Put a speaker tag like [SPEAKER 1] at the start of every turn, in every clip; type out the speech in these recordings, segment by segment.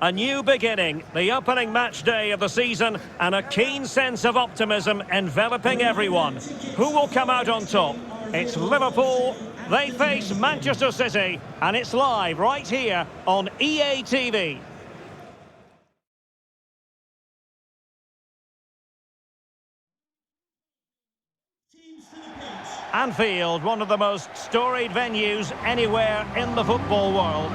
[SPEAKER 1] A new beginning, the opening match day of the season, and a keen sense of optimism enveloping everyone. Who will come out on top? It's Liverpool. They face Manchester City, and it's live right here on EA TV. Anfield, one of the most storied venues anywhere in the football world.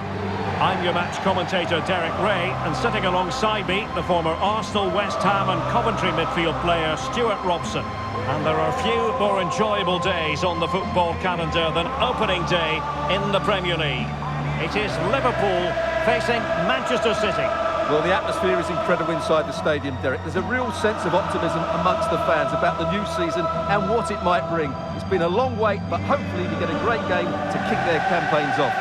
[SPEAKER 1] I'm your match commentator, Derek Ray, and sitting alongside me, the former Arsenal, West Ham and Coventry midfield player, Stuart Robson. And there are few more enjoyable days on the football calendar than opening day in the Premier League. It is Liverpool facing Manchester City.
[SPEAKER 2] Well, the atmosphere is incredible inside the stadium, Derek. There's a real sense of optimism amongst the fans about the new season and what it might bring. It's been a long wait, but hopefully we get a great game to kick their campaigns off.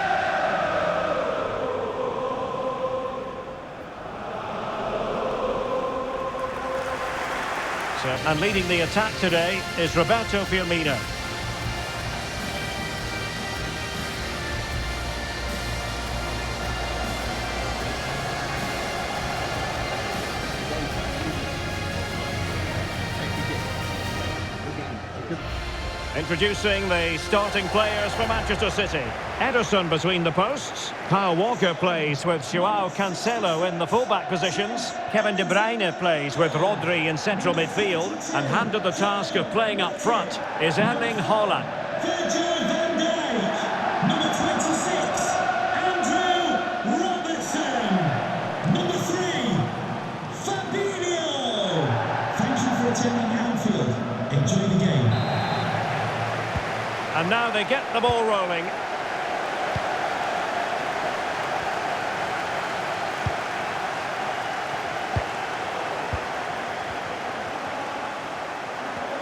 [SPEAKER 1] And leading the attack today is Roberto Firmino. Introducing the starting players for Manchester City. Ederson between the posts. Kyle Walker plays with Joao Cancelo in the fullback positions. Kevin De Bruyne plays with Rodri in central midfield. And handed the task of playing up front is Erling Haaland.
[SPEAKER 3] Number 26, Andrew Robertson. Number 3, Fabinho. Thank you for attending Anfield. Enjoy the game.
[SPEAKER 1] And now they get the ball rolling.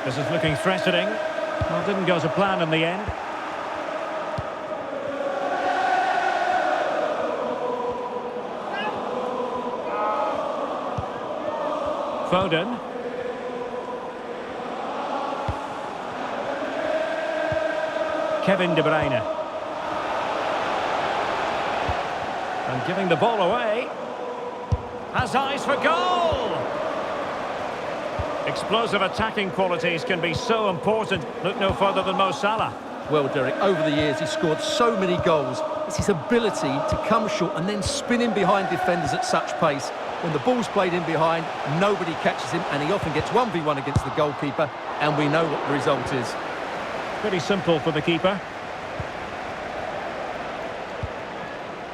[SPEAKER 1] This is looking threatening. Well, didn't go to plan in the end. Foden. Kevin De Bruyne. And giving the ball away. Has eyes for goal! Explosive attacking qualities can be so important. Look no further than Mo Salah.
[SPEAKER 2] Well, Derek, over the years he's scored so many goals. It's his ability to come short and then spin in behind defenders at such pace. When the ball's played in behind, nobody catches him, and he often gets 1v1 against the goalkeeper, and we know what the result is.
[SPEAKER 1] Pretty simple for the keeper.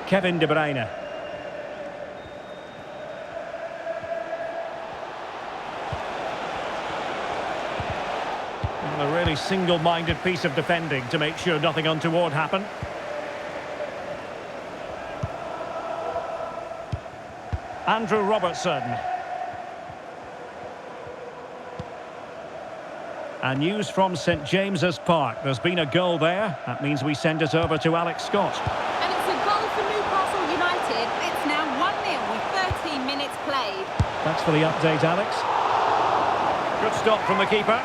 [SPEAKER 1] Kevin De Bruyne. And a really single-minded piece of defending to make sure nothing untoward happened. Andrew Robertson. And news from St James's Park. There's been a goal there. That means we send it over to Alex Scott.
[SPEAKER 4] And it's a goal for Newcastle United. It's now 1-0 with 13 minutes played.
[SPEAKER 1] Thanks for the update, Alex. Good stop from the keeper.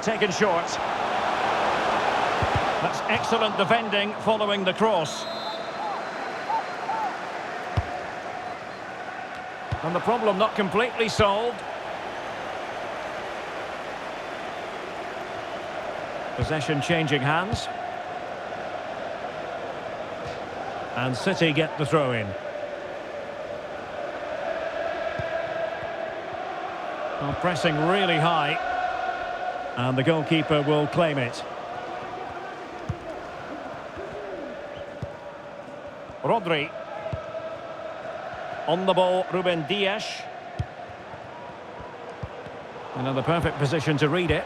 [SPEAKER 1] Taken short. That's excellent defending following the cross. And the problem not completely solved. Possession changing hands. And City get the throw in. Well, pressing really high. And the goalkeeper will claim it. Rodri. On the ball, Ruben Dias. Another perfect position to read it.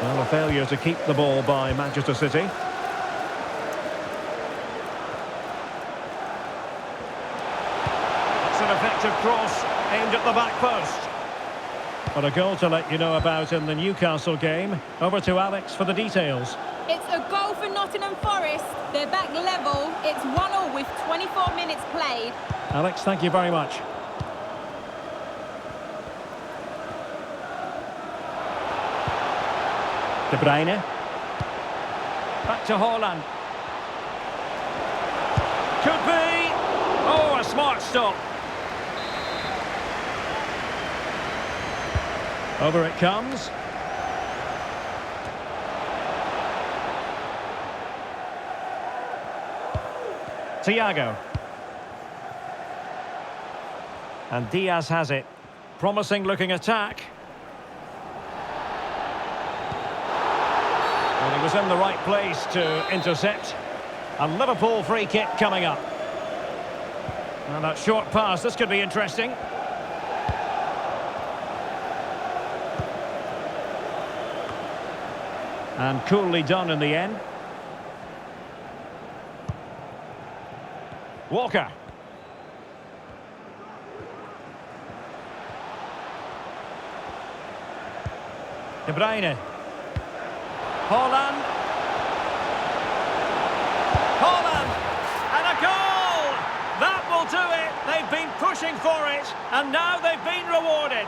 [SPEAKER 1] Well, a failure to keep the ball by Manchester City. An effective cross aimed at the back post. But a goal to let you know about in the Newcastle game. Over to Alex for the details.
[SPEAKER 4] It's a goal for Nottingham Forest. They're back level. It's 1-1 with 24 minutes played.
[SPEAKER 1] Alex, thank you very much. De Bruyne. Back to Haaland. Could be. Oh, a smart stop. Over it comes. Thiago. And Diaz has it. Promising looking attack. Well, he was in the right place to intercept. A Liverpool free kick coming up. And that short pass, this could be interesting. And coolly done in the end. Walker. De Bruyne. Haaland. Haaland! And a goal! That will do it! They've been pushing for it, and now they've been rewarded.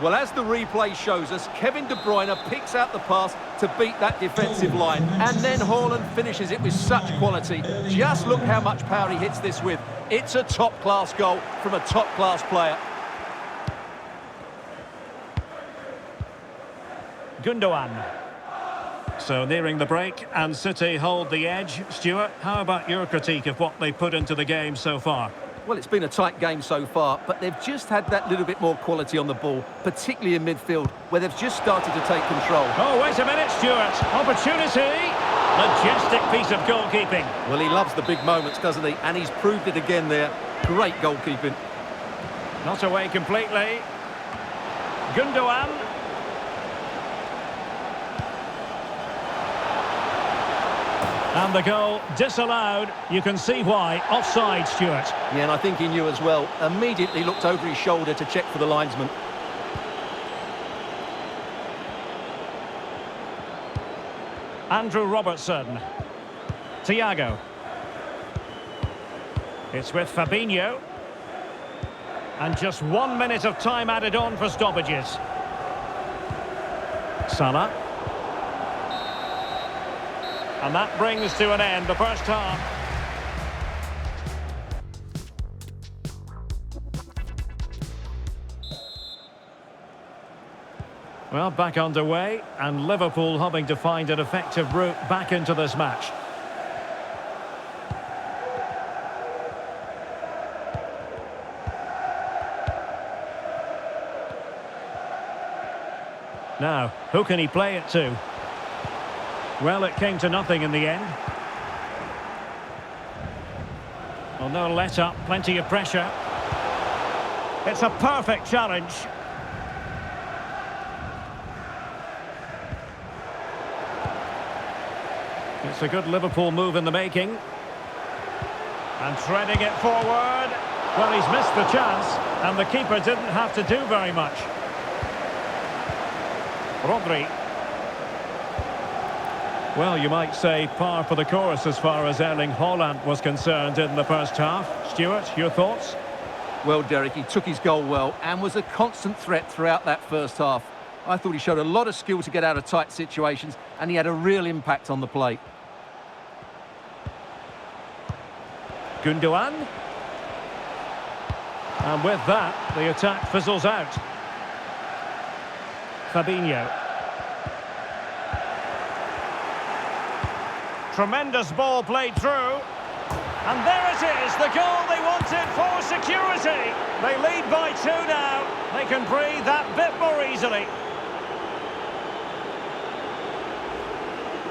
[SPEAKER 2] Well, as the replay shows us, Kevin De Bruyne picks out the pass to beat that defensive line. And then Haaland finishes it with such quality. Just look how much power he hits this with. It's a top-class goal from a top-class player.
[SPEAKER 1] Gundogan. So nearing the break, and City hold the edge. Stuart, how about your critique of what they put into the game so far?
[SPEAKER 2] Well, it's been a tight game so far, but they've just had that little bit more quality on the ball, particularly in midfield, where they've just started to take control.
[SPEAKER 1] Oh, wait a minute, Stuart. Opportunity. Majestic piece of goalkeeping.
[SPEAKER 2] Well, he loves the big moments, doesn't he? And he's proved it again there. Great goalkeeping.
[SPEAKER 1] Not away completely. Gundogan. And the goal disallowed. You can see why. Offside, Stuart.
[SPEAKER 2] Yeah, and I think he knew as well. Immediately looked over his shoulder to check for the linesman.
[SPEAKER 1] Andrew Robertson. Thiago. It's with Fabinho. And just 1 minute of time added on for stoppages. Salah. And that brings to an end the first half. Well, back underway, and Liverpool hoping to find an effective route back into this match. Now, who can he play it to? Well, it came to nothing in the end. Well, no let-up, plenty of pressure. It's a perfect challenge. It's a good Liverpool move in the making. And threading it forward. Well, he's missed the chance, and the keeper didn't have to do very much. Rodri. Well, you might say par for the course as far as Erling Haaland was concerned in the first half. Stuart, your thoughts?
[SPEAKER 2] Well, Derek, he took his goal well and was a constant threat throughout that first half. I thought he showed a lot of skill to get out of tight situations, and he had a real impact on the plate.
[SPEAKER 1] Gundogan. And with that, the attack fizzles out. Fabinho. Tremendous ball played through. And there it is, the goal they wanted for security. They lead by 2 now. They can breathe that bit more easily.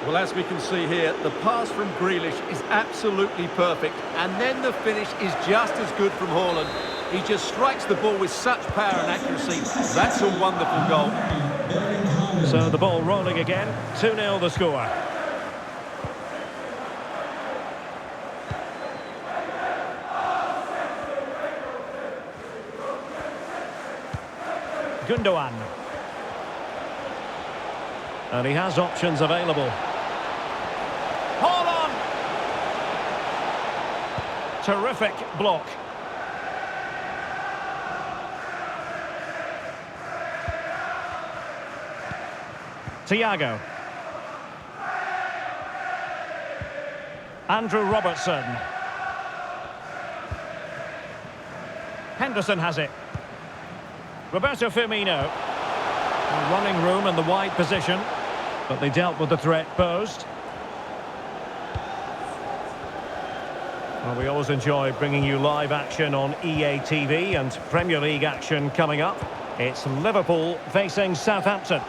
[SPEAKER 2] Well, as we can see here, the pass from Grealish is absolutely perfect. And then the finish is just as good from Haaland. He just strikes the ball with such power and accuracy. That's a wonderful goal.
[SPEAKER 1] So the ball rolling again. 2-0 the score. Gundogan. And he has options available. Hold on! Terrific block. Thiago. Andrew Robertson. Henderson has it. Roberto Firmino. Running room in the wide position, but they dealt with the threat posed. Well, we always enjoy bringing you live action on EA TV, and Premier League action coming up. It's Liverpool facing Southampton.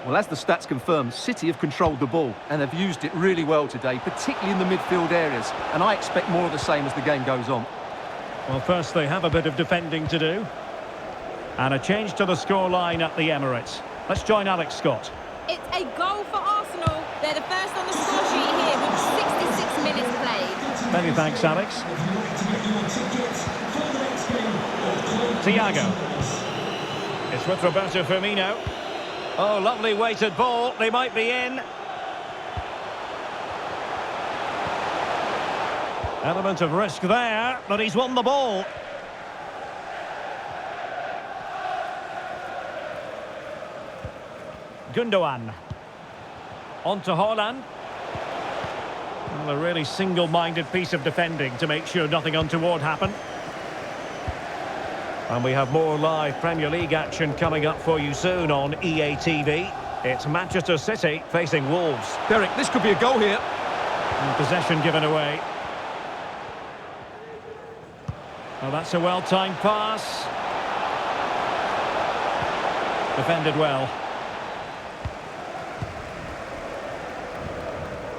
[SPEAKER 2] Well, as the stats confirm, City have controlled the ball and have used it really well today, particularly in the midfield areas. And I expect more of the same as the game goes on.
[SPEAKER 1] Well, first they have a bit of defending to do. And a change to the scoreline at the Emirates. Let's join Alex Scott.
[SPEAKER 4] It's a goal for Arsenal. They're the first on the score sheet here with 66 minutes played.
[SPEAKER 1] Many thanks, Alex. Thiago. It's with Roberto Firmino. Oh, lovely weighted ball. They might be in. Element of risk there, but he's won the ball. Gundogan. On to Haaland. Well, a really single-minded piece of defending to make sure nothing untoward happened. And we have more live Premier League action coming up for you soon on EA TV. It's Manchester City facing Wolves.
[SPEAKER 2] Derek, this could be a goal here.
[SPEAKER 1] And possession given away. Well, that's a well-timed pass. Defended well.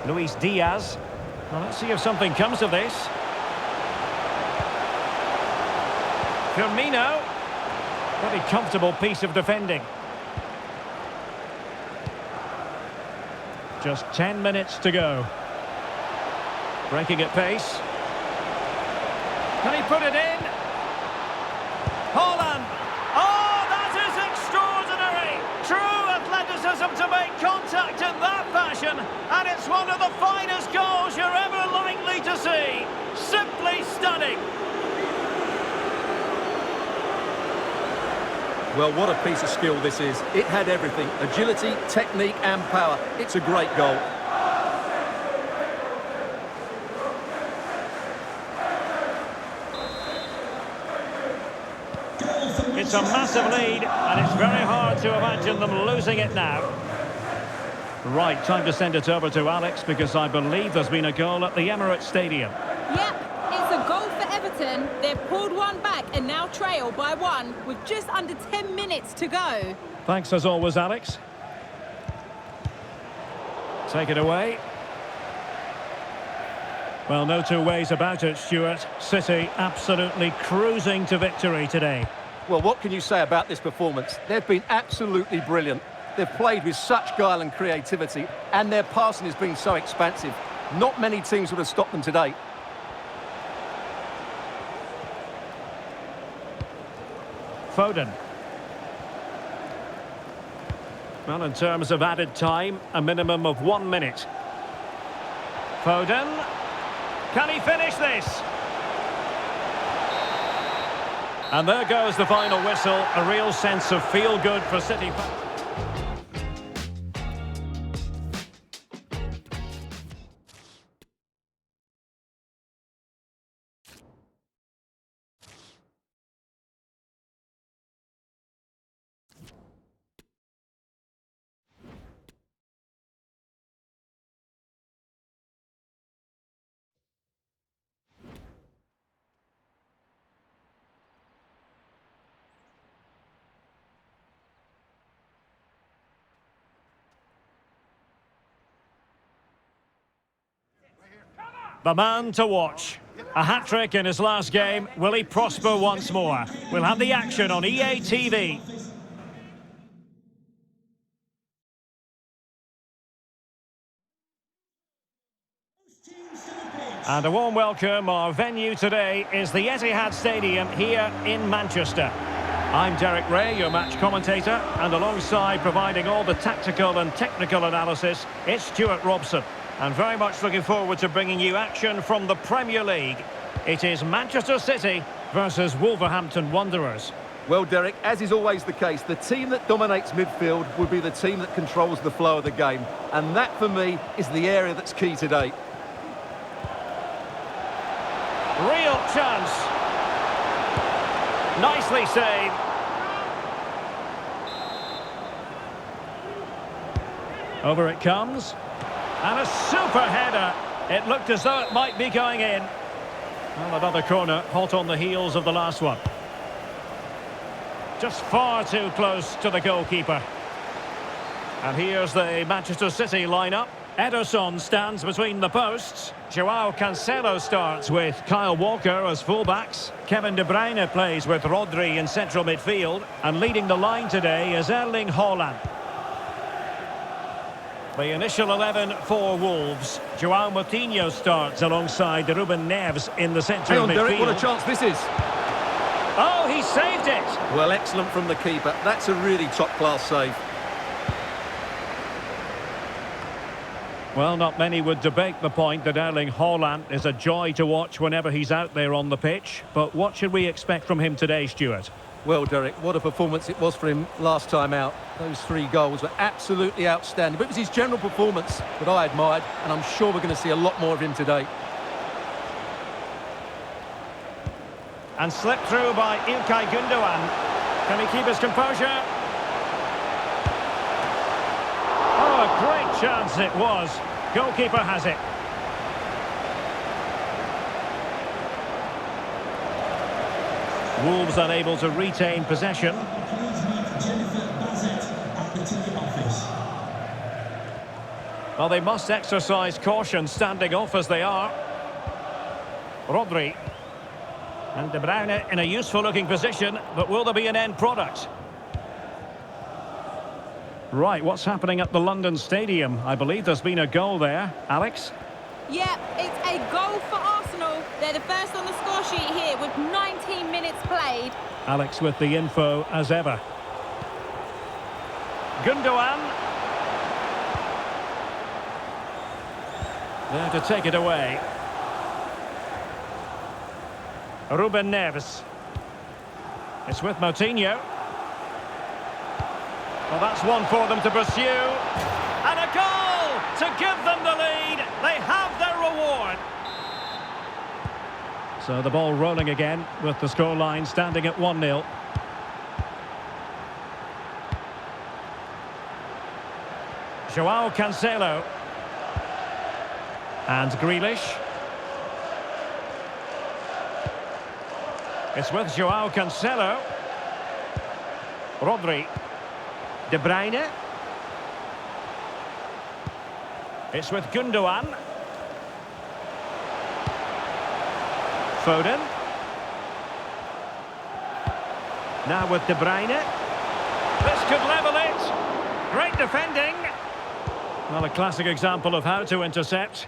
[SPEAKER 1] Luis Diaz. Well, let's see if something comes of this. Firmino. Pretty comfortable piece of defending. Just 10 minutes to go. Breaking at pace. Can he put it in? Haaland. Oh, that is extraordinary. True athleticism to make contact in that fashion. And it's one of the finest goals you're ever likely to see. Simply stunning.
[SPEAKER 2] Well, what a piece of skill this is. It had everything. Agility, technique and power. It's a great goal.
[SPEAKER 1] It's a massive lead, and it's very hard to imagine them losing it now. Right, time to send it over to Alex, because I believe there's been a goal at the Emirates Stadium.
[SPEAKER 4] Yep, it's a goal for Everton. They've pulled one back and now trail by one with just under 10 minutes to go.
[SPEAKER 1] Thanks as always, Alex. Take it away. Well, no two ways about it, Stuart. City absolutely cruising to victory today.
[SPEAKER 2] Well, what can you say about this performance? They've been absolutely brilliant. They've played with such guile and creativity, and their passing has been so expansive. Not many teams would have stopped them today.
[SPEAKER 1] Foden. Well, in terms of added time, a minimum of 1 minute. Foden. Can he finish this? And there goes the final whistle. A real sense of feel-good for City. The man to watch. A hat-trick in his last game. Will he prosper once more? We'll have the action on EA TV. And a warm welcome. Our venue today is the Etihad Stadium here in Manchester. I'm Derek Ray, your match commentator, and alongside providing all the tactical and technical analysis, it's Stuart Robson. And very much looking forward to bringing you action from the Premier League. It is Manchester City versus Wolverhampton Wanderers.
[SPEAKER 2] Well, Derek, as is always the case, the team that dominates midfield will be the team that controls the flow of the game. And that, for me, is the area that's key today.
[SPEAKER 1] Real chance. Nicely saved. Over it comes. And a super header. It looked as though it might be going in. Well, another corner, hot on the heels of the last one. Just far too close to the goalkeeper. And here's the Manchester City lineup. Ederson stands between the posts. Joao Cancelo starts with Kyle Walker as fullbacks. Kevin De Bruyne plays with Rodri in central midfield. And leading the line today is Erling Haaland. The initial 11 for Wolves. Joao Moutinho starts alongside Ruben Neves in the centre of midfield.
[SPEAKER 2] Derek, what a chance this is.
[SPEAKER 1] Oh, he saved it!
[SPEAKER 2] Well, excellent from the keeper. That's a really top-class save.
[SPEAKER 1] Well, not many would debate the point that Erling Haaland is a joy to watch whenever he's out there on the pitch. But what should we expect from him today, Stuart?
[SPEAKER 2] Well, Derek, what a performance it was for him last time out. Those 3 goals were absolutely outstanding. But it was his general performance that I admired, and I'm sure we're going to see a lot more of him today.
[SPEAKER 1] And slipped through by Ilkay Gundogan. Can he keep his composure? Oh, a great chance it was. Goalkeeper has it. Wolves unable to retain possession. Well, they must exercise caution standing off as they are. Rodri. And De Bruyne in a useful-looking position, but will there be an end product? Right, what's happening at the London Stadium? I believe there's been a goal there. Alex?
[SPEAKER 4] Yeah, it's a goal for Arsenal. They're the first on the score sheet here with 19 minutes played.
[SPEAKER 1] Alex with the info as ever. Gundogan. There to take it away. Ruben Neves. It's with Moutinho. Well, that's one for them to pursue. And a goal to give them the lead. They have their reward. So the ball rolling again with the scoreline standing at 1-0. Joao Cancelo. And Grealish. It's with Joao Cancelo. Rodri. De Bruyne. It's with Gundogan. Foden. Now with De Bruyne. This could level it. Great defending. Well, a classic example of how to intercept.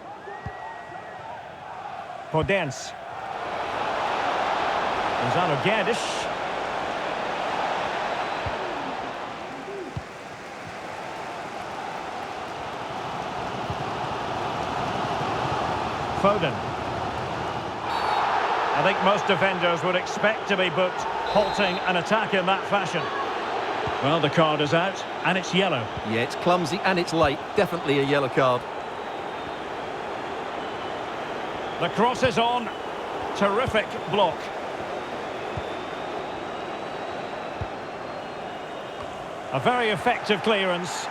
[SPEAKER 1] Podence. Gonzalo Guedes. Foden. I think most defenders would expect to be booked halting an attack in that fashion. Well, the card is out, and it's yellow.
[SPEAKER 2] Yeah, it's clumsy and it's late. Definitely a yellow card.
[SPEAKER 1] The cross is on. Terrific block. A very effective clearance.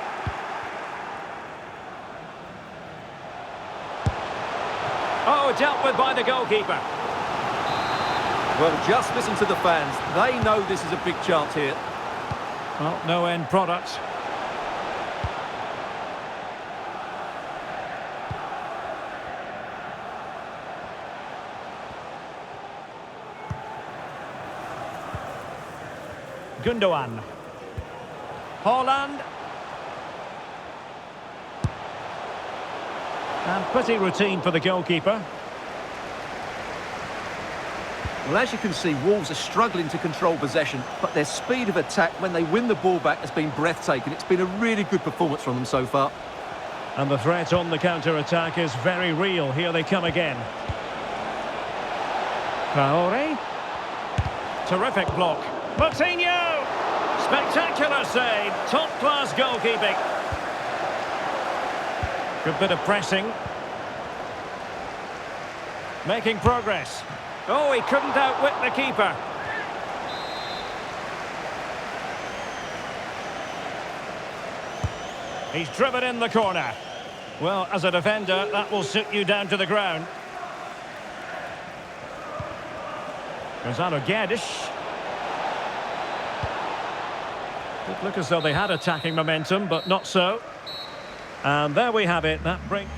[SPEAKER 1] Oh, dealt with by the goalkeeper.
[SPEAKER 2] Well, just listen to the fans. They know this is a big chance here.
[SPEAKER 1] Well, no end product. Gundogan. Haaland. And pretty routine for the goalkeeper.
[SPEAKER 2] Well, as you can see, Wolves are struggling to control possession, but their speed of attack when they win the ball back has been breathtaking. It's been a really good performance from them so far.
[SPEAKER 1] And the threat on the counter-attack is very real. Here they come again. Traore. Terrific block. Moutinho! Spectacular save. Top-class goalkeeping. Good bit of pressing. Making progress. Oh, he couldn't outwit the keeper. He's driven in the corner. Well, as a defender, that will suit you down to the ground. Gonzalo Guedes. It looked as though they had attacking momentum, but not so. And there we have it. That brings...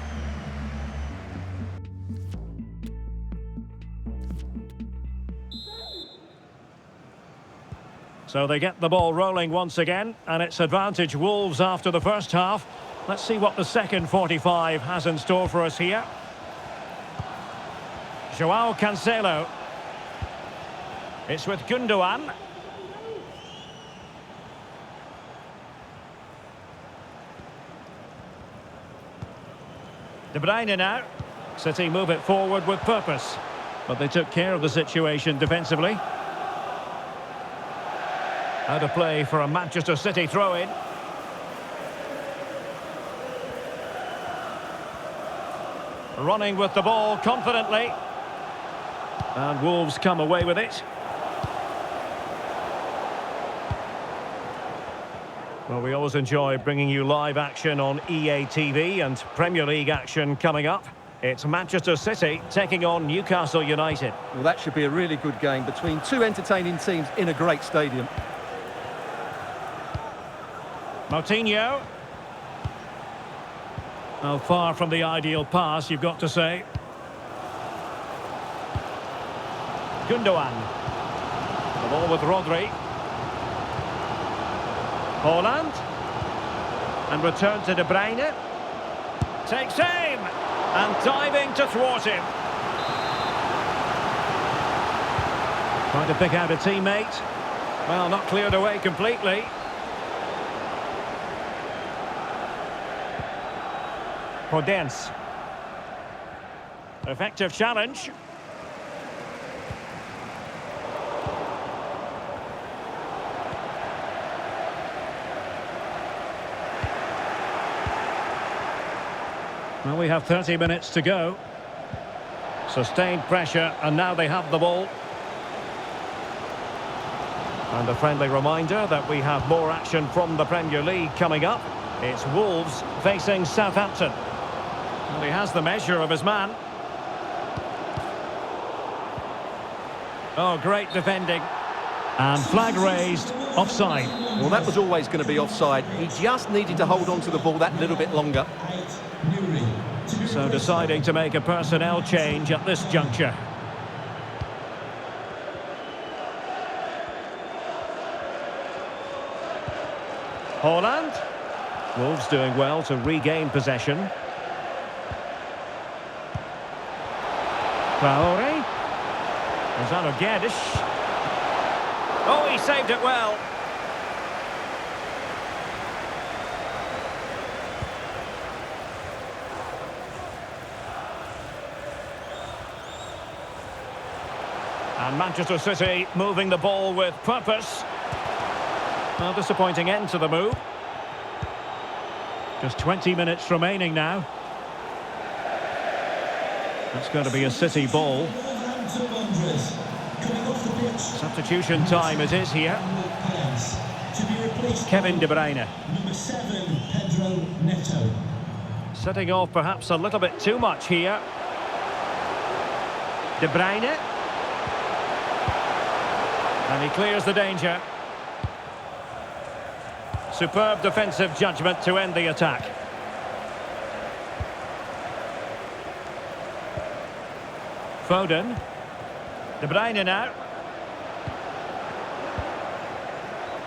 [SPEAKER 1] So they get the ball rolling once again, and it's advantage Wolves after the first half. Let's see what the second 45 has in store for us here. Joao Cancelo. It's with Gundogan. De Bruyne now. City move it forward with purpose. But they took care of the situation defensively. Out of play for a Manchester City throw-in. Running with the ball confidently. And Wolves come away with it. Well, we always enjoy bringing you live action on EA TV and Premier League action coming up. It's Manchester City taking on Newcastle United.
[SPEAKER 2] Well, that should be a really good game between two entertaining teams in a great stadium.
[SPEAKER 1] Moutinho. Oh, far from the ideal pass, you've got to say. Gundogan. The ball with Rodri. Haaland. And return to De Bruyne. Takes aim. And diving to thwart him. Trying to pick out a teammate. Well, not cleared away completely. Podence. Effective challenge. Well, we have 30 minutes to go. Sustained pressure, and now they have the ball. And a friendly reminder that we have more action from the Premier League coming up. It's Wolves facing Southampton. Well, he has the measure of his man. Oh, great defending. And flag raised, offside.
[SPEAKER 2] Well, that was always going to be offside. He just needed to hold on to the ball that little bit longer.
[SPEAKER 1] So deciding to make a personnel change at this juncture. Haaland. Wolves doing well to regain possession. Traore. Gonzalo Guedes. Oh, he saved it well. And Manchester City moving the ball with purpose. A disappointing end to the move. Just 20 minutes remaining now. That's going to be a City ball. Substitution time it is here. Kevin De Bruyne.
[SPEAKER 3] Number 7, Pedro Neto.
[SPEAKER 1] Setting off perhaps a little bit too much here. De Bruyne. And he clears the danger. Superb defensive judgment to end the attack. Foden. De Bruyne now.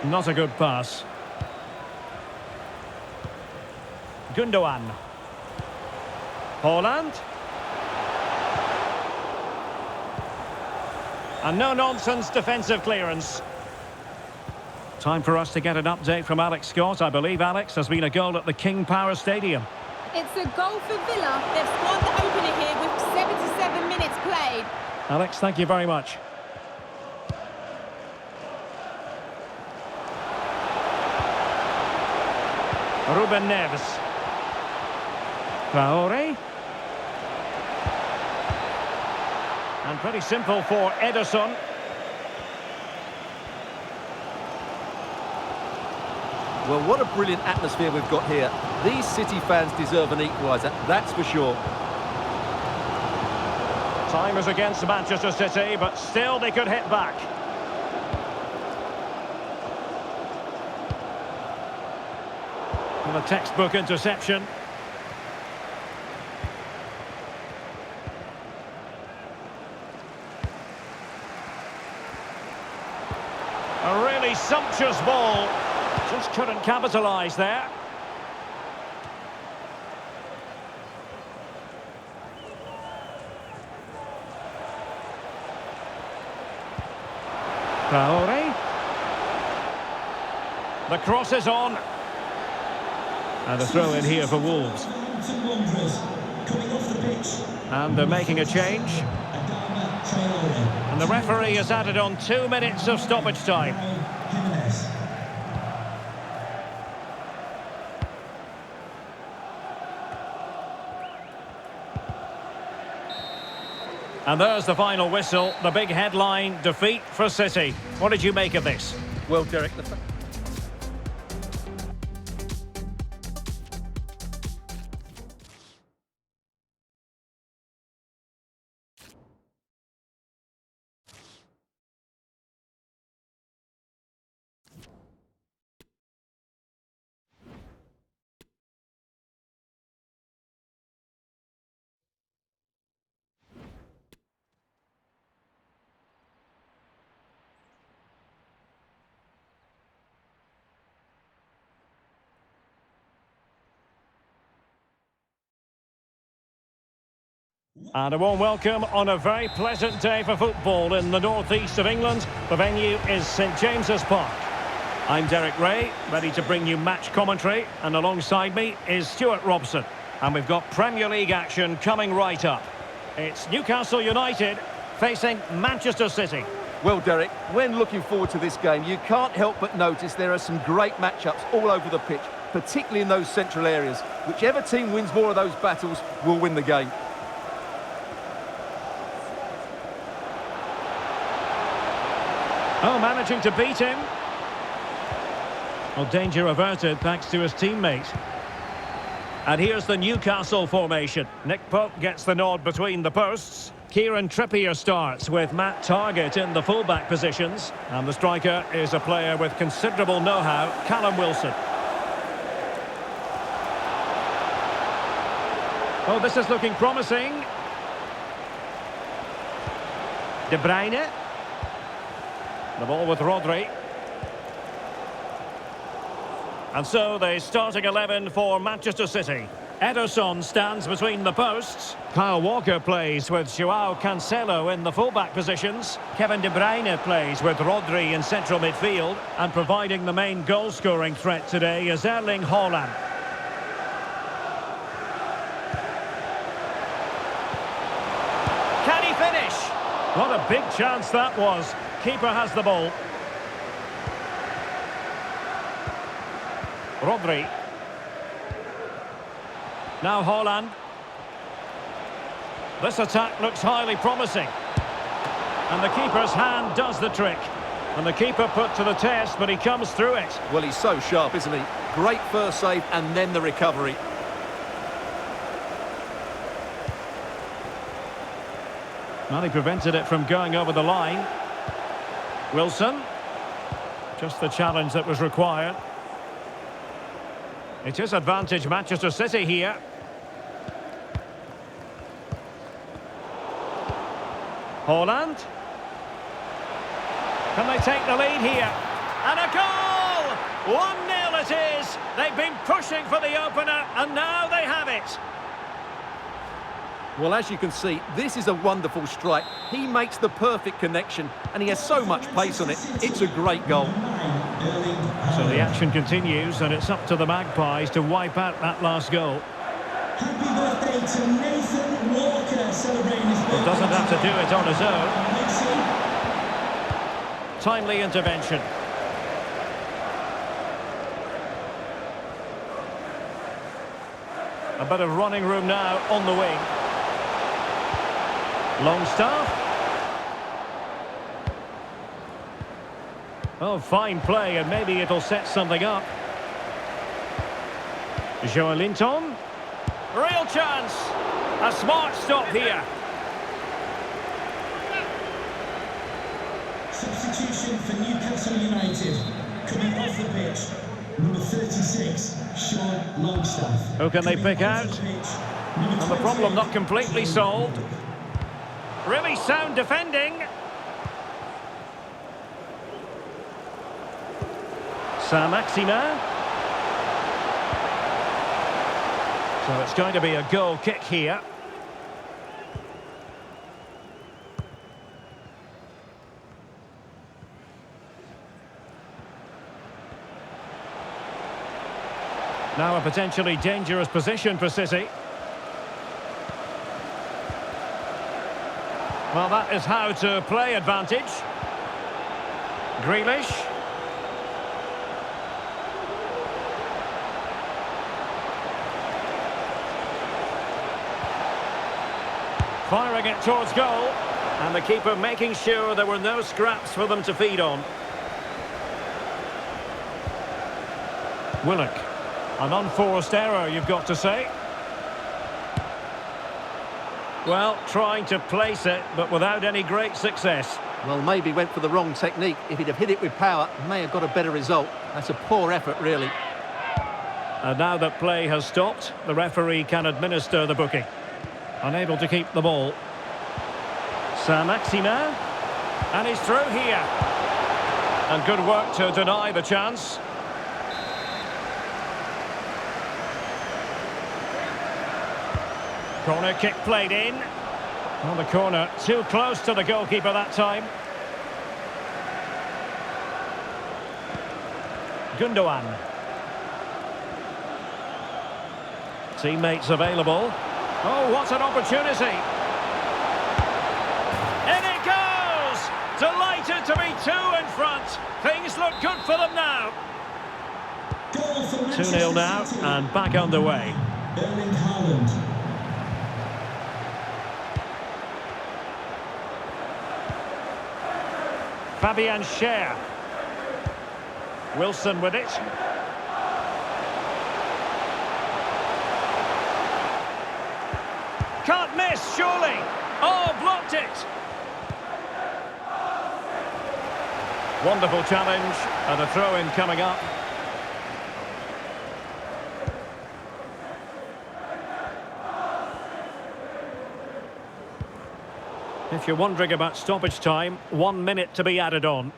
[SPEAKER 1] Not a good pass. Gundogan. Haaland. And no-nonsense defensive clearance. Time for us to get an update from Alex Scott. I believe, Alex, has been a goal at the King Power Stadium.
[SPEAKER 4] It's a goal for Villa. They've scored the opener here with 77 minutes played.
[SPEAKER 1] Alex, thank you very much. Ruben Neves. Traore. And pretty simple for Ederson.
[SPEAKER 2] Well, what a brilliant atmosphere we've got here. These City fans deserve an equaliser, that's for sure.
[SPEAKER 1] Time is against Manchester City, but still they could hit back. And a textbook interception. A really sumptuous ball. Just couldn't capitalise there. Traore. The cross is on. And a throw in here for Wolves. And they're making a change. And the referee has added on 2 minutes of stoppage time. And there's the final whistle, the big headline, defeat for City. What did you make of this?
[SPEAKER 2] Well, Derek,
[SPEAKER 1] And a warm welcome on a very pleasant day for football in the northeast of England. The venue is St James's Park. I'm Derek Ray, ready to bring you match commentary, and alongside me is Stuart Robson. And we've got Premier League action coming right up. It's Newcastle United facing Manchester City.
[SPEAKER 2] Well, Derek, when looking forward to this game, you can't help but notice there are some great matchups all over the pitch, particularly in those central areas. Whichever team wins more of those battles will win the game.
[SPEAKER 1] Oh, managing to beat him. Well, danger averted thanks to his teammate. And here's the Newcastle formation. Nick Pope gets the nod between the posts. Kieran Trippier starts with Matt Targett in the fullback positions. And the striker is a player with considerable know-how, Callum Wilson. Oh, this is looking promising. De Bruyne. The ball with Rodri. And so the starting 11 for Manchester City. Ederson stands between the posts. Kyle Walker plays with Joao Cancelo in the fullback positions. Kevin De Bruyne plays with Rodri in central midfield. And providing the main goal-scoring threat today is Erling Haaland. Can he finish? What a big chance that was. Keeper has the ball. Rodri. Now Haaland. This attack looks highly promising. And the keeper's hand does the trick. And the keeper put to the test, but he comes through it.
[SPEAKER 2] Well, he's so sharp, isn't he? Great first save and then the recovery.
[SPEAKER 1] Well, he prevented it from going over the line. Wilson. Just the challenge that was required. It is advantage Manchester City here. Haaland. Can they take the lead here? And a goal! 1-0 it is. They've been pushing for the opener, and now they have it.
[SPEAKER 2] Well, as you can see, this is a wonderful strike. He makes the perfect connection, and he has so much pace on it. It's a great goal.
[SPEAKER 1] So the action continues, and it's up to the Magpies to wipe out that last goal.
[SPEAKER 3] Happy birthday to Nathan Walker, celebrating his birthday.
[SPEAKER 1] He doesn't have to do it on his own.
[SPEAKER 3] Messi.
[SPEAKER 1] Timely intervention. A bit of running room now on the wing. Longstaff. Oh, fine play, and maybe it'll set something up. Joelinton. Real chance. A smart stop here.
[SPEAKER 3] Substitution for Newcastle United. Coming off the pitch, number 36, Sean Longstaff.
[SPEAKER 1] Who can they pick out? And the problem not completely solved. Really sound defending. Saint-Maximin. So it's going to be a goal kick here. Now a potentially dangerous position for City. Well, that is how to play advantage. Grealish. Firing it towards goal. And the keeper making sure there were no scraps for them to feed on. Willock. An unforced error, you've got to say. Well, trying to place it, but without any great success.
[SPEAKER 2] Well, maybe went for the wrong technique. If he'd have hit it with power, may have got a better result. That's a poor effort, really.
[SPEAKER 1] And now that play has stopped, the referee can administer the booking. Unable to keep the ball. Saint-Maximin. And he's through here. And good work to deny the chance. Corner kick played in. On the corner, too close to the goalkeeper that time. Gundogan. Teammates available. Oh, what an opportunity. In it goes! Delighted to be two in front. Things look good for them now. 2-0 now, and back underway.
[SPEAKER 3] Erling Haaland.
[SPEAKER 1] Fabian Schär. Wilson with it. Can't miss, surely. Oh, blocked it. Wonderful challenge, and a throw-in coming up. If you're wondering about stoppage time, 1 minute to be added on.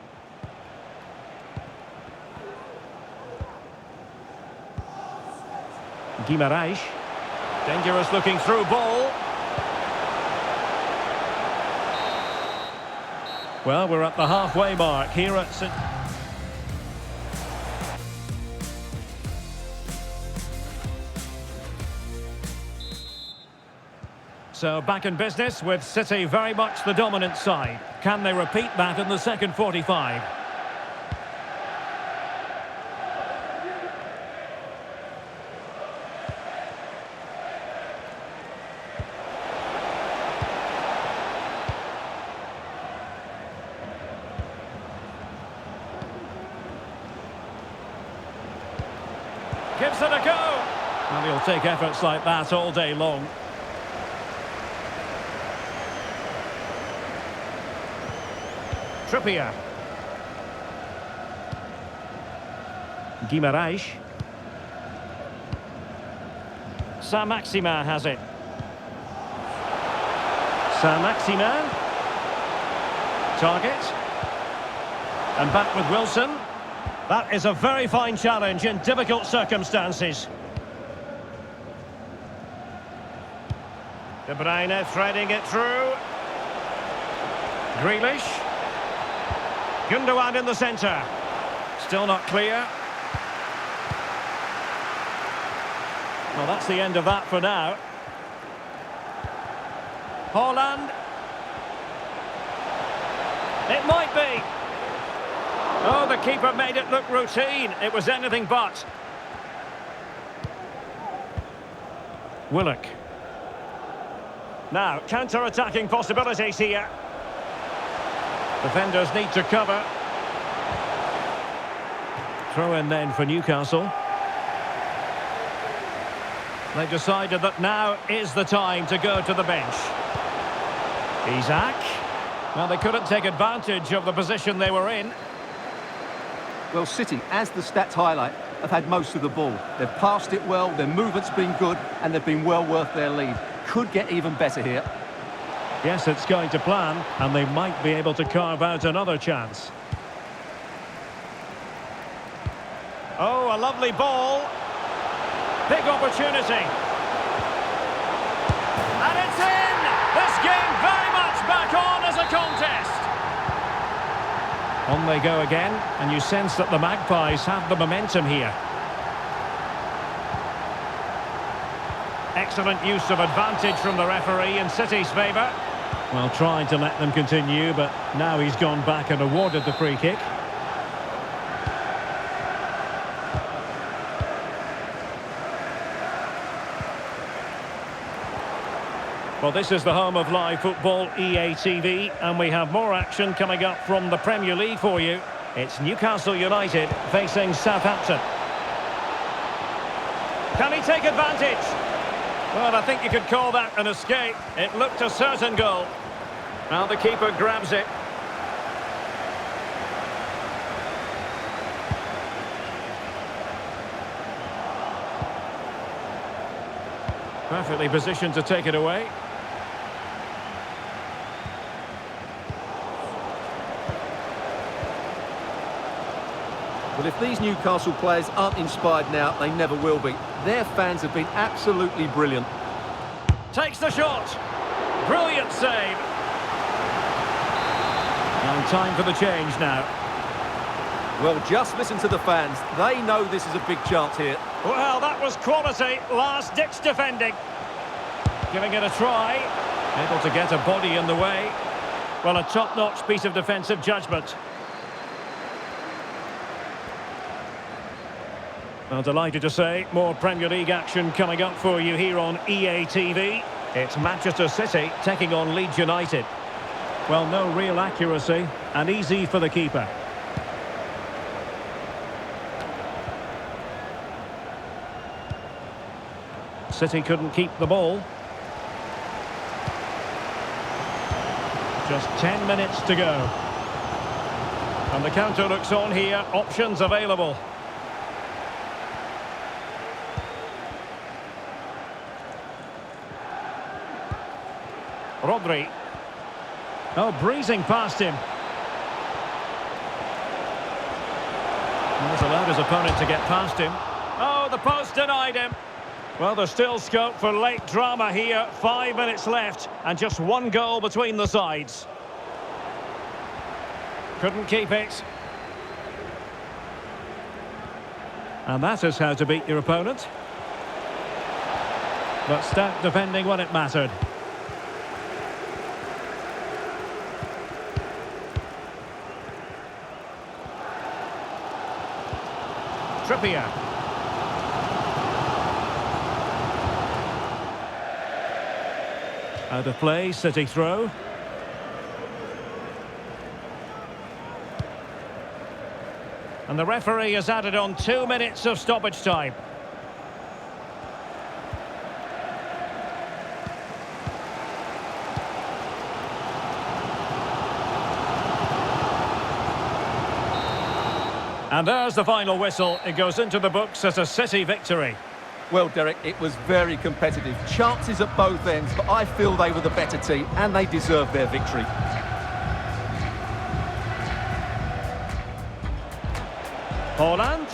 [SPEAKER 1] Guimaraes. Dangerous looking through ball. Well, we're at the halfway mark here at St. So back in business with City very much the dominant side. Can they repeat that in the second 45? Gives it a go. And he'll take efforts like that all day long. Trippier. Guimaraes. Saint-Maximin has it. Saint-Maximin. Target. And back with Wilson. That is a very fine challenge in difficult circumstances. De Bruyne threading it through. Grealish. Gundogan in the centre. Still not clear. Well, that's the end of that for now. Haaland. It might be. Oh, the keeper made it look routine. It was anything but. Willock. Now, counter-attacking possibilities here. Defenders need to cover. Throw in then for Newcastle. They've decided that now is the time to go to the bench. Isak. Well, they couldn't take advantage of the position they were in.
[SPEAKER 2] Well, City, as the stats highlight, have had most of the ball. They've passed it well, their movement's been good, and they've been well worth their lead. Could get even better here.
[SPEAKER 1] Yes, it's going to plan, and they might be able to carve out another chance. Oh, a lovely ball. Big opportunity. And it's in! This game very much back on as a contest. On they go again, and you sense that the Magpies have the momentum here. Excellent use of advantage from the referee in City's favour. Well, trying to let them continue, but now he's gone back and awarded the free kick. Well, this is the home of live football, EA TV, and we have more action coming up from the Premier League for you. It's Newcastle United facing Southampton. Can he take advantage? Well, I think you could call that an escape. It looked a certain goal. Now the keeper grabs it. Perfectly positioned to take it away.
[SPEAKER 2] Well, if these Newcastle players aren't inspired now, they never will be. Their fans have been absolutely brilliant.
[SPEAKER 1] Takes the shot. Brilliant save. And time for the change now.
[SPEAKER 2] Well, just listen to the fans. They know this is a big chance here.
[SPEAKER 1] Well, that was quality. Last-ditch defending. Giving it a try. Able to get a body in the way. Well, a top-notch piece of defensive judgment. Well, delighted to say, more Premier League action coming up for you here on EA TV. It's Manchester City taking on Leeds United. Well, no real accuracy, and easy for the keeper. City couldn't keep the ball. Just 10 minutes to go. And the counter looks on here, options available. Rodri. Oh, breezing past him. And he's allowed his opponent to get past him. Oh, the post denied him. Well, there's still scope for late drama here. 5 minutes left and just one goal between the sides. Couldn't keep it. And that is how to beat your opponent. But stout defending when it mattered. Trippier. Out of play, City throw. And the referee has added on 2 minutes of stoppage time. And there's the final whistle. It goes into the books as a City victory.
[SPEAKER 2] Well, Derek, it was very competitive. Chances at both ends, but I feel they were the better team and they deserved their victory.
[SPEAKER 1] Haaland.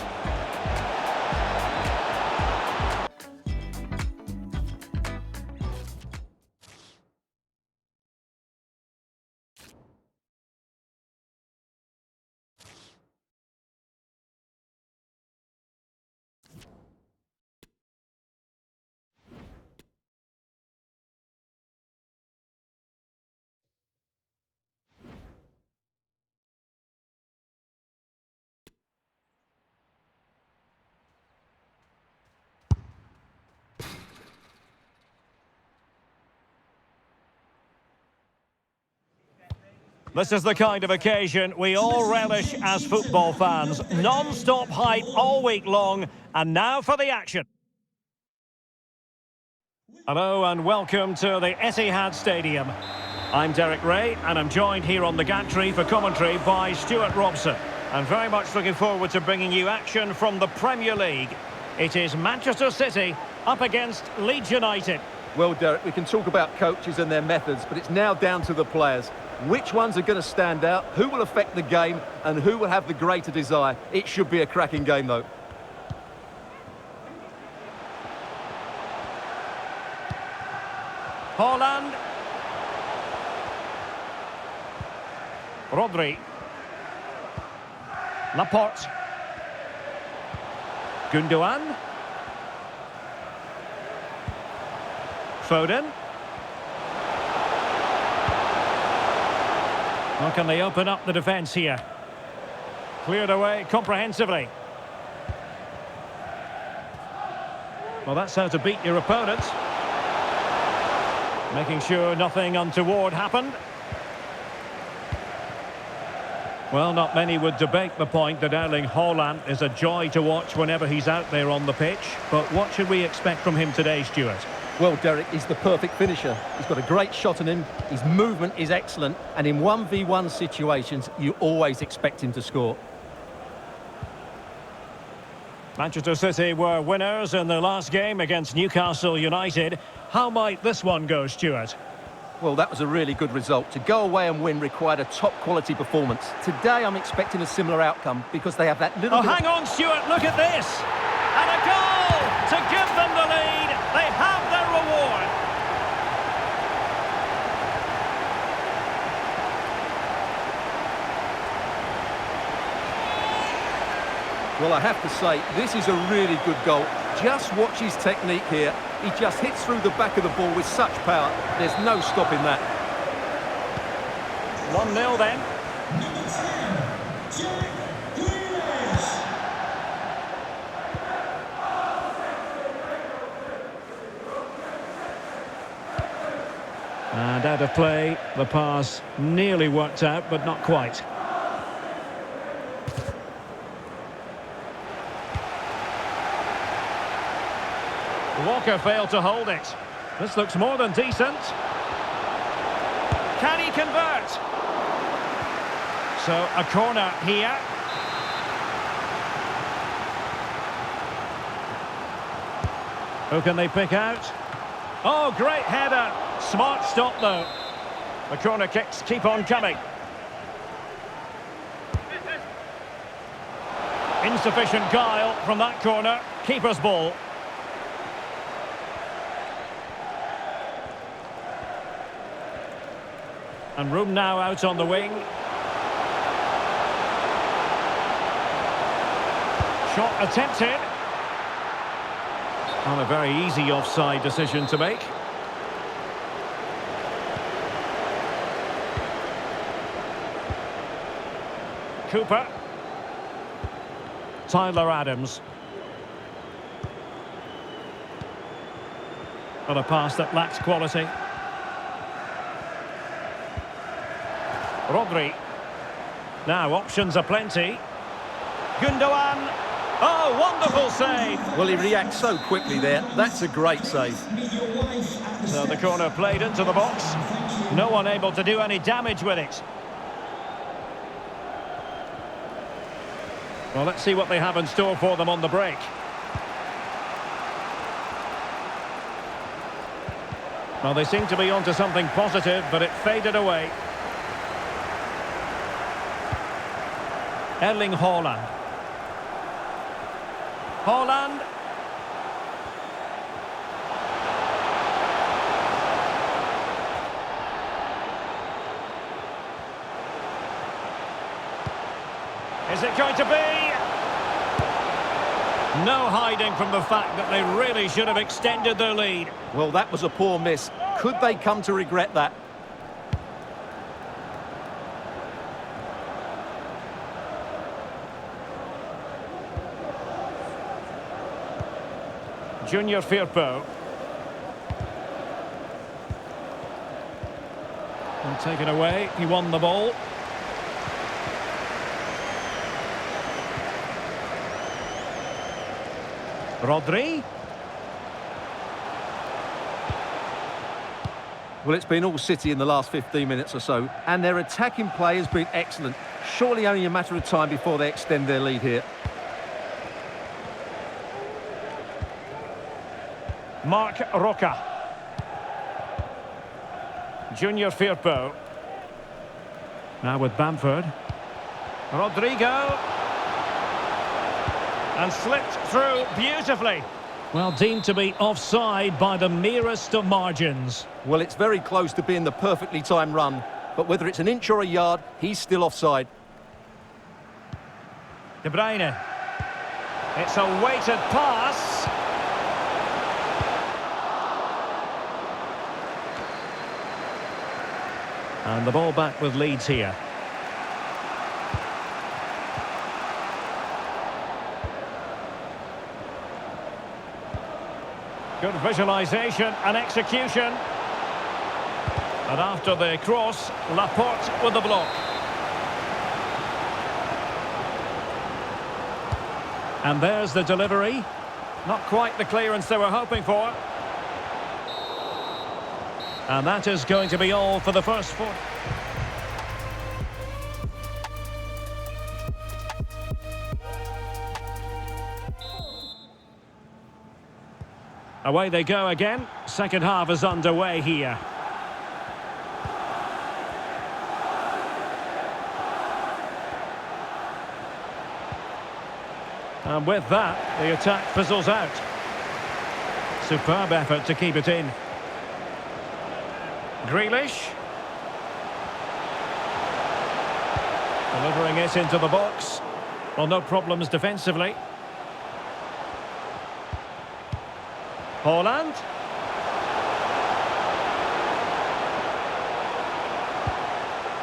[SPEAKER 1] This is the kind of occasion we all relish as football fans. Non-stop hype all week long, and now for the action. Hello and welcome to the Etihad Stadium. I'm Derek Ray, and I'm joined here on the gantry for commentary by Stuart Robson. I'm very much looking forward to bringing you action from the Premier League. It is Manchester City up against Leeds United.
[SPEAKER 2] Well, Derek, we can talk about coaches and their methods, but it's now down to the players. Which ones are going to stand out, who will affect the game, and who will have the greater desire? It should be a cracking game, though.
[SPEAKER 1] Haaland. Rodri. Laporte. Gundogan. Foden. How can they open up the defence here? Cleared away comprehensively. Well, that's how to beat your opponent. Making sure nothing untoward happened. Well, not many would debate the point that Erling Haaland is a joy to watch whenever he's out there on the pitch. But what should we expect from him today, Stuart?
[SPEAKER 2] Well, Derek, he's the perfect finisher. He's got a great shot on him, his movement is excellent, and in 1v1 situations, you always expect him to score.
[SPEAKER 1] Manchester City were winners in their last game against Newcastle United. How might this one go, Stuart?
[SPEAKER 2] Well, that was a really good result. To go away and win required a top-quality performance. Today, I'm expecting a similar outcome because they have that little...
[SPEAKER 1] Oh, hang on, Stuart, look at this! And a goal to give them the lead! They have their reward!
[SPEAKER 2] Well, I have to say, this is a really good goal. Just watch his technique here. He just hits through the back of the ball with such power. There's no stopping that.
[SPEAKER 1] 1-0 then.
[SPEAKER 3] Number 10, Jack Grealish.
[SPEAKER 1] And out of play, the pass nearly worked out, but not quite. Walker failed to hold it. This looks more than decent. Can he convert? So a corner here. Who can they pick out? Oh, great header. Smart stop, though. The corner kicks keep on coming. Insufficient guile from that corner. Keeper's ball. And room now out on the wing. Shot attempted. Not a very easy offside decision to make. Cooper. Tyler Adams. On a pass that lacks quality. Rodri. Now options are plenty. Gundogan. Oh, wonderful save.
[SPEAKER 2] Well, he reacts so quickly there. That's a great save.
[SPEAKER 1] So the corner played into the box. No one able to do any damage with it. Well, let's see what they have in store for them on the break. Well, they seem to be onto something positive, but it faded away. Erling Haaland. Haaland. Is it going to be? No hiding from the fact that they really should have extended their lead.
[SPEAKER 2] Well, that was a poor miss. Could they come to regret that?
[SPEAKER 1] Junior Firpo. And taken away, he won the ball. Rodri.
[SPEAKER 2] Well, it's been all City in the last 15 minutes or so, and their attacking play has been excellent. Surely only a matter of time before they extend their lead here.
[SPEAKER 1] Marc Roca. Junior Firpo. Now with Bamford. Rodrigo. And slipped through beautifully. Well, deemed to be offside by the merest of margins.
[SPEAKER 2] Well, it's very close to being the perfectly timed run, but whether it's an inch or a yard, he's still offside.
[SPEAKER 1] De Bruyne. It's a weighted pass. And the ball back with Leeds here. Good visualisation and execution. And after the cross, Laporte with the block. And there's the delivery. Not quite the clearance they were hoping for. And that is going to be all for the first 4. Away they go again. Second half is underway here. And with that, the attack fizzles out. Superb effort to keep it in. Grealish. Delivering it into the box. Well, no problems defensively. Haaland.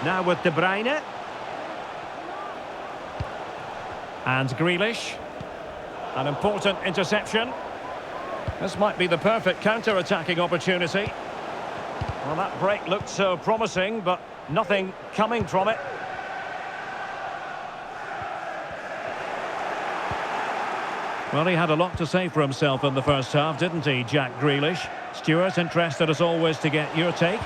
[SPEAKER 1] Now with De Bruyne. And Grealish. An important interception. This might be the perfect counter-attacking opportunity. Well, that break looked so promising, but nothing coming from it. Well, he had a lot to say for himself in the first half, didn't he, Jack Grealish? Stuart, interested as always to get your take.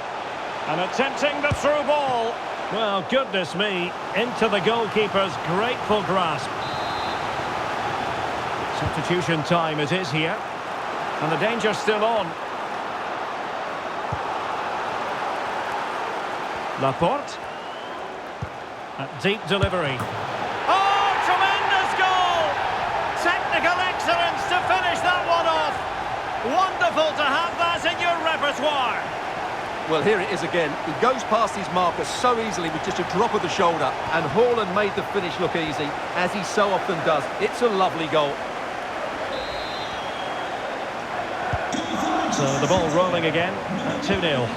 [SPEAKER 1] And attempting the through ball. Well, goodness me, into the goalkeeper's grateful grasp. Substitution time it is here. And the danger's still on. Laporte. A deep delivery. Oh, tremendous goal! Technical excellence to finish that one off. Wonderful to have that in your repertoire.
[SPEAKER 2] Well, here it is again. He goes past his marker so easily with just a drop of the shoulder, and Haaland made the finish look easy, as he so often does. It's a lovely goal.
[SPEAKER 1] So the ball rolling again at 2-0.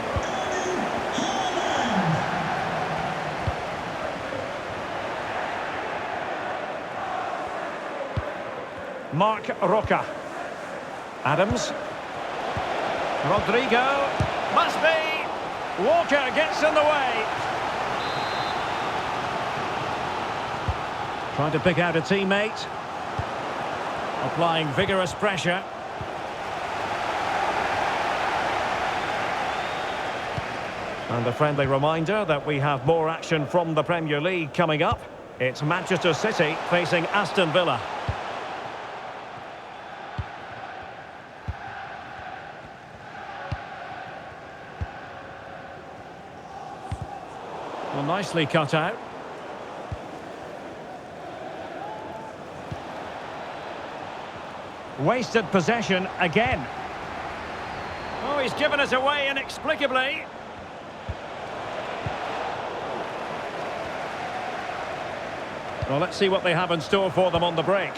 [SPEAKER 1] Marc Roca. Adams. Rodrigo. Must be. Walker gets in the way. Trying to pick out a teammate. Applying vigorous pressure. And a friendly reminder that we have more action from the Premier League coming up. It's Manchester City facing Aston Villa. Well, nicely cut out. Wasted possession again. Oh, he's given us away inexplicably. Well, let's see what they have in store for them on the break.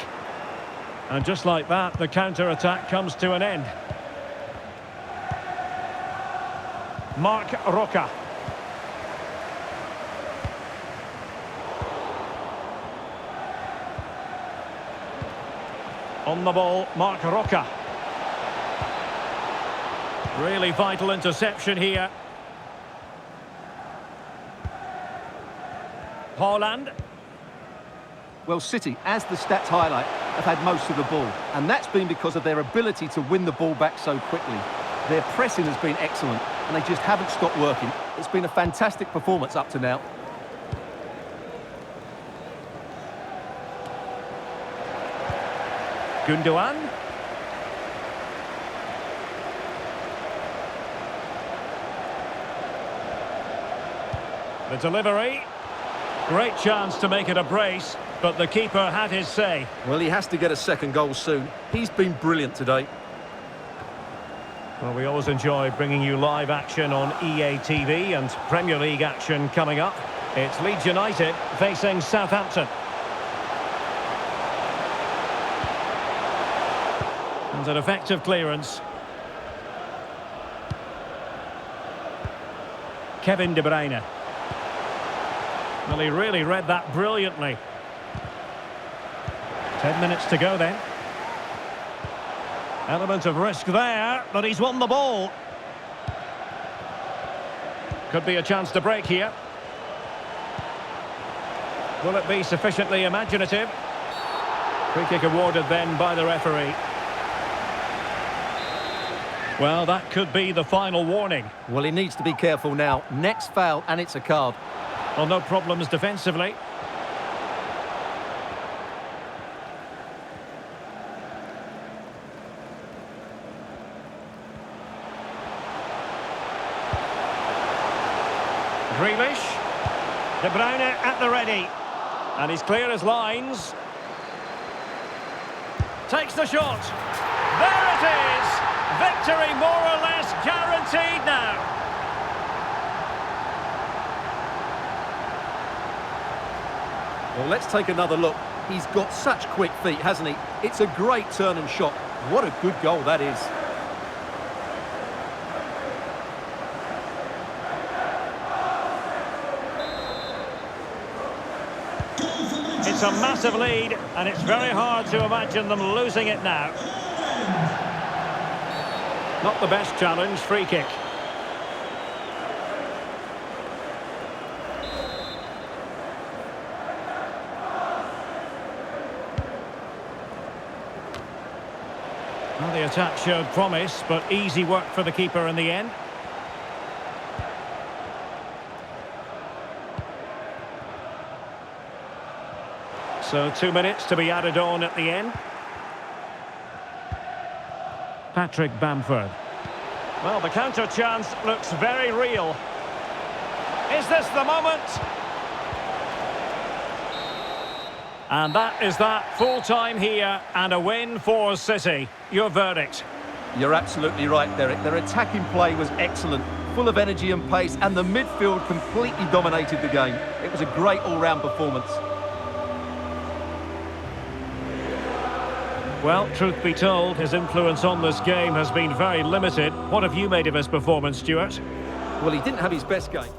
[SPEAKER 1] And just like that, the counter-attack comes to an end. Marc Roca. On the ball, Marc Roca. Really vital interception here. Haaland.
[SPEAKER 2] Well, City, as the stats highlight, have had most of the ball, and that's been because of their ability to win the ball back so quickly. Their pressing has been excellent, and they just haven't stopped working. It's been a fantastic performance up to now.
[SPEAKER 1] Gundogan. The delivery. Great chance to make it a brace, but the keeper had his say.
[SPEAKER 2] Well, he has to get a second goal soon. He's been brilliant today.
[SPEAKER 1] Well, we always enjoy bringing you live action on EA TV and Premier League action coming up. It's Leeds United facing Southampton. And an effective clearance. Kevin De Bruyne. Well, he really read that brilliantly. 10 minutes to go then. Element of risk there, but he's won the ball. Could be a chance to break here. Will it be sufficiently imaginative? Free kick awarded then by the referee. Well, that could be the final warning.
[SPEAKER 2] Well, he needs to be careful now. Next foul, and it's a card.
[SPEAKER 1] Well, no problems defensively. Grealish. De Bruyne at the ready. And he's clear as lines. Takes the shot. There it is! Victory more or less guaranteed now.
[SPEAKER 2] Well, let's take another look. He's got such quick feet, hasn't he? It's a great turn and shot. What a good goal that is.
[SPEAKER 1] It's a massive lead, and it's very hard to imagine them losing it now. Not the best challenge, free kick. Well, the attack showed promise, but easy work for the keeper in the end. So 2 minutes to be added on at the end. Patrick Bamford. Well, the counter chance looks very real. Is this the moment? And that is that. Full time here and a win for City. Your verdict?
[SPEAKER 2] You're absolutely right, Derek. Their attacking play was excellent, full of energy and pace, and the midfield completely dominated the game. It was a great all-round performance.
[SPEAKER 1] Well, truth be told, his influence on this game has been very limited. What have you made of his performance, Stuart?
[SPEAKER 2] Well, he didn't have his best game.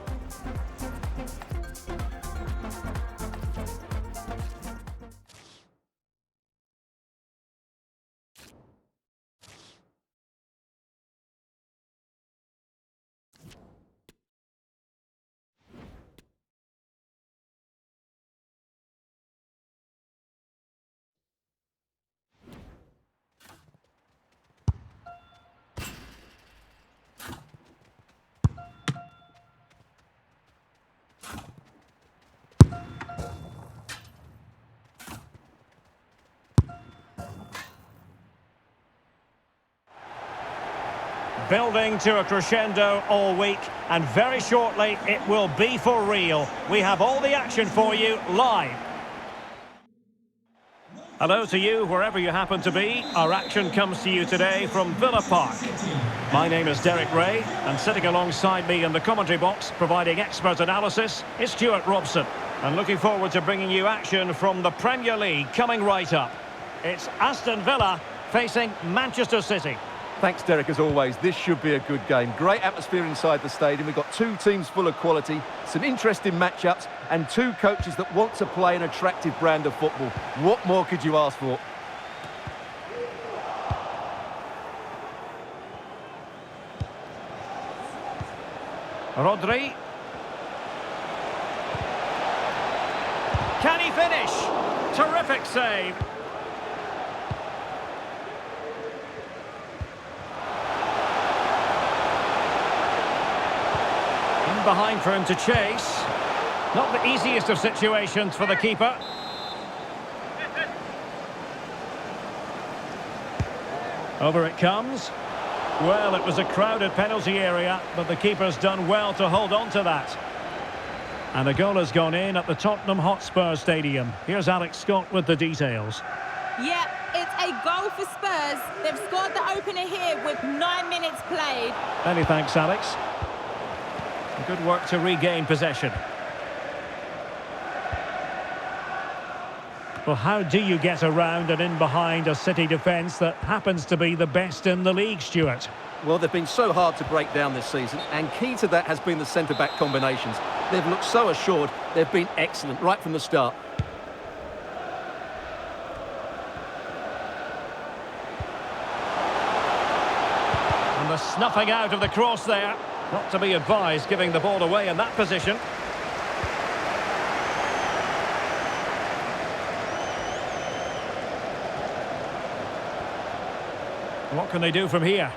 [SPEAKER 1] Building to a crescendo all week, and very shortly it will be for real. We have all the action for you live. Hello to you, wherever you happen to be. Our action comes to you today from Villa Park. My name is Derek Ray, and sitting alongside me in the commentary box, providing expert analysis, is Stuart Robson. And looking forward to bringing you action from the Premier League coming right up. It's Aston Villa facing Manchester City.
[SPEAKER 2] Thanks, Derek, as always. This should be a good game. Great atmosphere inside the stadium. We've got two teams full of quality, some interesting matchups, and two coaches that want to play an attractive brand of football. What more could you ask for?
[SPEAKER 1] Rodri. he finish? Terrific save. In behind for him to chase. Not the easiest of situations for the keeper. Over it comes. Well, it was a crowded penalty area, but the keeper's done well to hold on to that. And a goal has gone in at the Tottenham Hotspur Stadium. Here's Alex Scott with the details.
[SPEAKER 4] Yeah, it's a goal for Spurs. They've scored the opener here with 9 minutes played.
[SPEAKER 1] Many thanks, Alex. Good work to regain possession. Well, how do you get around and in behind a City defence that happens to be the best in the league, Stuart?
[SPEAKER 2] Well, they've been so hard to break down this season, and key to that has been the centre-back combinations. They've looked so assured, they've been excellent right from the start.
[SPEAKER 1] And the snuffing out of the cross there. Not to be advised giving the ball away in that position. What can they do from here?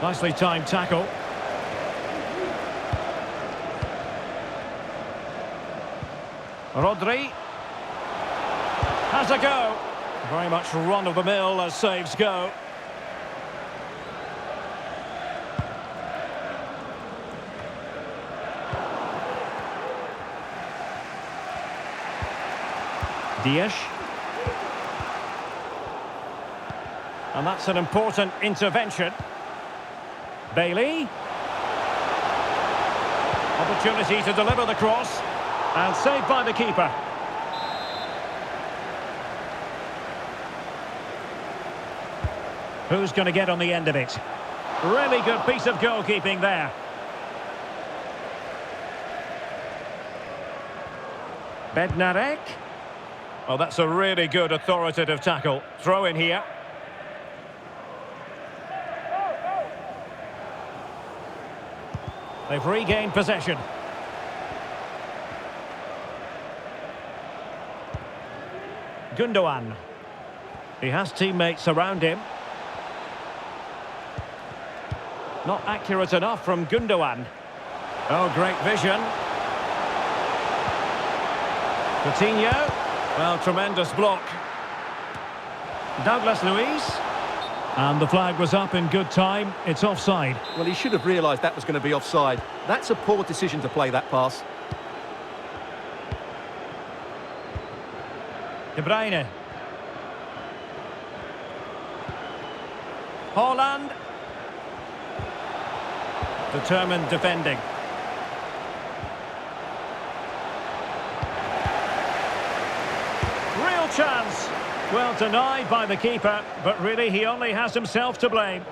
[SPEAKER 1] Nicely timed tackle. Rodri has a go. Very much run-of-the-mill as saves go. Dias. And that's an important intervention. Bailey. Opportunity to deliver the cross. And saved by the keeper. Who's going to get on the end of it? Really good piece of goalkeeping there. Bednarek. Well, that's a really good authoritative tackle. Throw in here. They've regained possession. Gundogan. He has teammates around him. Not accurate enough from Gundogan. Oh, great vision. Coutinho. Well, tremendous block. Douglas Luiz. And the flag was up in good time. It's offside.
[SPEAKER 2] Well, he should have realised that was going to be offside. That's a poor decision to play that pass.
[SPEAKER 1] De Bruyne. Haaland. Determined defending. Real chance. Well denied by the keeper, but really he only has himself to blame.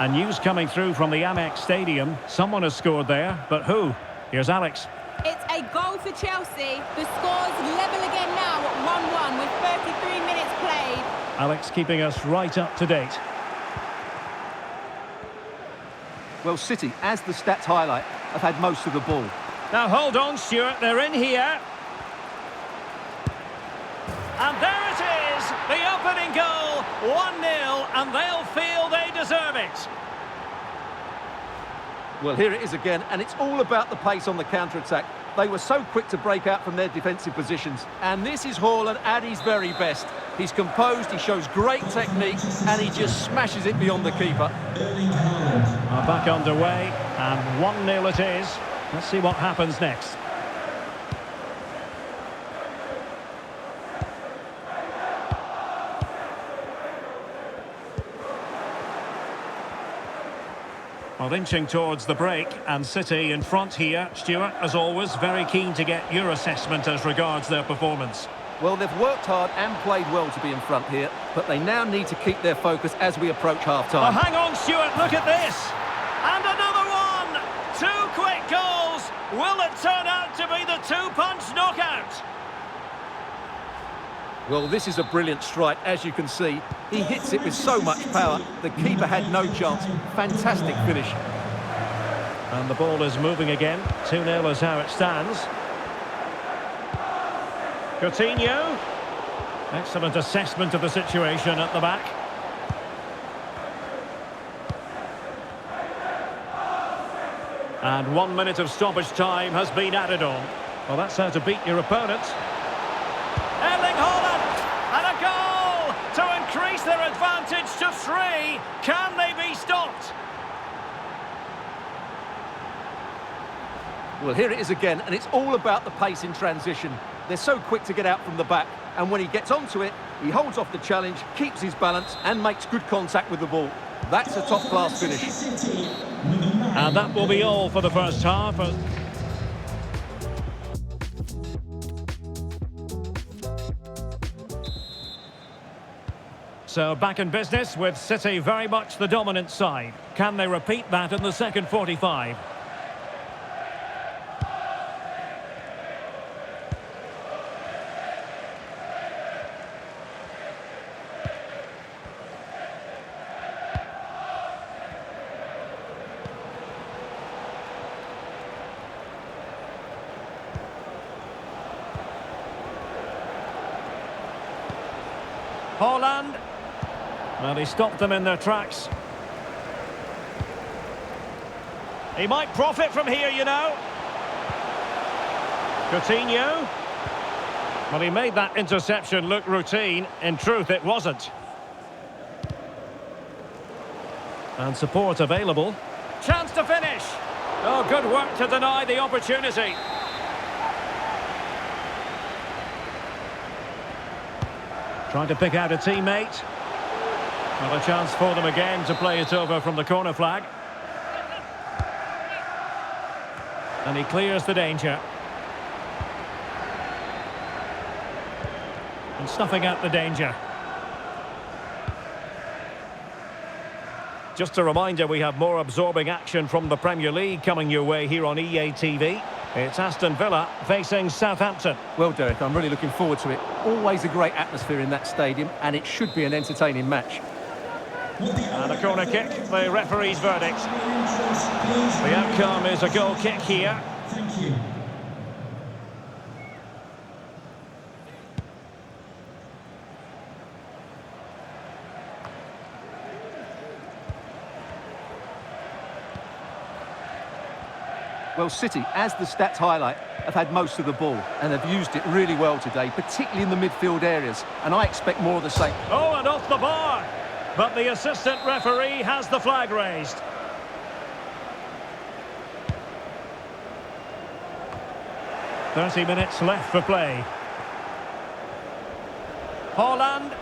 [SPEAKER 1] And news coming through from the Amex Stadium. Someone has scored there, but who? Here's Alex.
[SPEAKER 4] It's a goal for Chelsea. The score's level again now at 1-1 with 33 minutes played.
[SPEAKER 1] Alex keeping us right up to date.
[SPEAKER 2] Well, City, as the stats highlight, have had most of the ball.
[SPEAKER 1] Now hold on, Stuart, they're in here. And there it is, the opening goal, 1-0, and they'll feel they deserve it.
[SPEAKER 2] Well, here it is again, and it's all about the pace on the counter-attack. They were so quick to break out from their defensive positions. And this is Haaland at his very best. He's composed, he shows great technique, and he just smashes it beyond the keeper.
[SPEAKER 1] Back underway, and 1-0 it is. Let's see what happens next. Well, inching towards the break, and City in front here. Stuart, as always, very keen to get your assessment as regards their performance.
[SPEAKER 2] Well, they've worked hard and played well to be in front here, but they now need to keep their focus as we approach half-time.
[SPEAKER 1] Oh, hang on, Stuart, look at this! And another one! 2 quick goals! Will it turn out to be the 2-punch knockout?
[SPEAKER 2] Well, this is a brilliant strike, as you can see. He hits it with so much power. The keeper had no chance. Fantastic finish.
[SPEAKER 1] And the ball is moving again. 2-0 is how it stands. Coutinho. Excellent assessment of the situation at the back. And 1 minute of stoppage time has been added on. Well, that's how to beat your opponent. Erling Haaland! And a goal to increase their advantage to 3. Can they be stopped?
[SPEAKER 2] Well, here it is again, and it's all about the pace in transition. They're so quick to get out from the back, and when he gets onto it, he holds off the challenge, keeps his balance, and makes good contact with the ball. That's a top-class finish.
[SPEAKER 1] And that will be all for the first half. So back in business with City very much the dominant side. Can they repeat that in the second 45? Haaland. Well, he stopped them in their tracks. He might profit from here, you know. Coutinho. Well, he made that interception look routine. In truth, it wasn't. And support available. Chance to finish. Oh, good work to deny the opportunity. Trying to pick out a teammate. Well, a chance for them again to play it over from the corner flag. And he clears the danger. And snuffing out the danger. Just a reminder, we have more absorbing action from the Premier League coming your way here on EA TV. It's Aston Villa facing Southampton.
[SPEAKER 2] Well, Derek, I'm really looking forward to it. Always a great atmosphere in that stadium, and it should be an entertaining match.
[SPEAKER 1] And a corner kick, the referee's verdict. The outcome is a goal kick here.
[SPEAKER 3] Thank you.
[SPEAKER 2] Well, City, as the stats highlight, have had most of the ball and have used it really well today, particularly in the midfield areas, and I expect more of the same.
[SPEAKER 1] Oh, and off the bar! But the assistant referee has the flag raised. "30 minutes left for play. Haaland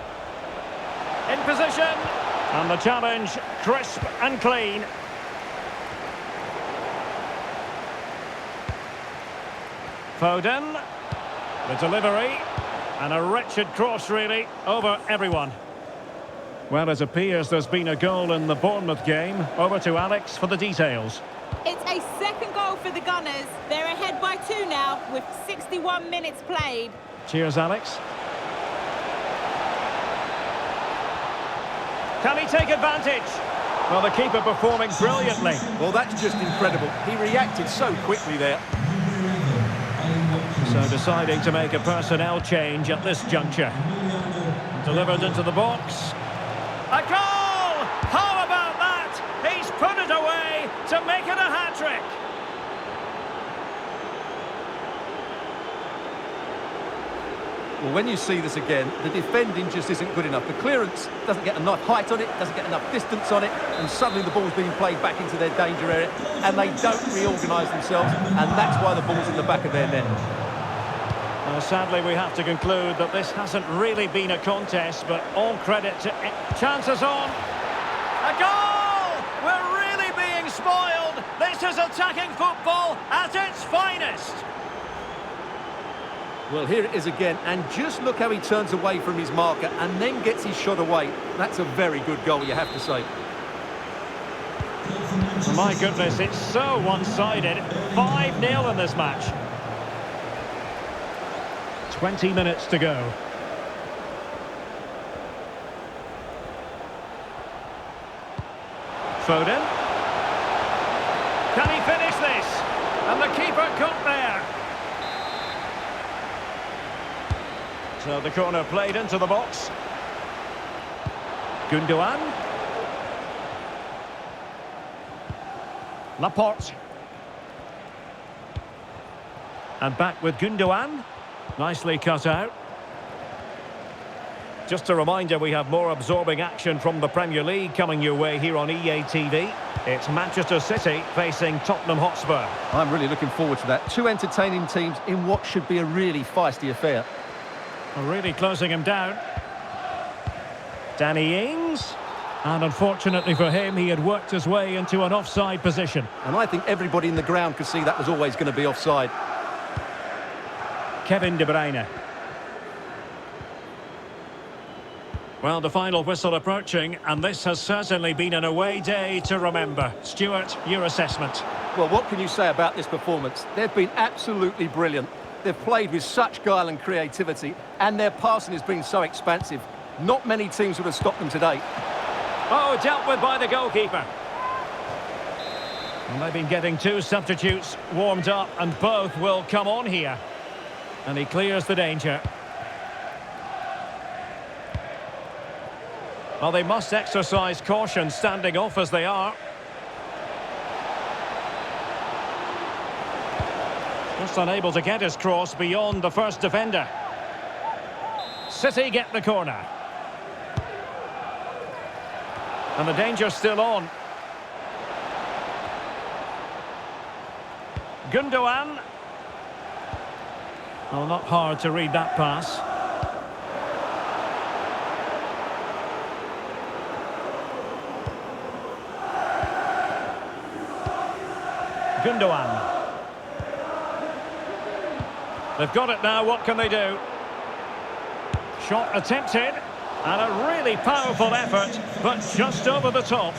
[SPEAKER 1] in position, and the challenge crisp and clean. Foden, the delivery, and a wretched cross really over everyone. Well, it appears there's been a goal in the Bournemouth game. Over to Alex for the details.
[SPEAKER 4] It's a second goal for the Gunners. They're ahead by 2 now with 61 minutes played.
[SPEAKER 1] Cheers, Alex. Can he take advantage? Well, the keeper performing brilliantly.
[SPEAKER 2] Well, that's just incredible. He reacted so quickly there.
[SPEAKER 1] So deciding to make a personnel change at this juncture. Delivered into the box. A goal! How about that? He's put it away to make it a hat-trick.
[SPEAKER 2] Well, when you see this again, the defending just isn't good enough. The clearance doesn't get enough height on it, doesn't get enough distance on it, and suddenly the ball's being played back into their danger area, and they don't reorganise themselves, and that's why the ball's in the back of their net.
[SPEAKER 1] Sadly, we have to conclude that this hasn't really been a contest, but all credit to... Chances on. A goal! We're really being spoiled. This is attacking football at its finest.
[SPEAKER 2] Well, here it is again, and just look how he turns away from his marker and then gets his shot away. That's a very good goal, you have to say.
[SPEAKER 1] My goodness, it's so one-sided. 5-0 in this match. 20 minutes to go. Foden. Can he finish this? And the keeper got there. So the corner played into the box. Gundogan. Laporte. And back with Gundogan. Nicely cut out. Just a reminder, we have more absorbing action from the Premier League coming your way here on EA TV. It's Manchester City facing Tottenham Hotspur.
[SPEAKER 2] I'm really looking forward to that. Two entertaining teams in what should be a really feisty affair.
[SPEAKER 1] Really closing him down. Danny Ings. And unfortunately for him, he had worked his way into an offside position.
[SPEAKER 2] And I think everybody in the ground could see that was always going to be offside.
[SPEAKER 1] Kevin De Bruyne. Well, the final whistle approaching, and this has certainly been an away day to remember. Stuart, your assessment?
[SPEAKER 2] Well, what can you say about this performance? They've been absolutely brilliant. They've played with such guile and creativity, and their passing has been so expansive. Not many teams would have stopped them today.
[SPEAKER 1] Oh, dealt with by the goalkeeper. And they've been getting two substitutes warmed up, and both will come on here. And he clears the danger. Well, they must exercise caution standing off as they are. Just unable to get his cross beyond the first defender. City get the corner. And the danger's still on. Gundogan. Well, not hard to read that pass. Gundogan. They've got it now, what can they do? Shot attempted, and a really powerful effort, but just over the top.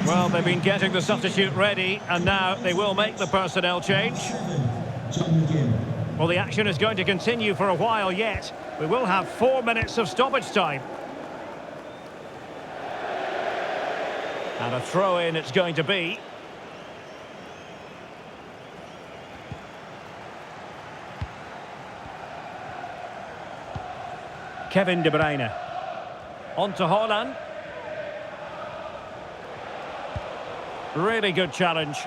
[SPEAKER 1] Well, they've been getting the substitute ready, and now they will make the personnel change. Well, the action is going to continue for a while yet. We will have 4 minutes of stoppage time. And a throw-in it's going to be. Kevin De Bruyne. On to Haaland. Really good challenge.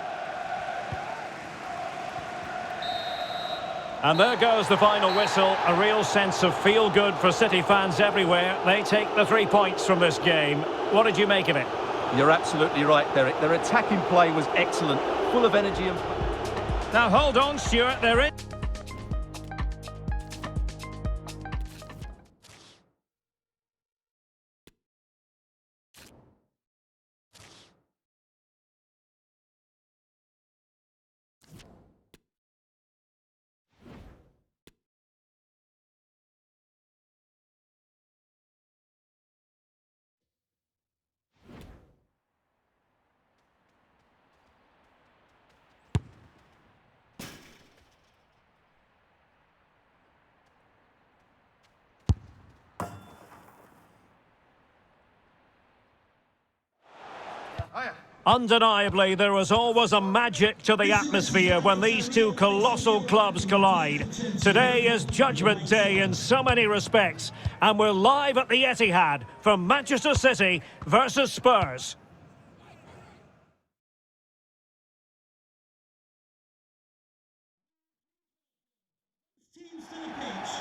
[SPEAKER 1] And there goes the final whistle. A real sense of feel-good for City fans everywhere. They take the 3 points from this game. What did you make of it?
[SPEAKER 2] You're absolutely right, Derek. Their attacking play was excellent, full of energy. And
[SPEAKER 1] now hold on, Stuart. They're in. Undeniably, there is always a magic to the atmosphere when these two colossal clubs collide. Today is Judgment Day in so many respects, and we're live at the Etihad for Manchester City versus Spurs.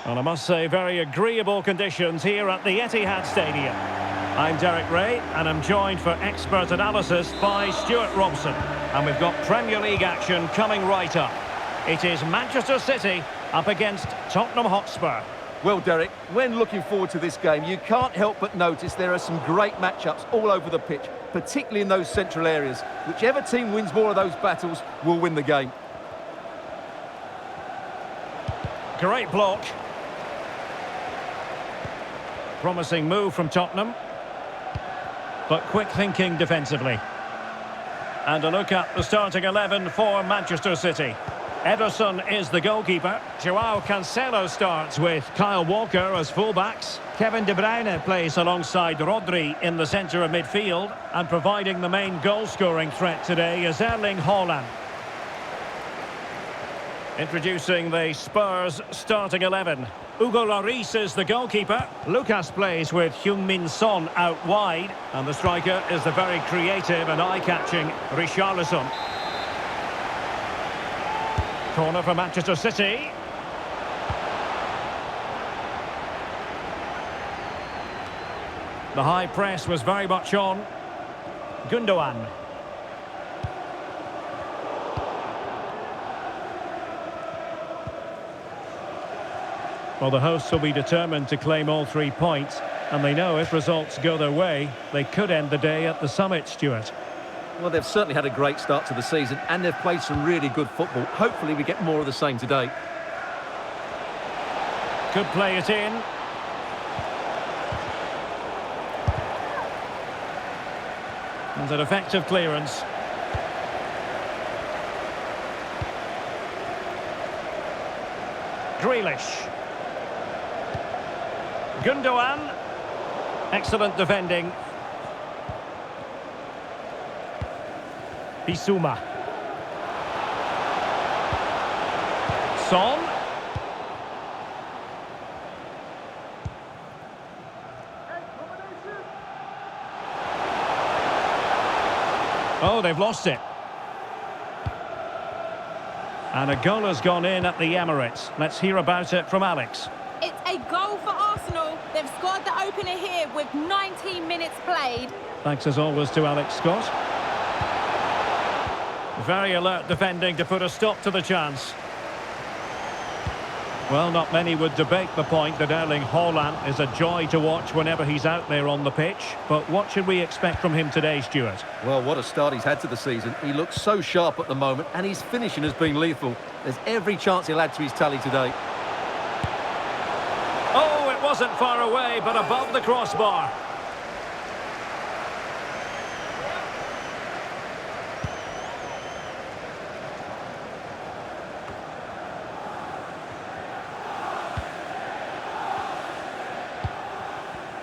[SPEAKER 1] And I must say, very agreeable conditions here at the Etihad Stadium. I'm Derek Ray, and I'm joined for expert analysis by Stuart Robson. And we've got Premier League action coming right up. It is Manchester City up against Tottenham Hotspur.
[SPEAKER 2] well, Derek, when looking forward to this game, you can't help but notice there are some great matchups all over the pitch, particularly in those central areas. Whichever team wins more of those battles will win the game.
[SPEAKER 1] Great block. Promising move from Tottenham. But quick thinking defensively. And a look at the starting 11 for Manchester City. Ederson is the goalkeeper. Joao Cancelo starts with Kyle Walker as fullbacks. Kevin De Bruyne plays alongside Rodri in the centre of midfield. And providing the main goal-scoring threat today is Erling Haaland. Introducing the Spurs starting 11. Hugo Lloris is the goalkeeper. Lucas plays with Heung-min Son out wide. And the striker is the very creative and eye-catching Richarlison. Corner for Manchester City. The high press was very much on. Gundogan. Well, the hosts will be determined to claim all 3 points, and they know if results go their way, they could end the day at the summit, Stuart.
[SPEAKER 2] Well, they've certainly had a great start to the season, and they've played some really good football. Hopefully we get more of the same today.
[SPEAKER 1] Could play it in. And an effective clearance. Grealish. Gundogan. Excellent defending. Bissouma. Son. Oh, they've lost it. And a goal has gone in at the Emirates. Let's hear about it from Alex.
[SPEAKER 4] It's a goal for Arsenal. They've scored the opener here with 19 minutes played.
[SPEAKER 1] Thanks as always to Alex Scott. Very alert defending to put a stop to the chance. Well, not many would debate the point that Erling Haaland is a joy to watch whenever he's out there on the pitch. But what should we expect from him today, Stuart?
[SPEAKER 2] Well, what a start he's had to the season. He looks so sharp at the moment, and his finishing has been lethal. There's every chance he'll add to his tally today.
[SPEAKER 1] Oh, it wasn't far away, but above the crossbar.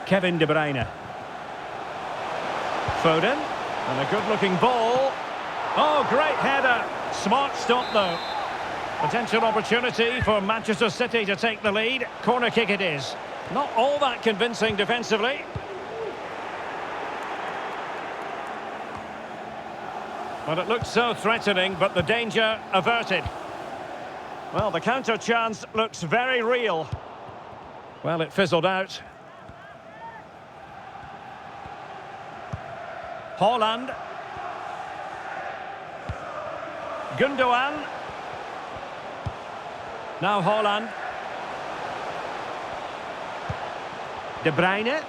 [SPEAKER 1] Kevin De Bruyne. Foden. And a good-looking ball. Oh, great header. Smart stop, though. Potential opportunity for Manchester City to take the lead. Corner kick it is. Not all that convincing defensively. Well, it looked so threatening, but the danger averted. Well, the counter chance looks very real. Well, it fizzled out. Haaland. Gundogan. Now Haaland. De Bruyne.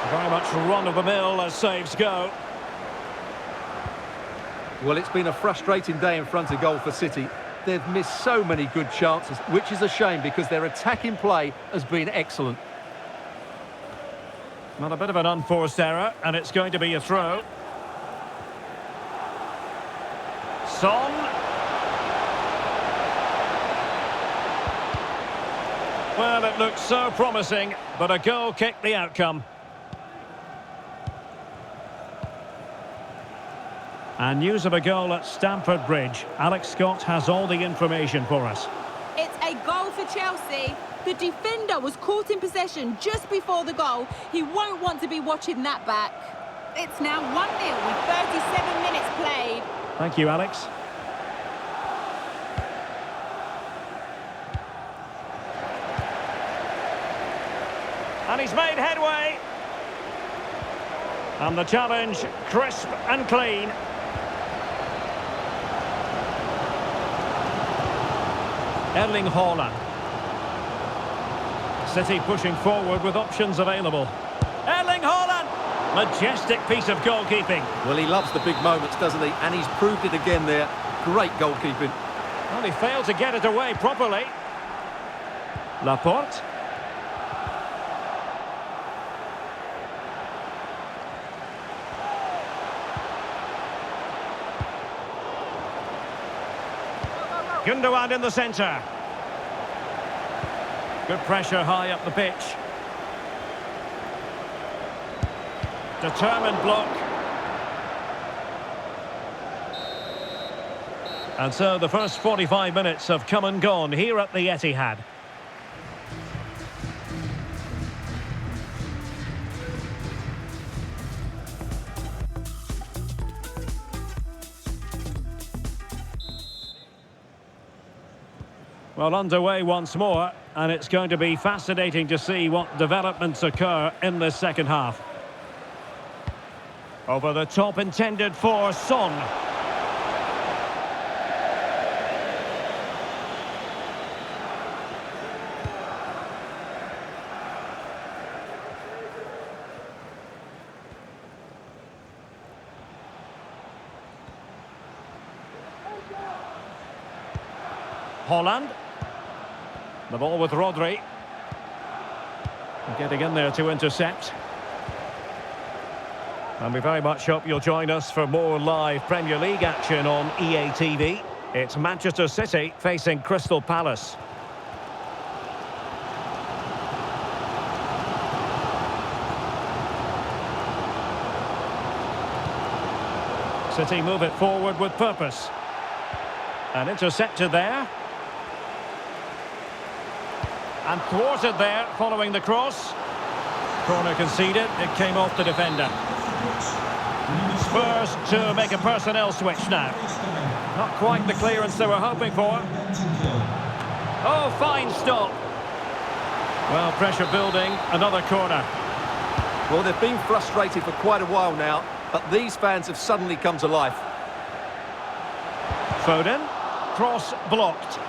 [SPEAKER 1] Very much run-of-the-mill as saves go.
[SPEAKER 2] Well, it's been a frustrating day in front of goal for City. They've missed so many good chances, which is a shame because their attacking play has been excellent.
[SPEAKER 1] Well, a bit of an unforced error, and it's going to be a throw. Son. Well, it looked so promising, but a goal kicked the outcome. And news of a goal at Stamford Bridge. Alex Scott has all the information for us.
[SPEAKER 4] It's a goal for Chelsea. The defender was caught in possession just before the goal. He won't want to be watching that back. It's now 1-0 with 37 minutes played.
[SPEAKER 1] Thank you, Alex. And he's made headway. And the challenge, crisp and clean. Erling Haaland. City pushing forward with options available. Erling Haaland! Majestic piece of goalkeeping.
[SPEAKER 2] Well, he loves the big moments, doesn't he? And he's proved it again there. Great goalkeeping.
[SPEAKER 1] Well, he failed to get it away properly. Laporte. Gundogan in the centre. Good pressure high up the pitch. Determined block. And so the first 45 minutes have come and gone here at the Etihad. Well, underway once more, and it's going to be fascinating to see what developments occur in the second half. Over the top, intended for Son. Holland. The ball with Rodri. Getting in there to intercept. And we very much hope you'll join us for more live Premier League action on EA TV. It's Manchester City facing Crystal Palace. City move it forward with purpose. And intercepted there. And thwarted there following the cross. Corner conceded, it came off the defender. Spurs to make a personnel switch now. Not quite the clearance they were hoping for. Oh, fine stop. Well, pressure building, another corner.
[SPEAKER 2] Well, they've been frustrated for quite a while now, but these fans have suddenly come to life.
[SPEAKER 1] Foden, cross blocked.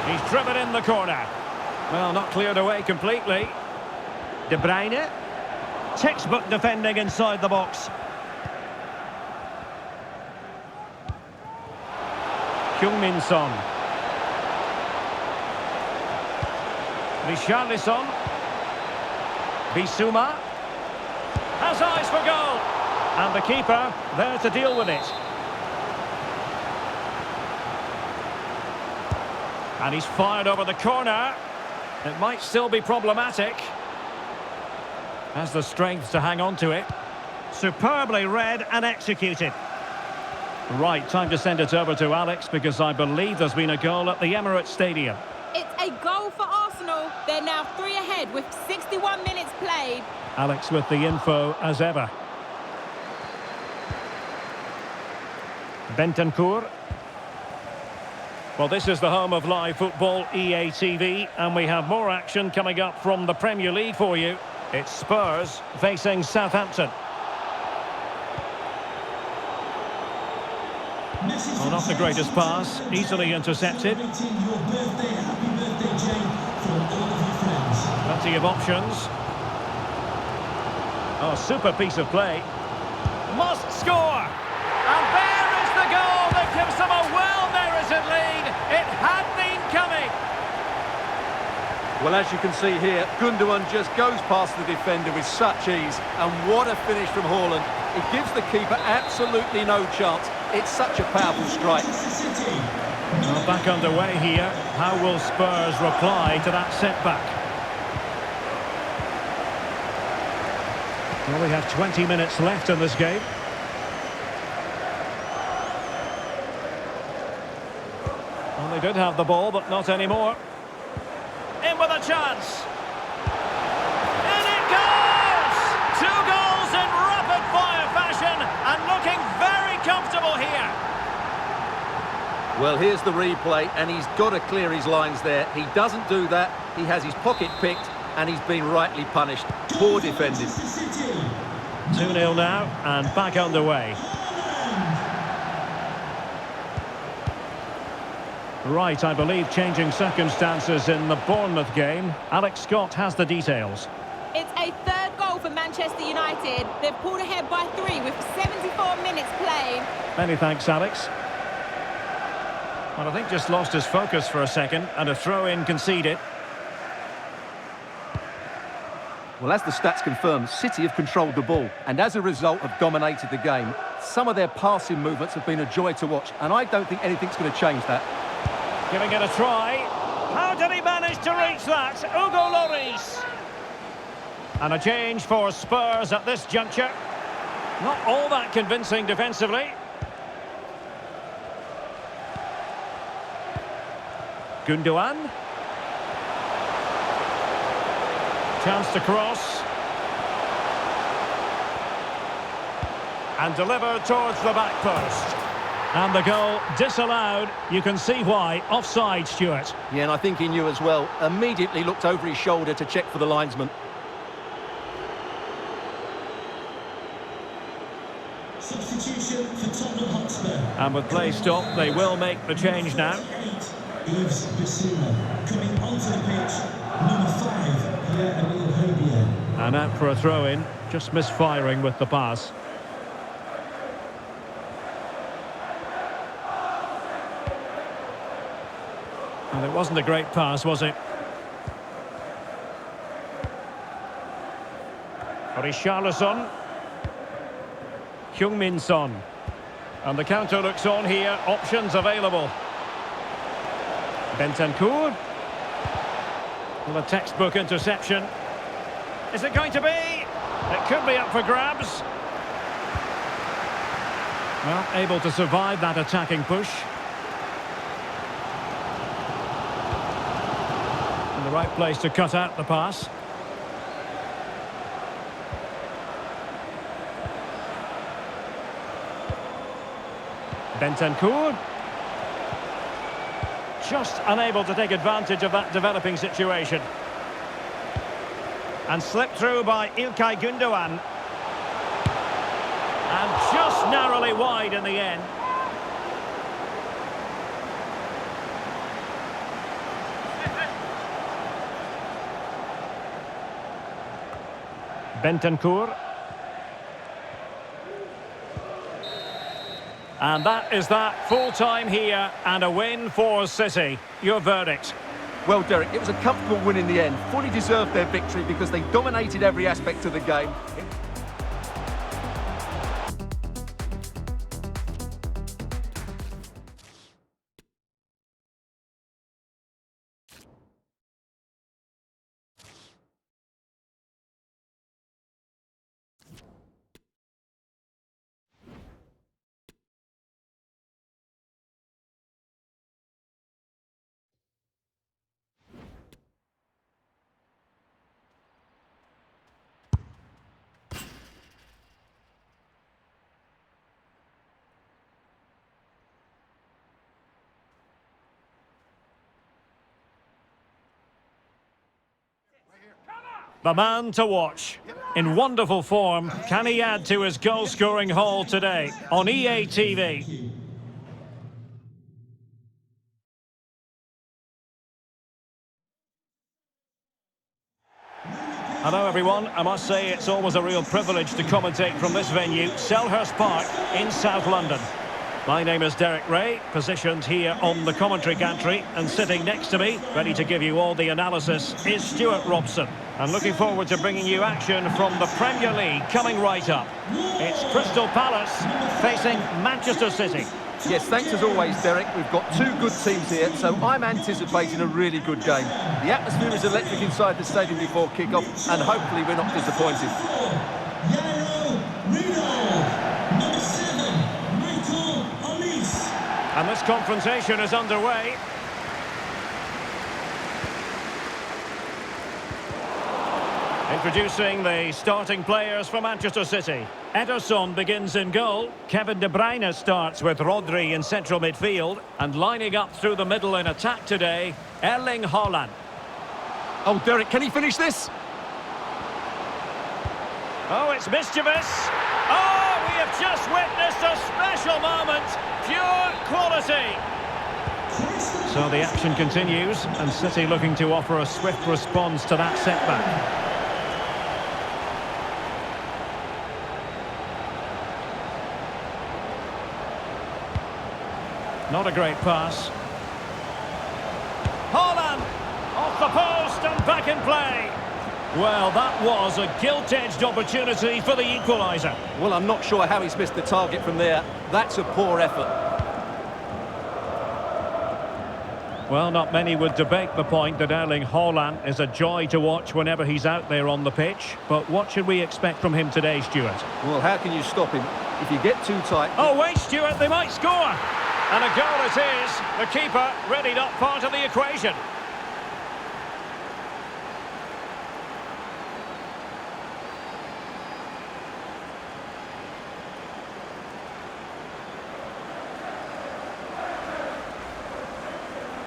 [SPEAKER 1] He's driven in the corner. Well, not cleared away completely. De Bruyne. Textbook defending inside the box. Heung-min Son. Richarlison. Bissouma. Has eyes for goal. And the keeper there to deal with it. And he's fired over the corner. It might still be problematic. Has the strength to hang on to it. Superbly read and executed. Right, time to send it over to Alex, because I believe there's been a goal at the Emirates Stadium.
[SPEAKER 4] It's a goal for Arsenal. They're now 3 ahead with 61 minutes played.
[SPEAKER 1] Alex with the info as ever. Bentancur. Well, this is the home of live football, EA TV, and we have more action coming up from the Premier League for you. It's Spurs facing Southampton. Well, not the greatest pass, easily intercepted. Plenty of options. Oh, super piece of play. Must score! And there is the goal that gives them a well-merited lead. It had been coming.
[SPEAKER 2] Well, as you can see here, Gundogan just goes past the defender with such ease. And what a finish from Haaland. It gives the keeper absolutely no chance. It's such a powerful strike.
[SPEAKER 1] Well, back underway here. How will Spurs reply to that setback? Well, we have 20 minutes left in this game. Well, they did have the ball, but not anymore. In with a chance. And it goes! 2 goals in rapid-fire fashion, and looking very comfortable here.
[SPEAKER 2] Well, here's the replay, and he's got to clear his lines there. He doesn't do that. He has his pocket picked, and he's been rightly punished. Poor defending.
[SPEAKER 1] 2-0 now, and back underway. Right, I believe changing circumstances in the Bournemouth game. Alex Scott has the details.
[SPEAKER 4] It's a 3rd goal for Manchester United. They've pulled ahead by 3 with 74 minutes played.
[SPEAKER 1] Many thanks, Alex. Well, I think just lost his focus for a second, and a throw-in conceded.
[SPEAKER 2] Well, as the stats confirm, City have controlled the ball and as a result have dominated the game. Some of their passing movements have been a joy to watch, and I don't think anything's going to change that.
[SPEAKER 1] Giving it a try. How did he manage to reach that? Hugo Lloris. And a change for Spurs at this juncture. Not all that convincing defensively. Gundogan. Chance to cross. And delivered towards the back post. And the goal disallowed. You can see why. Offside, Stuart.
[SPEAKER 2] Yeah, and I think he knew as well. Immediately looked over his shoulder to check for the linesman.
[SPEAKER 3] Substitution for Tottenham Hotspur.
[SPEAKER 1] And with play stopped, they will make the change now.
[SPEAKER 3] 8, Yves Bissouma. Coming onto the pitch, number 5, Pierre-Emile Herbier.
[SPEAKER 1] And out for a throw-in, just misfiring with the pass. And it wasn't a great pass, was it? Richarlison. Heung-min Son. And the counter looks on here, options available. Bentancur. Well, a textbook interception. Is it going to be? It could be up for grabs. Well, able to survive that attacking push. In the right place to cut out the pass. Bentancur. Just unable to take advantage of that developing situation. And slipped through by İlkay Gundogan. And just narrowly wide in the end. Bentancur. And that is that, full time here and a win for City. Your verdict?
[SPEAKER 2] Well, Derek, it was a comfortable win in the end. Fully deserved their victory because they dominated every aspect of the game.
[SPEAKER 1] The man to watch. In wonderful form, can he add to his goal-scoring haul today on EA TV? Hello everyone, I must say it's always a real privilege to commentate from this venue, Selhurst Park in South London. My name is Derek Ray, positioned here on the commentary gantry, and sitting next to me, ready to give you all the analysis, is Stuart Robson. And looking forward to bringing you action from the Premier League coming right up. It's Crystal Palace facing Manchester City.
[SPEAKER 2] Yes, thanks as always, Derek. We've got two good teams here, so I'm anticipating a really good game. The atmosphere is electric inside the stadium before kick-off, and hopefully we're not disappointed.
[SPEAKER 1] And this confrontation is underway. Introducing the starting players for Manchester City. Ederson begins in goal. Kevin De Bruyne starts with Rodri in central midfield. And lining up through the middle in attack today, Erling Haaland.
[SPEAKER 2] Oh, Derek, can he finish this?
[SPEAKER 1] Oh, it's mischievous. Oh, we have just witnessed a special moment. Pure quality. So the action continues, and City looking to offer a swift response to that setback. Not a great pass. Haaland! Off the post and back in play. Well, that was a gilt-edged opportunity for the equaliser.
[SPEAKER 2] Well, I'm not sure how he's missed the target from there. That's a poor effort.
[SPEAKER 1] Well, not many would debate the point that Erling Haaland is a joy to watch whenever he's out there on the pitch. But what should we expect from him today, Stuart?
[SPEAKER 2] Well, how can you stop him? If you get too tight...
[SPEAKER 1] Oh, wait, Stuart, they might score! And a goal it is. The keeper really not part of the equation.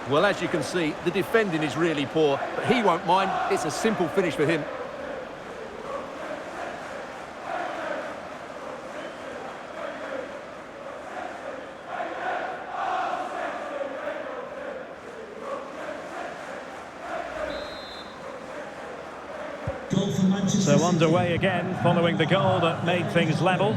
[SPEAKER 2] Well, as you can see, the defending is really poor, but he won't mind. It's a simple finish for him.
[SPEAKER 3] Goal for Manchester
[SPEAKER 1] So underway again, following the goal that made things level.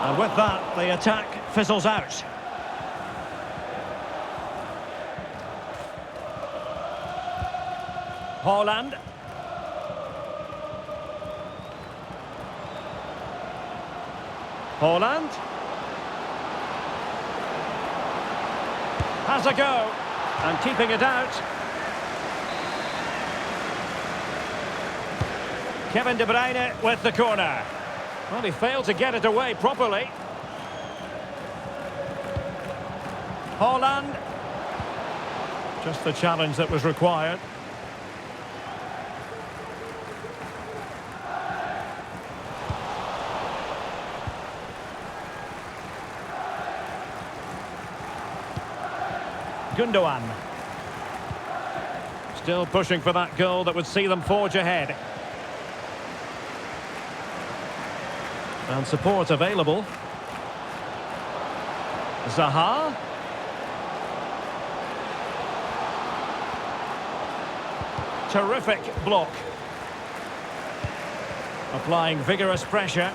[SPEAKER 1] And with that, the attack fizzles out. Haaland. Haaland. Has a go. And keeping it out. Kevin De Bruyne with the corner. Well, he failed to get it away properly. Haaland. Just the challenge that was required. Gundogan. Still pushing for that goal that would see them forge ahead. And support available. Zaha. Terrific block. Applying vigorous pressure.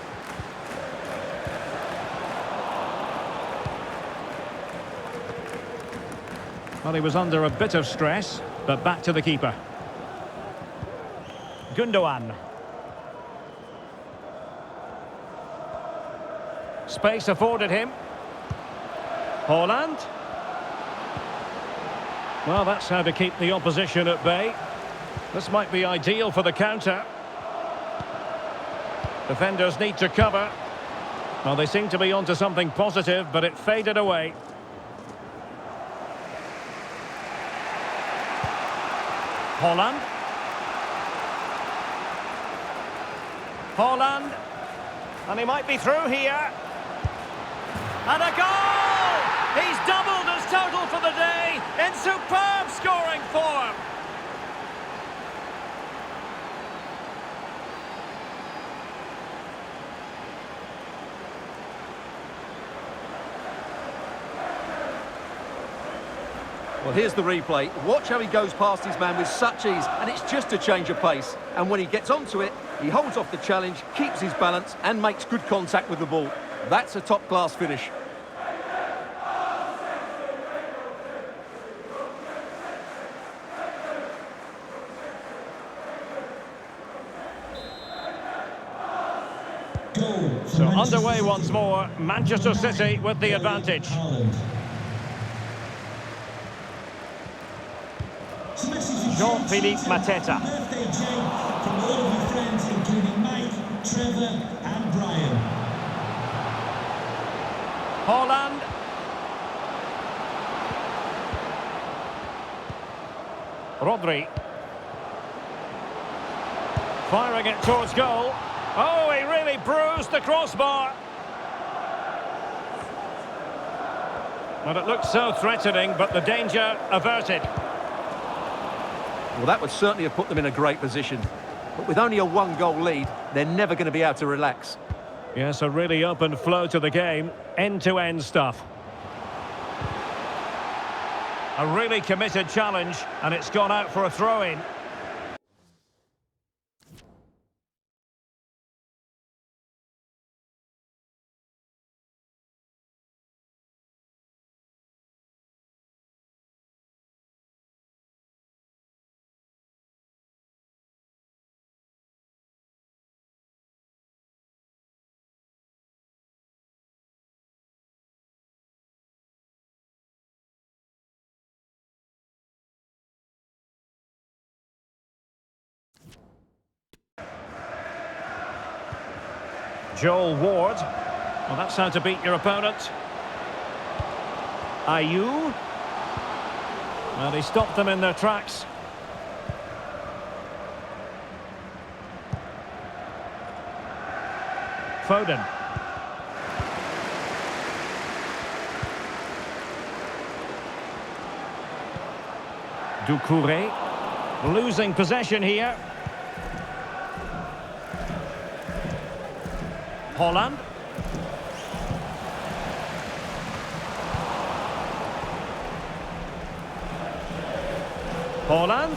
[SPEAKER 1] Well, he was under a bit of stress, but back to the keeper. Gundogan. Space afforded him. Haaland. Well, that's how to keep the opposition at bay. This might be ideal for the counter. Defenders need to cover. Well, they seem to be onto something positive, but it faded away. Haaland. Haaland. And he might be through here. And a goal! He's doubled his total for the day in superb scoring form.
[SPEAKER 2] Well, here's the replay. Watch how he goes past his man with such ease, and it's just a change of pace. And when he gets onto it, he holds off the challenge, keeps his balance, and makes good contact with the ball. That's a top-class finish.
[SPEAKER 3] Goal.
[SPEAKER 1] So underway once more, Manchester City with the advantage. Jean-Philippe Mateta.
[SPEAKER 3] Birthday, Jay, from all of your friends, including Mike, Trevor, and Brian.
[SPEAKER 1] Haaland. Rodri. Firing it towards goal. Oh, he really bruised the crossbar. Well, it looked so threatening, but the danger averted.
[SPEAKER 2] Well, that would certainly have put them in a great position. But with only a one-goal lead, they're never going to be able to relax.
[SPEAKER 1] Yes, a really open flow to the game. End-to-end stuff. A really committed challenge, and it's gone out for a throw-in. Joel Ward. Well, that's how to beat your opponent. Ayew. Well, he stopped them in their tracks. Foden. Doucouré. Losing possession here. Holland. Holland.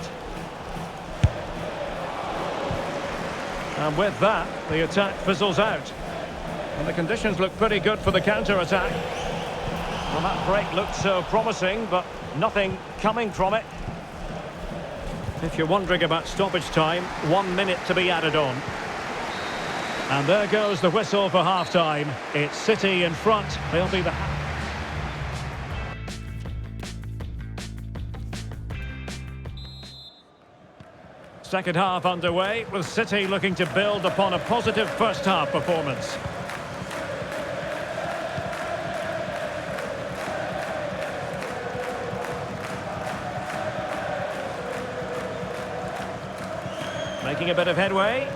[SPEAKER 1] And with that, the attack fizzles out. And the conditions look pretty good for the counter-attack. Well, that break looked so promising, but nothing coming from it. If you're wondering about stoppage time, 1 minute to be added on. And there goes the whistle for half-time. It's City in front. They'll be the... Second half underway, with City looking to build upon a positive first-half performance. Making a bit of headway.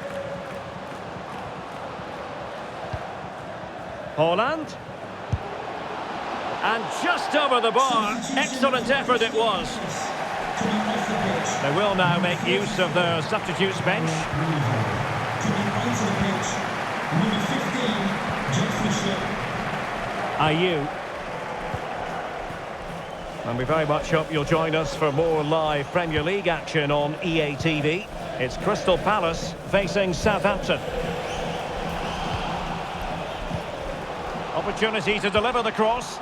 [SPEAKER 1] Holland. And just over the bar. Excellent effort it was. They will now make use of their substitutes bench. Ayew. And we very much hope you'll join us for more live Premier League action on EA TV. It's Crystal Palace facing Southampton. Opportunity to deliver the cross.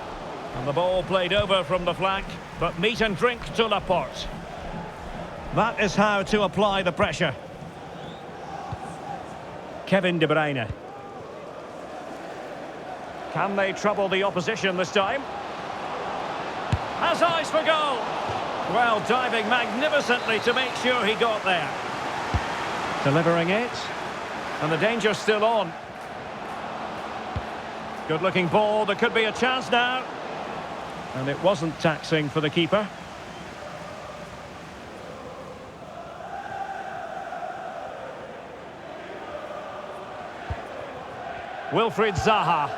[SPEAKER 1] And the ball played over from the flank, but meat and drink to Laporte. That is how to apply the pressure. Kevin De Bruyne. Can they trouble the opposition this time? Has eyes for goal. Well, diving magnificently to make sure he got there. Delivering it. And the danger's still on. Good-looking ball. There could be a chance now. And it wasn't taxing for the keeper. Wilfried Zaha.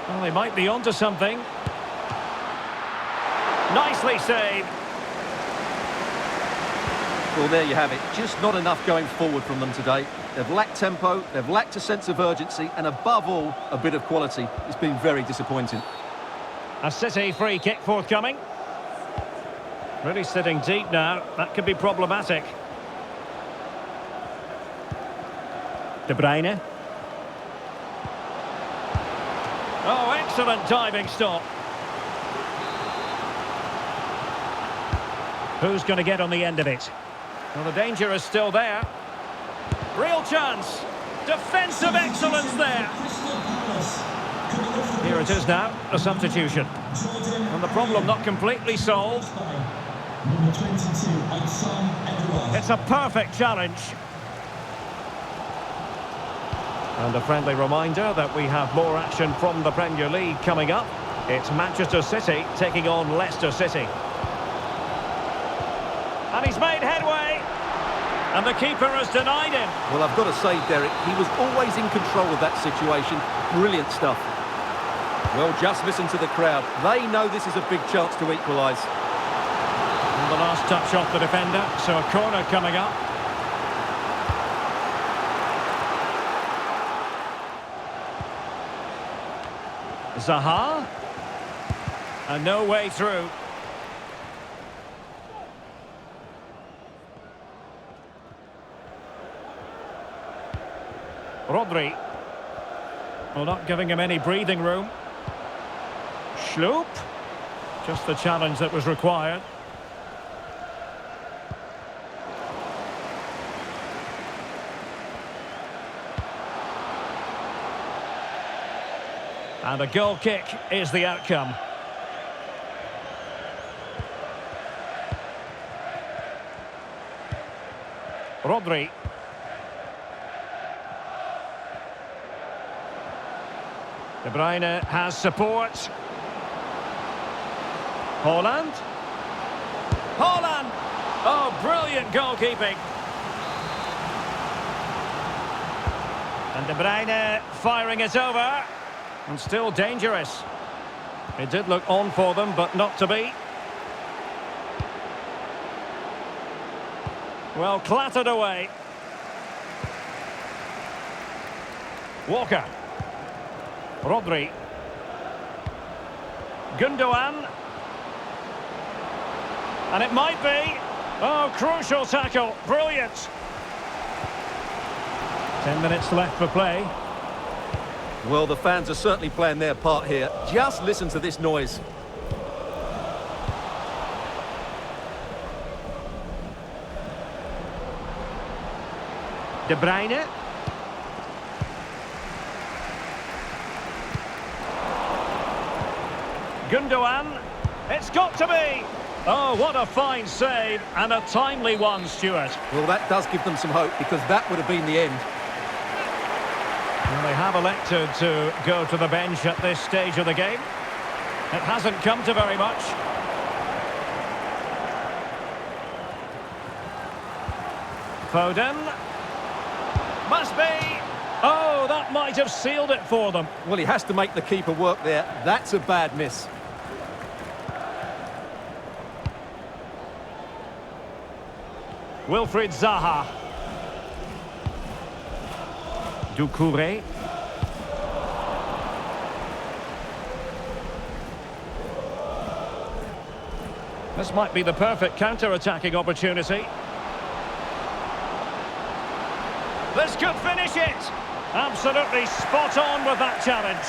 [SPEAKER 1] Well, they might be onto something. Nicely saved.
[SPEAKER 2] Well, there you have it. Just not enough going forward from them today. They've lacked tempo, they've lacked a sense of urgency, and above all, a bit of quality. It's been very disappointing.
[SPEAKER 1] A City free kick forthcoming. Really sitting deep now. That could be problematic. De Bruyne. Oh, excellent diving stop. Who's going to get on the end of it? Well, the danger is still there. Real chance. Defensive excellence there. Here it is now, a substitution. And the problem not completely solved. It's a perfect challenge. And a friendly reminder that we have more action from the Premier League coming up. It's Manchester City taking on Leicester City. And he's made headway. And the keeper has denied him.
[SPEAKER 2] Well, I've got to say, Derek, he was always in control of that situation. Brilliant stuff. Well, just listen to the crowd. They know this is a big chance to equalise.
[SPEAKER 1] And the last touch off the defender, so a corner coming up. Zaha. And no way through. Rodri. Well, not giving him any breathing room. Schlupp. Just the challenge that was required. And a goal kick is the outcome. De Bruyne has support. Haaland. Haaland! Oh, brilliant goalkeeping. And De Bruyne firing it over. And still dangerous. It did look on for them, but not to be. Well, clattered away. Walker. Rodri. Gundogan. And it might be. Oh, crucial tackle. Brilliant. 10 minutes left for play.
[SPEAKER 2] Well, the fans are certainly playing their part here. Just listen to this noise.
[SPEAKER 1] De Bruyne. Gundogan. It's got to be. Oh, what a fine save, and a timely one, Stuart.
[SPEAKER 2] Well, that does give them some hope, because that would have been the end.
[SPEAKER 1] Well, they have elected to go to the bench at this stage of the game. It hasn't come to very much. Foden. Must be. Oh, that might have sealed it for them.
[SPEAKER 2] Well, he has to make the keeper work there. That's a bad miss.
[SPEAKER 1] Wilfried Zaha. Doucouré. This might be the perfect counter-attacking opportunity. This could finish it. Absolutely spot on with that challenge.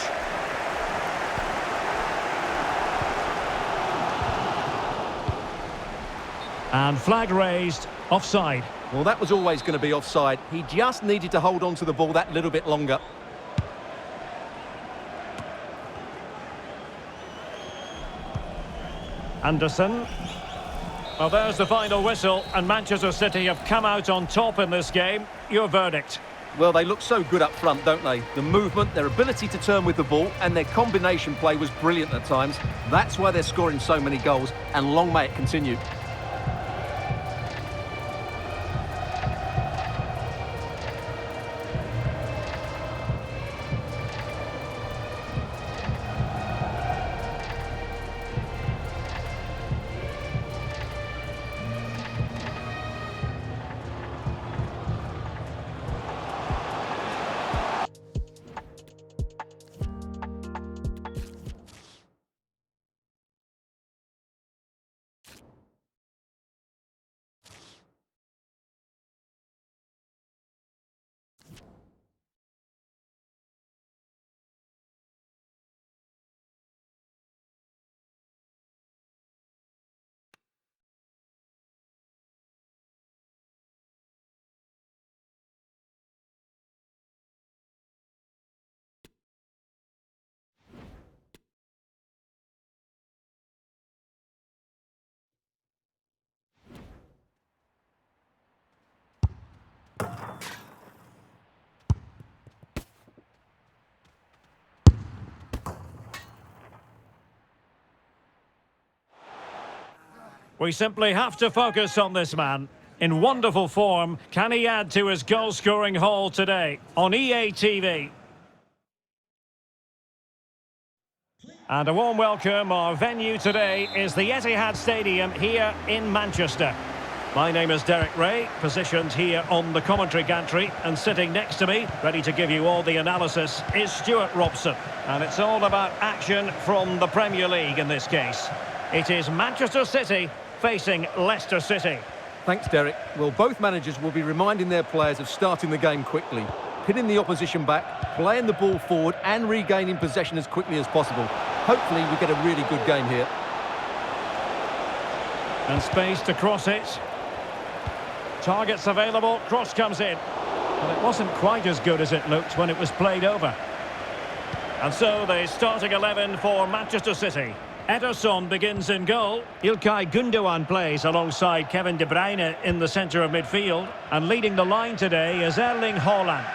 [SPEAKER 1] And flag raised, offside.
[SPEAKER 2] Well, that was always going to be offside. He just needed to hold on to the ball that little bit longer.
[SPEAKER 1] Anderson. Well, there's the final whistle, and Manchester City have come out on top in this game. Your verdict?
[SPEAKER 2] Well, they look so good up front, don't they? The movement, their ability to turn with the ball, and their combination play was brilliant at times. That's why they're scoring so many goals, and long may it continue.
[SPEAKER 1] We simply have to focus on this man. In wonderful form, can he add to his goal-scoring haul today on EA TV? And a warm welcome. Our venue today is the Etihad Stadium here in Manchester. My name is Derek Ray, positioned here on the commentary gantry, and sitting next to me, ready to give you all the analysis, is Stuart Robson. And it's all about action from the Premier League in this case. It is Manchester City facing Leicester City.
[SPEAKER 2] Thanks, Derek. Well, both managers will be reminding their players of starting the game quickly, pinning the opposition back, playing the ball forward and regaining possession as quickly as possible. Hopefully we get a really good game here.
[SPEAKER 1] And space to cross it. Targets available, cross comes in. But it wasn't quite as good as it looked when it was played over. And so the starting 11 for Manchester City. Ederson begins in goal. Ilkay Gundogan plays alongside Kevin De Bruyne in the centre of midfield. And leading the line today is Erling Haaland.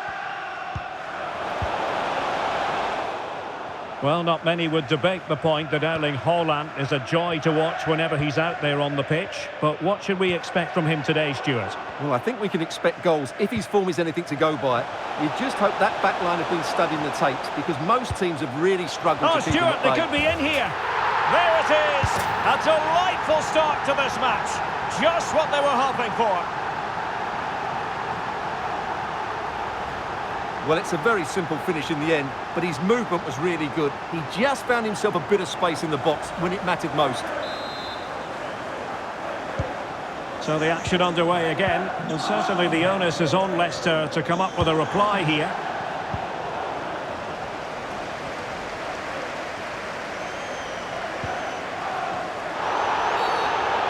[SPEAKER 1] Well, not many would debate the point that Erling Haaland is a joy to watch whenever he's out there on the pitch. But what should we expect from him today, Stuart?
[SPEAKER 2] Well, I think we can expect goals if his form is anything to go by. You just hope that back line have been studying the tapes, because most teams have really struggled to keep him
[SPEAKER 1] Stuart,
[SPEAKER 2] at bay.
[SPEAKER 1] they could be in here. There it is. A delightful start to this match. Just what they were hoping for.
[SPEAKER 2] Well, it's a very simple finish in the end, but his movement was really good. He just found himself a bit of space in the box when it mattered most.
[SPEAKER 1] So the action underway again, and certainly the onus is on Leicester to come up with a reply here.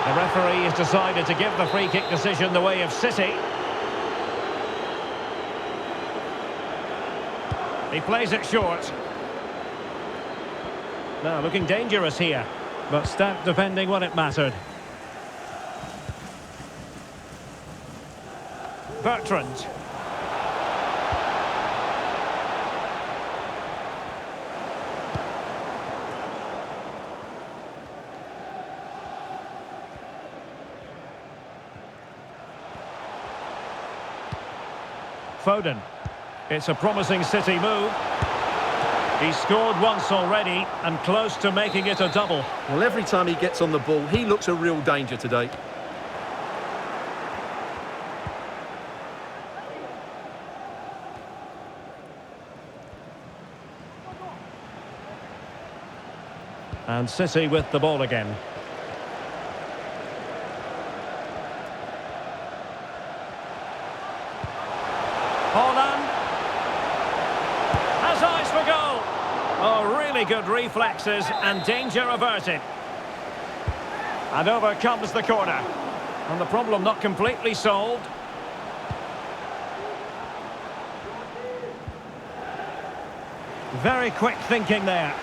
[SPEAKER 1] The referee has decided to give the free kick decision the way of City. He plays it short. Now looking dangerous here, but stout defending when it mattered. Bertrand. Foden. It's a promising City move. He's scored once already and close to making it a double.
[SPEAKER 2] Well, every time he gets on the ball, he looks a real danger today.
[SPEAKER 1] And City with the ball again. Haaland has eyes for goal. Oh, really good reflexes and danger averted. And over comes the corner. And the problem not completely solved. Very quick thinking there.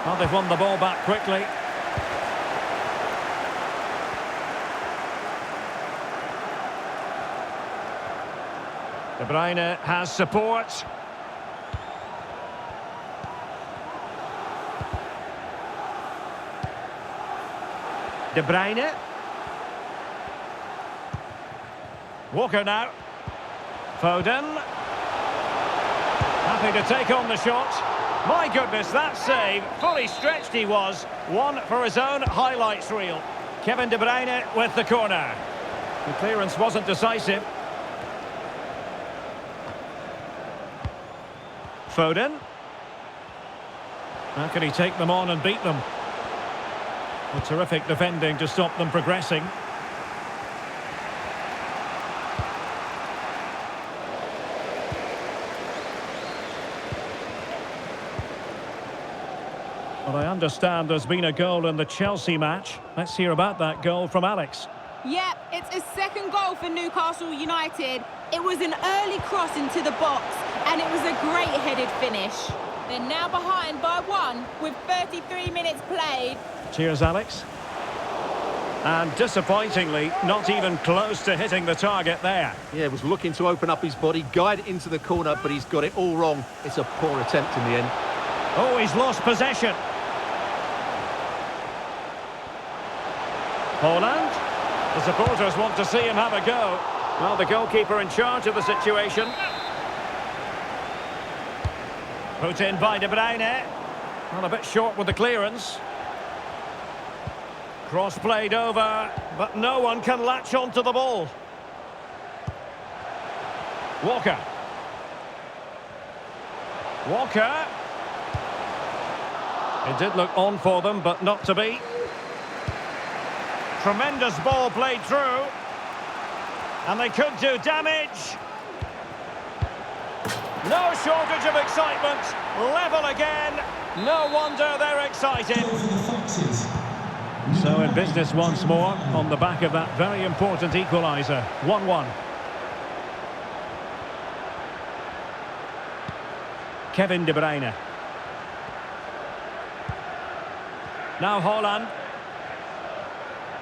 [SPEAKER 1] Well, they've won the ball back quickly. De Bruyne has support. De Bruyne. Walker now. Foden. Happy to take on the shot. My goodness, that save. Fully stretched he was. One for his own highlights reel. Kevin De Bruyne with the corner. The clearance wasn't decisive. Foden. How can he take them on and beat them? A terrific defending to stop them progressing. Well, I understand there's been a goal in the Chelsea match. Let's hear about that goal from Alex.
[SPEAKER 4] Yep, it's a second goal for Newcastle United. It was an early cross into the box, and it was a great headed finish. They're now behind by 1 with 33 minutes played.
[SPEAKER 1] Cheers, Alex. And disappointingly, not even close to hitting the target there.
[SPEAKER 2] Yeah, was looking to open up his body, guide it into the corner, but he's got it all wrong. It's a poor attempt in the end.
[SPEAKER 1] Oh, he's lost possession. Haaland. The supporters want to see him have a go. Well, the goalkeeper in charge of the situation. Put in by De Bruyne. Well, a bit short with the clearance. Cross played over, but no one can latch onto the ball. Walker. Walker. It did look on for them, but not to be. Tremendous ball played through. And they could do damage. No shortage of excitement. Level again. No wonder they're excited. So in business once more on the back of that very important equaliser. 1-1. Kevin De Bruyne. Now Haaland.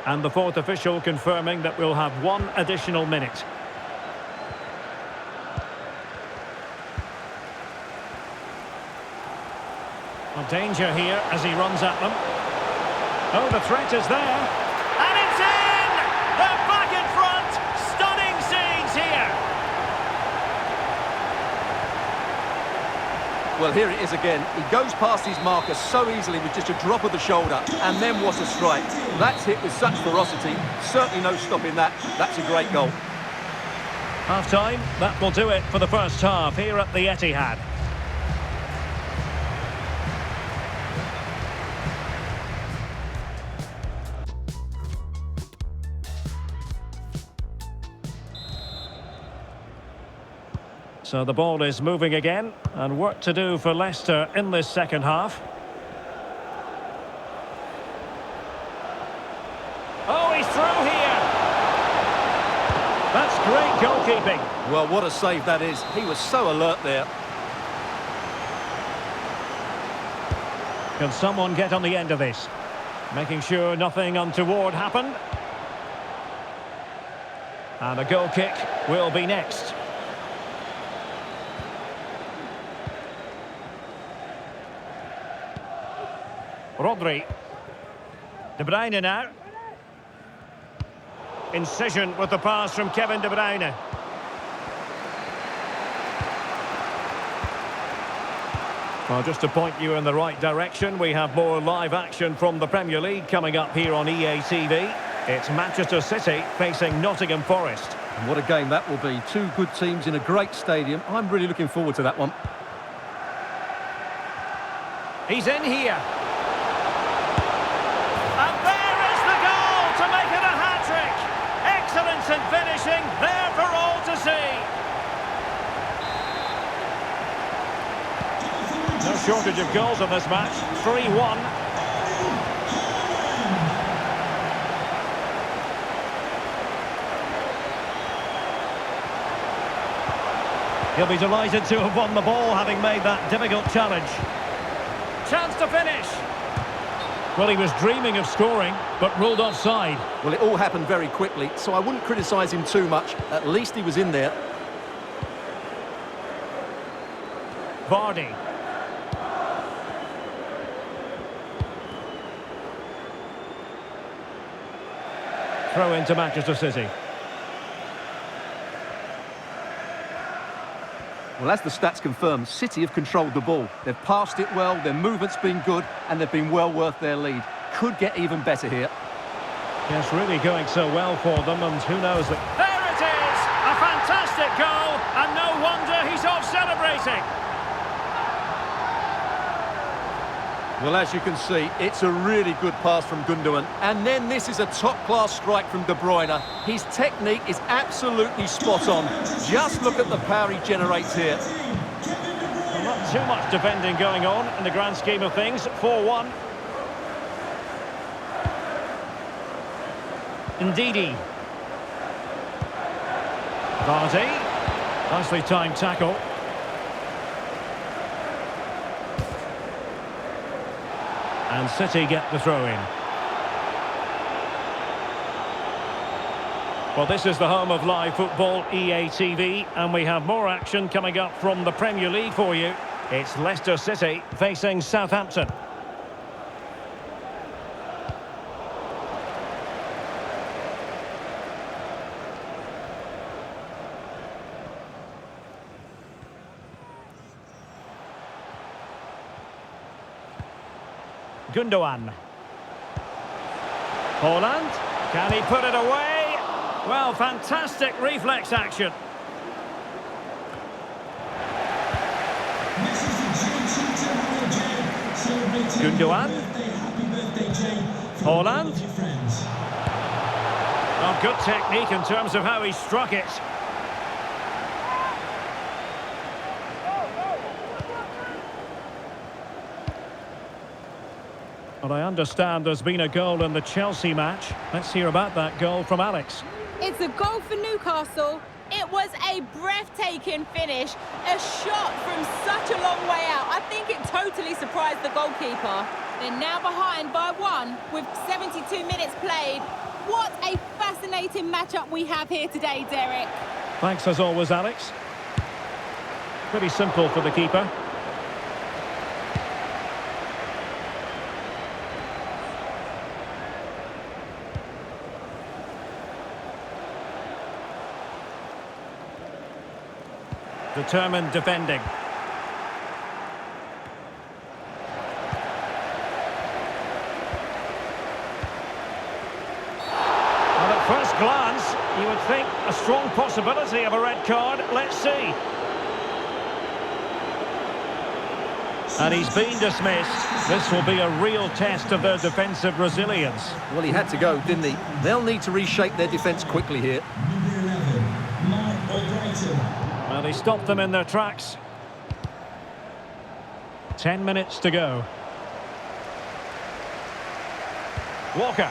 [SPEAKER 1] And the fourth official confirming that we'll have 1 additional minute. Well, danger here as he runs at them. Oh, the threat is there. And it's in! They're back in front! Stunning scenes here!
[SPEAKER 2] Well, here it is again. He goes past his marker so easily with just a drop of the shoulder. And then what a strike. That's hit with such ferocity. Certainly no stopping that. That's a great goal.
[SPEAKER 1] Half-time, that will do it for the first half here at the Etihad. So the ball is moving again, and work to do for Leicester in this second half. Oh, he's through here! That's great goalkeeping.
[SPEAKER 2] Well, what a save that is. He was so alert there.
[SPEAKER 1] Can someone get on the end of this? Making sure nothing untoward happened. And a goal kick will be next. Rodri. De Bruyne now. Incision with the pass from Kevin De Bruyne. Well, just to point you in the right direction, we have more live action from the Premier League coming up here on EA TV. It's Manchester City facing Nottingham Forest.
[SPEAKER 2] And what a game that will be. Two good teams in a great stadium. I'm really looking forward to that one.
[SPEAKER 1] He's in here. And there is the goal to make it a hat-trick. Excellence in finishing, there for all to see. No shortage of goals in this match. 3-1. He'll be delighted to have won the ball, having made that difficult challenge. Chance to finish. Well, he was dreaming of scoring, but ruled offside.
[SPEAKER 2] Well, it all happened very quickly, so I wouldn't criticise him too much. At least he was in there.
[SPEAKER 1] Vardy. Throw into Manchester City.
[SPEAKER 2] Well, as the stats confirm, City have controlled the ball. They've passed it well, their movement's been good, and they've been well worth their lead. Could get even better here.
[SPEAKER 1] Yes, really going so well for them, and who knows that... There it is! A fantastic goal, and no wonder he's off celebrating.
[SPEAKER 2] Well, as you can see, it's a really good pass from Gundogan. And then this is a top-class strike from De Bruyne. His technique is absolutely spot on. Just look at the power he generates here.
[SPEAKER 1] Well, not too much defending going on in the grand scheme of things. 4-1. Ndidi. Vardy. Nicely timed tackle. And City get the throw-in. Well, this is the home of live football, EA TV, and we have more action coming up from the Premier League for you. It's Leicester City facing Southampton. Gundogan. Haaland. Can he put it away? Well, fantastic reflex action. Gundogan. Haaland. Oh, good technique in terms of how he struck it. But I understand there's been a goal in the Chelsea match. Let's hear about that goal from Alex.
[SPEAKER 4] It's a goal for Newcastle. It was a breathtaking finish. A shot from such a long way out. I think it totally surprised the goalkeeper. They're now behind by 1 with 72 minutes played. What a fascinating matchup we have here today, Derek.
[SPEAKER 1] Thanks as always, Alex. Pretty simple for the keeper. Determined defending. Well, at first glance, you would think a strong possibility of a red card. Let's see. And he's been dismissed. This will be a real test of their defensive resilience.
[SPEAKER 2] Well, he had to go, didn't he? They'll need to reshape their defence quickly here.
[SPEAKER 3] Number 11, Mark O'Brighton.
[SPEAKER 1] Well, he stopped them in their tracks. 10 minutes to go. Walker.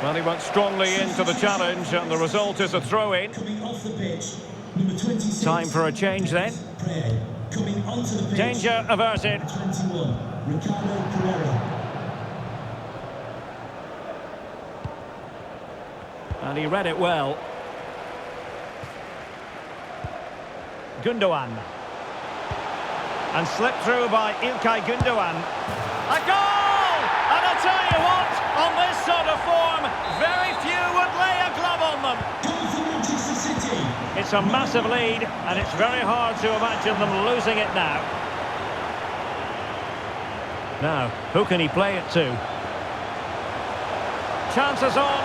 [SPEAKER 1] Well, he went strongly into the challenge, and the result is a throw-in.
[SPEAKER 3] Coming off the pitch, number 26.
[SPEAKER 1] Time for a change then.
[SPEAKER 3] Prayer. Coming onto the pitch.
[SPEAKER 1] Danger averted.
[SPEAKER 3] 21, Ricardo Pereira.
[SPEAKER 1] And he read it well. Gundogan. And slipped through by İlkay Gundogan. A goal! And I'll tell you what, on this sort of form, very few would lay a glove on them.
[SPEAKER 3] Goal for Manchester City.
[SPEAKER 1] It's a massive lead, and it's very hard to imagine them losing it now. Now, who can he play it to? Chances on.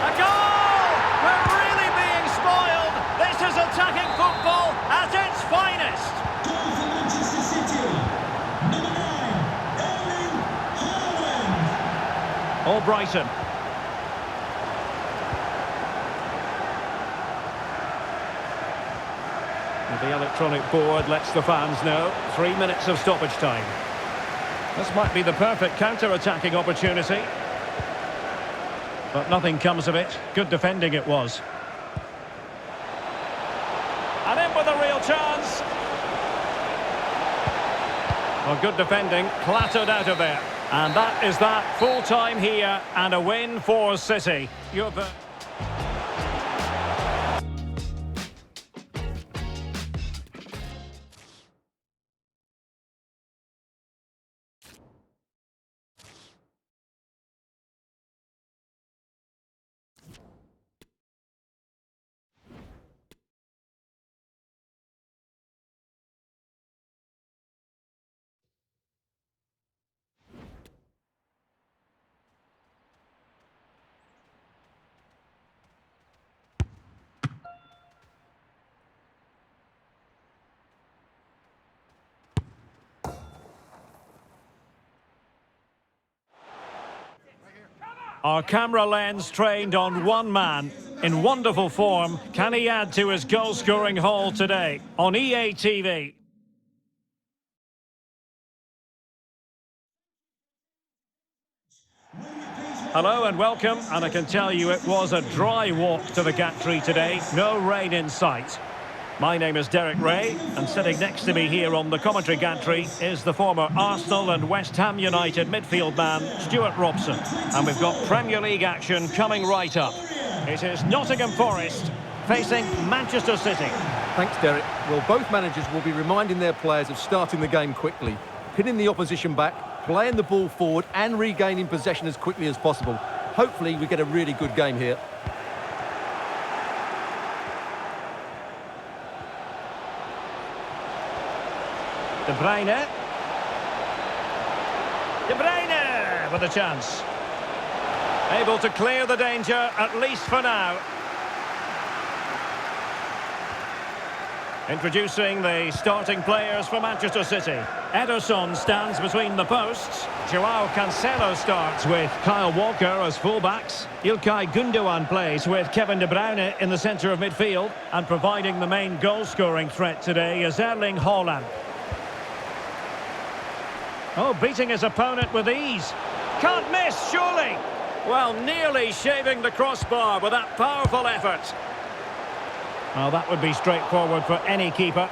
[SPEAKER 1] A goal! We're really being spoiled. This is attacking football at its finest.
[SPEAKER 3] Goal for Manchester City. Number 9, Erling Haaland.
[SPEAKER 1] Albrighton. The electronic board lets the fans know 3 minutes of stoppage time. This might be the perfect counter-attacking opportunity. But nothing comes of it. Good defending it was. And in with a real chance. Well, good defending, clattered out of there. And that is that. Full time here and a win for City. Our camera lens trained on one man. In wonderful form, can he add to his goal-scoring haul today? On EA TV. Hello and welcome, and I can tell you it was a dry walk to the gantry today. No rain in sight. My name is Derek Ray, and sitting next to me here on the commentary gantry is the former Arsenal and West Ham United midfield man, Stuart Robson. And we've got Premier League action coming right up. It is Nottingham Forest facing Manchester City.
[SPEAKER 2] Thanks, Derek. Well, both managers will be reminding their players of starting the game quickly, pinning the opposition back, playing the ball forward and regaining possession as quickly as possible. Hopefully we get a really good game here.
[SPEAKER 1] De Bruyne. De Bruyne with a chance. Able to clear the danger, at least for now. Introducing the starting players for Manchester City. Ederson stands between the posts. Joao Cancelo starts with Kyle Walker as fullbacks. İlkay Gundogan plays with Kevin De Bruyne in the centre of midfield. And providing the main goal-scoring threat today is Erling Haaland. Oh, beating his opponent with ease. Can't miss, surely. Well, nearly shaving the crossbar with that powerful effort. Well, that would be straightforward for any keeper.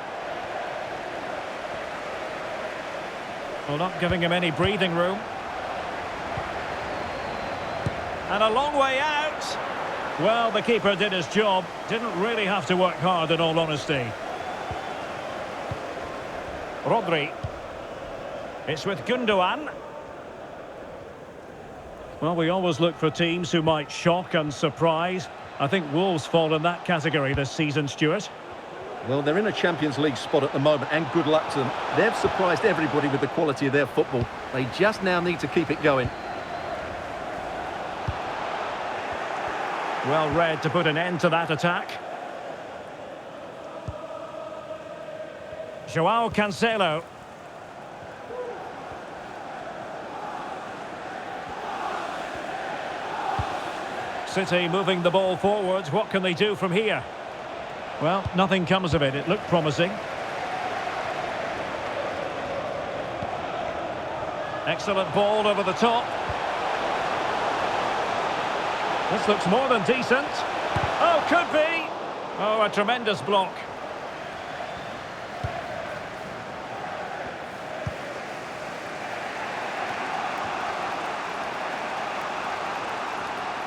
[SPEAKER 1] Well, not giving him any breathing room. And a long way out. Well, the keeper did his job. Didn't really have to work hard, in all honesty. Rodri. It's with Gundogan. Well, we always look for teams who might shock and surprise. I think Wolves fall in that category this season, Stuart.
[SPEAKER 2] Well, they're in a Champions League spot at the moment, and good luck to them. They've surprised everybody with the quality of their football. They just now need to keep it going.
[SPEAKER 1] Well read to put an end to that attack. Joao Cancelo. City moving the ball forwards. What can they do from here? Well, nothing comes of it. It looked promising. Excellent ball over the top. This looks more than decent. Oh, could be. Oh, a tremendous block.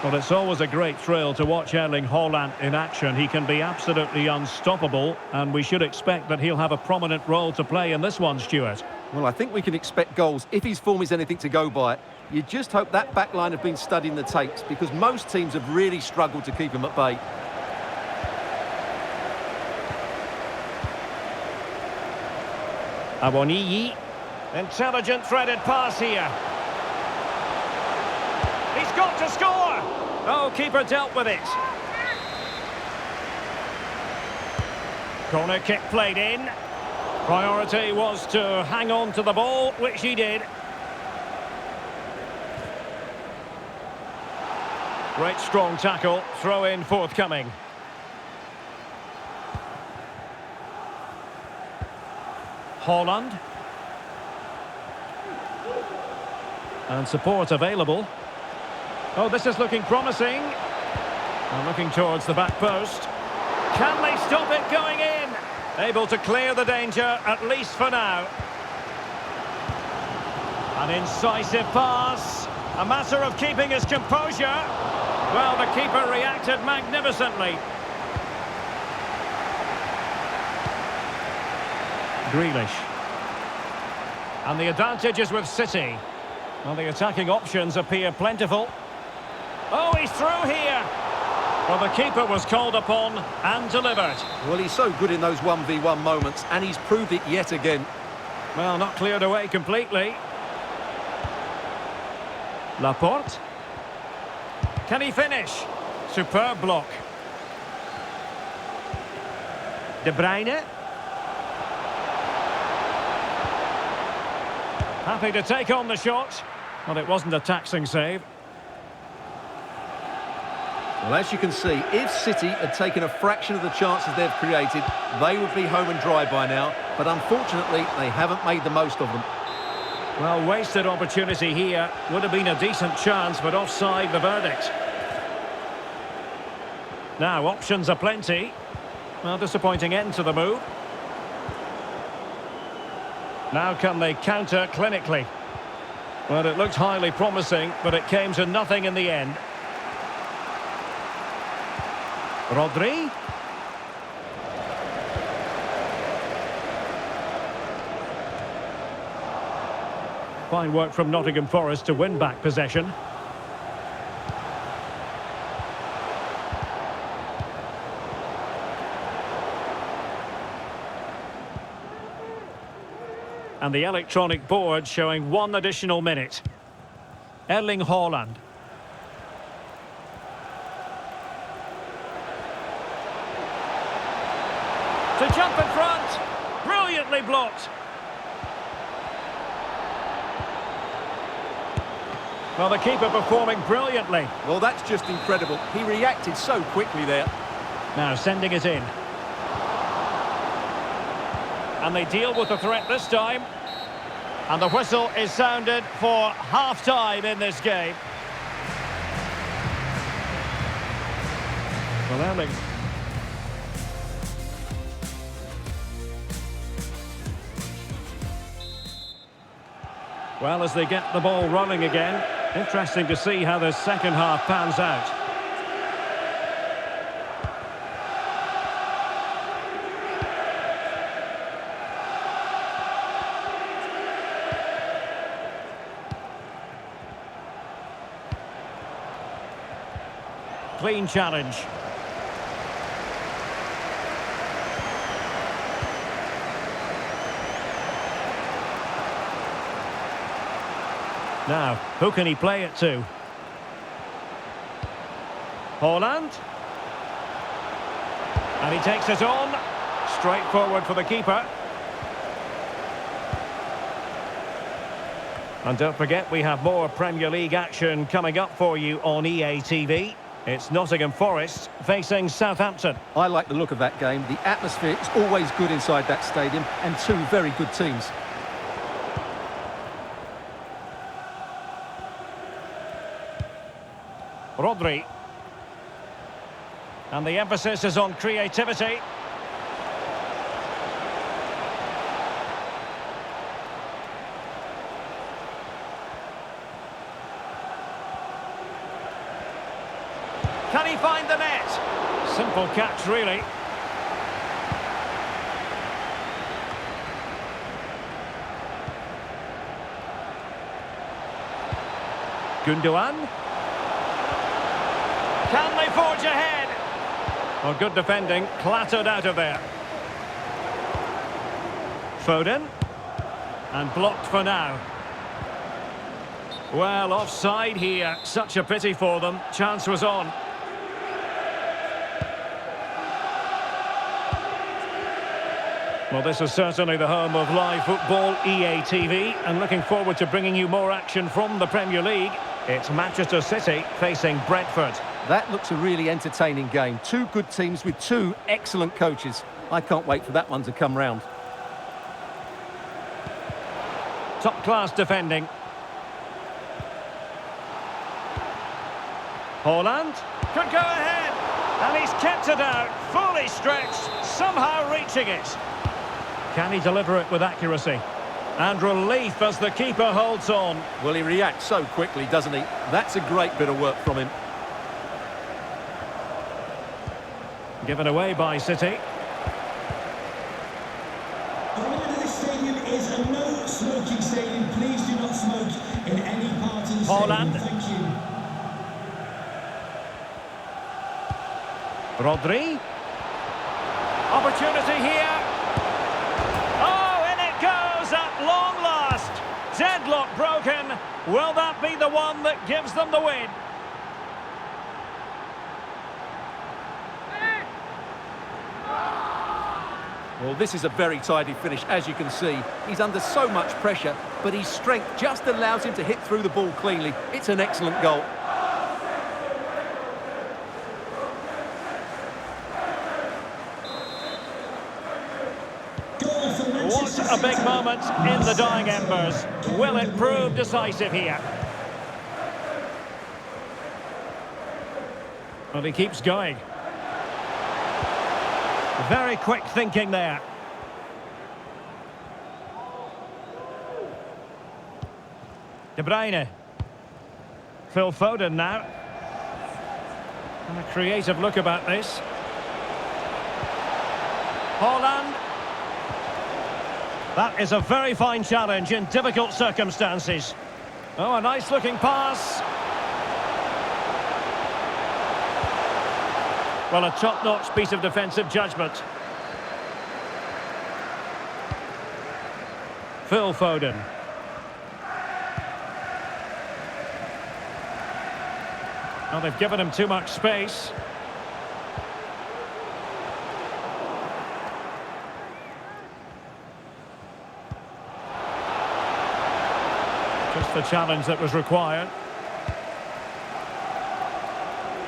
[SPEAKER 1] Well, it's always a great thrill to watch Erling Haaland in action. He can be absolutely unstoppable, and we should expect that he'll have a prominent role to play in this one, Stuart.
[SPEAKER 2] Well, I think we can expect goals if his form is anything to go by. You just hope that back line have been studying the tapes, because most teams have really struggled to keep him at bay.
[SPEAKER 1] Awoniyi. Intelligent threaded pass here. He's got to score! Oh, keeper dealt with it. Corner kick played in. Priority was to hang on to the ball, which he did. Great strong tackle, throw in forthcoming. Haaland. And support available. Oh, this is looking promising. And looking towards the back post. Can they stop it going in? Able to clear the danger, at least for now. An incisive pass. A matter of keeping his composure. Well, the keeper reacted magnificently. Grealish. And the advantage is with City. Well, the attacking options appear plentiful. Oh, he's through here. Well, the keeper was called upon and delivered.
[SPEAKER 2] Well, he's so good in those 1v1 moments, and he's proved it yet again.
[SPEAKER 1] Well, not cleared away completely. Laporte. Can he finish? Superb block. De Bruyne. Happy to take on the shot. Well, it wasn't a taxing save.
[SPEAKER 2] Well, as you can see, if City had taken a fraction of the chances they've created, they would be home and dry by now. But unfortunately, they haven't made the most of them.
[SPEAKER 1] Well, wasted opportunity here. Would have been a decent chance, but offside the verdict. Now, options are plenty. Well, disappointing end to the move. Now can they counter clinically? Well, it looked highly promising, but it came to nothing in the end. Rodri. Fine work from Nottingham Forest to win back possession. And the electronic board showing one additional minute. Erling Haaland. To jump in front. Brilliantly blocked. Well, the keeper performing brilliantly.
[SPEAKER 2] Well, that's just incredible. He reacted so quickly there.
[SPEAKER 1] Now sending it in. And they deal with the threat this time. And the whistle is sounded for half-time in this game. Well, Erling. Well, as they get the ball running again, interesting to see how the second half pans out. clean challenge. Now, who can he play it to? Haaland. And he takes it on. Straight forward for the keeper. And don't forget, we have more Premier League action coming up for you on EA TV. It's Nottingham Forest facing Southampton.
[SPEAKER 2] I like the look of that game. The atmosphere is always good inside that stadium, and two very good teams.
[SPEAKER 1] Rodri. And the emphasis is on creativity. Can he find the net? Simple catch, really. Gundogan. Can they forge ahead? Well, good defending, clattered out of there. Foden. And blocked for now. Well, offside here. Such a pity for them. Chance was on. Well, this is certainly the home of live football, EA TV, and looking forward to bringing you more action from the Premier League. It's Manchester City facing Brentford.
[SPEAKER 2] That looks a really entertaining game. Two good teams with two excellent coaches. I can't wait for that one to come round.
[SPEAKER 1] Top-class defending. Haaland could go ahead, and he's kept it out, fully stretched, somehow reaching it. Can he deliver it with accuracy? And relief as the keeper holds on.
[SPEAKER 2] Well, he reacts so quickly, doesn't he? That's a great bit of work from him.
[SPEAKER 1] Given away by City.
[SPEAKER 3] The reminder this stadium is a no-smoking stadium. Please do not smoke in any part of the
[SPEAKER 1] Haaland.
[SPEAKER 3] stadium. Thank you.
[SPEAKER 1] Rodri. Opportunity here. Oh, in it goes at long last. Deadlock broken. Will that be the one that gives them the win?
[SPEAKER 2] Well, this is a very tidy finish, as you can see. He's under so much pressure, but his strength just allows him to hit through the ball cleanly. It's an excellent goal.
[SPEAKER 1] What a big moment in the dying embers. Will it prove decisive here? Well, he keeps going. Very quick thinking there. De Bruyne. Phil Foden now. And a creative look about this. Haaland. That is a very fine challenge in difficult circumstances. Oh, a nice looking pass. Well, a top-notch piece of defensive judgment. Phil Foden. Well, they've given him too much space. Just the challenge that was required.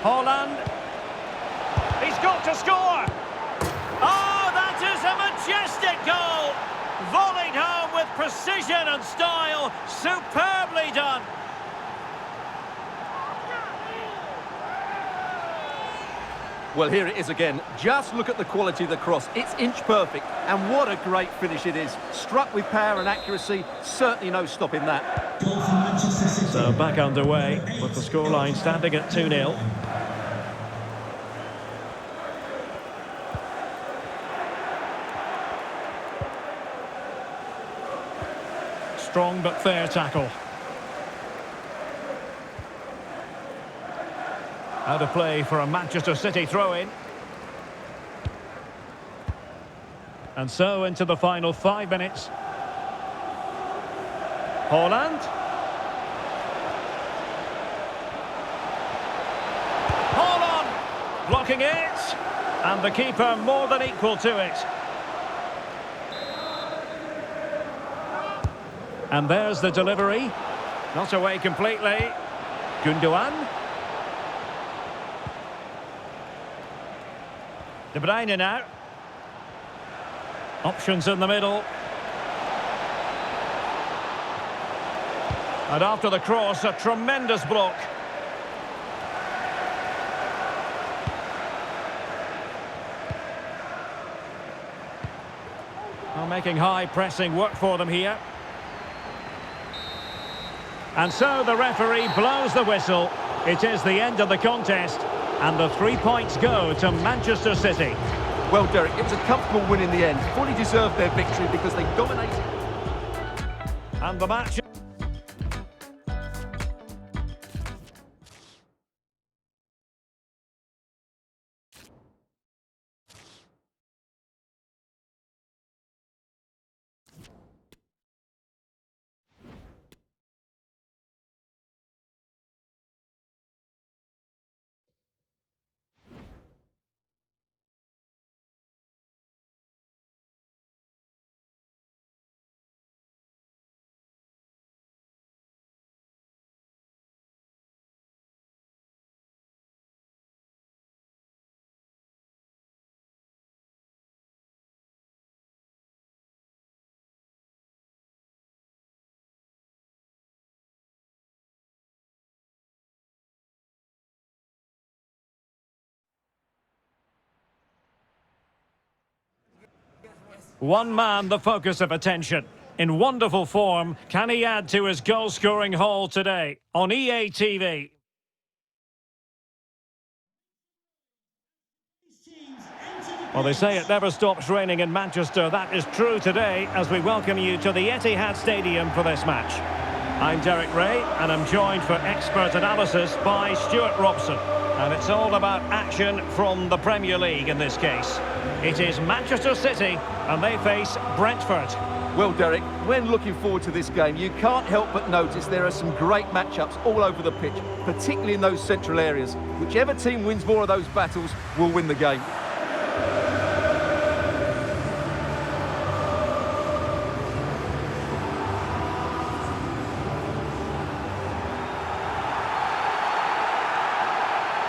[SPEAKER 1] Haaland. He's got to score! Oh, that is a majestic goal! Volleyed home with precision and style. Superbly done.
[SPEAKER 2] Well, here it is again. Just look at the quality of the cross. It's inch perfect, and what a great finish it is. Struck with power and accuracy, certainly no stopping that.
[SPEAKER 3] Goal for Manchester City.
[SPEAKER 1] So back underway with the scoreline standing at 2-0. Strong but fair tackle. Out of play for a Manchester City throw-in. And so into the final 5 minutes. Haaland. Haaland blocking it. And the keeper more than equal to it. And there's the delivery. Not away completely. Gundogan. De Bruyne now. Options in the middle. And after the cross, a tremendous block. Well, making high pressing work for them here. And so the referee blows the whistle. It is the end of the contest. And the 3 points go to Manchester City.
[SPEAKER 2] Well, Derek, it was a comfortable win in the end. Fully deserved their victory because they dominated.
[SPEAKER 1] And the match... One man the focus of attention. In wonderful form, can he add to his goal-scoring haul today on EA TV? Well, they say it never stops raining in Manchester. That is true today as we welcome you to the Etihad Stadium for this match. I'm Derek Ray and I'm joined for expert analysis by Stuart Robson. And it's all about action from the Premier League in this case. It is Manchester City and they face Brentford.
[SPEAKER 2] Well, Derek, when looking forward to this game, you can't help but notice there are some great matchups all over the pitch, particularly in those central areas. Whichever team wins more of those battles will win the game.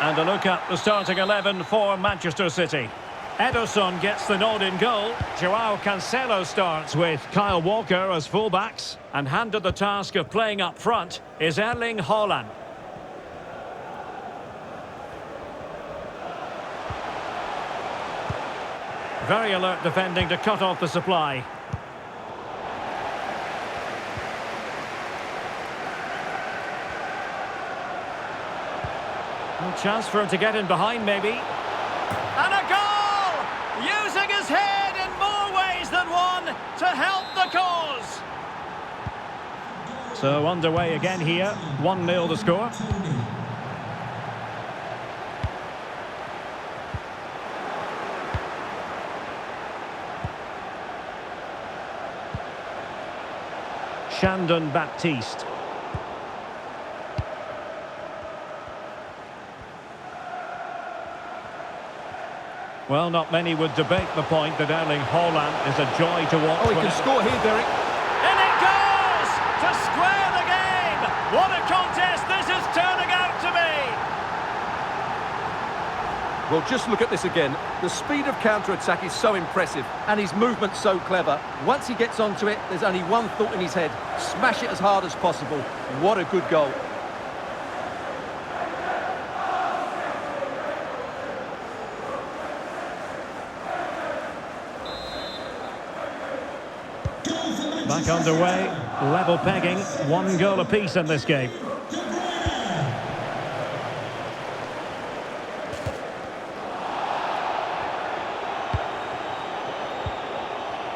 [SPEAKER 1] And a look at the starting 11 for Manchester City. Ederson gets the nod in goal. Joao Cancelo starts with Kyle Walker as fullbacks. And handed the task of playing up front is Erling Haaland. Very alert defending to cut off the supply. Chance for him to get in behind, maybe. And a goal! Using his head in more ways than one to help the cause. So underway again here. 1-0 the score. Shandon Baptiste. Well, not many would debate the point that Erling Haaland is a joy to watch.
[SPEAKER 2] Oh, he can score here, Derek.
[SPEAKER 1] In it goes! To square the game! What a contest this is turning out to be!
[SPEAKER 2] Well, just look at this again. The speed of counter-attack is so impressive, and his movement so clever. Once he gets onto it, there's only one thought in his head. Smash it as hard as possible. What a good goal.
[SPEAKER 1] Back underway, level pegging, 1 goal apiece in this game.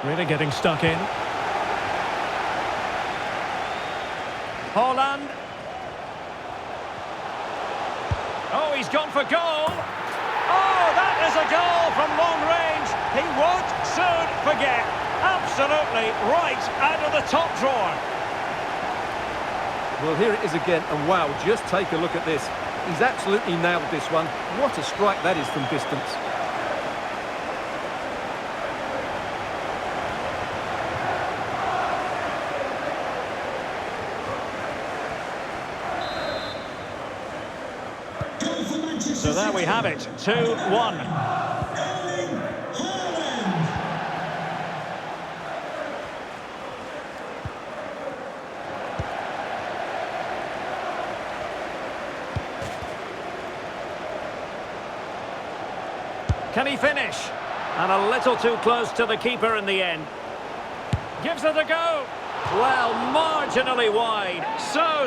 [SPEAKER 1] Really getting stuck in. Haaland. Oh, he he's gone for goal. Oh, that is a goal from long range. He won't soon forget. Absolutely right out of the top drawer.
[SPEAKER 2] Well, here it is again, and wow, just take a look at this. He's absolutely nailed this one. What a strike that is from distance.
[SPEAKER 1] So there we have it, 2-1. Can he finish? And a little too close to the keeper in the end. Gives it a go. Well, marginally wide.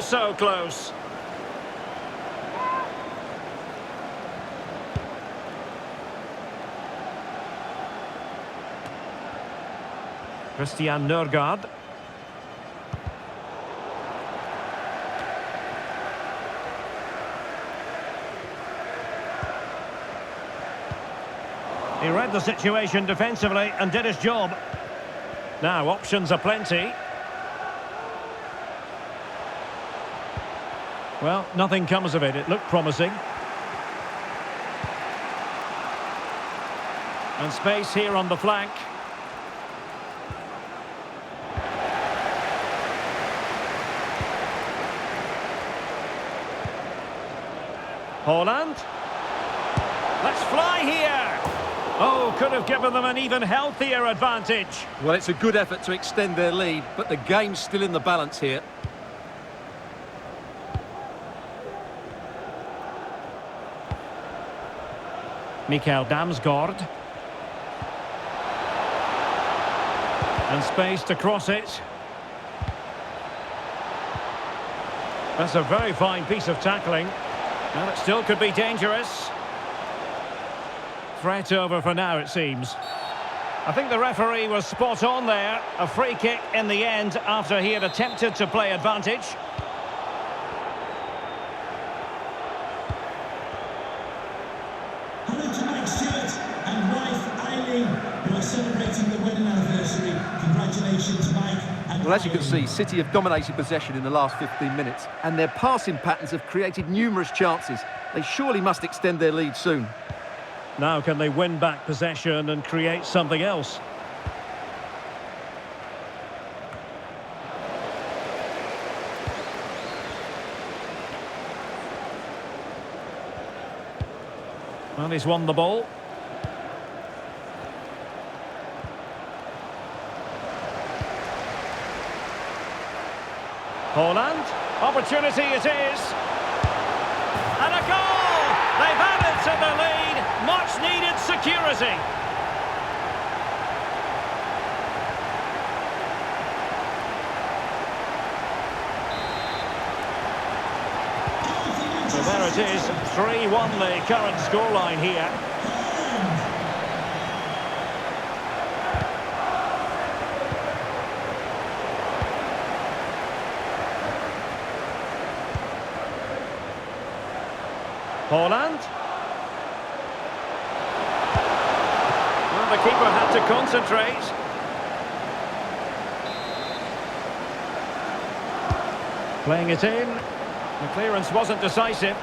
[SPEAKER 1] So close. Christian Nørgaard. He read the situation defensively and did his job. Now, options are plenty. Well, nothing comes of it. It looked promising. And space here on the flank. Holland. Let's fly here. Oh, could have given them an even healthier advantage.
[SPEAKER 2] Well, it's a good effort to extend their lead, but the game's still in the balance here.
[SPEAKER 1] Mikael Damsgaard. And space to cross it. That's a very fine piece of tackling. Well, it still could be dangerous. Threat over for now, it seems. I think the referee was spot on there. A free kick in the end after he had attempted to play advantage.
[SPEAKER 3] Hello to Mike Stewart and wife Eileen, who are celebrating the wedding anniversary. Congratulations, Mike.
[SPEAKER 2] Well, as you can see, City have dominated possession in the last 15 minutes, and their passing patterns have created numerous chances. They surely must extend their lead soon.
[SPEAKER 1] Now can they win back possession and create something else? Well, he's won the ball. Holland, opportunity it is. And a goal! They've added to the lead. Much needed security. So there it is, 3-1 the current scoreline here. Holland. Well, the keeper had to concentrate. Playing it in. The clearance wasn't decisive.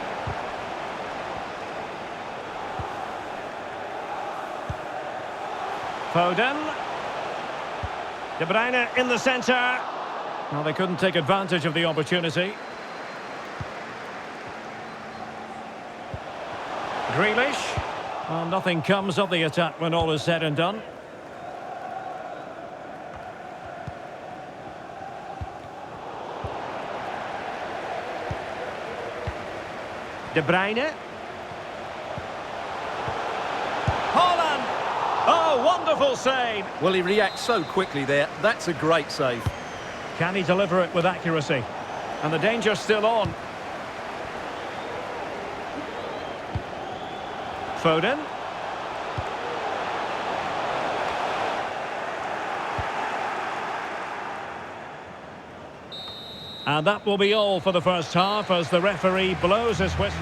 [SPEAKER 1] Foden. De Bruyne in the centre. Well, they couldn't take advantage of the opportunity. Grealish. Well, nothing comes of the attack when all is said and done. De Bruyne. Holland. Oh, wonderful save.
[SPEAKER 2] Well, he reacts so quickly there. That's a great save.
[SPEAKER 1] Can he deliver it with accuracy? And the danger's still on. Foden. And that will be all for the first half as the referee blows his whistle.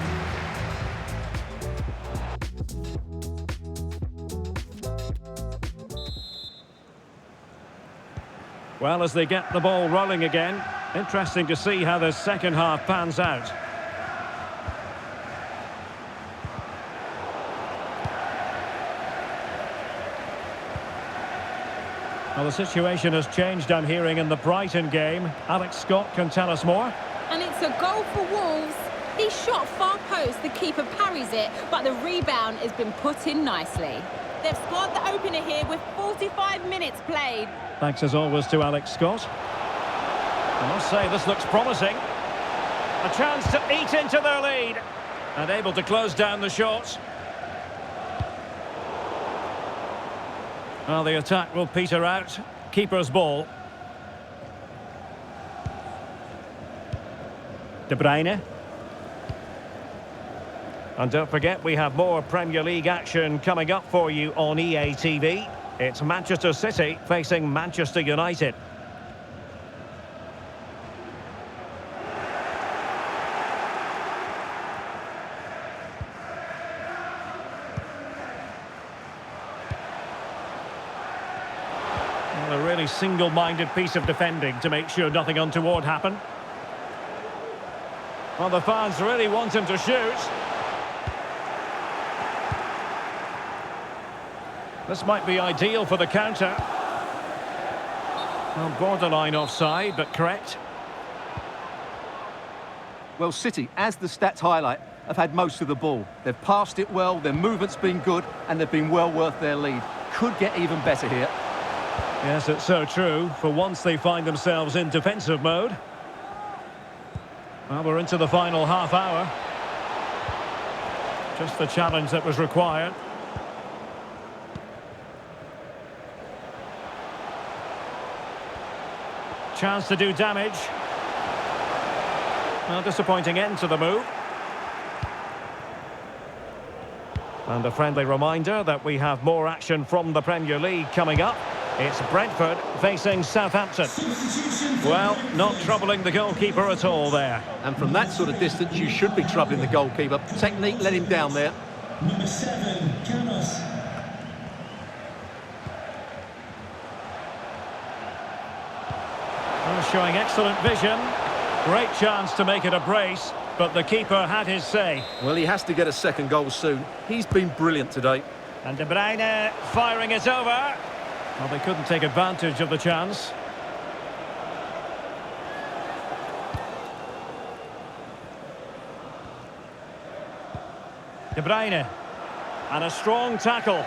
[SPEAKER 1] Well, as they get the ball rolling again, interesting to see how the second half pans out. Well, the situation has changed, I'm hearing, in the Brighton game. Alex Scott can tell us more.
[SPEAKER 4] And it's a goal for Wolves. He shot far post, the keeper parries it, but the rebound has been put in nicely. They've scored the opener here with 45 minutes played.
[SPEAKER 1] Thanks as always to Alex Scott. I must say this looks promising. A chance to eat into their lead. And able to close down the shots. Well, the attack will peter out. Keeper's ball. De Bruyne. And don't forget, we have more Premier League action coming up for you on EA TV. It's Manchester City facing Manchester United. Well, a really single-minded piece of defending to make sure nothing untoward happened. Well, the fans really want him to shoot. This might be ideal for the counter. Well, borderline offside, but correct.
[SPEAKER 2] Well, City, as the stats highlight, have had most of the ball. They've passed it well, their movement's been good, and they've been well worth their lead. Could get even better here.
[SPEAKER 1] Yes, it's so true. For once they find themselves in defensive mode. Well, we're into the final half hour. Just the challenge that was required. Chance to do damage. Well, disappointing end to the move. And a friendly reminder that we have more action from the Premier League coming up. It's Brentford facing Southampton. Well, not troubling the goalkeeper at all there.
[SPEAKER 2] And from that sort of distance, you should be troubling the goalkeeper. Technique let him down there.
[SPEAKER 3] Number 7, Canos.
[SPEAKER 1] Well, showing excellent vision. Great chance to make it a brace, but the keeper had his say.
[SPEAKER 2] Well, he has to get a second goal soon. He's been brilliant today.
[SPEAKER 1] And De Bruyne firing it over. Well, they couldn't take advantage of the chance. De Bruyne. And a strong tackle.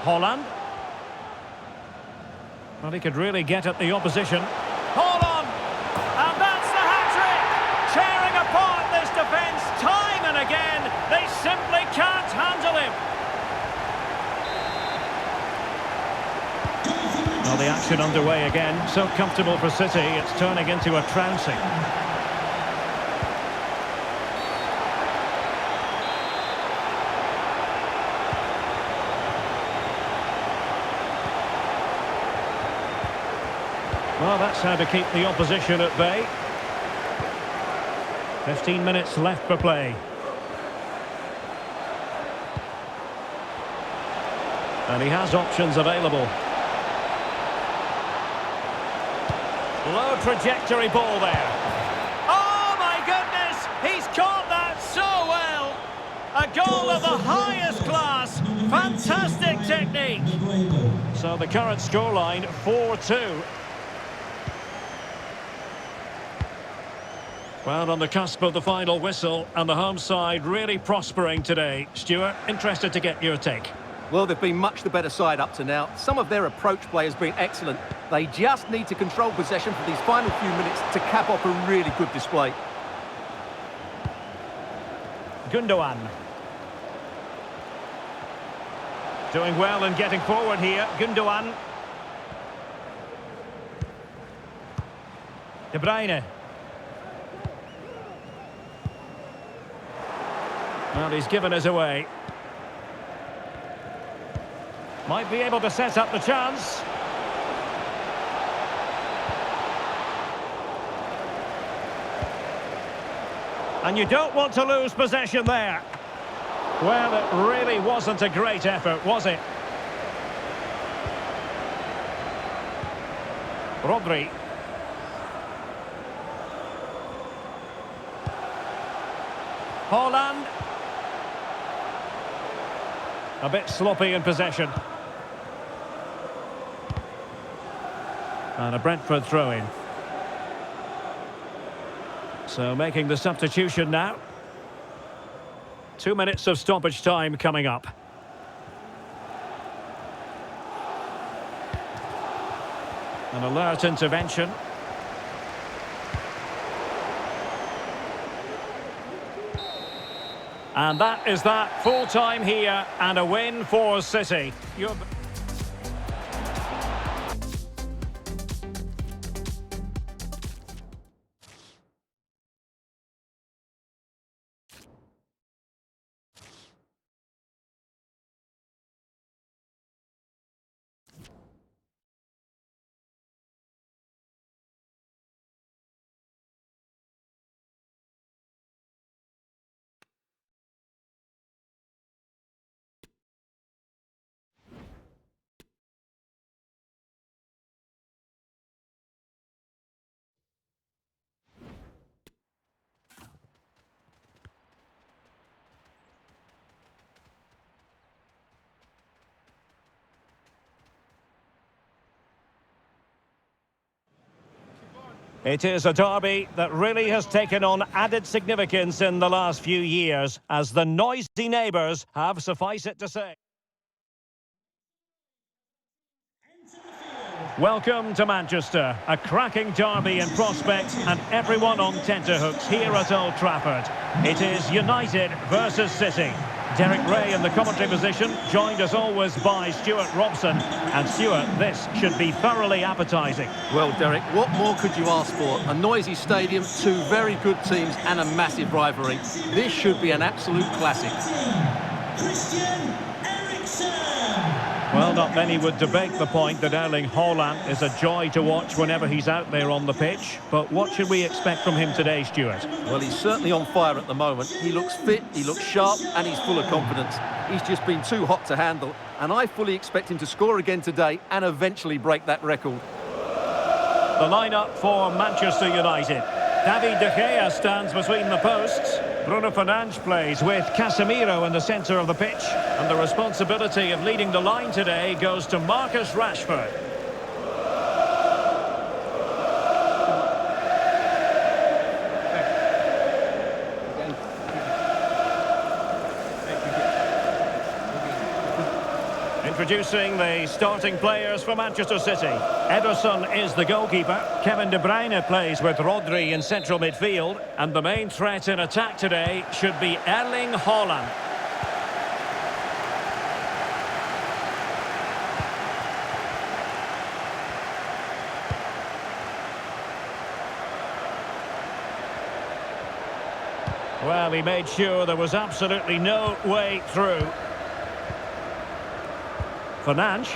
[SPEAKER 1] Holland. Well, he could really get at the opposition. Holland! And that's the hat-trick! Tearing apart this defence time and again. They simply can't handle him. Well, the action underway again. So comfortable for City, it's turning into a trouncing. Well, that's how to keep the opposition at bay. 15 minutes left for play. And he has options available. Low trajectory ball there. Oh, my goodness! He's caught that so well! A goal of the highest class. Fantastic technique. So the current scoreline, 4-2. Well, on the cusp of the final whistle, and the home side really prospering today. Stuart, interested to get your take.
[SPEAKER 2] Well, they've been much the better side up to now. Some of their approach play has been excellent. They just need to control possession for these final few minutes to cap off a really good display.
[SPEAKER 1] Gundogan. Doing well and getting forward here. Gundogan. De Bruyne. Well, he's given us away. Might be able to set up the chance. And you don't want to lose possession there. Well, it really wasn't a great effort, was it? Rodri. Haaland. A bit sloppy in possession. And a Brentford throw-in. So making the substitution now. 2 minutes of stoppage time coming up. An alert intervention. And that is that. Full time here and a win for City. It is a derby that really has taken on added significance in the last few years, as the noisy neighbours have, suffice it to say. Welcome to Manchester, a cracking derby in prospect and everyone on tenterhooks here at Old Trafford. It is United versus City. Derek Ray in the commentary position, joined as always by Stuart Robson. And Stuart, this should be thoroughly appetising.
[SPEAKER 2] Well, Derek, what more could you ask for? A noisy stadium, two very good teams and a massive rivalry. This should be an absolute classic.
[SPEAKER 1] Well, not many would debate the point that Erling Haaland is a joy to watch whenever he's out there on the pitch. But what should we expect from him today, Stuart?
[SPEAKER 2] Well, he's certainly on fire at the moment. He looks fit, he looks sharp, and he's full of confidence. He's just been too hot to handle, and I fully expect him to score again today and eventually break that record.
[SPEAKER 1] The lineup for Manchester United. David De Gea stands between the posts. Bruno Fernandes plays with Casemiro in the centre of the pitch. And the responsibility of leading the line today goes to Marcus Rashford. Introducing the starting players for Manchester City. Ederson is the goalkeeper. Kevin De Bruyne plays with Rodri in central midfield. And the main threat in attack today should be Erling Haaland. Well, he made sure there was absolutely no way through. Fernandes.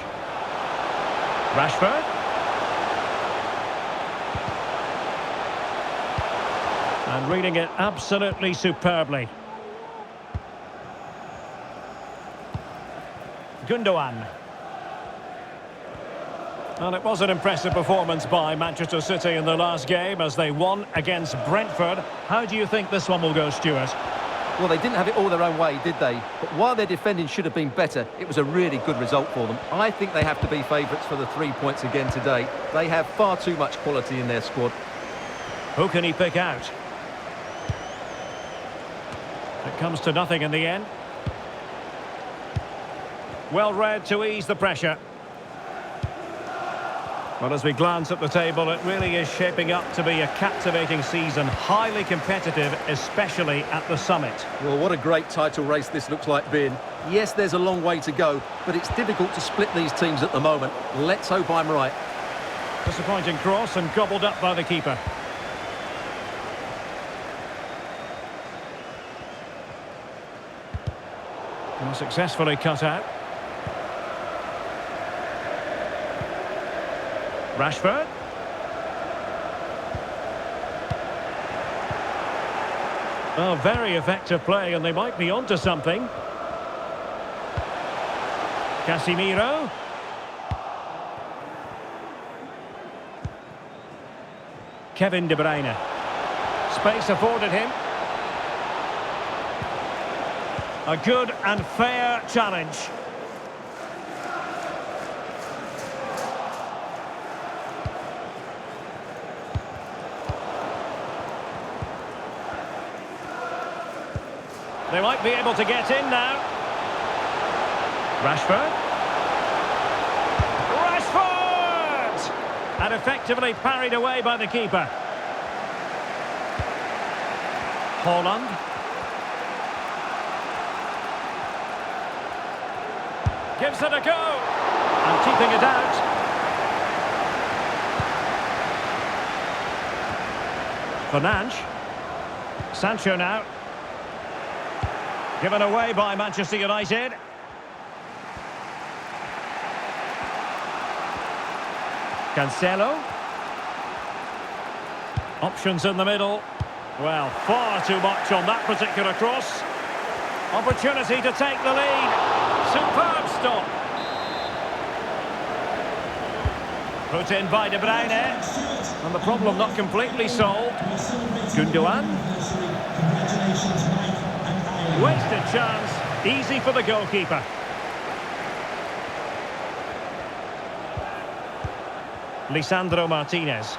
[SPEAKER 1] Rashford. And reading it absolutely superbly. Gundogan. Well, it was an impressive performance by Manchester City in the last game as they won against Brentford. How do you think this one will go, Stuart?
[SPEAKER 2] Well, they didn't have it all their own way, did they? But while their defending should have been better, it was a really good result for them. I think they have to be favourites for the 3 points again today. They have far too much quality in their squad.
[SPEAKER 1] Who can he pick out? It comes to nothing in the end. Well read to ease the pressure. Well, as we glance at the table, it really is shaping up to be a captivating season, highly competitive, especially at the summit.
[SPEAKER 2] Well, what a great title race this looks like being. Yes, there's a long way to go, but it's difficult to split these teams at the moment. Let's hope I'm right.
[SPEAKER 1] Disappointing cross and gobbled up by the keeper. And successfully cut out. Oh, very effective play, and they might be onto something. Casemiro. Kevin De Bruyne. Space afforded him. A good and fair challenge. They might be able to get in now. Rashford. Rashford! And effectively parried away by the keeper. Haaland. Gives it a go. And keeping it out. Fernandes. Sancho now. Given away by Manchester United. Cancelo. Options in the middle. Well, far too much on that particular cross. Opportunity to take the lead. Superb stop. Put in by De Bruyne. And the problem not completely solved. Gundogan.
[SPEAKER 3] Congratulations, Mike.
[SPEAKER 1] Wasted chance. Easy for the goalkeeper. Lisandro Martinez.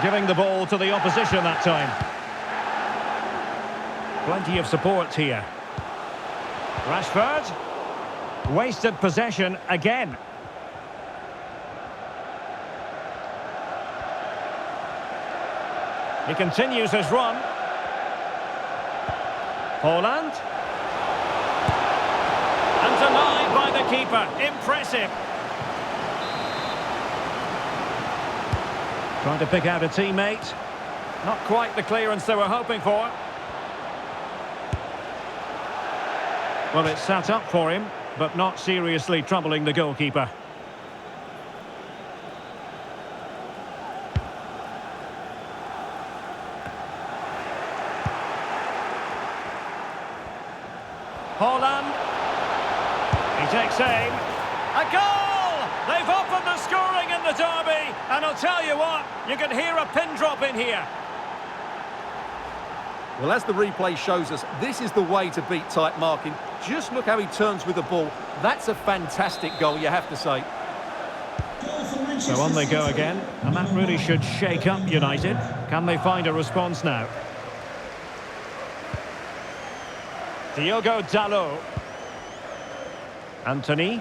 [SPEAKER 1] Giving the ball to the opposition that time. Plenty of support here. Rashford. Wasted possession again. He continues his run. Haaland. And denied by the keeper. Impressive. Trying to pick out a teammate. Not quite the clearance they were hoping for. Well, it's sat up for him, but not seriously troubling the goalkeeper. Haaland. He takes aim. A goal! They've opened the scoring in the derby. And I'll tell you what, you can hear a pin drop in here.
[SPEAKER 2] Well, as the replay shows us, this is the way to beat tight marking. Just look how he turns with the ball. That's a fantastic goal, you have to say.
[SPEAKER 1] So on they go again. And that really should shake up United. Can they find a response now? Diogo Dalot. Anthony.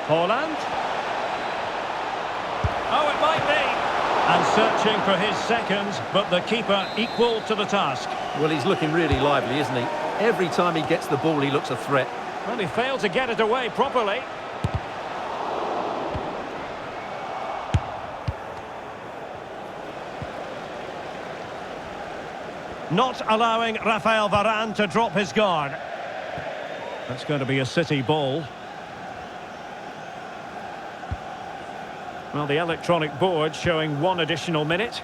[SPEAKER 1] Haaland. Oh, it might be. And searching for his second, but the keeper equal to the task.
[SPEAKER 2] Well, he's looking really lively, isn't he? Every time he gets the ball, he looks a threat.
[SPEAKER 1] Well, he failed to get it away properly. Not allowing Rafael Varane to drop his guard. That's going to be a City ball. Well, the electronic board showing 1 additional minute.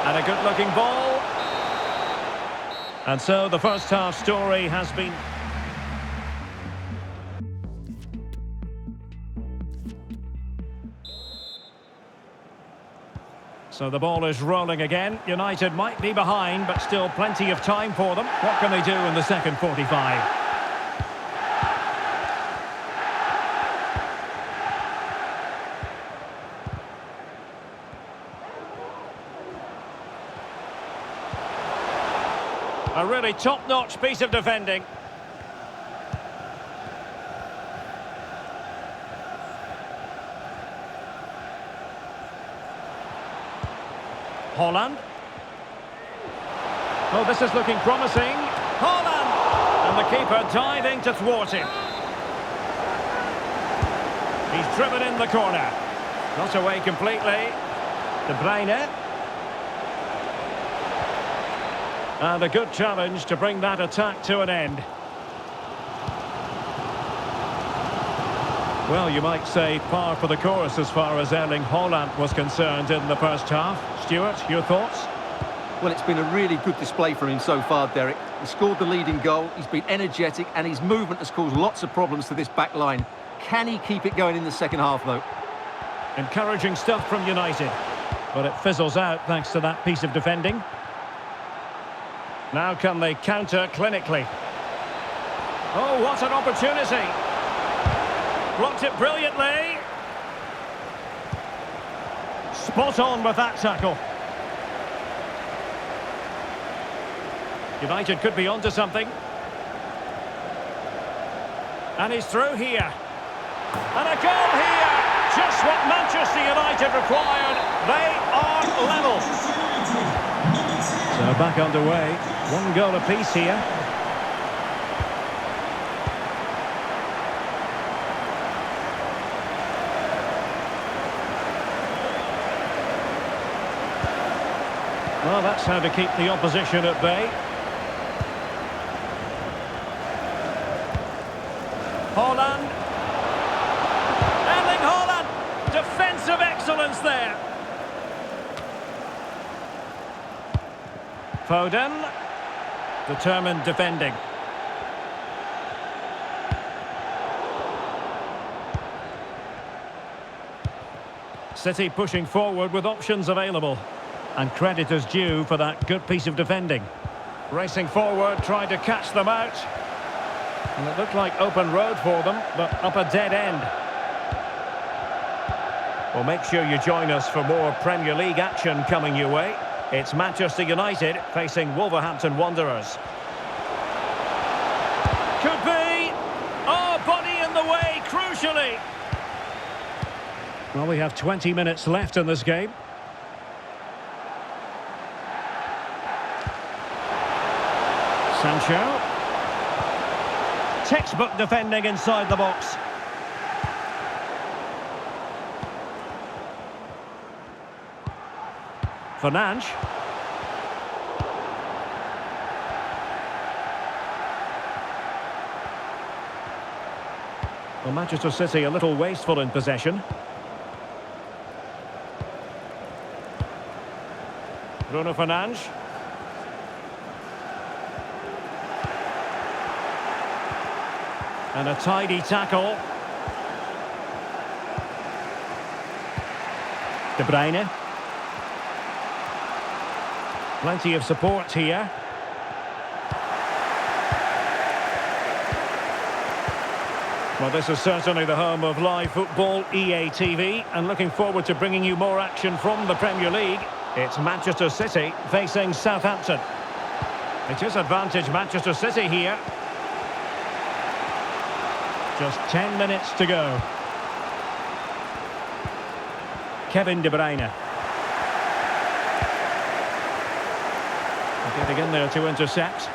[SPEAKER 1] And a good-looking ball. And so the first half story has been... So the ball is rolling again. United might be behind, but still plenty of time for them. What can they do in the second 45? A really top-notch piece of defending. Haaland. Oh, this is looking promising. Haaland! And the keeper diving to thwart him. He's driven in the corner. Not away completely. De Bruyne. And a good challenge to bring that attack to an end. Well, you might say par for the course as far as Erling Haaland was concerned in the first half. Stuart, your thoughts?
[SPEAKER 2] Well, it's been a really good display from him so far, Derek. He scored the leading goal, he's been energetic, and his movement has caused lots of problems to this back line. Can he keep it going in the second half, though?
[SPEAKER 1] Encouraging stuff from United, but it fizzles out thanks to that piece of defending. Now can they counter clinically? Oh, what an opportunity! Blocked it brilliantly. Spot on with that tackle. United could be onto something. And he's through here. And a goal here! Just what Manchester United required. They are level. So back underway. One goal apiece here. Well, that's how to keep the opposition at bay. Haaland. Erling Haaland. Defensive excellence there. Foden. Determined defending. City pushing forward with options available. And credit is due for that good piece of defending. Racing forward, trying to catch them out. And it looked like open road for them, but up a dead end. Well, make sure you join us for more Premier League action coming your way. It's Manchester United facing Wolverhampton Wanderers. Could be! Oh, body in the way, crucially! Well, we have 20 minutes left in this game. Sancho. Textbook defending inside the box. Fernandes. Well, Manchester City a little wasteful in possession. Bruno Fernandes. And a tidy tackle. De Bruyne. Plenty of support here. Well, this is certainly the home of live football, EA TV, and looking forward to bringing you more action from the Premier League. It's Manchester City facing Southampton. It is advantage Manchester City here. Just 10 minutes to go. Kevin De Bruyne. Getting in there to intercept.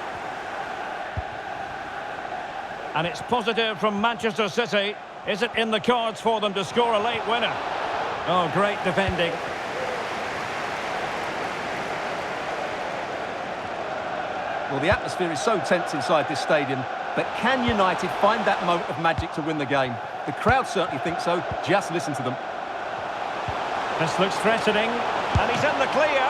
[SPEAKER 1] And it's positive from Manchester City. Is it in the cards for them to score a late winner? Oh, great defending.
[SPEAKER 2] Well, the atmosphere is so tense inside this stadium, but can United find that moment of magic to win the game? The crowd certainly think so. Just listen to them.
[SPEAKER 1] This looks threatening, and he's in the clear.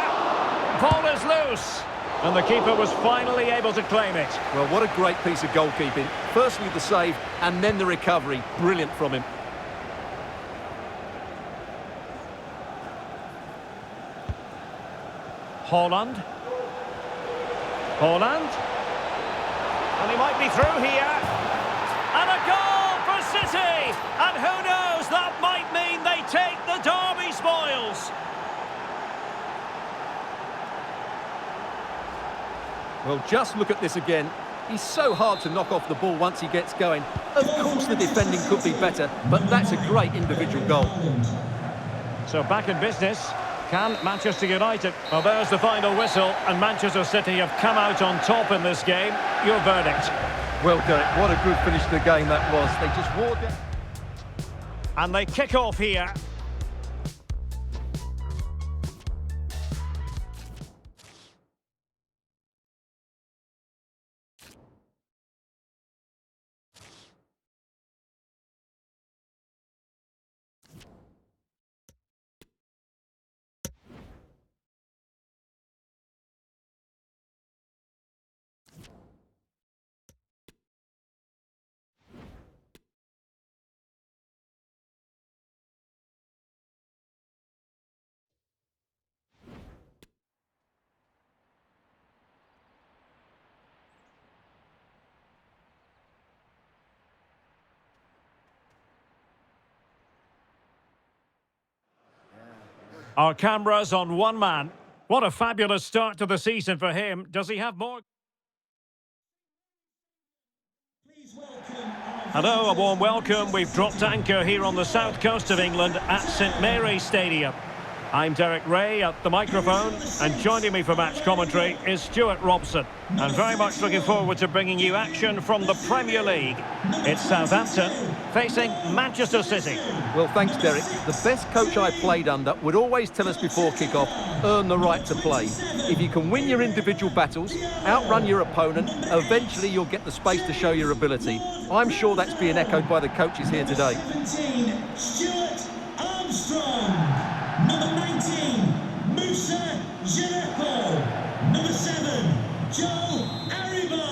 [SPEAKER 1] Ball is loose, and the keeper was finally able to claim it.
[SPEAKER 2] Well, what a great piece of goalkeeping. Firstly the save, and then the recovery. Brilliant from him.
[SPEAKER 1] Haaland. Haaland. And he might be through here. And a goal for City! And who knows, that might mean they take the derby spoils.
[SPEAKER 2] Well, just look at this again. He's so hard to knock off the ball once he gets going. Of course the defending could be better, but that's a great individual goal.
[SPEAKER 1] So back in business. Can Manchester United? Well, there's the final whistle, and Manchester City have come out on top in this game. Your verdict?
[SPEAKER 2] Well, Derek, what a good finish to the game that was. They just wore down.
[SPEAKER 1] And they kick off here. Our cameras on one man. What a fabulous start to the season for him. Does he have more?
[SPEAKER 3] Please welcome our
[SPEAKER 1] Hello, a warm
[SPEAKER 3] visitors.
[SPEAKER 1] welcome. We've dropped anchor here on the south coast of England at St Mary's Stadium. I'm Derek Ray at the microphone, and joining me for match commentary is Stuart Robson. And very much looking forward to bringing you action from the Premier League. It's Southampton facing Manchester City.
[SPEAKER 2] Well, thanks, Derek. The best coach I played under would always tell us before kick-off, earn the right to play. If you can win your individual battles, outrun your opponent, eventually you'll get the space to show your ability. I'm sure that's being echoed by the coaches here today.
[SPEAKER 3] 17, Stuart Armstrong. Number 19, Musa Girepo. Number 7, Joe Aribo.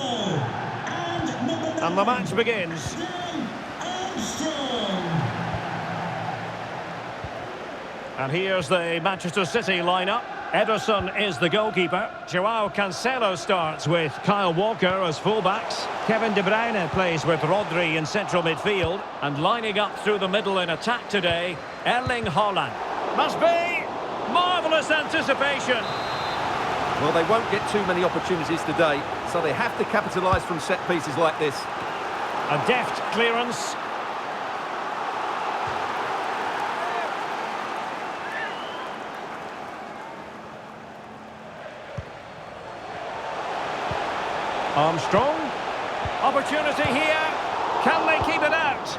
[SPEAKER 3] And number 9,
[SPEAKER 1] And the match begins.
[SPEAKER 3] Dan Armstrong.
[SPEAKER 1] And here's the Manchester City lineup. Ederson is the goalkeeper. Joao Cancelo starts with Kyle Walker as fullbacks. Kevin De Bruyne plays with Rodri in central midfield. And lining up through the middle in attack today, Erling Haaland. Must be! Marvellous anticipation.
[SPEAKER 2] Well, they won't get too many opportunities today, so they have to capitalise from set pieces like this.
[SPEAKER 1] A deft clearance. Armstrong. Opportunity here. Can they keep it out?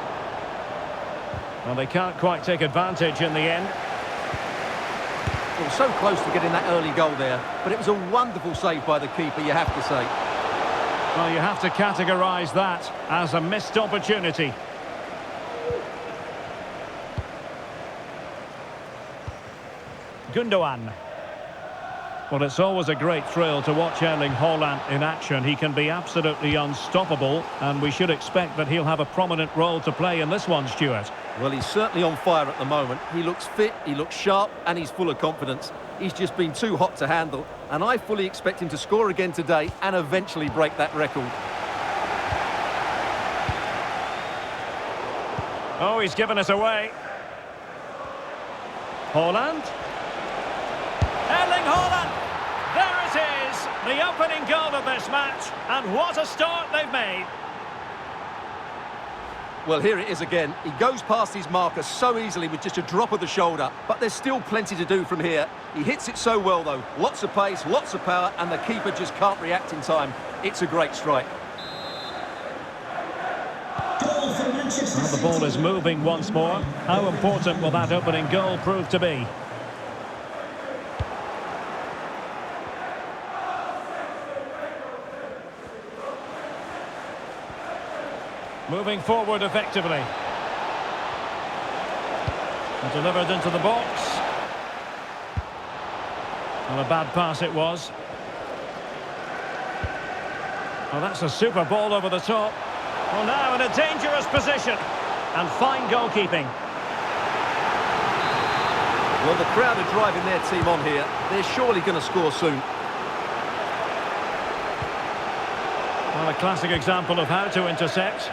[SPEAKER 1] Well, they can't quite take advantage in the end.
[SPEAKER 2] Well, so close to getting that early goal there, but it was a wonderful save by the keeper, you have to say.
[SPEAKER 1] Well, you have to categorise that as a missed opportunity. Gundogan. Well, it's always a great thrill to watch Erling Haaland in action. He can be absolutely unstoppable, and we should expect that he'll have a prominent role to play in this one, Stuart.
[SPEAKER 2] Well, he's certainly on fire at the moment. He looks fit, he looks sharp, and he's full of confidence. He's just been too hot to handle, and I fully expect him to score again today and eventually break that record.
[SPEAKER 1] Oh, he's given us away. Haaland. Erling Haaland. There it is, the opening goal of this match, and what a start they've made.
[SPEAKER 2] Well, here it is again. He goes past his marker so easily with just a drop of the shoulder, but there's still plenty to do from here. He hits it so well, though. Lots of pace, lots of power, and the keeper just can't react in time. It's a great strike.
[SPEAKER 3] Goal for Manchester
[SPEAKER 1] Well, the ball
[SPEAKER 3] City.
[SPEAKER 1] is moving once more. How important will that opening goal prove to be? Moving forward effectively. And delivered into the box. Well, a bad pass it was. Well, that's a super ball over the top. Well, now in a dangerous position. And fine goalkeeping.
[SPEAKER 2] Well, the crowd are driving their team on here. They're surely going to score soon.
[SPEAKER 1] Well, a classic example of how to intercept.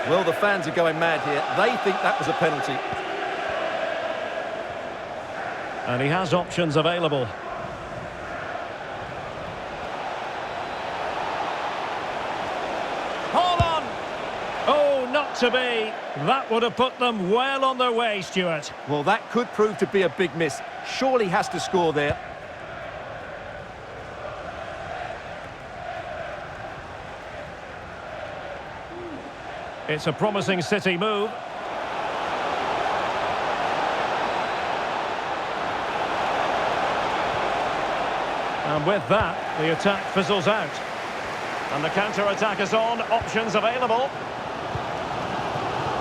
[SPEAKER 2] Well, the fans are going mad here. They think that was a penalty.
[SPEAKER 1] And he has options available. Hold on! Oh, not to be. That would have put them well on their way, Stuart.
[SPEAKER 2] Well, that could prove to be a big miss. Surely has to score there.
[SPEAKER 1] It's a promising City move. And with that, the attack fizzles out. And the counter-attack is on, options available.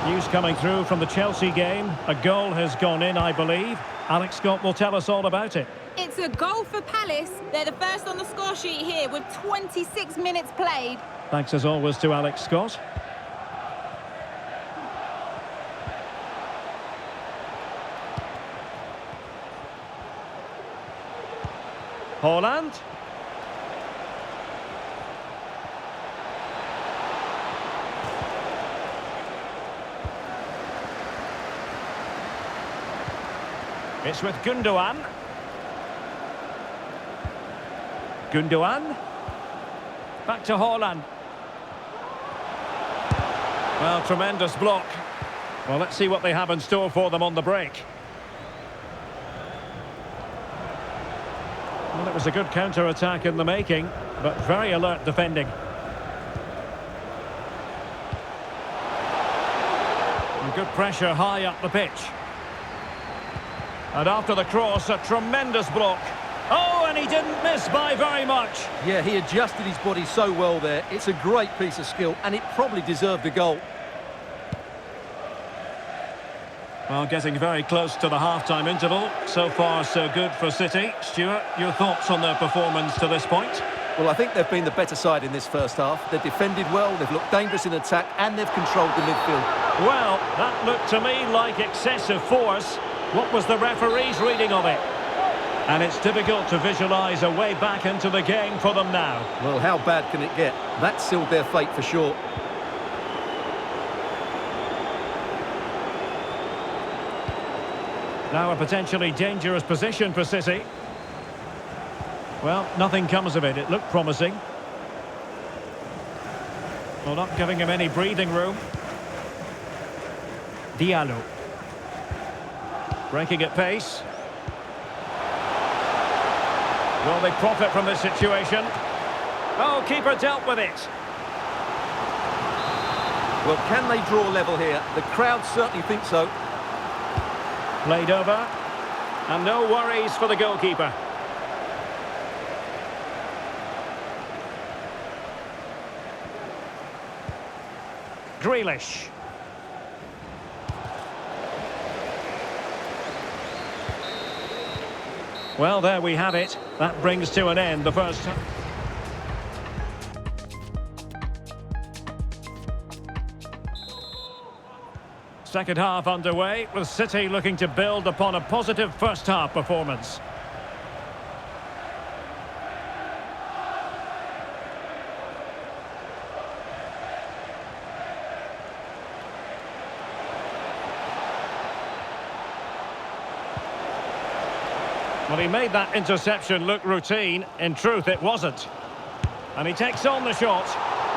[SPEAKER 1] News coming through from the Chelsea game. A goal has gone in, I believe. Alex Scott will tell us all about it.
[SPEAKER 4] It's a goal for Palace. They're the first on the score sheet here with 26 minutes played.
[SPEAKER 1] Thanks as always to Alex Scott. Haaland. It's with Gundogan. Gundogan. Back to Haaland. Well, tremendous block. Well, let's see what they have in store for them on the break. Well, it was a good counter-attack in the making, but very alert defending. And good pressure high up the pitch. And after the cross, a tremendous block. Oh, and he didn't miss by very much.
[SPEAKER 2] Yeah, he adjusted his body so well there. It's a great piece of skill, and it probably deserved a goal.
[SPEAKER 1] Well, getting very close to the half-time interval. So far, so good for City. Stuart, your thoughts on their performance to this point?
[SPEAKER 2] Well, I think they've been the better side in this first half. They've defended well, they've looked dangerous in attack, and they've controlled the midfield.
[SPEAKER 1] Well, that looked to me like excessive force. What was the referee's reading of it? And it's difficult to visualise a way back into the game for them now.
[SPEAKER 2] Well, how bad can it get? That sealed their fate for sure.
[SPEAKER 1] Now a potentially dangerous position for City. Well, nothing comes of it. It looked promising. Well, not giving him any breathing room. Diallo. Breaking at pace. Will they profit from this situation? Oh, keeper dealt with it.
[SPEAKER 2] Well, can they draw level here? The crowd certainly think so.
[SPEAKER 1] Played over. And no worries for the goalkeeper. Grealish. Well, there we have it. That brings to an end the first. Second half underway, with City looking to build upon a positive first half performance. Well, he made that interception look routine. In truth, it wasn't. And he takes on the shot.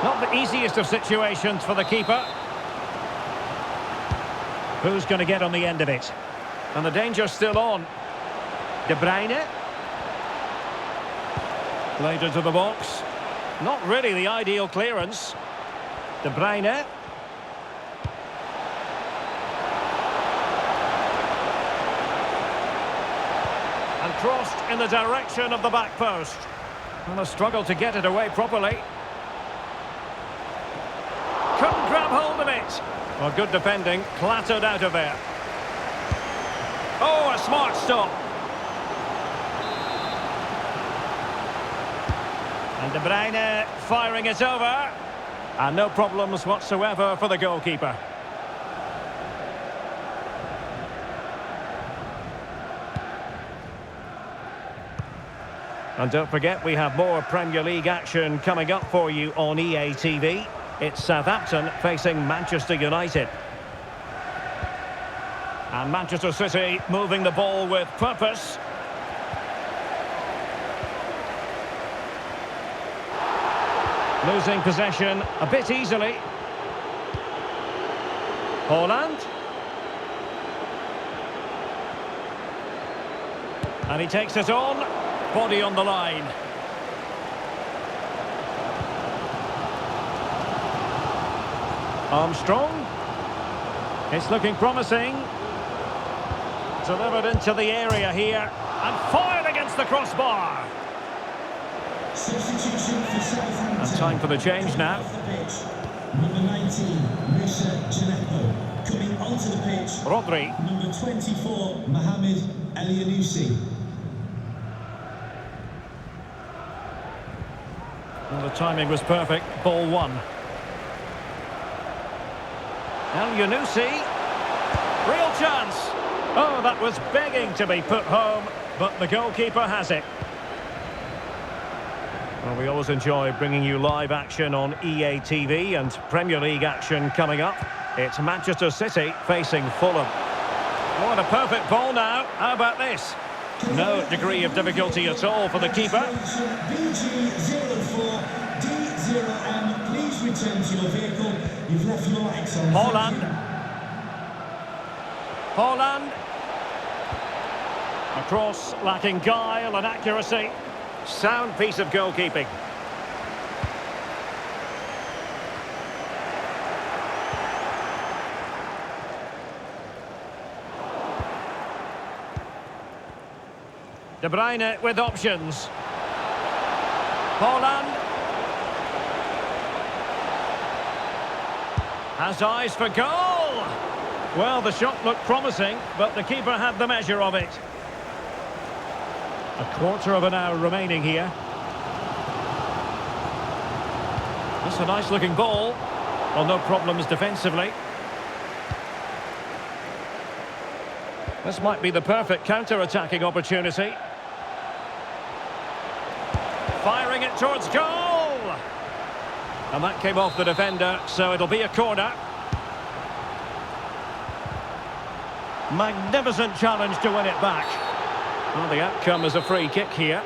[SPEAKER 1] Not the easiest of situations for the keeper. Who's going to get on the end of it? And the danger's still on. De Bruyne. Played into the box. Not really the ideal clearance. De Bruyne. And crossed in the direction of the back post. And a struggle to get it away properly. Couldn't grab hold of it. Well, good defending, clattered out of there. Oh, a smart stop. And De Bruyne firing it over. And no problems whatsoever for the goalkeeper. And don't forget, we have more Premier League action coming up for you on EA TV. It's Southampton facing Manchester United. And Manchester City moving the ball with purpose. Losing possession a bit easily. Haaland. And he takes it on. Body on the line. Armstrong. It's looking promising. Delivered into the area here. And fired against the crossbar.
[SPEAKER 3] Substitution for Southampton.
[SPEAKER 1] And time for the change now.
[SPEAKER 3] Off the pitch. Number 19, Musa Gineppo. Coming onto the pitch.
[SPEAKER 1] Rodri.
[SPEAKER 3] Number 24, Mohamed Elianusi.
[SPEAKER 1] Well, the timing was perfect. Ball one. Elianusi. Real chance. Oh, that was begging to be put home, but the goalkeeper has it. Well, we always enjoy bringing you live action on EA TV and Premier League action coming up. It's Manchester City facing Fulham. What a perfect ball now. How about this? No degree of difficulty at all for the keeper.
[SPEAKER 3] BG04D0M, please return to your vehicle. You've left your lights on.
[SPEAKER 1] Holland. A cross lacking guile and accuracy. Sound piece of goalkeeping. De Bruyne with options. Holland has eyes for goal. Well, the shot looked promising, but the keeper had the measure of it. A quarter of an hour remaining here. That's a nice looking ball. Well, no problems defensively. This might be the perfect counter-attacking opportunity. Firing it towards goal! And that came off the defender, so it'll be a corner. Magnificent challenge to win it back. Well, the outcome is a free kick here.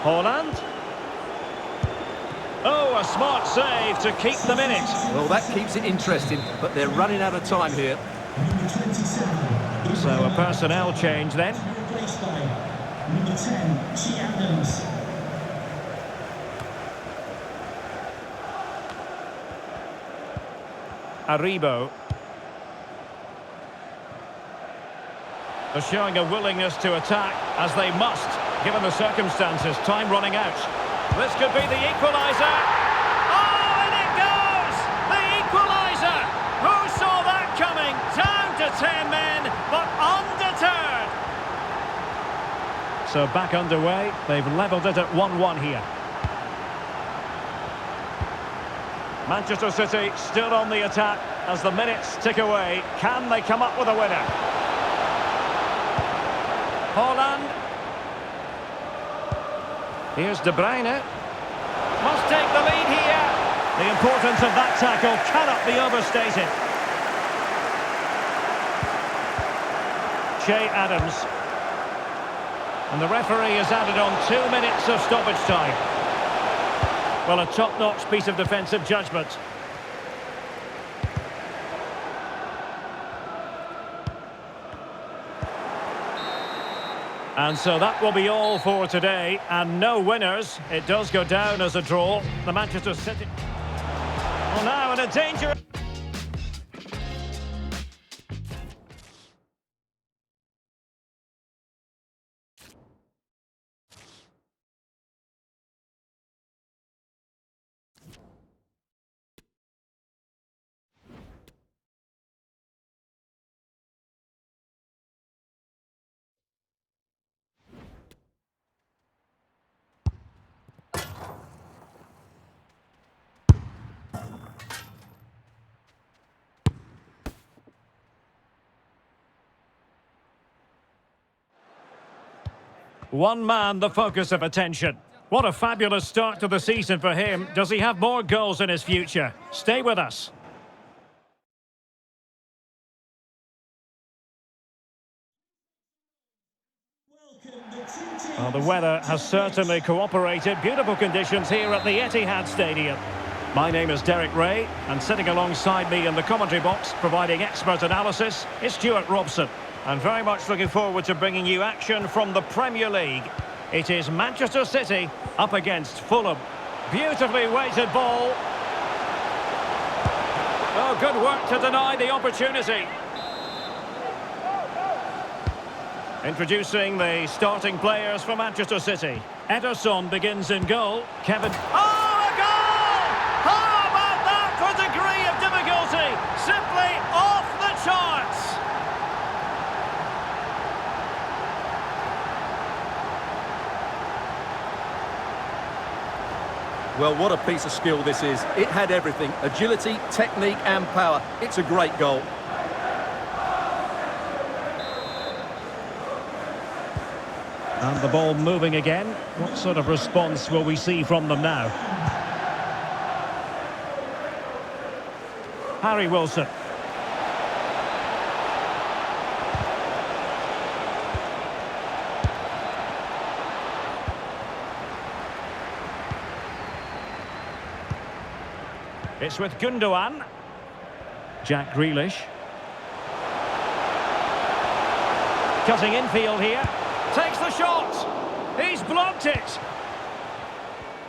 [SPEAKER 1] Holland. Oh, a smart save to keep them in it.
[SPEAKER 2] Well, that keeps it interesting, but they're running out of time here.
[SPEAKER 3] Number 27.
[SPEAKER 1] So a personnel change then.
[SPEAKER 3] Replaced by number 10, Chi Adams.
[SPEAKER 1] Aribo. They're showing a willingness to attack, as they must, given the circumstances. Time running out. This could be the equaliser. Oh, and it goes! The equaliser! Who saw that coming? Down to 10 men, but undeterred. So back underway. They've levelled it at 1-1 here. Manchester City still on the attack as the minutes tick away. Can they come up with a winner? Holland. Here's De Bruyne. Must take the lead here. The importance of that tackle cannot be overstated. Che Adams. And the referee has added on 2 minutes of stoppage time. Well, a top-notch piece of defensive judgment. And so that will be all for today, and no winners. It does go down as a draw. The Manchester City... Well, now in a danger... One man, the focus of attention. What a fabulous start to the season for him. Does he have more goals in his future? Stay with us. Well, the weather has certainly cooperated. Beautiful conditions here at the Etihad Stadium. My name is Derek Ray, and sitting alongside me in the commentary box, providing expert analysis, is Stuart Robson. I'm very much looking forward to bringing you action from the Premier League. It is Manchester City up against Fulham. Beautifully weighted ball. Oh, good work to deny the opportunity. Introducing the starting players for Manchester City. Ederson begins in goal. Kevin... Oh, a goal! How about that for degree of difficulty? Simply off the charts.
[SPEAKER 2] Well, what a piece of skill this is. It had everything. Agility, technique and power. It's a great goal.
[SPEAKER 1] And the ball moving again. What sort of response will we see from them now? Harry Wilson. It's with Gundogan. Jack Grealish. Cutting infield here. Takes the shot. He's blocked it.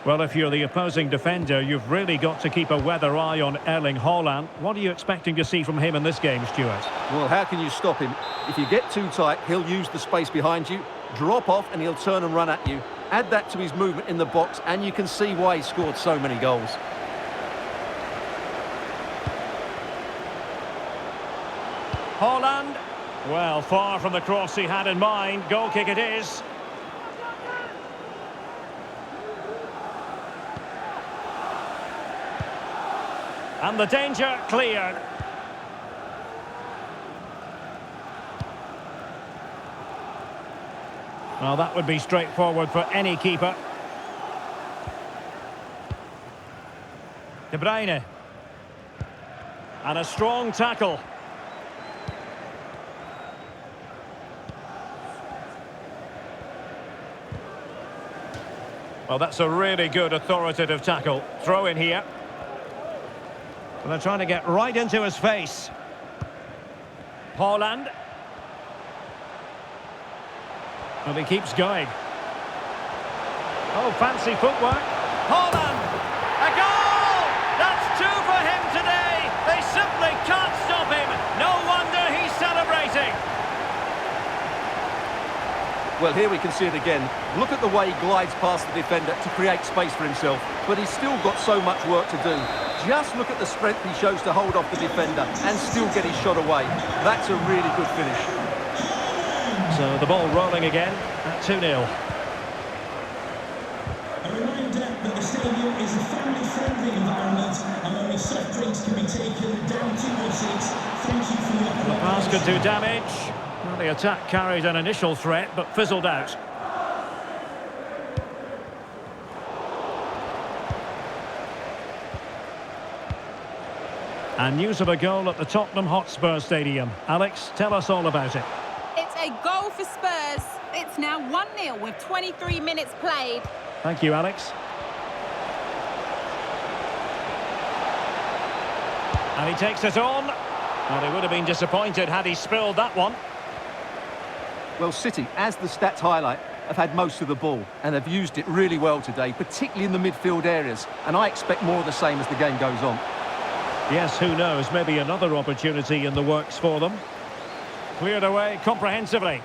[SPEAKER 1] Well, if you're the opposing defender, you've really got to keep a weather eye on Erling Haaland. What are you expecting to see from him in this game, Stuart?
[SPEAKER 2] Well, how can you stop him? If you get too tight, he'll use the space behind you, drop off, and he'll turn and run at you. Add that to his movement in the box, and you can see why he scored so many goals.
[SPEAKER 1] Haaland. Well, far from the cross he had in mind. Goal kick it is. And the danger cleared. Well, that would be straightforward for any keeper. De Bruyne. And a strong tackle. Well, that's a really good authoritative tackle. Throw in here. And they're trying to get right into his face. Haaland. Well, he keeps going. Oh, fancy footwork. Haaland! A goal! That's two for him today. They simply can't stop him. No wonder he's celebrating.
[SPEAKER 2] Well, here we can see it again. Look at the way he glides past the defender to create space for himself. But he's still got so much work to do. Just look at the strength he shows to hold off the defender and still get his shot away. That's a really good finish.
[SPEAKER 1] So the ball rolling again at 2-0.
[SPEAKER 3] A reminder that the stadium is a family-friendly environment and only soft drinks can be taken down to your seats. Thank you for your cooperation.
[SPEAKER 1] Pass could do damage. Well, the attack carried an initial threat but fizzled out. And news of a goal at the Tottenham Hotspur Stadium. Alex, tell us all about it.
[SPEAKER 4] It's a goal for Spurs. It's now 1-0 with 23 minutes played.
[SPEAKER 1] Thank you, Alex. And he takes it on. Well, he would have been disappointed had he spilled that one.
[SPEAKER 2] Well, City, as the stats highlight, have had most of the ball and have used it really well today, particularly in the midfield areas. And I expect more of the same as the game goes on.
[SPEAKER 1] Yes, who knows, maybe another opportunity in the works for them. Cleared away comprehensively.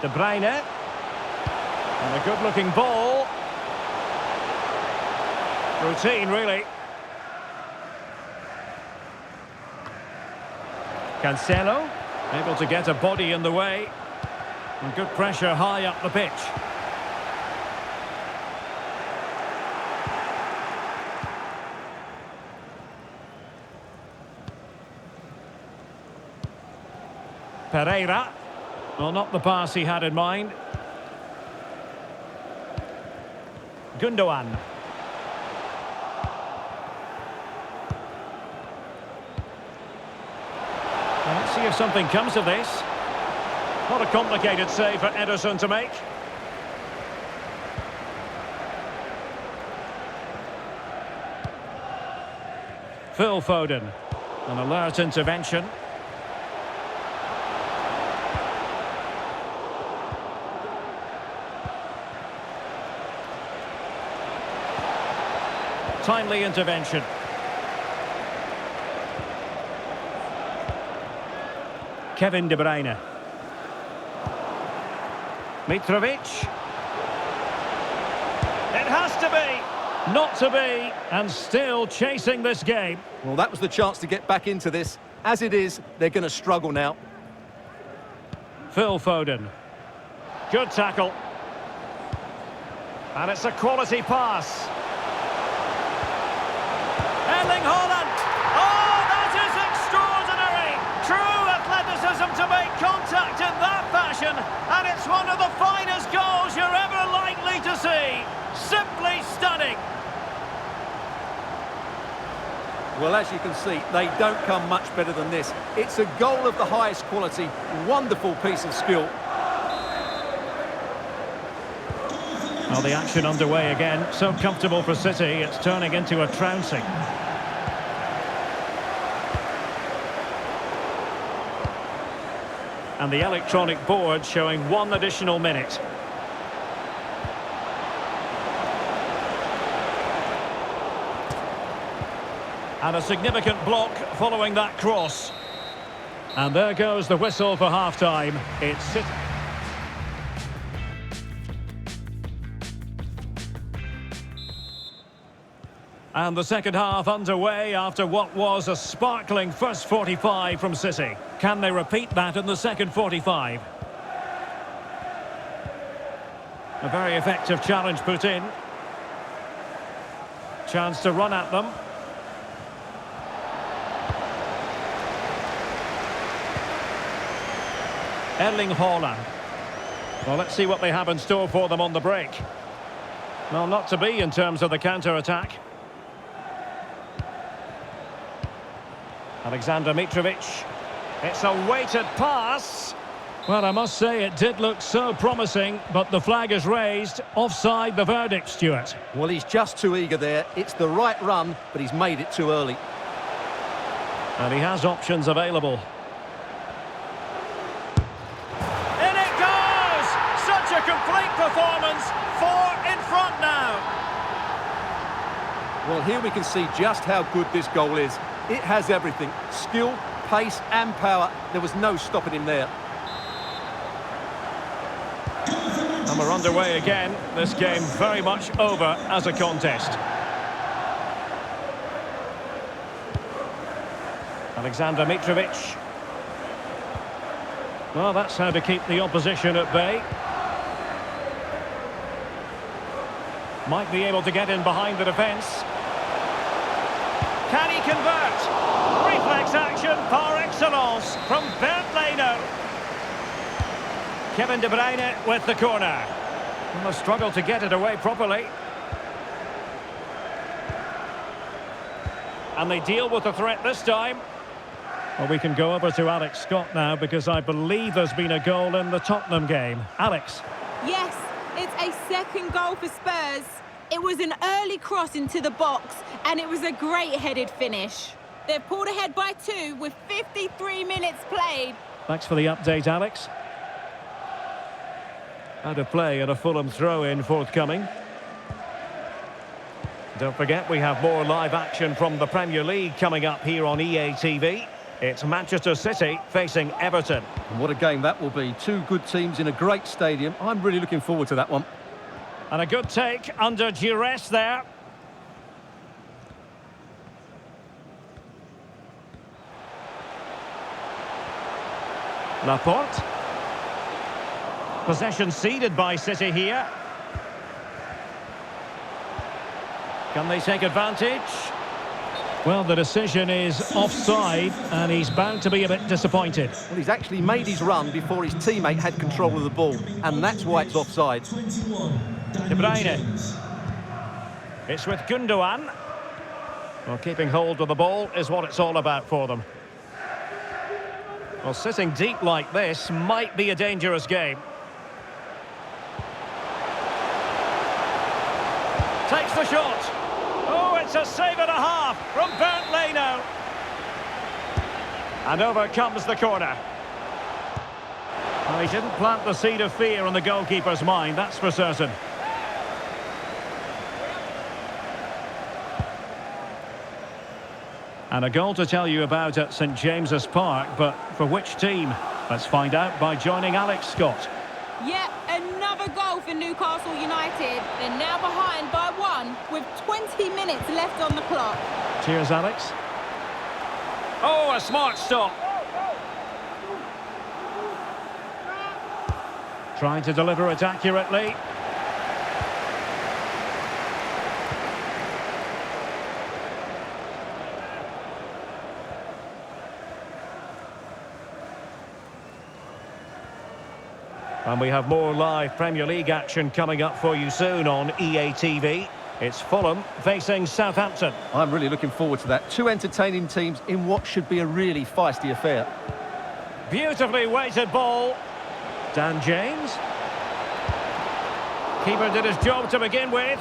[SPEAKER 1] De Bruyne. And a good-looking ball. Routine, really. Cancelo, able to get a body in the way. And good pressure high up the pitch. Pereira. Well, not the pass he had in mind. Gundogan. Well, let's see if something comes of this. What a complicated save for Ederson to make. Phil Foden. An alert intervention. Timely intervention. Kevin De Bruyne. Mitrovic. It has to be. Not to be. And still chasing this game.
[SPEAKER 2] Well, that was the chance to get back into this. As it is, they're going to struggle now.
[SPEAKER 1] Phil Foden. Good tackle. And it's a quality pass. Erling Haaland. Oh, that is extraordinary. True athleticism to make contact one of the finest goals you're ever likely to see. Simply stunning.
[SPEAKER 2] Well, as you can see, they don't come much better than this. It's a goal of the highest quality. Wonderful piece of skill.
[SPEAKER 1] Well, the action underway again. So comfortable for City, it's turning into a trouncing. And the electronic board showing 1 additional minute. And a significant block following that cross. And there goes the whistle for half-time. It's City. And the second half underway after what was a sparkling first 45 from City. Can they repeat that in the second 45? A very effective challenge put in. Chance to run at them. Erling Haaland. Well, let's see what they have in store for them on the break. Well, not to be in terms of the counter-attack. Alexander Mitrovic. It's a weighted pass. Well, I must say it did look so promising, but the flag is raised. Offside the verdict, Stuart.
[SPEAKER 2] Well, he's just too eager there. It's the right run, but he's made it too early.
[SPEAKER 1] And he has options available. In it goes! Such a complete performance. 4 in front now.
[SPEAKER 2] Well, here we can see just how good this goal is. It has everything. Skill, pace and power. There was no stopping him there.
[SPEAKER 1] And we're underway again. This game very much over as a contest. Alexander Mitrovic. Well, that's how to keep the opposition at bay. Might be able to get in behind the defence. Can he convert? Reflex action par excellence from Bernd Leno. Kevin De Bruyne with the corner. And the struggle to get it away properly. And they deal with the threat this time. Well, we can go over to Alex Scott now because I believe there's been a goal in the Tottenham game. Alex.
[SPEAKER 4] Yes, it's a second goal for Spurs. It was an early cross into the box, and it was a great headed finish. They've pulled ahead by 2 with 53 minutes played.
[SPEAKER 1] Thanks for the update, Alex. Out of play and a Fulham throw-in forthcoming. Don't forget, we have more live action from the Premier League coming up here on EA TV. It's Manchester City facing Everton.
[SPEAKER 2] And what a game that will be. 2 good teams in a great stadium. I'm really looking forward to that one.
[SPEAKER 1] And a good take under duress there. Laporte. Possession ceded by City here. Can they take advantage? Well, the decision is offside, and he's bound to be a bit disappointed.
[SPEAKER 2] Well, he's actually made his run before his teammate had control of the ball, and that's why it's offside.
[SPEAKER 1] De Bruyne. It's with Gundogan. Well, keeping hold of the ball is what it's all about for them. Well, sitting deep like this might be a dangerous game. Takes the shot. Oh, it's a save and a half from Bernd Leno. And over comes the corner. Well, he didn't plant the seed of fear in the goalkeeper's mind, that's for certain. And a goal to tell you about at St James's Park, but for which team? Let's find out by joining Alex Scott.
[SPEAKER 4] Yep, another goal for Newcastle United. They're now behind by 1 with 20 minutes left on the clock.
[SPEAKER 1] Cheers, Alex. Oh, a smart stop. Trying to deliver it accurately. And we have more live Premier League action coming up for you soon on EA TV. It's Fulham facing Southampton.
[SPEAKER 2] I'm really looking forward to that. Two entertaining teams in what should be a really feisty affair.
[SPEAKER 1] Beautifully weighted ball. Dan James. Keeper did his job to begin with.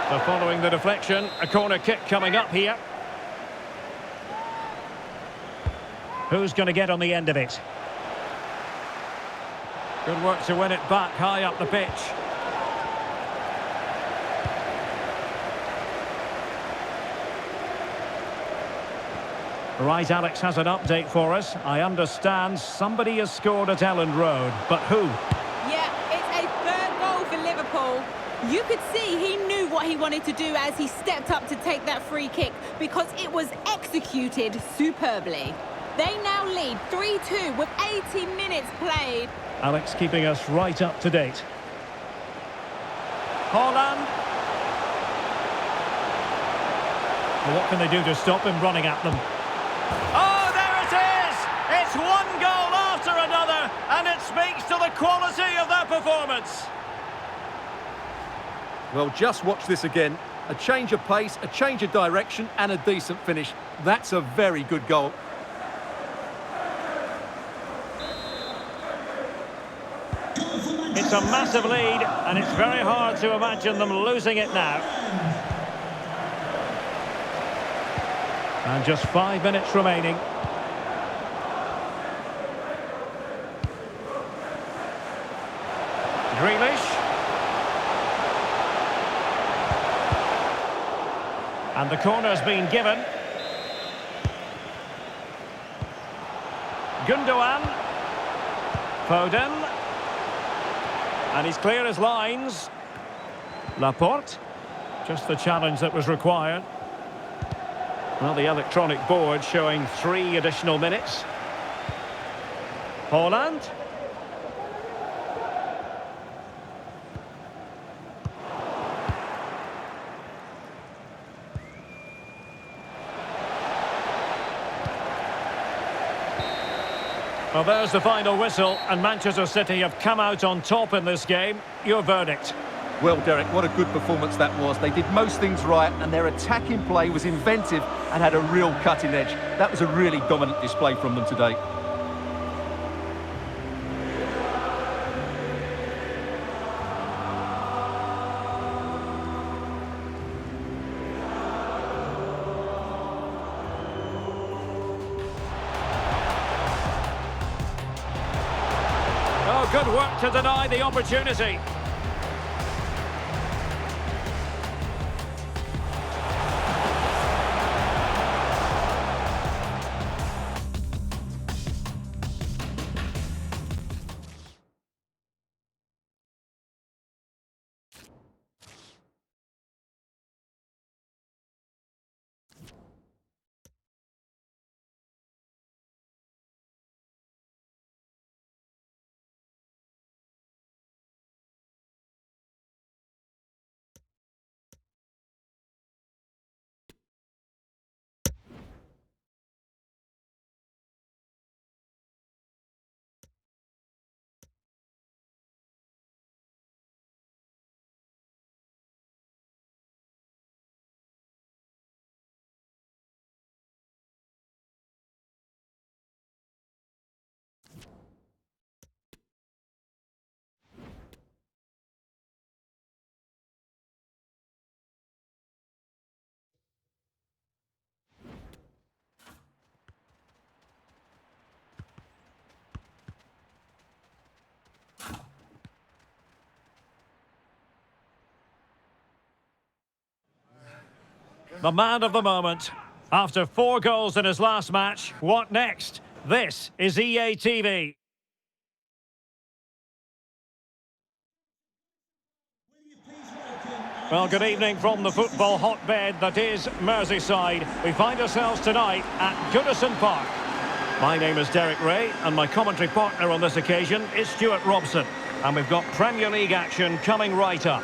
[SPEAKER 1] So following the deflection, a corner kick coming up here. Who's going to get on the end of it? Good work to win it back high up the pitch. Right, Alex has an update for us. I understand somebody has scored at Elland Road, but who?
[SPEAKER 4] Yeah, it's a third goal for Liverpool. You could see he knew what he wanted to do as he stepped up to take that free kick because it was executed superbly. They now lead 3-2 with 80 minutes played.
[SPEAKER 1] Alex keeping us right up to date. Haaland. Well, what can they do to stop him running at them? Oh, there it is! It's one goal after another, and it speaks to the quality of their performance.
[SPEAKER 2] Well, just watch this again. A change of pace, a change of direction, and a decent finish. That's a very good goal.
[SPEAKER 1] It's a massive lead, and it's very hard to imagine them losing it now. And just 5 minutes remaining. Grealish. And the corner's been given. Gundogan. Foden. And he's clear as lines. Laporte. Just the challenge that was required. Well, the electronic board showing 3 additional minutes. Haaland. Well, there's the final whistle, and Manchester City have come out on top in this game. Your verdict?
[SPEAKER 2] Well, Derek, what a good performance that was. They did most things right, and their attacking play was inventive and had a real cutting edge. That was a really dominant display from them today.
[SPEAKER 1] Oh, good work to deny the opportunity. The man of the moment. After 4 goals in his last match, what next? This is EA TV. Well, good evening from the football hotbed that is Merseyside. We find ourselves tonight at Goodison Park. My name is Derek Ray, and my commentary partner on this occasion is Stuart Robson. And we've got Premier League action coming right up.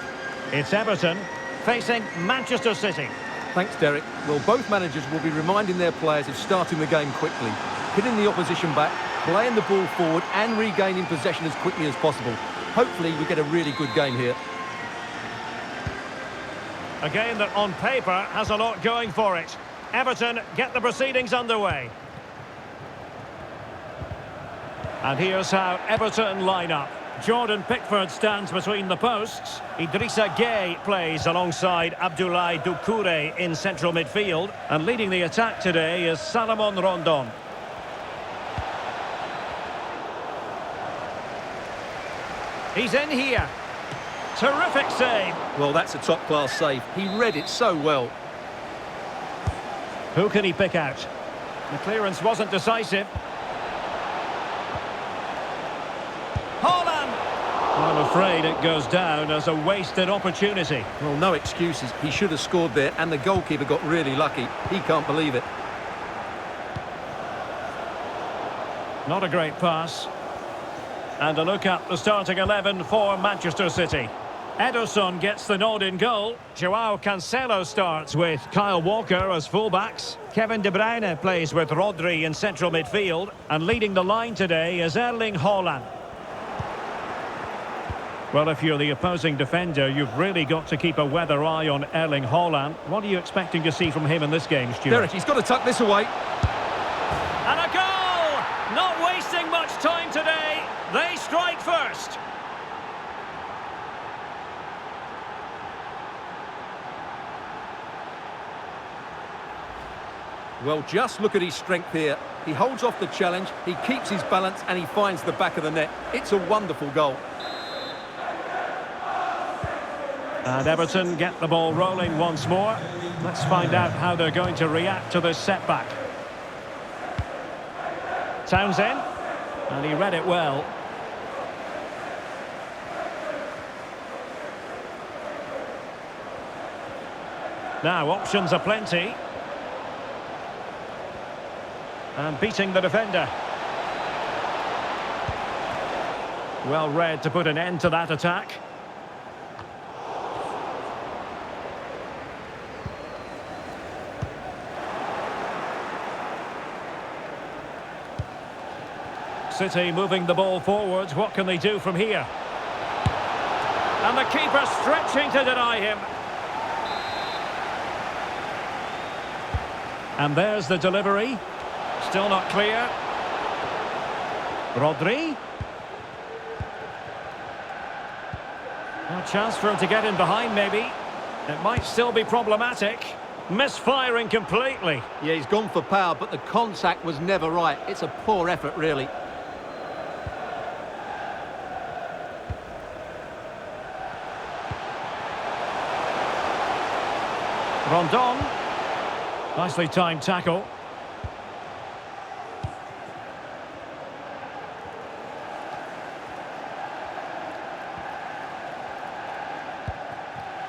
[SPEAKER 1] It's Everton facing Manchester City.
[SPEAKER 2] Thanks, Derek. Well, both managers will be reminding their players of starting the game quickly, hitting the opposition back, playing the ball forward and regaining possession as quickly as possible. Hopefully we get a really good game here.
[SPEAKER 1] A game that on paper has a lot going for it. Everton get the proceedings underway. And here's how Everton line up. Jordan Pickford stands between the posts. Idrissa Gueye plays alongside Abdoulaye Doucouré in central midfield. And leading the attack today is Salomon Rondon. He's in here. Terrific save.
[SPEAKER 2] Well, that's a top-class save. He read it so well.
[SPEAKER 1] Who can he pick out? The clearance wasn't decisive. Haaland! I'm afraid it goes down as a wasted opportunity.
[SPEAKER 2] Well, no excuses. He should have scored there, and the goalkeeper got really lucky. He can't believe it.
[SPEAKER 1] Not a great pass. And a look at the starting 11 for Manchester City. Ederson gets the nod in goal. Joao Cancelo starts with Kyle Walker as fullbacks. Kevin De Bruyne plays with Rodri in central midfield. And leading the line today is Erling Haaland. Well, if you're the opposing defender, you've really got to keep a weather eye on Erling Haaland. What are you expecting to see from him in this game, Stuart?
[SPEAKER 2] Derek, he's got to tuck this away.
[SPEAKER 1] And a goal! Not wasting much time today. They strike first.
[SPEAKER 2] Well, just look at his strength here. He holds off the challenge, he keeps his balance, and he finds the back of the net. It's a wonderful goal.
[SPEAKER 1] And Everton get the ball rolling once more. Let's find out how they're going to react to this setback. Townsend. And he read it well. Now, options are plenty. And beating the defender. Well read to put an end to that attack. City moving the ball forwards. What can they do from here? And the keeper stretching to deny him. And there's the delivery. Still not clear. Rodri. A chance for him to get in behind, maybe. It might still be problematic. Misfiring completely.
[SPEAKER 2] Yeah, he's gone for power, but the contact was never right. It's a poor effort, really.
[SPEAKER 1] Rondon. Nicely timed tackle.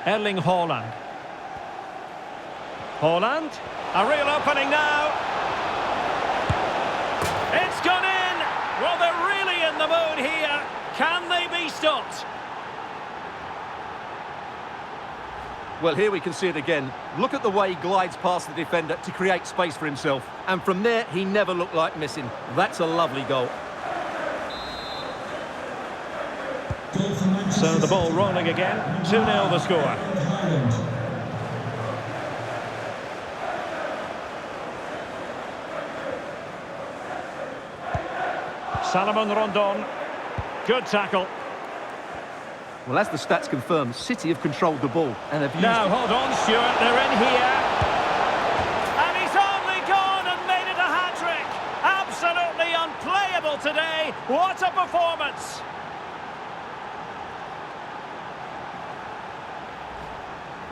[SPEAKER 1] Erling Haaland. Haaland. A real opening now. It's gone in. Well, they're really in the mood here. Can they be stopped?
[SPEAKER 2] Well, here we can see it again. Look at the way he glides past the defender to create space for himself. And from there, he never looked like missing. That's a lovely goal.
[SPEAKER 1] So the ball rolling again. 2-0 the score. Salomon Rondon. Good tackle.
[SPEAKER 2] Well, as the stats confirm, City have controlled the ball and have used
[SPEAKER 1] Now, hold on, Stuart. They're in here. And he's only gone and made it a hat-trick. Absolutely unplayable today. What a performance.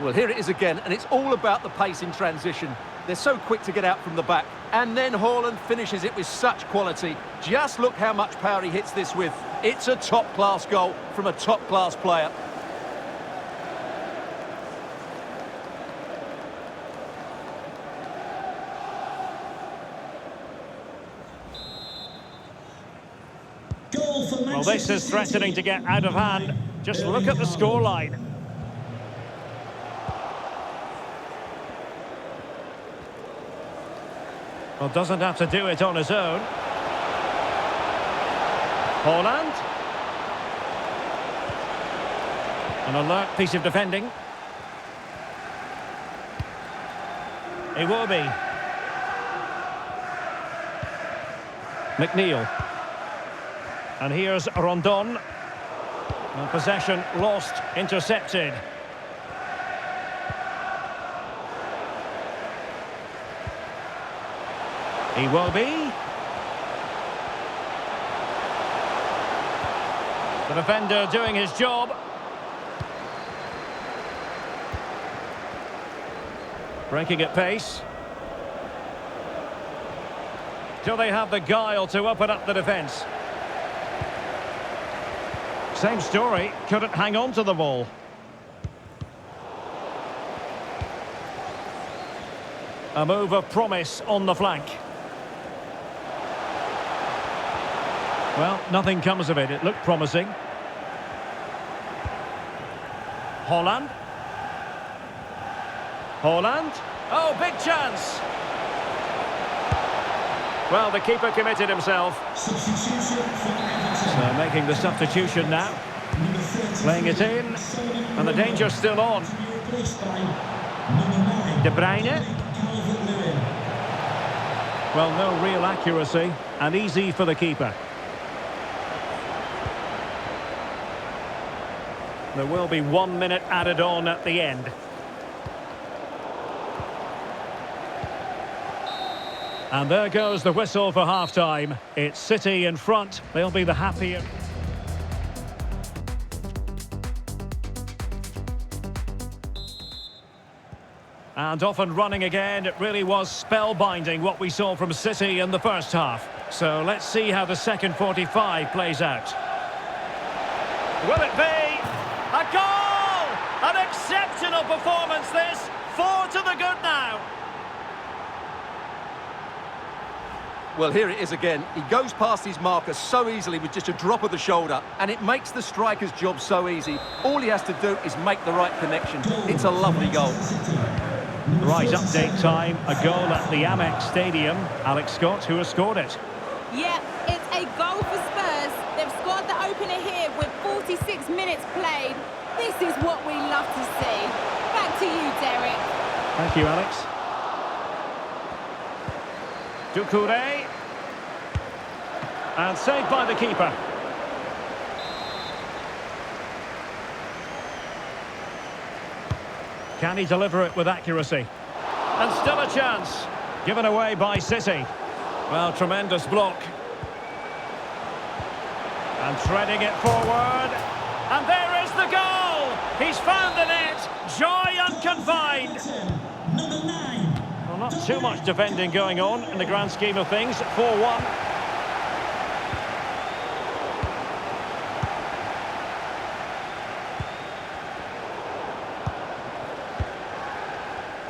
[SPEAKER 2] Well, here it is again, and it's all about the pace in transition. They're so quick to get out from the back. And then Haaland finishes it with such quality. Just look how much power he hits this with. It's a top-class goal from a top-class player.
[SPEAKER 1] Well, this is threatening to get out of hand. Just look at the scoreline. Well, doesn't have to do it on his own. Holland. An alert piece of defending. Iwobi. McNeil. And here's Rondon. And possession lost, intercepted. Iwobi. The defender doing his job. Breaking at pace. Do they have the guile to open up the defence? Same story, couldn't hang on to the ball. A move of promise on the flank. Well, nothing comes of it. It looked promising. Holland. Holland. Oh, big chance. Well, the keeper committed himself.
[SPEAKER 3] Substitution for Everton.
[SPEAKER 1] So making the substitution now.
[SPEAKER 3] Number 13,
[SPEAKER 1] Playing it in. And the danger's still on.
[SPEAKER 3] to be replaced by number 9,
[SPEAKER 1] De Bruyne.
[SPEAKER 3] Calvert-Lewin.
[SPEAKER 1] Well, no real accuracy. And easy for the keeper. There will be 1 minute added on at the end. And there goes the whistle for half-time. It's City in front. They'll be the happier. And off and running again. It really was spellbinding what we saw from City in the first half. So let's see how the second 45 plays out. Will it be a goal? An exceptional performance this. 4 to the good now.
[SPEAKER 2] Well, here it is again. He goes past his marker so easily with just a drop of the shoulder, and it makes the striker's job so easy. All he has to do is make the right connection. It's a lovely goal.
[SPEAKER 1] Right, update time. A goal at the Amex Stadium. Alex Scott, who has scored it.
[SPEAKER 4] Yeah, it's a goal for Spurs. They've scored the opener here with 46 minutes played. This is what we love to see. Back to you, Derek.
[SPEAKER 1] Thank you, Alex. Doucouré. And saved by the keeper. Can he deliver it with accuracy? And still a chance. Given away by City. Well, tremendous block. And threading it forward. And there is the goal! He's found the net. Joy unconfined.
[SPEAKER 3] Number 9.
[SPEAKER 1] Well, not too much defending going on in the grand scheme of things. 4-1.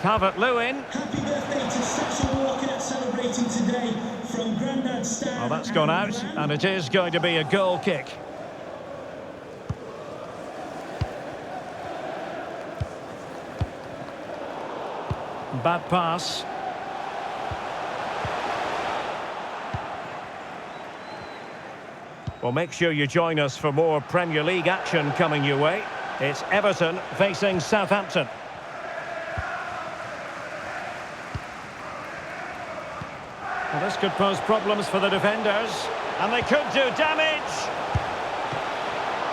[SPEAKER 1] Calvert-Lewin.
[SPEAKER 3] Happy birthday to Sasha Walker celebrating today from Grandad Star.
[SPEAKER 1] Well, that's gone out, and it is going to be a goal kick. Bad pass. Well, make sure you join us for more Premier League action coming your way. It's Everton facing Southampton. Well, this could pose problems for the defenders, and they could do damage.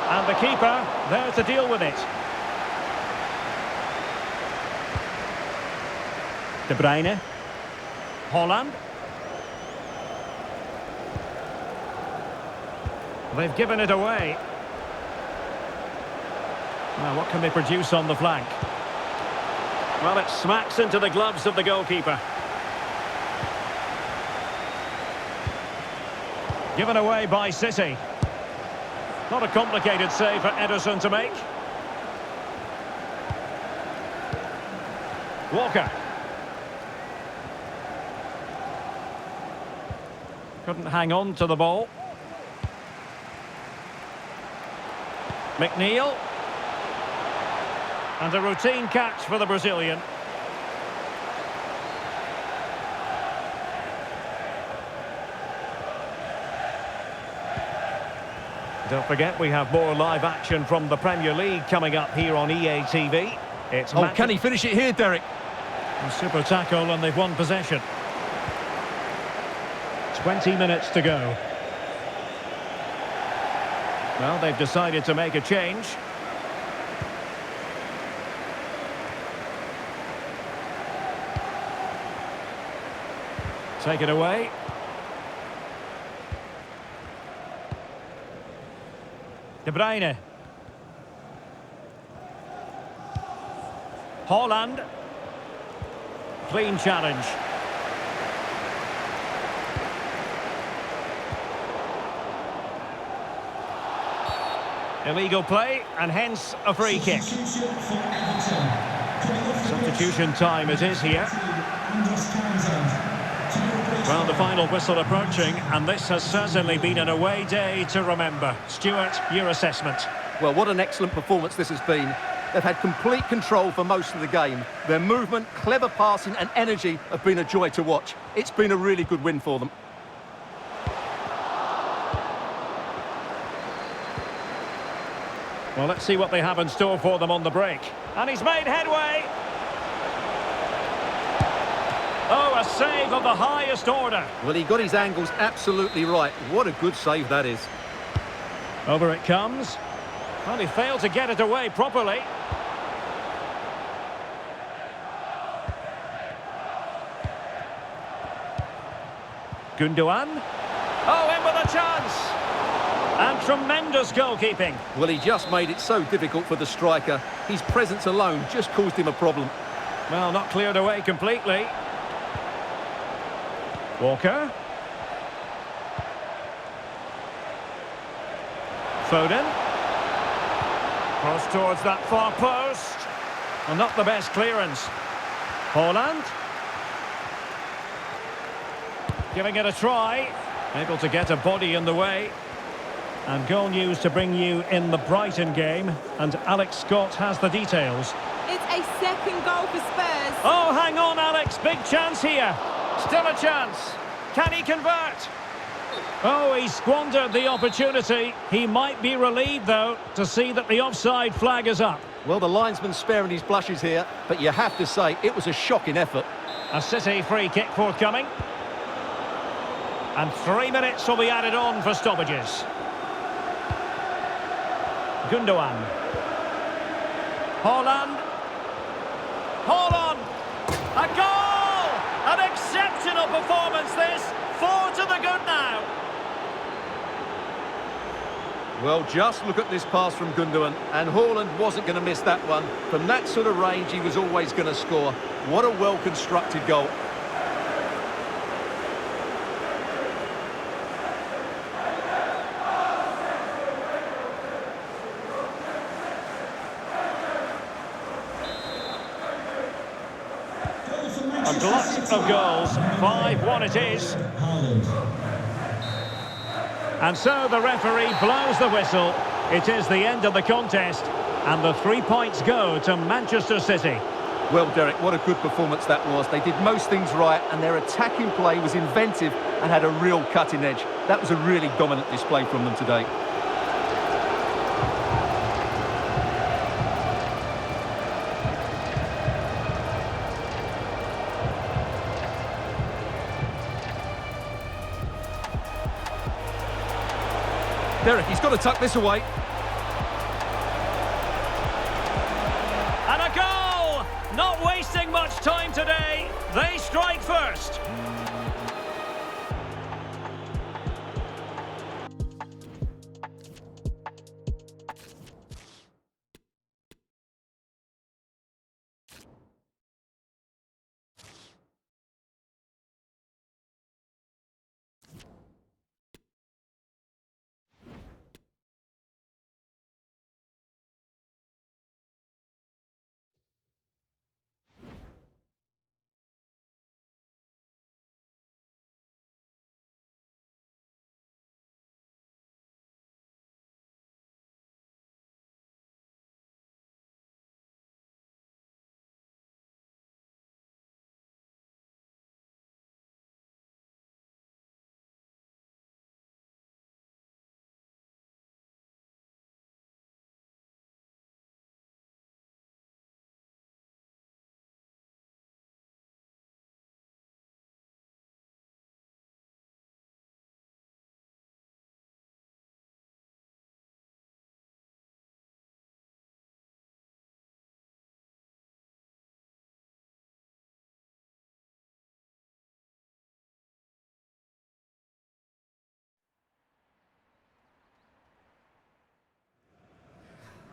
[SPEAKER 1] And the keeper there to deal with it. De Bruyne. Holland. They've given it away. Now, what can they produce on the flank? Well, it smacks into the gloves of the goalkeeper. Given away by City. Not a complicated save for Ederson to make. Walker. Couldn't hang on to the ball. McNeil. And a routine catch for the Brazilian. Don't forget, we have more live action from the Premier League coming up here on EA TV. It's
[SPEAKER 2] Oh, can he finish it here, Derek?
[SPEAKER 1] A super tackle, and they've won possession. 20 minutes to go. Well, they've decided to make a change. Take it away. De Bruyne. Haaland. Clean challenge. Illegal play, and hence a free kick. Substitution time it is here. Well, the final whistle approaching, and this has certainly been an away day to remember. Stuart, your assessment?
[SPEAKER 2] Well, what an excellent performance this has been. They've had complete control for most of the game. Their movement, clever passing and energy have been a joy to watch. It's been a really good win for them.
[SPEAKER 1] Well, let's see what they have in store for them on the break. And he's made headway. Oh, a save of the highest order.
[SPEAKER 2] Well, he got his angles absolutely right. What a good save that is.
[SPEAKER 1] Over it comes. Well, he failed to get it away properly. Gundogan. Oh, in with a chance. And tremendous goalkeeping.
[SPEAKER 2] Well, he just made it so difficult for the striker. His presence alone just caused him a problem.
[SPEAKER 1] Well, not cleared away completely. Walker. Foden. Cross towards that far post. And not the best clearance. Haaland. Giving it a try. Able to get a body in the way. And goal news to bring you in the Brighton game. And Alex Scott has the details.
[SPEAKER 4] It's a second goal for Spurs.
[SPEAKER 1] Oh, hang on, Alex. Big chance here. Still a chance. Can he convert? Oh, he squandered the opportunity. He might be relieved, though, to see that the offside flag is up.
[SPEAKER 2] Well, the linesman's sparing his blushes here, but you have to say it was a shocking effort.
[SPEAKER 1] A City free kick forthcoming. And 3 minutes will be added on for stoppages. Gundogan. Haaland. Haaland! A goal! An exceptional performance this. 4 to the good now.
[SPEAKER 2] Well, just look at this pass from Gundogan, and Haaland wasn't going to miss that one. From that sort of range, he was always going to score. What a well-constructed goal.
[SPEAKER 1] A glut of goals. 5-1 it is. And so the referee blows the whistle. It is the end of the contest. And the 3 points go to Manchester City.
[SPEAKER 2] Well, Derek, what a good performance that was. They did most things right, and their attacking play was inventive and had a real cutting edge. That was a really dominant display from them today. Derek, he's got to tuck this away.
[SPEAKER 1] And a goal! Not wasting much time today. They strike first.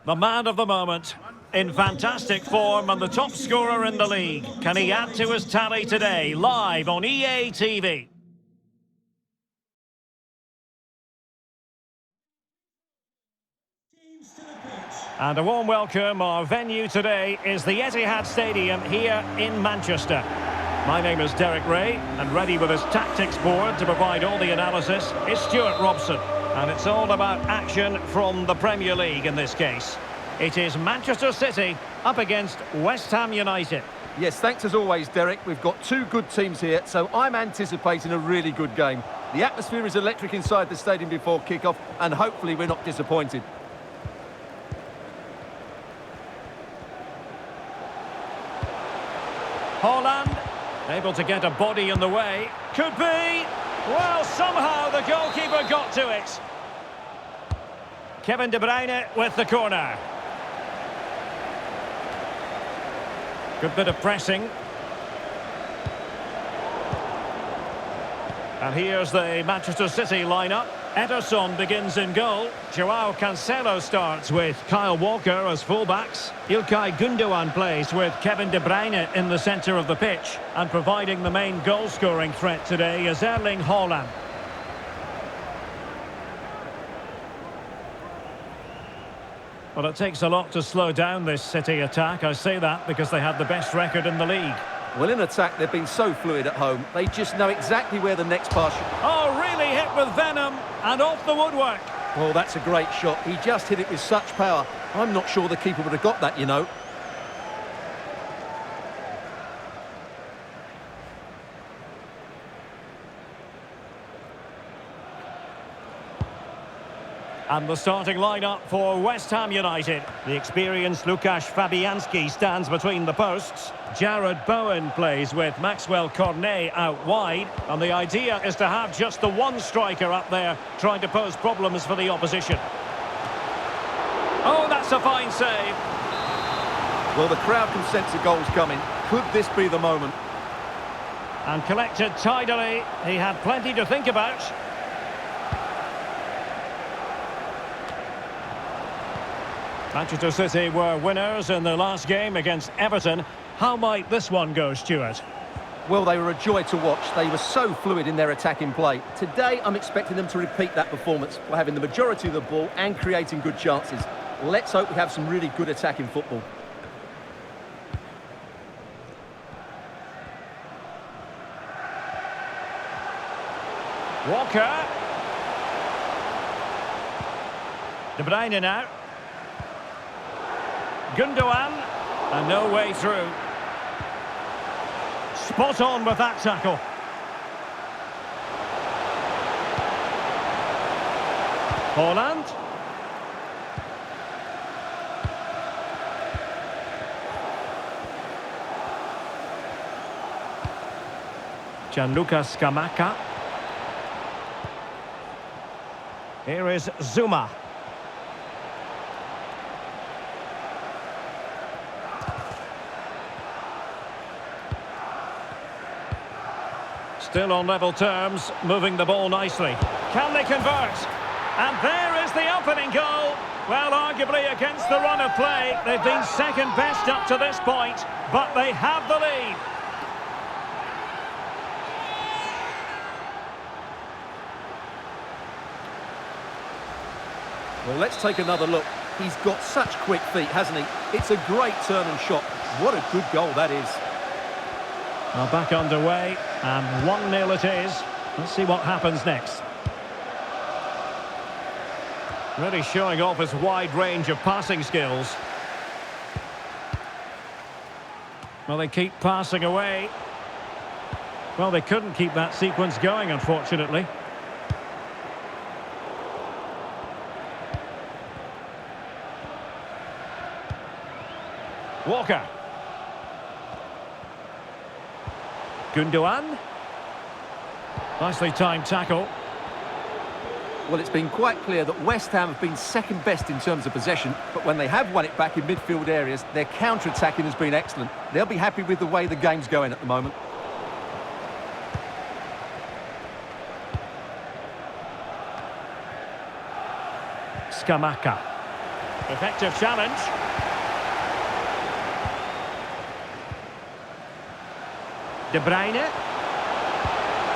[SPEAKER 1] The man of the moment, in fantastic form and the top scorer in the league. Can he add to his tally today, live on EA TV? And a warm welcome. Our venue today is the Etihad Stadium here in Manchester. My name is Derek Ray, and ready with his tactics board to provide all the analysis is Stuart Robson. And it's all about action from the Premier League in this case. It is Manchester City up against West Ham United.
[SPEAKER 2] Yes, thanks as always, Derek. We've got two good teams here, so I'm anticipating a really good game. The atmosphere is electric inside the stadium before kick-off, and hopefully we're not disappointed.
[SPEAKER 1] Haaland, able to get a body in the way. Could be. Well, somehow the goalkeeper got to it. Kevin De Bruyne with the corner. Good bit of pressing. And here's the Manchester City lineup. Ederson begins in goal. Joao Cancelo starts with Kyle Walker as fullbacks. İlkay Gündoğan plays with Kevin De Bruyne in the centre of the pitch. And providing the main goal-scoring threat today is Erling Haaland. Well, it takes a lot to slow down this City attack. I say that because they have the best record in the league.
[SPEAKER 2] Well, in attack, they've been so fluid at home. They just know exactly where the next pass should...
[SPEAKER 1] Oh, really hit with venom and off the woodwork.
[SPEAKER 2] Well, that's a great shot. He just hit it with such power. I'm not sure the keeper would have got that, you know.
[SPEAKER 1] And the starting lineup for West Ham United. The experienced Łukasz Fabianski stands between the posts. Jared Bowen plays with Maxwell Cornet out wide. And the idea is to have just the one striker up there trying to pose problems for the opposition. Oh, that's a fine save.
[SPEAKER 2] Well, the crowd can sense the goal's coming. Could this be the moment?
[SPEAKER 1] And collected tidily. He had plenty to think about. Manchester City were winners in the last game against Everton. How might this one go, Stuart?
[SPEAKER 2] Well, they were a joy to watch. They were so fluid in their attacking play. Today, I'm expecting them to repeat that performance by having the majority of the ball and creating good chances. Let's hope we have some really good attacking football.
[SPEAKER 1] Walker. De Bruyne now. Gündoğan, and no way through. Spot on with that tackle. Haaland. Gianluca Scamacca. Here is Zuma. Still on level terms, moving the ball nicely. Can they convert? And there is the opening goal. Well, arguably against the run of play, they've been second best up to this point, but they have the lead.
[SPEAKER 2] Well, let's take another look. He's got such quick feet, hasn't he? It's a great turn and shot. What a good goal that is.
[SPEAKER 1] Well, back underway, and 1-0 it is. Let's see what happens next. Really showing off his wide range of passing skills. Well, they keep passing away. Well, they couldn't keep that sequence going, unfortunately. Walker. Gündoğan. Nicely timed tackle.
[SPEAKER 2] Well, it's been quite clear that West Ham have been second best in terms of possession, but when they have won it back in midfield areas, their counter-attacking has been excellent. They'll be happy with the way the game's going at the moment.
[SPEAKER 1] Scamacca. Effective challenge. De Bruyne.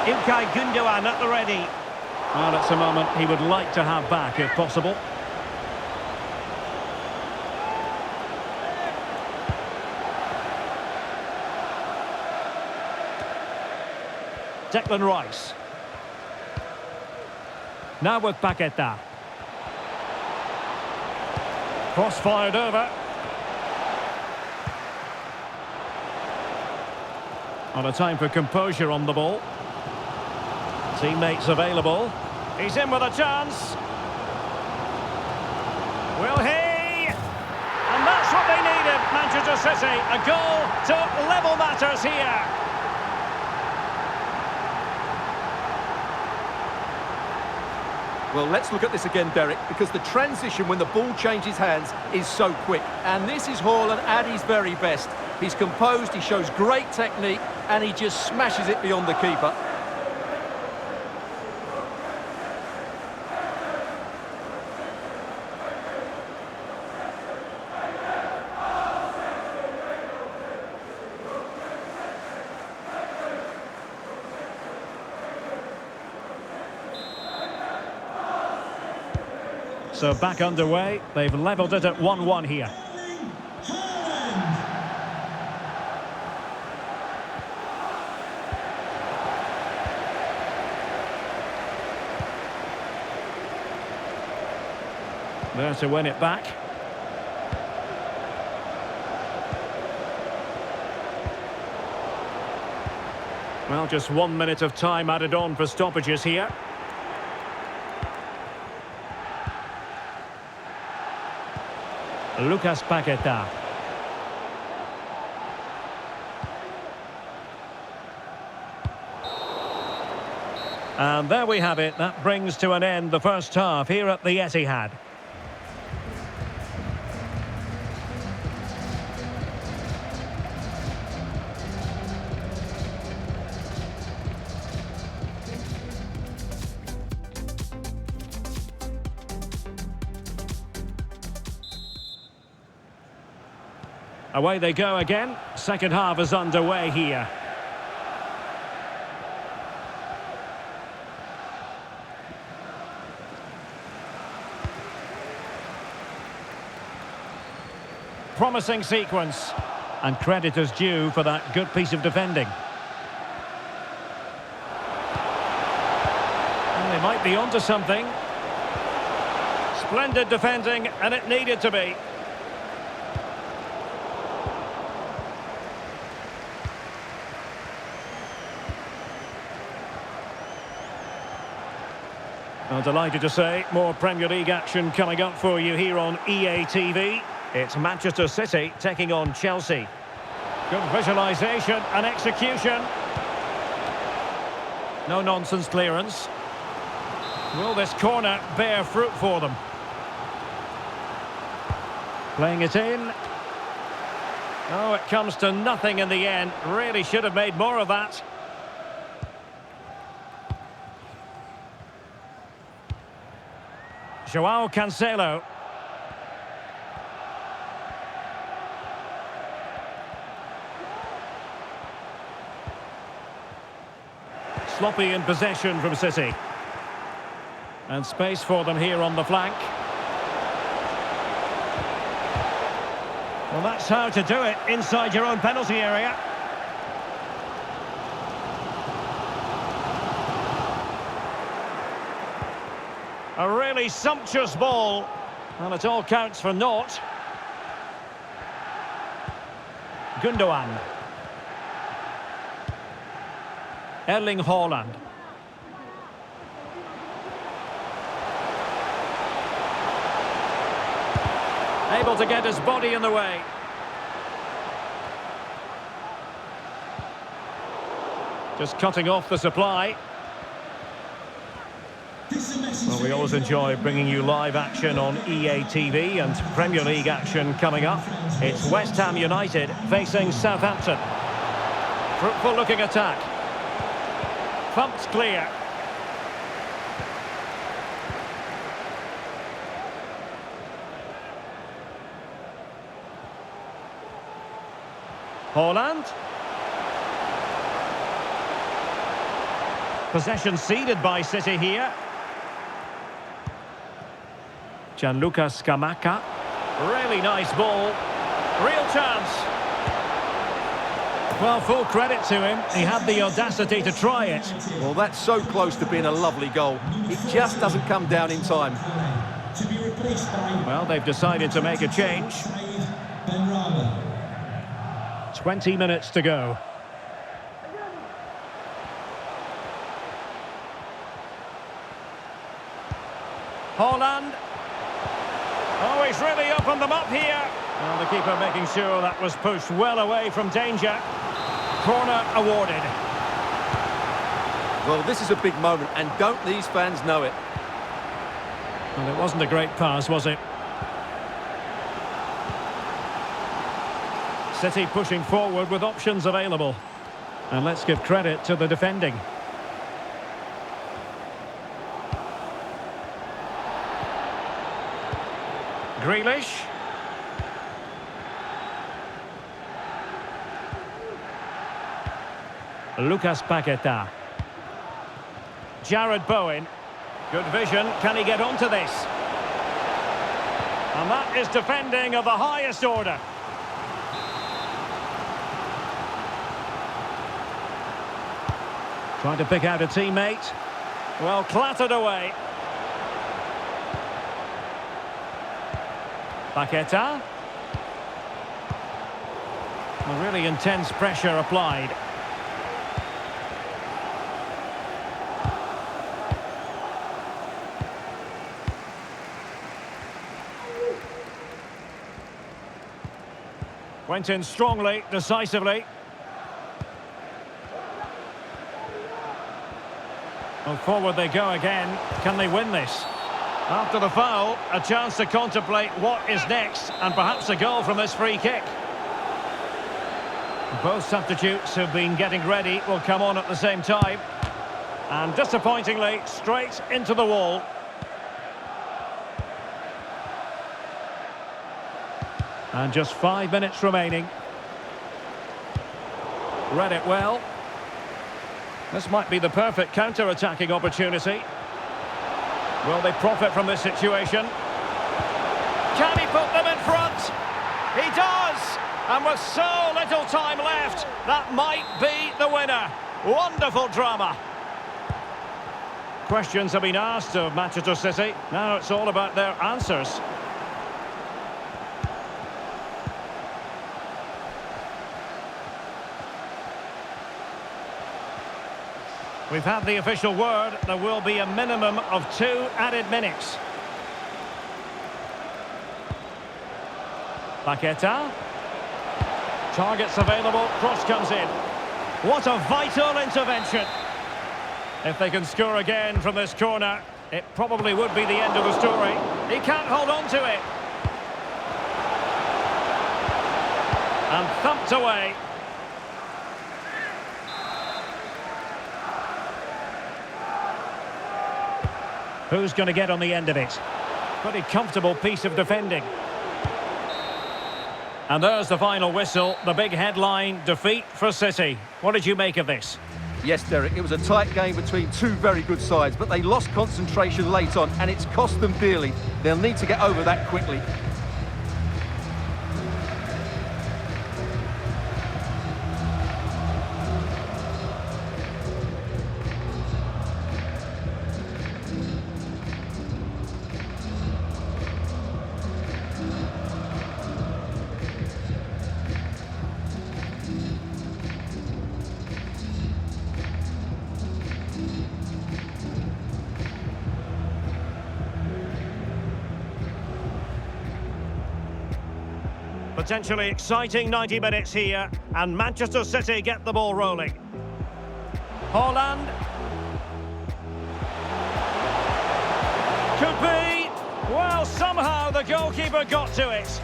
[SPEAKER 1] Ilkay Gundogan at the ready. Well, it's a moment he would like to have back if possible. Declan Rice. Now with Paqueta. Cross fired over. On a time for composure on the ball. Teammates available. He's in with a chance. Will he? And that's what they needed, Manchester City. A goal to level matters here.
[SPEAKER 2] Well, let's look at this again, Derek, because the transition when the ball changes hands is so quick. And this is Haaland at his very best. He's composed, he shows great technique, and he just smashes it beyond the keeper.
[SPEAKER 1] So back underway. They've levelled it at 1-1 here. There to win it back. Well, just 1 minute of time added on for stoppages here. Lucas Paqueta. And there we have it. That brings to an end the first half here at the Etihad. Away they go again. Second half is underway here. Promising sequence. And credit is due for that good piece of defending. And they might be onto something. Splendid defending, and it needed to be. Well, delighted to say, more Premier League action coming up for you here on EA TV. It's Manchester City taking on Chelsea. Good visualisation and execution. No nonsense clearance. Will this corner bear fruit for them? Playing it in. Oh, it comes to nothing in the end. Really should have made more of that. Joao Cancelo. Sloppy in possession from City. And space for them here on the flank. Well, that's how to do it inside your own penalty area. A really sumptuous ball. And it all counts for naught. Gundogan. Erling Haaland. Able to get his body in the way. Just cutting off the supply. Well, we always enjoy bringing you live action on EA TV and Premier League action coming up. It's West Ham United facing Southampton. Fruitful looking attack. Thumped clear. Haaland. Possession ceded by City here. Gianluca Scamacca. Really nice ball. Real chance. Well, full credit to him. He had the audacity to try it.
[SPEAKER 2] Well, that's so close to being a lovely goal. It just doesn't come down in time.
[SPEAKER 3] To be replaced by
[SPEAKER 1] Well, they've decided to make a change. 20 minutes to go. Haaland. Oh, he's really opened them up here. Well, the keeper making sure that was pushed well away from danger. Corner awarded.
[SPEAKER 2] Well, this is a big moment, and don't these fans know it?
[SPEAKER 1] Well, it wasn't a great pass, was it? City pushing forward with options available. And let's give credit to the defending. Grealish. Lucas Paqueta. Jared Bowen. Good vision. Can he get onto this? And that is defending of the highest order. Trying to pick out a teammate. Well, clattered away. Paqueta. Well, really intense pressure applied. Went in strongly, decisively. Well, forward they go again. Can they win this? After the foul, a chance to contemplate what is next, and perhaps a goal from this free kick. Both substitutes who've been getting ready will come on at the same time. And disappointingly, straight into the wall. And just 5 minutes remaining. Read it well. This might be the perfect counter-attacking opportunity. Will they profit from this situation? Can he put them in front? He does! And with so little time left, that might be the winner. Wonderful drama. Questions have been asked of Manchester City. Now it's all about their answers. We've had the official word. There will be a minimum of 2 added minutes. Paqueta. Targets available. Cross comes in. What a vital intervention. If they can score again from this corner, it probably would be the end of the story. He can't hold on to it. And thumped away. Who's going to get on the end of it? Pretty comfortable piece of defending. And there's the final whistle, the big headline, defeat for City. What did you make of this?
[SPEAKER 2] Yes, Derek, it was a tight game between two very good sides, but they lost concentration late on, and it's cost them dearly. They'll need to get over that quickly.
[SPEAKER 1] Potentially exciting 90 minutes here, and Manchester City get the ball rolling. Haaland. Could be. Well, somehow the goalkeeper got to it.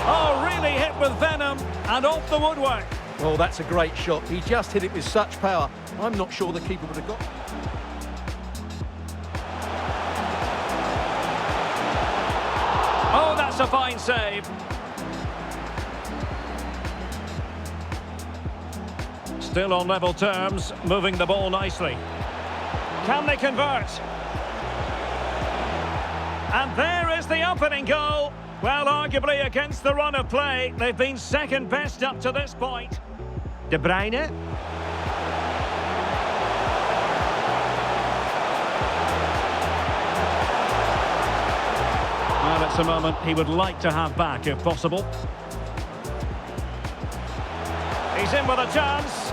[SPEAKER 1] Oh, really hit with venom and off the woodwork.
[SPEAKER 2] Well, that's a great shot. He just hit it with such power. I'm not sure the keeper would have got.
[SPEAKER 1] a fine save. Still on level terms, moving the ball nicely. Can they convert? And there is the opening goal. Well, arguably against the run of play, they've been second best up to this point. De Bruyne. Well, it's a moment he would like to have back if possible. He's in with a chance.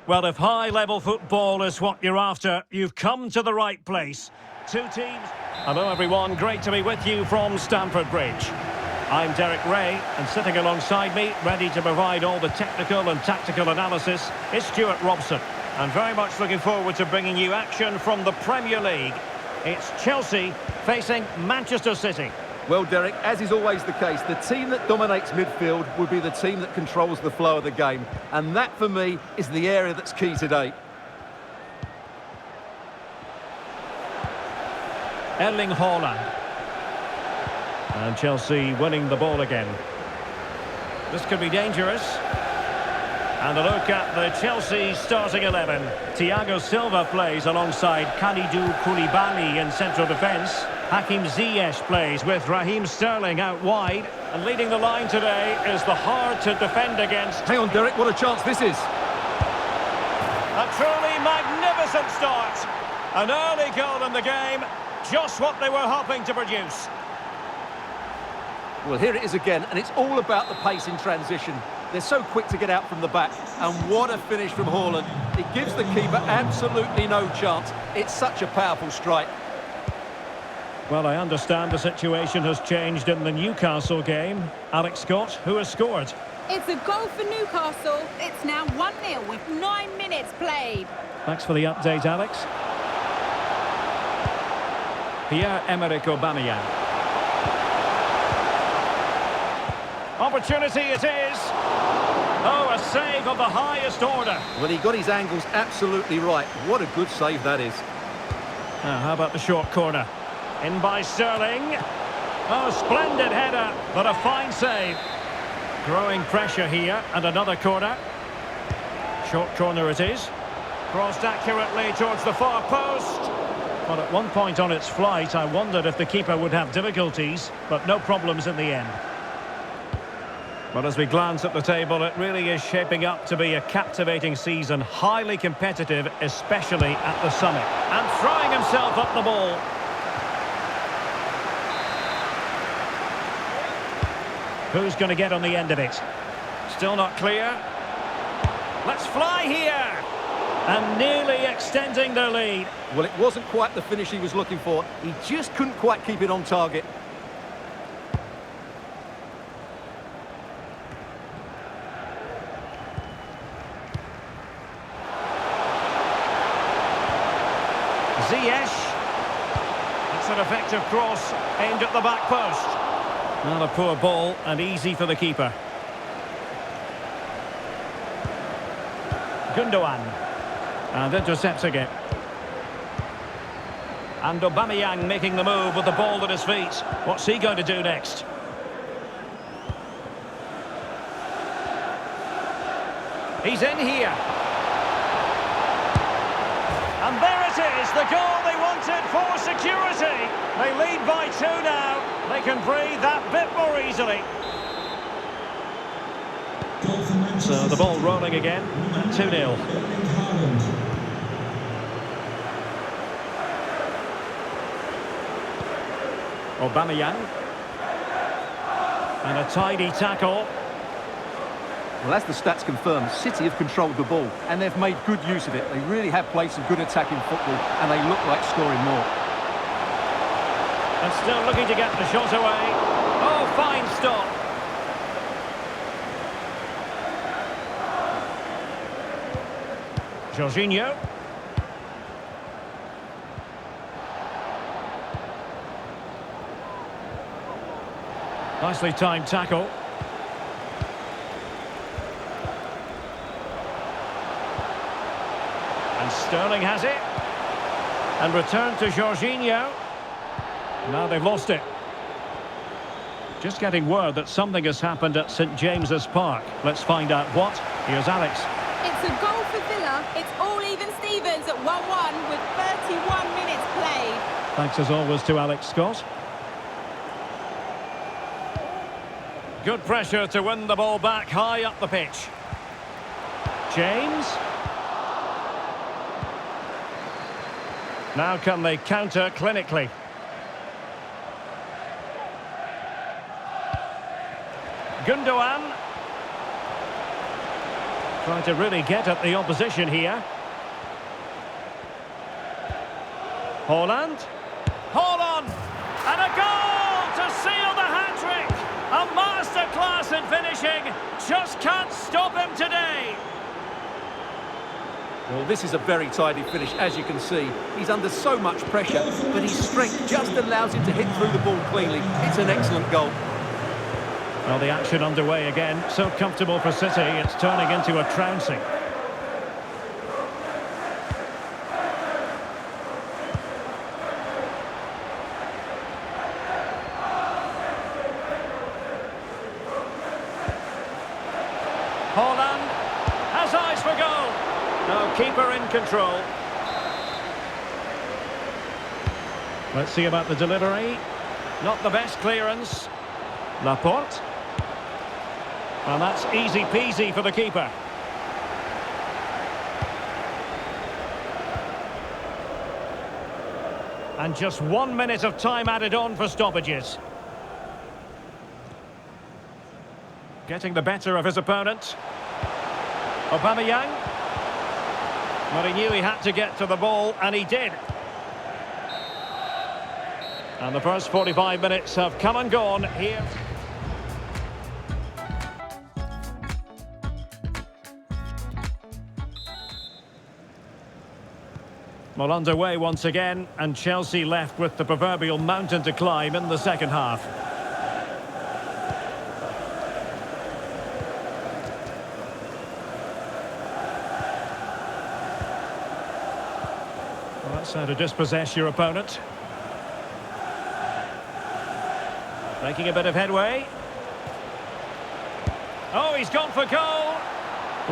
[SPEAKER 1] Well, if high-level football is what you're after, you've come to the right place. Two teams. Hello, everyone. Great to be with you from Stamford Bridge. I'm Derek Ray, and sitting alongside me, ready to provide all the technical and tactical analysis, is Stuart Robson. And very much looking forward to bringing you action from the Premier League. It's Chelsea facing Manchester City.
[SPEAKER 2] Well, Derek, as is always the case, the team that dominates midfield will be the team that controls the flow of the game. And that, for me, is the area that's key today.
[SPEAKER 1] Erling Haaland. And Chelsea winning the ball again. This could be dangerous. And a look at the Chelsea starting 11. Thiago Silva plays alongside Kalidou Koulibaly in central defence. Hakim Ziyech plays with Raheem Sterling out wide. And leading the line today is the hard to defend against.
[SPEAKER 2] Hang on, Derek, what a chance this is.
[SPEAKER 1] A truly magnificent start. An early goal in the game. Just what they were hoping to produce.
[SPEAKER 2] Well, here it is again, and it's all about the pace in transition. They're so quick to get out from the back, and what a finish from Haaland. It gives the keeper absolutely no chance. It's such a powerful strike.
[SPEAKER 1] Well, I understand the situation has changed in the Newcastle game. Alex Scott, who has scored?
[SPEAKER 4] It's a goal for Newcastle. It's now 1-0 with 9 minutes played.
[SPEAKER 1] Thanks for the update, Alex. Pierre-Emerick Aubameyang. Opportunity it is. Oh, a save of the highest order.
[SPEAKER 2] Well, he got his angles absolutely right. What a good save that is.
[SPEAKER 1] Now, how about the short corner? In by Sterling. Oh, splendid header, but a fine save. Growing pressure here, and another corner. Short corner it is. Crossed accurately towards the far post. Well, at one point on its flight, I wondered if the keeper would have difficulties, but no problems in the end. But as we glance at the table, it really is shaping up to be a captivating season, highly competitive, especially at the summit. And throwing himself up the ball. Who's going to get on the end of it? Still not clear. Let's fly here! And nearly extending their lead.
[SPEAKER 2] Well, it wasn't quite the finish he was looking for. He just couldn't quite keep it on target.
[SPEAKER 1] Ziyech. It's an effective cross aimed at the back post. Not a poor ball and easy for the keeper. Gundogan. And intercepts again. And Aubameyang making the move with the ball at his feet. What's he going to do next? He's in here. And there it is, the goal they wanted for security. They lead by 2 now. They can breathe that bit more easily. So the ball rolling again at 2-0. Aubameyang. And a tidy tackle.
[SPEAKER 2] Well, as the stats confirm, City have controlled the ball and they've made good use of it. They really have played some good attacking football and they look like scoring more.
[SPEAKER 1] And still looking to get the shot away. Oh, fine stop. Jorginho. Nicely timed tackle. And Sterling has it. And returned to Jorginho. Now they've lost it. Just getting word that something has happened at St James's Park. Let's find out what. Here's Alex.
[SPEAKER 4] It's a goal for Villa. It's all even Stevens at 1-1 with 31 minutes played.
[SPEAKER 1] Thanks as always to Alex Scott. Good pressure to win the ball back high up the pitch. James. Now can they counter clinically? Gundogan. Trying to really get at the opposition here. Haaland. Haaland! And a goal to seal the hat-trick! A masterclass in finishing. Just can't stop him today.
[SPEAKER 2] Well, this is a very tidy finish, as you can see. He's under so much pressure, but his strength just allows him to hit through the ball cleanly. It's an excellent goal.
[SPEAKER 1] Well, the action underway again. So comfortable for City, it's turning into a trouncing. Haaland has eyes for goal. No, keeper in control. Let's see about the delivery. Not the best clearance. Laporte. And that's easy peasy for the keeper. And just 1 minute of time added on for stoppages. Getting the better of his opponent. Aubameyang. But he knew he had to get to the ball, and he did. And the first 45 minutes have come and gone here. Well, underway once again, and Chelsea left with the proverbial mountain to climb in the second half. Well, that's how to dispossess your opponent. Making a bit of headway. Oh, he's gone for goal!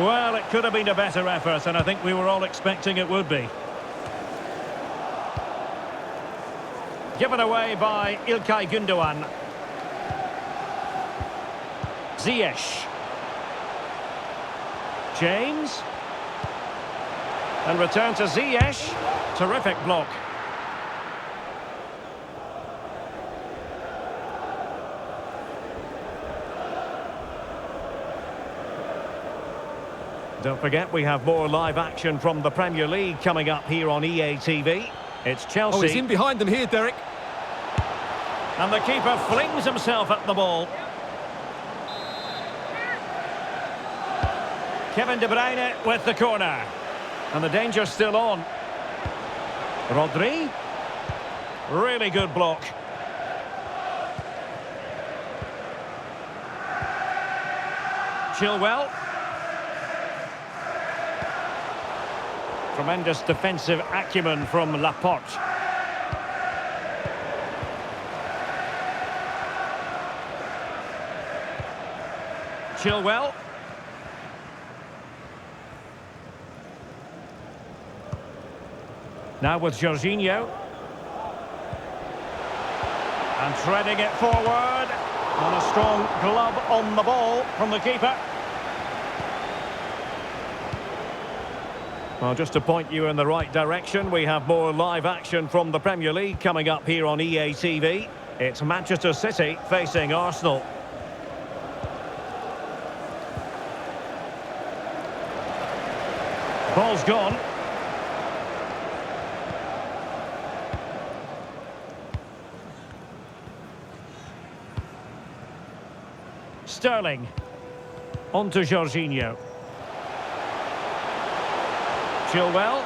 [SPEAKER 1] Well, it could have been a better effort, and I think we were all expecting it would be. Given away by İlkay Gündoğan. Ziyech. James. And return to Ziyech. Terrific block. Don't forget, we have more live action from the Premier League coming up here on EA TV. It's Chelsea.
[SPEAKER 2] Oh, he's in behind them here, Derek.
[SPEAKER 1] And the keeper flings himself at the ball. Kevin De Bruyne with the corner. And the danger's still on. Rodri. Really good block. Chilwell. Tremendous defensive acumen from Laporte. Chilwell. Now with Jorginho. And threading it forward. And a strong glove on the ball from the keeper. Well, just to point you in the right direction, we have more live action from the Premier League coming up here on EA TV. It's Manchester City facing Arsenal. Ball's gone. Sterling. On to Jorginho. Chilwell.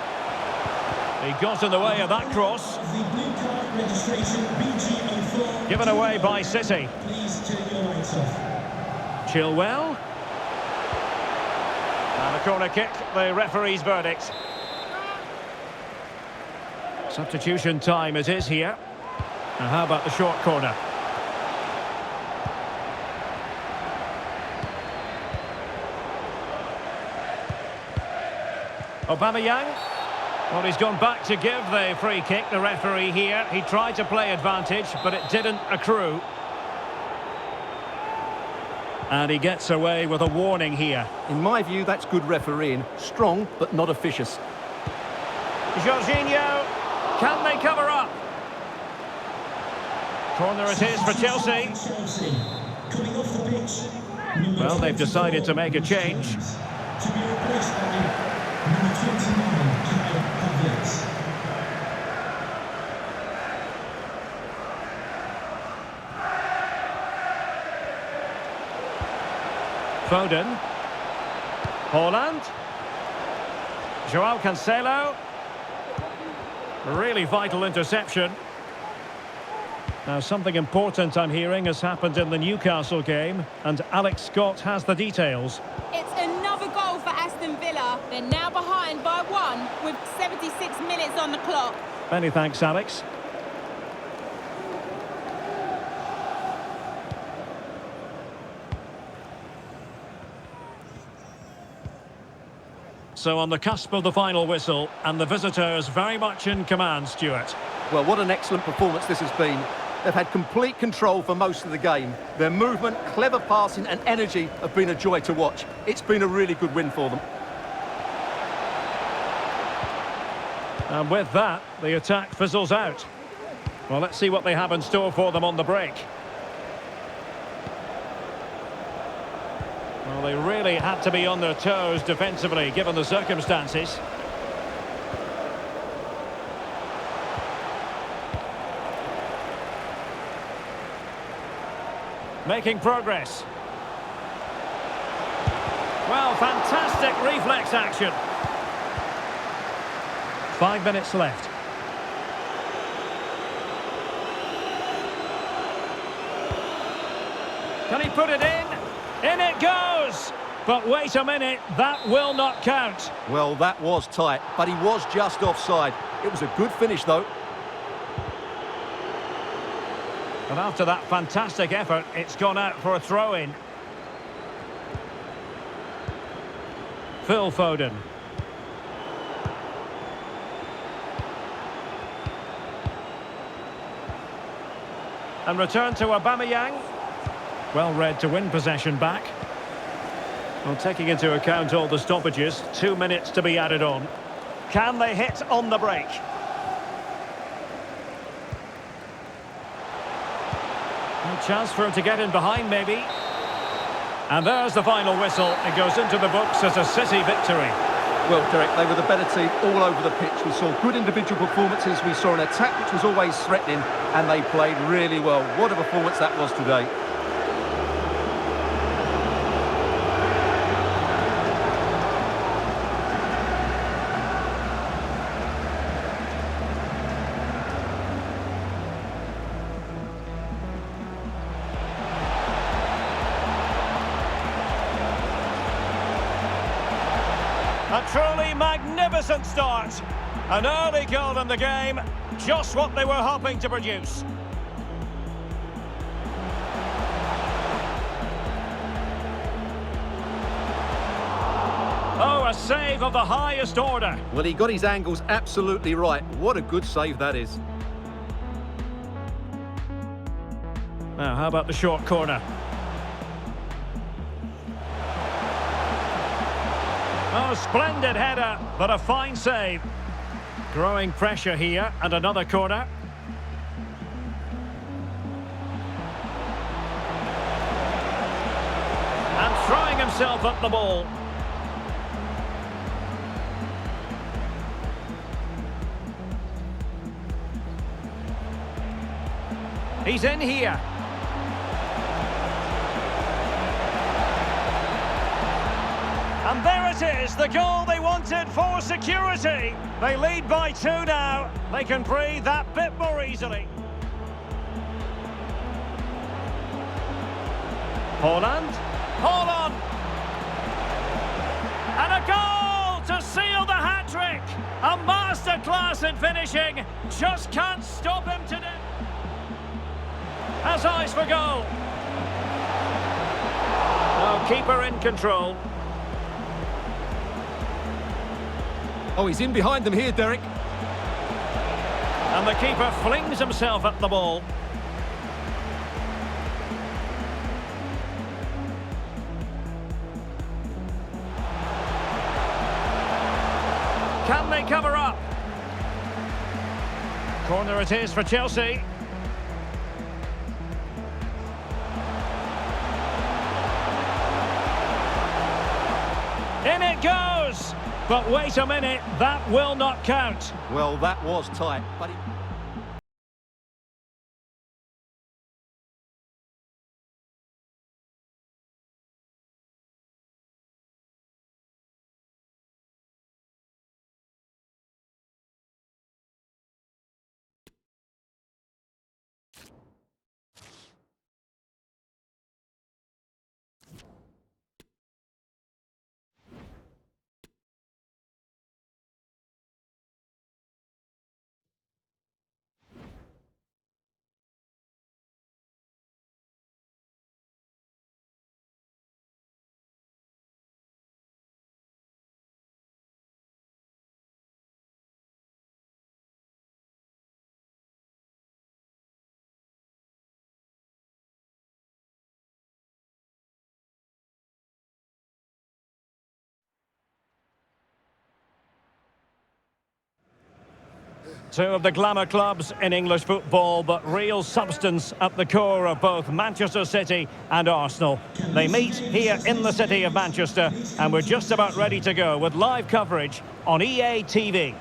[SPEAKER 1] He got in the way of that cross.
[SPEAKER 3] The blue card registration BG04.
[SPEAKER 1] Given away by City.
[SPEAKER 3] Please turn your lights off.
[SPEAKER 1] Chilwell. And a corner kick, the referee's verdict. Substitution time it is here. And how about the short corner? Aubameyang. Well, he's gone back to give the free kick, the referee here. He tried to play advantage, but it didn't accrue. And he gets away with a warning here.
[SPEAKER 2] In my view, that's good refereeing. Strong, but not officious.
[SPEAKER 1] Jorginho. Can they cover up? Corner it is for Chelsea.
[SPEAKER 3] Chelsea. Coming off the pitch.
[SPEAKER 1] Well, they've decided to make a change.
[SPEAKER 3] To be replaced by number 29, Kai Havertz.
[SPEAKER 1] Foden. Haaland. Joao Cancelo. Really vital interception. Now, something important I'm hearing has happened in the Newcastle game, and Alex Scott has the details.
[SPEAKER 4] It's another goal for Aston Villa. They're now behind by 1 with 76 minutes on the clock.
[SPEAKER 1] Many thanks, Alex. So on the cusp of the final whistle, and the visitors very much in command, Stuart.
[SPEAKER 2] Well, what an excellent performance this has been. They've had complete control for most of the game. Their movement, clever passing and energy have been a joy to watch. It's been a really good win for them.
[SPEAKER 1] And with that, the attack fizzles out. Well, let's see what they have in store for them on the break. Well, they really had to be on their toes defensively, given the circumstances. Making progress. Well, fantastic reflex action. 5 minutes left. Can he put it in? In it goes! But wait a minute, that will not count.
[SPEAKER 2] Well, that was tight, but he was just offside. It was a good finish, though.
[SPEAKER 1] And after that fantastic effort, it's gone out for a throw-in. Phil Foden. And return to Aubameyang. Well read to win possession back. Well, taking into account all the stoppages, 2 minutes to be added on. Can they hit on the break? A chance for him to get in behind, maybe. And there's the final whistle. It goes into the books as a City victory.
[SPEAKER 2] Well, Derek, they were the better team all over the pitch. We saw good individual performances. We saw an attack which was always threatening, and they played really well. What a performance that was today.
[SPEAKER 1] A truly magnificent start. An early goal in the game, just what they were hoping to produce. a save of the highest order.
[SPEAKER 2] Well, he got his angles absolutely right. What a good save that is.
[SPEAKER 1] Now, how about the short corner? Oh, splendid header, but a fine save. Growing pressure here, and another corner. And throwing himself at the ball. He's in here. And there it is, the goal they wanted for security. They lead by 2 now. They can breathe that bit more easily. Haaland. Haaland! And a goal to seal the hat-trick. A masterclass in finishing. Just can't stop him today. Has eyes for goal. Oh, keeper in control.
[SPEAKER 2] Oh, he's in behind them here, Derek.
[SPEAKER 1] And the keeper flings himself at the ball. Can they cover up? Corner it is for Chelsea. In it goes! But wait a minute, that will not count.
[SPEAKER 2] Well, that was tight, but
[SPEAKER 1] Two of the glamour clubs in English football, but real substance at the core of both Manchester City and Arsenal. They meet here in the city of Manchester, and we're just about ready to go with live coverage on EA TV.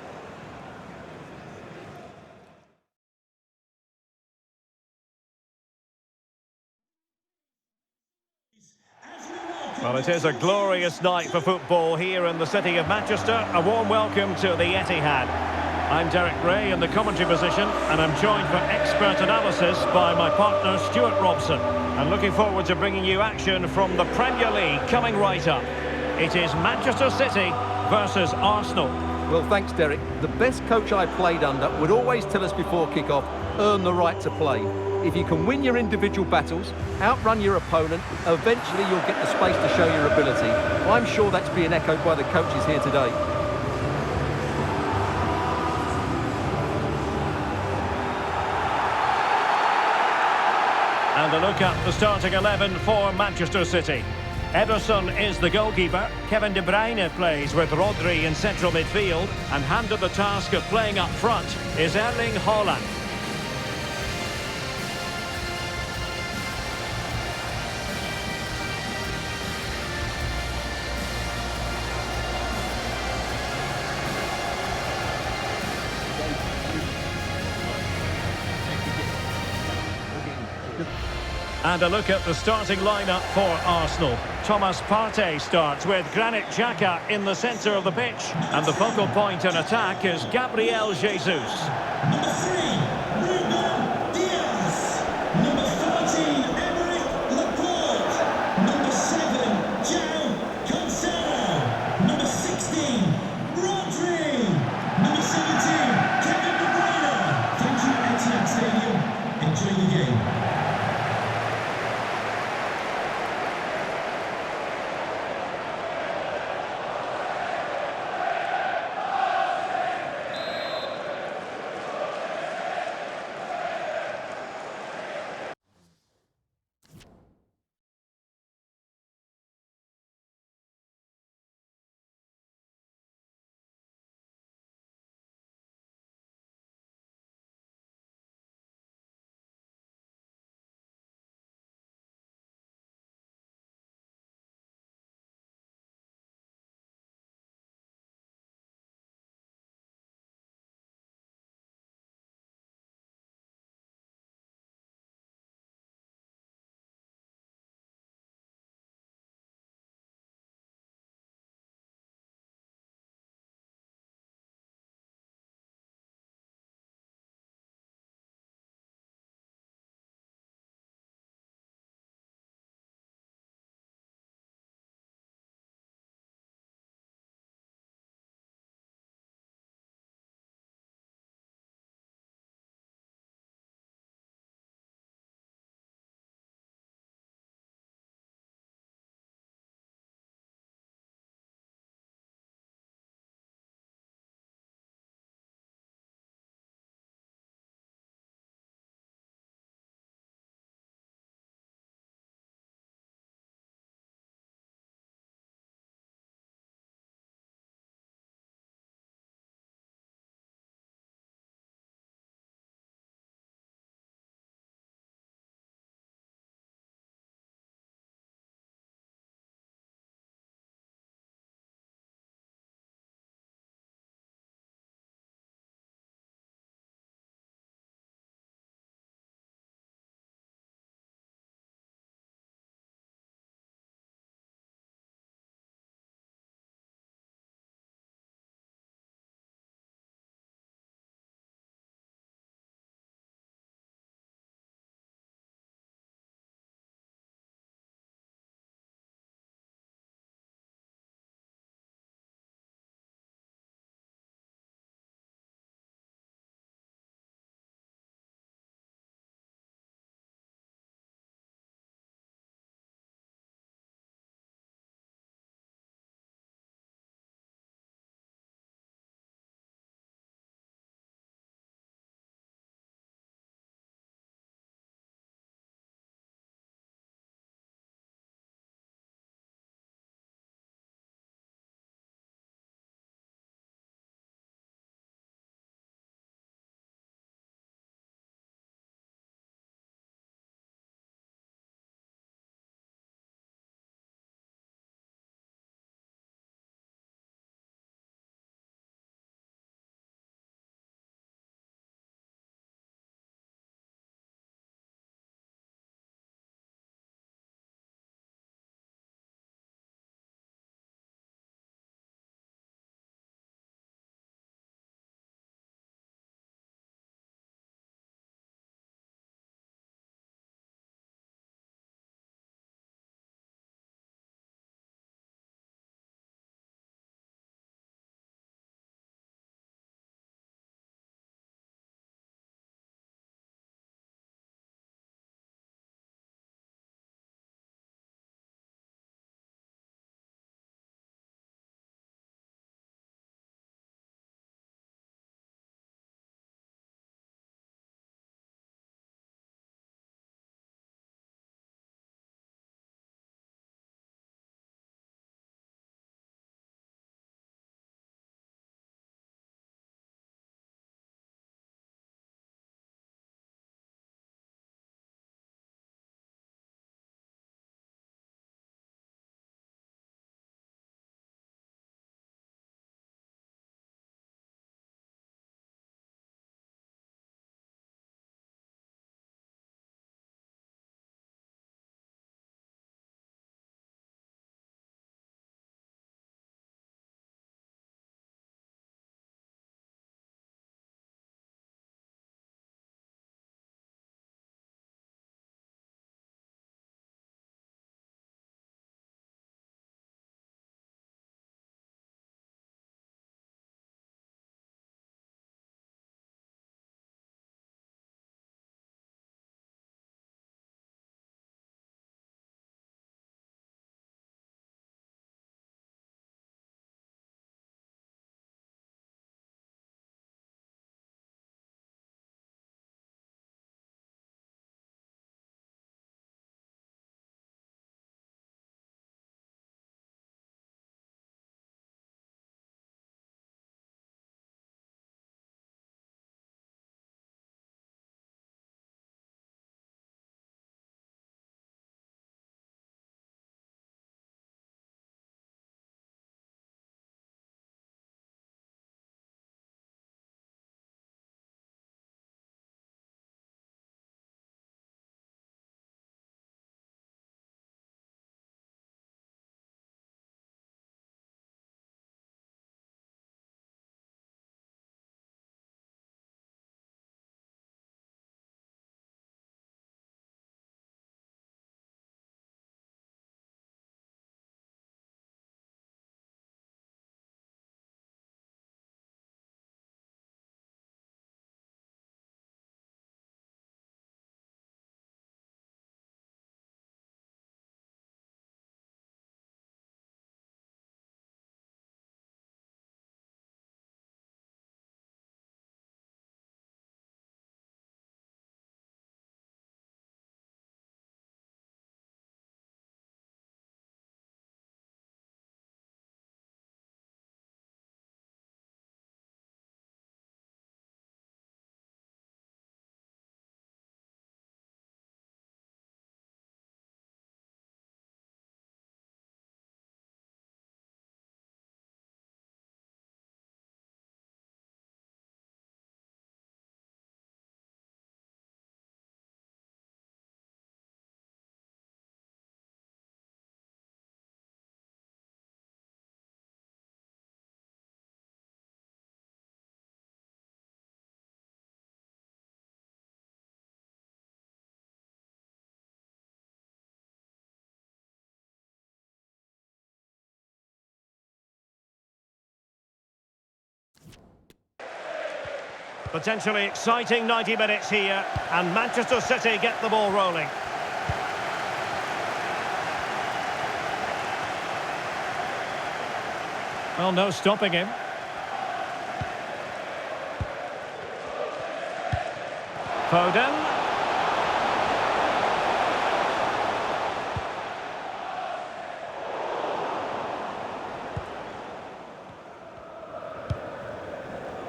[SPEAKER 1] Well, it is a glorious night for football here in the city of Manchester. A warm welcome to the Etihad. I'm Derek Ray in the commentary position, and I'm joined for expert analysis by my partner Stuart Robson. And looking forward to bringing you action from the Premier League coming right up. It is Manchester City versus Arsenal.
[SPEAKER 2] well, thanks, Derek. The best coach I played under would always tell us before kick-off, earn the right to play. If you can win your individual battles, outrun your opponent, eventually you'll get the space to show your ability. I'm sure that's being echoed by the coaches here today.
[SPEAKER 1] And a look at the starting 11 for Manchester City. Ederson is the goalkeeper. Kevin De Bruyne plays with Rodri in central midfield. And handed the task of playing up front is Erling Haaland. And a look at the starting lineup for Arsenal. Thomas Partey starts with Granit Xhaka in the centre of the pitch. And the focal point in attack is Gabriel Jesus.
[SPEAKER 3] Number 3, Ruben Diaz. Number 14, Emerick Laporte. Number 7, João Cancelo. Number 16, Rodri. Number 17, Kevin De Bruyne. Thank you, Etihad Stadium. Enjoy the game.
[SPEAKER 1] Potentially exciting 90 minutes here, and Manchester City get the ball rolling. Well, no stopping him. Foden.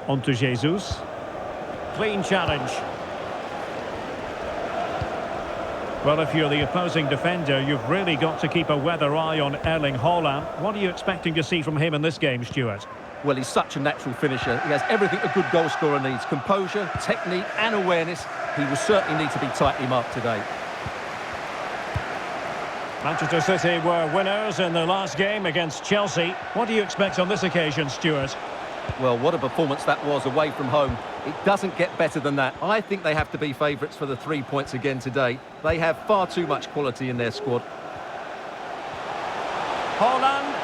[SPEAKER 1] On to Jesus. Clean challenge. Well, if you're the opposing defender, you've really got to keep a weather eye on Erling Haaland. What are you expecting to see from him in this game, Stuart?
[SPEAKER 2] Well, he's such a natural finisher. He has everything a good goal scorer needs. Composure, technique and awareness. He will certainly need to be tightly marked today.
[SPEAKER 1] Manchester City were winners in their last game against Chelsea. What do you expect on this occasion, Stuart?
[SPEAKER 2] Well, what a performance that was away from home. It doesn't get better than that. I think they have to be favourites for the 3 points again today. They have far too much quality in their squad.
[SPEAKER 1] Haaland.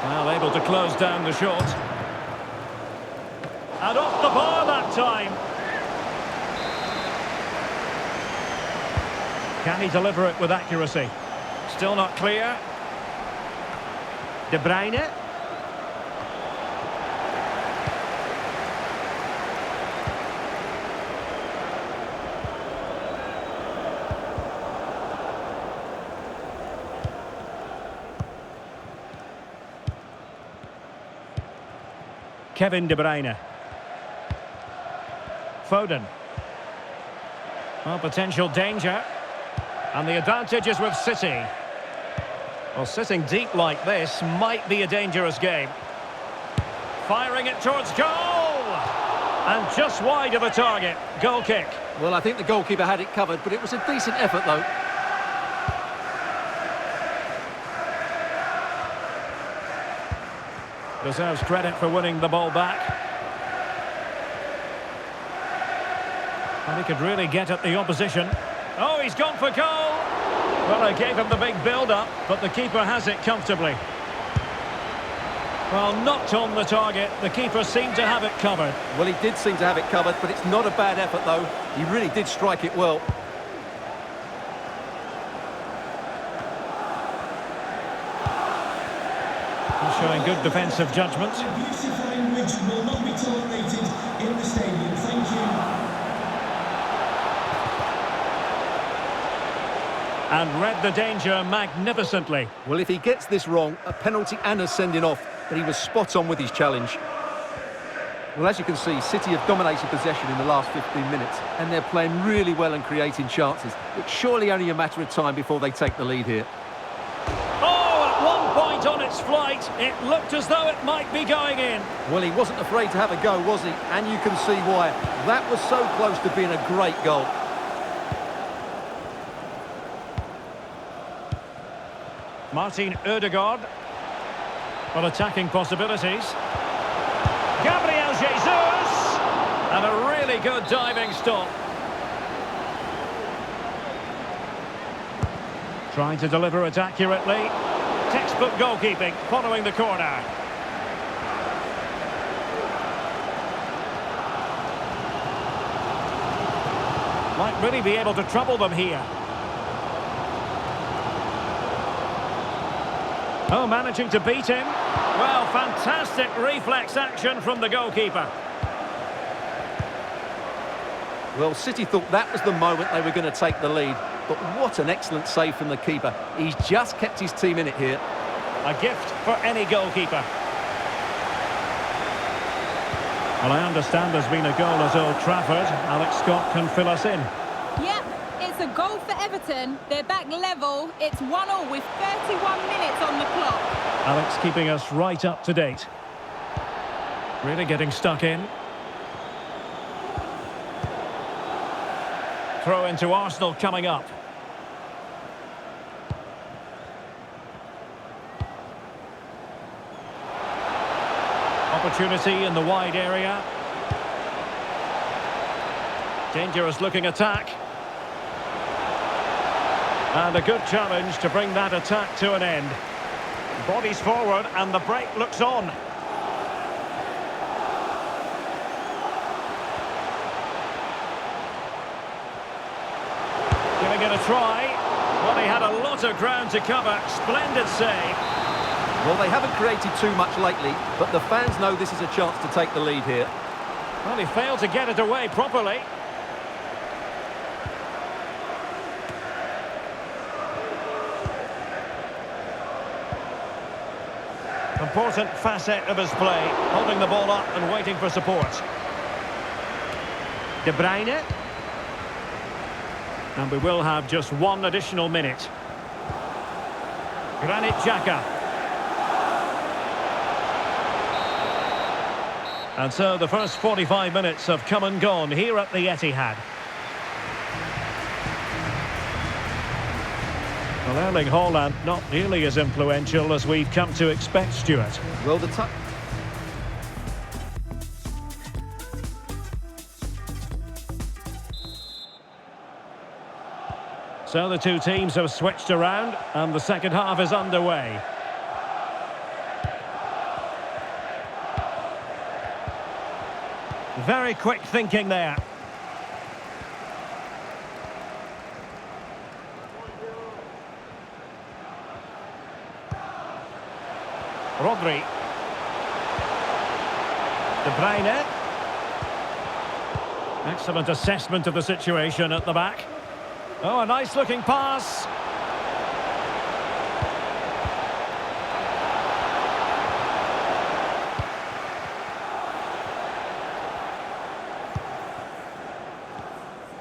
[SPEAKER 1] Well, able to close down the shot. And off the bar that time. Can he deliver it with accuracy? Still not clear. De Bruyne. Kevin De Bruyne. Foden. Well, potential danger. And the advantage is with City. Well, sitting deep like this might be a dangerous game. Firing it towards goal! And just wide of the target. Goal kick.
[SPEAKER 2] Well, I think the goalkeeper had it covered, but it was a decent effort, though.
[SPEAKER 1] Deserves credit for winning the ball back. And he could really get at the opposition. Oh, he's gone for goal! Well, I gave him the big build-up, but the keeper has it comfortably. Well, not on the target. The keeper seemed to have it covered.
[SPEAKER 2] Well, he did seem to have it covered, but it's not a bad effort, though. He really did strike it well.
[SPEAKER 1] He's showing good defensive judgment.
[SPEAKER 3] Abusive language will not be tolerated in the stadium. Thank you.
[SPEAKER 1] And read the danger magnificently.
[SPEAKER 2] Well, if he gets this wrong, a penalty and a sending off, but he was spot on with his challenge. Well, as you can see, City have dominated possession in the last 15 minutes, and they're playing really well and creating chances. It's surely only a matter of time before they take the lead here.
[SPEAKER 1] Oh, at one point on its flight, it looked as though it might be going in.
[SPEAKER 2] Well, he wasn't afraid to have a go, was he? And you can see why. That was so close to being a great goal.
[SPEAKER 1] Martin Ødegaard. Well, attacking possibilities. Gabriel Jesus! And a really good diving stop. Trying to deliver it accurately. Textbook goalkeeping following the corner. Might really be able to trouble them here. Oh, managing to beat him. Well, fantastic reflex action from the goalkeeper.
[SPEAKER 2] Well, City thought that was the moment they were going to take the lead. But what an excellent save from the keeper. He's just kept his team in it here.
[SPEAKER 1] A gift for any goalkeeper. Well, I understand there's been a goal at Old Trafford. Alex Scott can fill us in.
[SPEAKER 4] Yep, it's a goal for Everton. They're back level. It's 1-1 with 31 minutes on the clock.
[SPEAKER 1] Alex keeping us right up to date. Really getting stuck in. Throw into Arsenal coming up. Opportunity in the wide area. Dangerous looking attack. And a good challenge to bring that attack to an end. Bodies forward and the break looks on. Giving it a try. Well, he had a lot of ground to cover. Splendid save.
[SPEAKER 2] Well, they haven't created too much lately, but the fans know this is a chance to take the lead here.
[SPEAKER 1] Well, he failed to get it away properly. Important facet of his play, holding the ball up and waiting for support. De Bruyne. And we will have just one additional minute. Granit Xhaka. And so the first 45 minutes have come and gone here at the Etihad. Well, Erling Haaland not nearly as influential as we've come to expect, Stuart.
[SPEAKER 2] Well,
[SPEAKER 1] So the two teams have switched around and the second half is underway. Very quick thinking there. Rodri. De Bruyne. Excellent assessment of the situation at the back. Oh, a nice looking pass.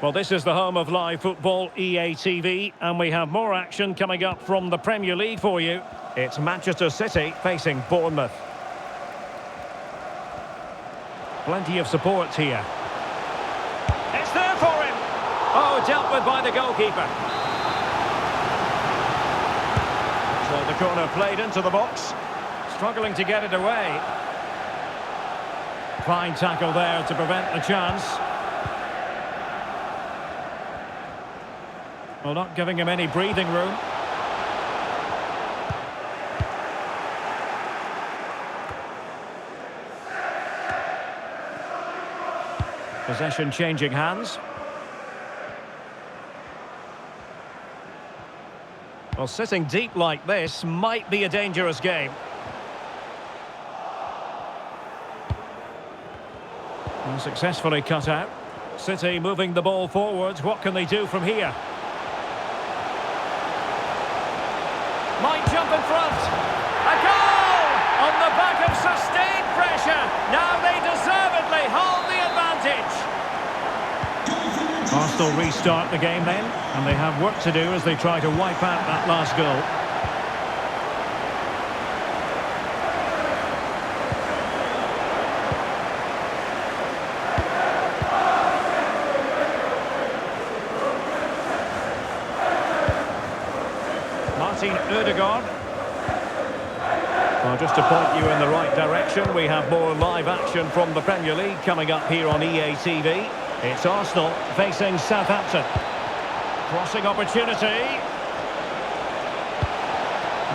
[SPEAKER 1] Well, this is the home of live football, EA TV, and we have more action coming up from the Premier League for you. It's Manchester City facing Bournemouth. Plenty of support here. It's there for him. Oh, dealt with by the goalkeeper. So the corner played into the box. Struggling to get it away. Fine tackle there to prevent the chance. Well, not giving him any breathing room. Possession changing hands. Well, sitting deep like this might be a dangerous game. And successfully cut out. City moving the ball forwards. What can they do from here? Might jump in front. A goal! On the back of sustained pressure. Now they deservedly hold the advantage. Arsenal restart the game then, and they have work to do as they try to wipe out that last goal. Martin Ødegaard. Well, just to point you in the right direction, we have more live action from the Premier League coming up here on EA TV. It's Arsenal facing Southampton. Crossing opportunity.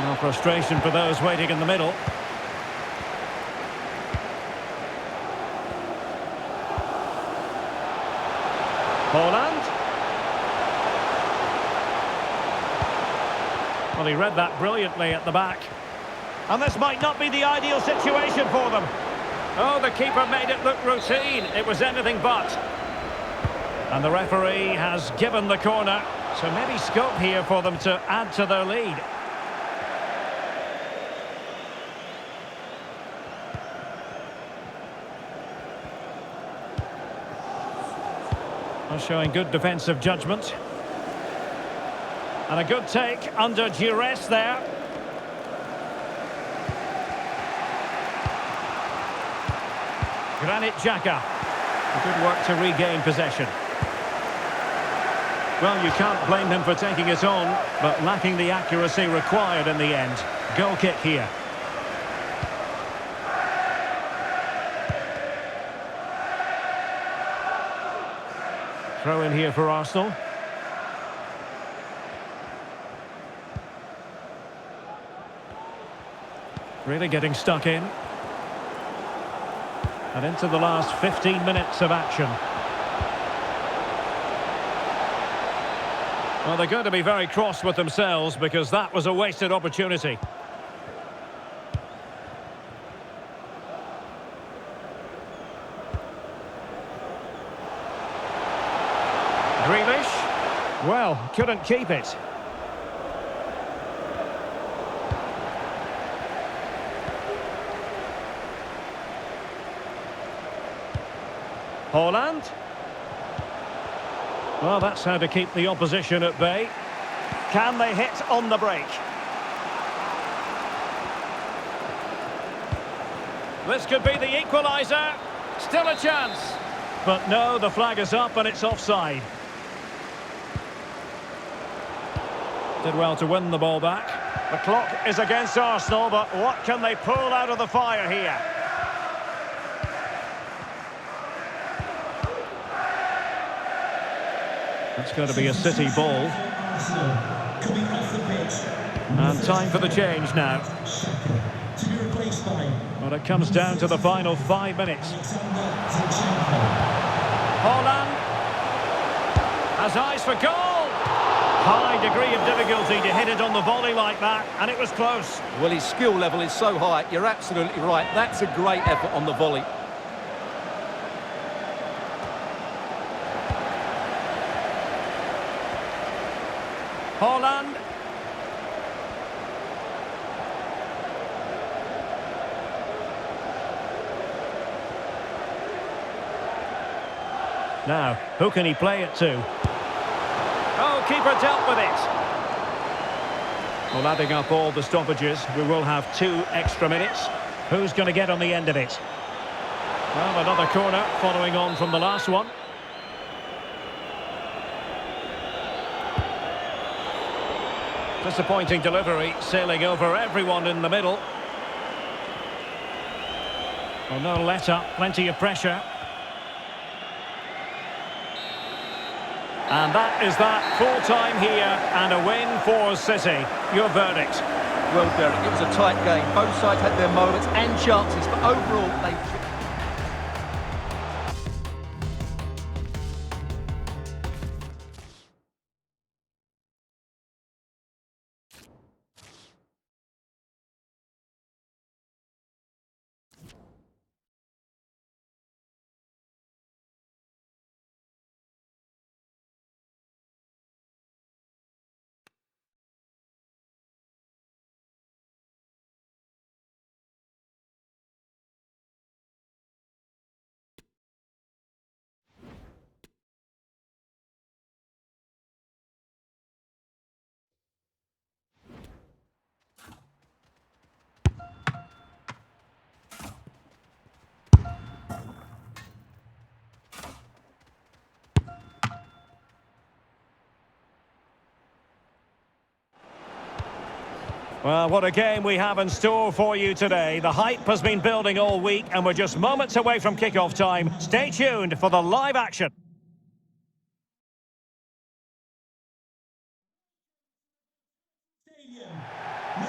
[SPEAKER 1] No frustration for those waiting in the middle. Haaland. Well, he read that brilliantly at the back. And this might not be the ideal situation for them. Oh, the keeper made it look routine. It was anything but. And the referee has given the corner, so maybe scope here for them to add to their lead. Well, showing good defensive judgment. And a good take under duress there. Granit Xhaka. Good work to regain possession. Well, you can't blame him for taking it on, but lacking the accuracy required in the end. Goal kick here. Throw in here for Arsenal. Really getting stuck in. And into the last 15 minutes of action. Well, they're going to be very cross with themselves because that was a wasted opportunity. Grealish. Well, couldn't keep it. Haaland. Well, that's how to keep the opposition at bay. Can they hit on the break? This could be the equaliser. Still a chance. But no, the flag is up and it's offside. Did well to win the ball back. The clock is against Arsenal, but what can they pull out of the fire here? It's going to be a City ball. And time for the change now. But it comes down to the final 5 minutes. Haaland has eyes for goal. High degree of difficulty to hit it on the volley like that, and it was close.
[SPEAKER 2] Well, his skill level is so high, you're absolutely right. That's a great effort on the volley.
[SPEAKER 1] Haaland. Now, who can he play it to? Oh, keeper dealt with it. Well, adding up all the stoppages, we will have 2 extra minutes. Who's going to get on the end of it? Well, another corner following on from the last one. Disappointing delivery, sailing over everyone in the middle. Well, no let-up, plenty of pressure. And that is that, full time here and a win for City. Your verdict?
[SPEAKER 2] Well, Derek, it was a tight game. Both sides had their moments and chances, but overall they...
[SPEAKER 1] Well, what a game we have in store for you today. The hype has been building all week and we're just moments away from kick-off time. Stay tuned for the live action.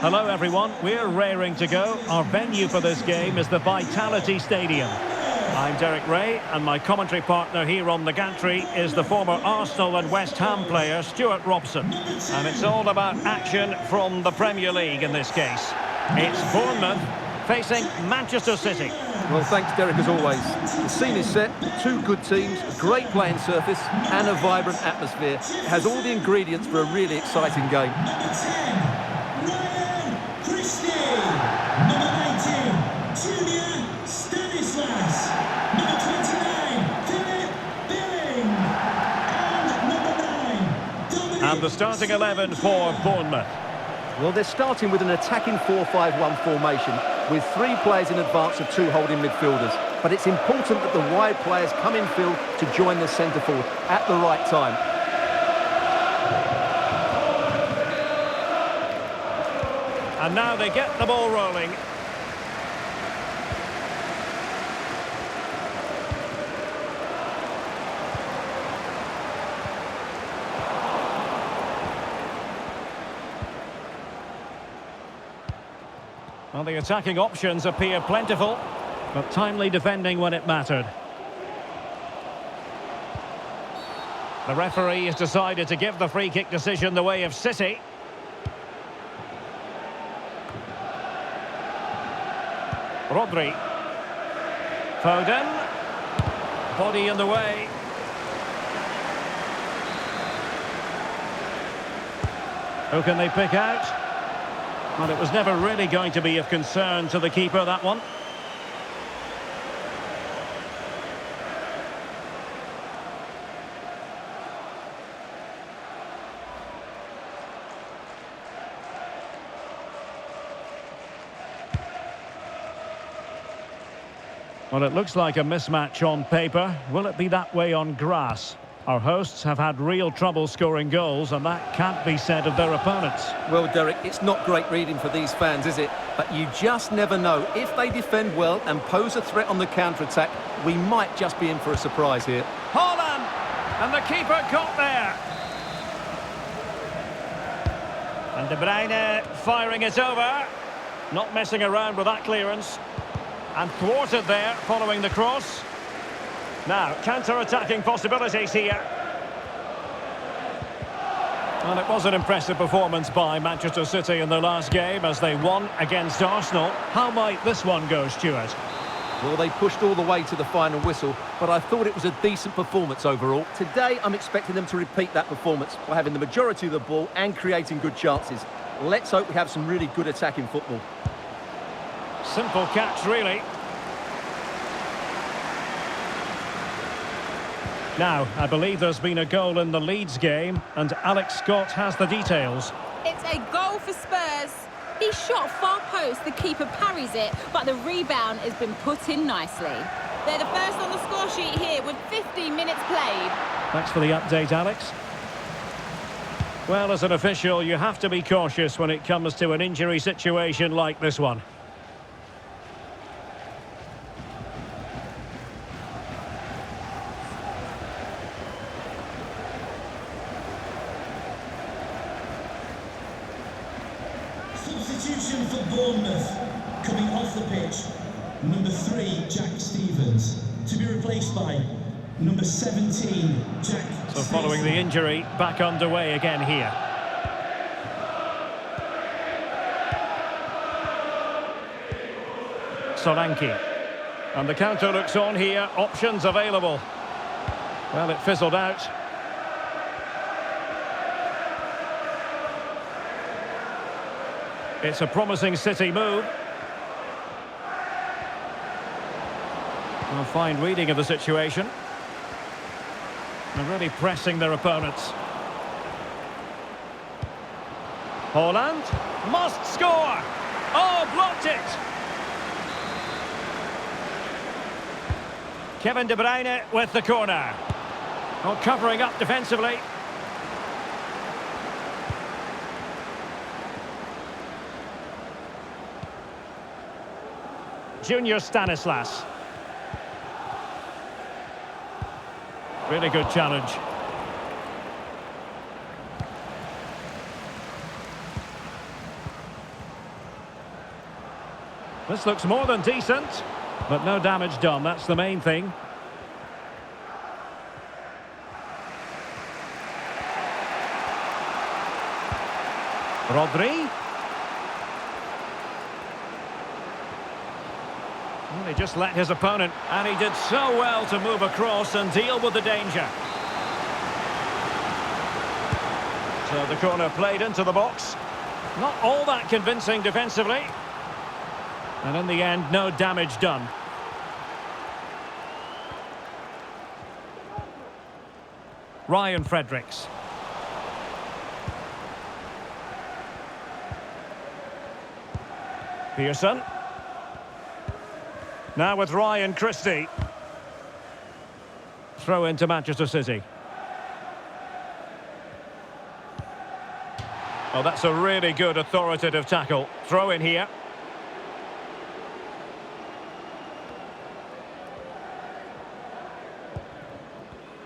[SPEAKER 1] Hello everyone, we're raring to go. Our venue for this game is the Vitality Stadium. I'm Derek Ray, and my commentary partner here on the gantry is the former Arsenal and West Ham player Stuart Robson. And it's all about action from the Premier League in this case. It's Bournemouth facing Manchester City.
[SPEAKER 2] Well, thanks, Derek, as always. The scene is set, 2 good teams, a great playing surface and a vibrant atmosphere. It has all the ingredients for a really exciting game.
[SPEAKER 1] And the starting 11 for Bournemouth.
[SPEAKER 2] Well, they're starting with an attacking 4-5-1 formation with 3 players in advance of 2 holding midfielders. But it's important that the wide players come in field to join the centre forward at the right time.
[SPEAKER 1] And now they get the ball rolling. Well, the attacking options appear plentiful, but timely defending when it mattered. The referee has decided to give the free kick decision the way of City. Rodri. Foden. Body in the way. Who can they pick out? Well, it was never really going to be of concern to the keeper, that one. Well, it looks like a mismatch on paper. Will it be that way on grass? Our hosts have had real trouble scoring goals, and that can't be said of their opponents.
[SPEAKER 2] Well, Derek, it's not great reading for these fans, is it? But you just never know. If they defend well and pose a threat on the counter-attack, we might just be in for a surprise here.
[SPEAKER 1] Haaland! And the keeper caught there. And De Bruyne firing it over. Not messing around with that clearance. And thwarted there following the cross. Now, counter-attacking possibilities here. Well, it was an impressive performance by Manchester City in their last game as they won against Arsenal. How might this one go, Stuart?
[SPEAKER 2] Well, they pushed all the way to the final whistle, but I thought it was a decent performance overall. Today, I'm expecting them to repeat that performance by having the majority of the ball and creating good chances. Let's hope we have some really good attacking football.
[SPEAKER 1] Simple catch, really. Now, I believe there's been a goal in the Leeds game, and Alex Scott has the details.
[SPEAKER 4] It's a goal for Spurs. He shot far post, the keeper parries it, but the rebound has been put in nicely. They're the first on the score sheet here with 15 minutes played.
[SPEAKER 1] Thanks for the update, Alex. Well, as an official, you have to be cautious when it comes to an injury situation like this one.
[SPEAKER 3] Substitution for Bournemouth. Coming off the pitch, number 3, Jack Stevens. To be replaced by number 17, Jack
[SPEAKER 1] So following the injury, back underway again here. Solanke. And the counter looks on here. Options available. Well, it fizzled out. It's a promising City move. A fine reading of the situation. And really pressing their opponents. Haaland must score! Oh, blocked it! Kevin De Bruyne with the corner. Oh, covering up defensively. Junior Stanislas. Really good challenge. This looks more than decent, but no damage done. That's the main thing. Rodri. Well, he just let his opponent, and he did so well to move across and deal with the danger. So the corner played into the box. Not all that convincing defensively. And in the end, no damage done. Ryan Fredericks. Pearson. Now with Ryan Christie. Throw into Manchester City. Oh, that's a really good authoritative tackle. Throw in here.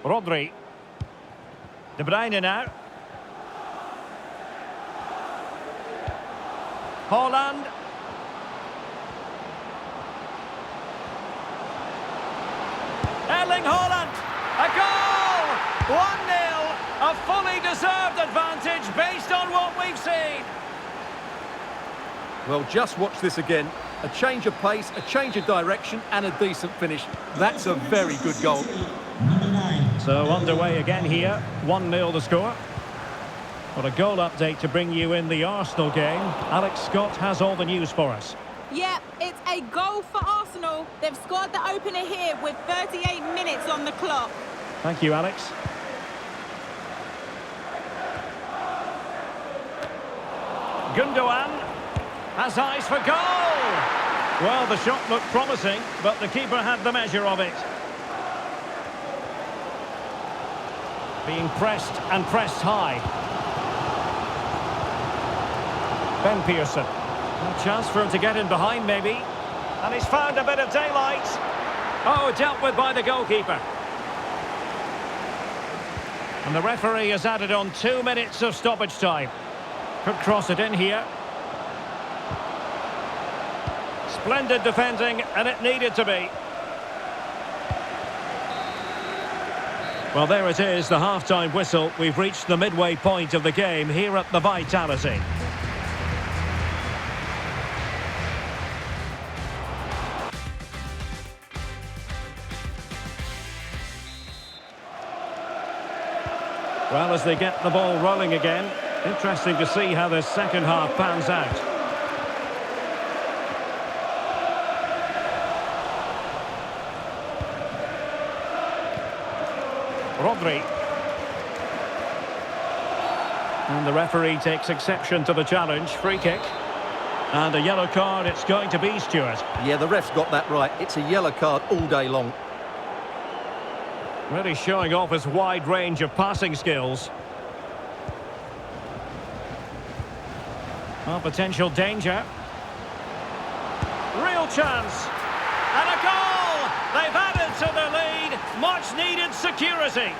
[SPEAKER 1] Rodri. De Bruyne now. Haaland. Erling Haaland. A goal! 1-0.
[SPEAKER 2] Well, just watch this again. A change of pace, a change of direction and a decent finish. That's a very good goal.
[SPEAKER 3] Number 9.
[SPEAKER 1] So underway again here. 1-0 the score. Well, a goal update to bring you in the Arsenal game. Alex Scott has all the news for us.
[SPEAKER 4] Yep, it's a goal for Arsenal. They've scored the opener here with 38 minutes on the clock.
[SPEAKER 1] Thank you, Alex. Gundogan has eyes for goal. Well, the shot looked promising, but the keeper had the measure of it. Being pressed and pressed high. Ben Pearson. A chance for him to get in behind, maybe. And he's found a bit of daylight. Oh, dealt with by the goalkeeper. And the referee has added on 2 minutes of stoppage time. Could cross it in here. Splendid defending, and it needed to be. Well, there it is, the half-time whistle. We've reached the midway point of the game here at the Vitality. Well, as they get the ball rolling again, interesting to see how this second half pans out. Rodri. And the referee takes exception to the challenge. Free kick. And a yellow card it's going to be, Stuart.
[SPEAKER 2] Yeah, the ref's got that right. It's a yellow card all day long.
[SPEAKER 1] Really showing off his wide range of passing skills. Well, potential danger. Real chance. And a goal! They've added to the lead. Much needed security.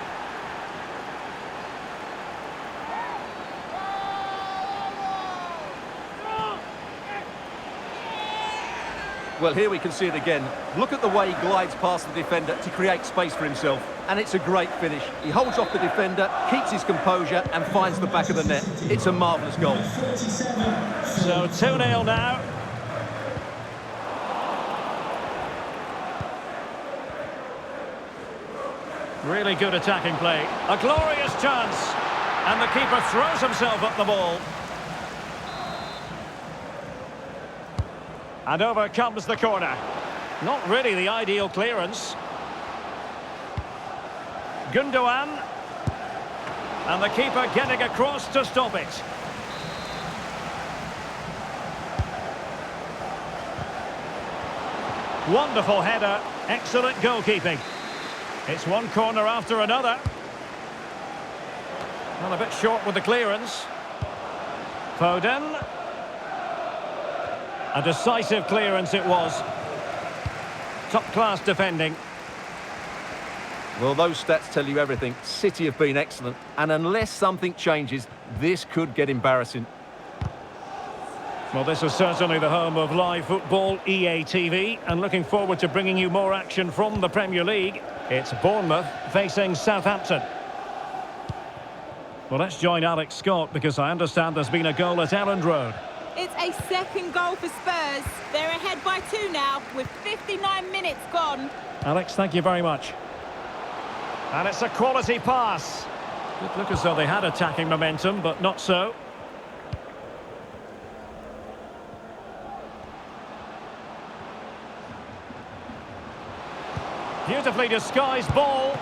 [SPEAKER 2] Well, here we can see it again. Look at the way he glides past the defender to create space for himself. And it's a great finish. He holds off the defender, keeps his composure and finds the back of the net. It's a marvellous goal.
[SPEAKER 1] So 2-0 now. Really good attacking play. A glorious chance. And the keeper throws himself at the ball. And over comes the corner. Not really the ideal clearance. Gundogan. And the keeper getting across to stop it. Wonderful header. Excellent goalkeeping. It's one corner after another. Well, a bit short with the clearance. Foden. A decisive clearance it was. Top-class defending.
[SPEAKER 2] Well, those stats tell you everything. City have been excellent, and unless something changes, this could get embarrassing.
[SPEAKER 1] Well, this is certainly the home of live football, EA TV, and looking forward to bringing you more action from the Premier League. It's Bournemouth facing Southampton. Well, let's join Alex Scott, because I understand there's been a goal at Elland Road.
[SPEAKER 4] It's a second goal for Spurs. They're ahead by 2 now, with 59 minutes gone.
[SPEAKER 1] Alex, thank you very much. And it's a quality pass. It looked as though they had attacking momentum, but not so. Beautifully disguised ball.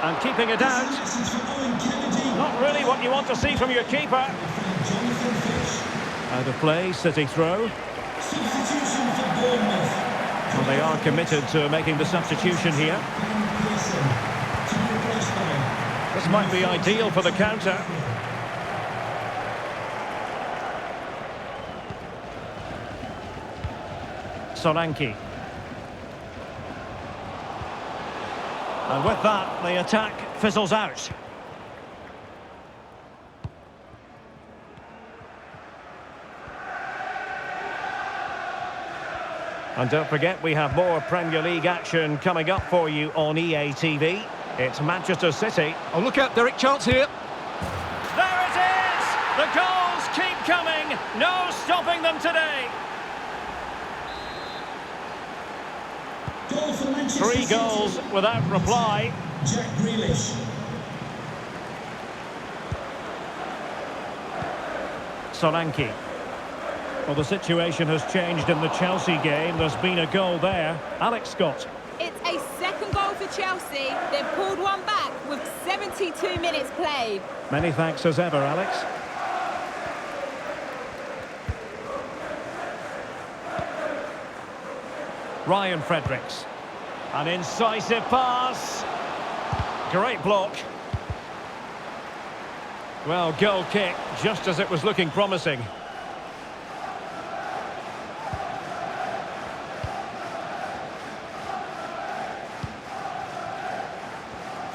[SPEAKER 1] And keeping it out. Not really what you want to see from your keeper. Out of play, City throw.
[SPEAKER 3] Substitution for Bournemouth.
[SPEAKER 1] Well, they are committed to making the substitution here. This might be ideal for the counter. Solanke. And with that, the attack fizzles out. And don't forget, we have more Premier League action coming up for you on EA TV. It's Manchester City.
[SPEAKER 2] Oh, look out, Derek, chance here.
[SPEAKER 1] There it is! The goal's keep coming. No stopping them today.
[SPEAKER 3] Goal for Manchester
[SPEAKER 1] 3 goals
[SPEAKER 3] City.
[SPEAKER 1] without reply.
[SPEAKER 3] Jack Grealish.
[SPEAKER 1] Solanke. Well, the situation has changed in the Chelsea game. There's been a goal there. Alex Scott.
[SPEAKER 4] It's a second goal for Chelsea. They've pulled one back with 72 minutes played.
[SPEAKER 1] Many thanks as ever, Alex. Ryan Fredericks. An incisive pass. Great block. Well, goal kick, just as it was looking promising.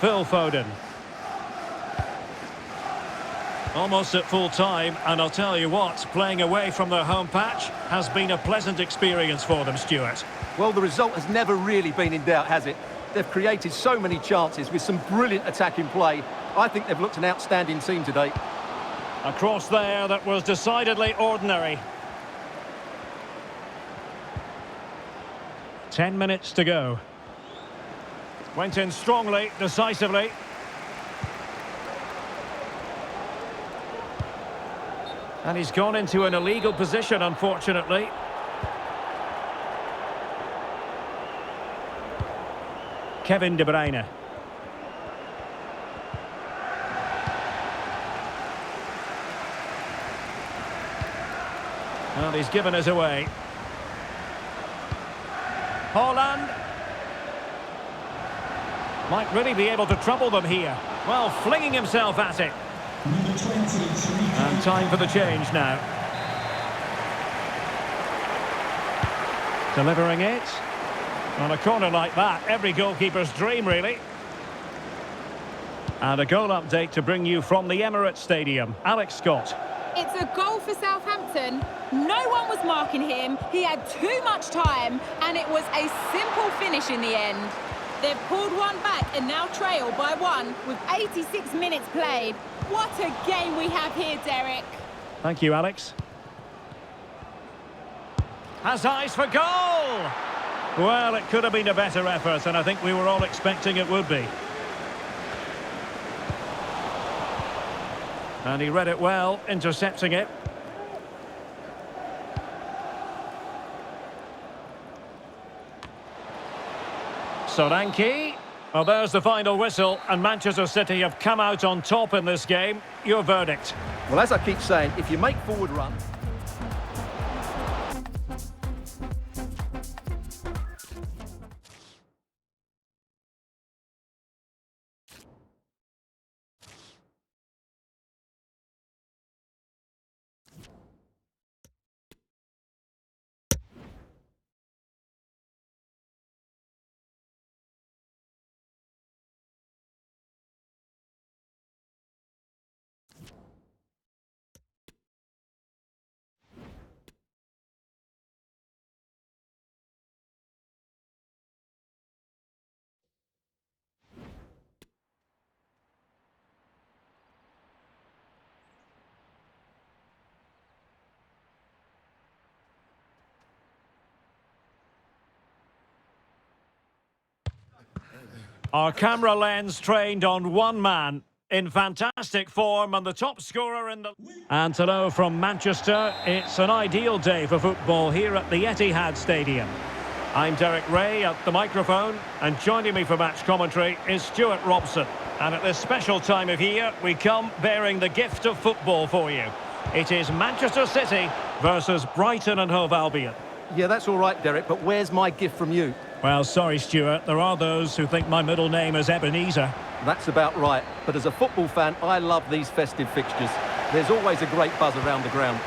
[SPEAKER 1] Phil Foden. Almost at full time, and I'll tell you what, playing away from their home patch has been a pleasant experience for them, Stuart.
[SPEAKER 2] Well, the result has never really been in doubt, has it? They've created so many chances with some brilliant attacking play. I think they've looked an outstanding team today.
[SPEAKER 1] A cross there that was decidedly ordinary. 10 minutes to go. Went in strongly, decisively. And he's gone into an illegal position, unfortunately. Kevin De Bruyne. Well, he's given us away. Haaland. Might really be able to trouble them here. Well, flinging himself at it.
[SPEAKER 3] Number 20,
[SPEAKER 1] And time for the change now. Delivering it. On a corner like that, every goalkeeper's dream, really. And a goal update to bring you from the Emirates Stadium. Alex Scott.
[SPEAKER 4] It's a goal for Southampton. No one was marking him. He had too much time, and it was a simple finish in the end. They've pulled one back and now trail by 1 with 86 minutes played. What a game we have here, Derek.
[SPEAKER 1] Thank you, Alex. Has eyes for goal! Well, it could have been a better effort, and I think we were all expecting it would be. And he read it well, intercepting it. Solanke. Well, there's the final whistle, and Manchester City have come out on top in this game. Your verdict?
[SPEAKER 2] Well, as I keep saying, if you make forward runs...
[SPEAKER 1] Our camera lens trained on one man, in fantastic form and the top scorer in the... And hello from Manchester. It's an ideal day for football here at the Etihad Stadium. I'm Derek Ray at the microphone, and joining me for match commentary is Stuart Robson. And at this special time of year, we come bearing the gift of football for you. It is Manchester City versus Brighton and Hove Albion.
[SPEAKER 2] Yeah, that's all right, Derek, but where's my gift from you?
[SPEAKER 1] Well, sorry, Stuart. There are those who think my middle name is Ebenezer.
[SPEAKER 2] That's about right. But as a football fan, I love these festive fixtures. There's always a great buzz around the ground.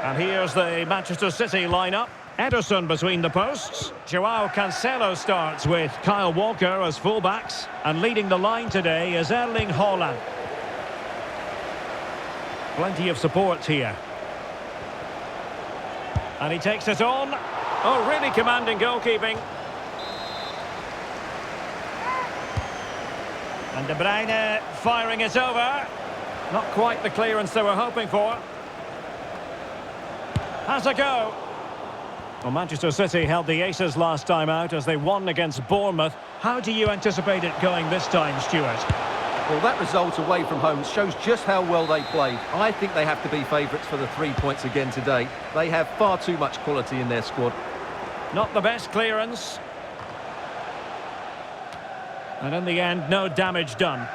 [SPEAKER 1] And here's the Manchester City lineup. Ederson between the posts. Joao Cancelo starts with Kyle Walker as fullbacks. And leading the line today is Erling Haaland. Plenty of support here. And he takes it on. Oh, really commanding goalkeeping. And De Bruyne firing it over. Not quite the clearance they were hoping for. Has a go. Well, Manchester City held the aces last time out as they won against Bournemouth. How do you anticipate it going this time, Stuart?
[SPEAKER 2] Well, that result away from home shows just how well they played. I think they have to be favourites for the 3 points again today. They have far too much quality in their squad.
[SPEAKER 1] Not the best clearance. And in the end, no damage done.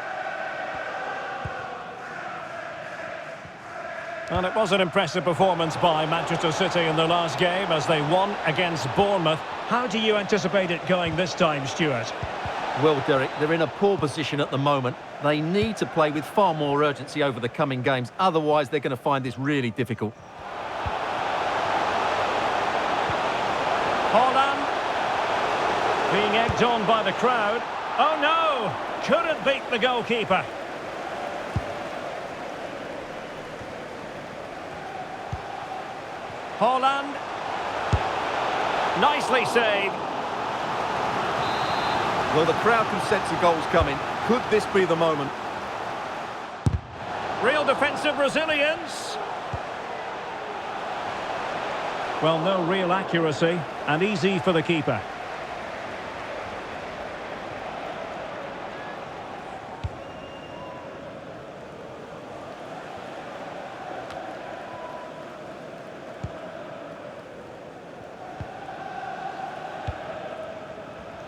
[SPEAKER 1] And it was an impressive performance by Manchester City in the last game as they won against Bournemouth. How do you anticipate it going this time, Stuart?
[SPEAKER 2] Well, Derek, they're in a poor position at the moment. They need to play with far more urgency over the coming games. Otherwise, they're going to find this really difficult.
[SPEAKER 1] Haaland being egged on by the crowd. Oh no! Couldn't beat the goalkeeper. Haaland. Nicely saved.
[SPEAKER 2] Well, the crowd can sense the goals coming. Could this be the moment?
[SPEAKER 1] Real defensive resilience. Well, no real accuracy and easy for the keeper.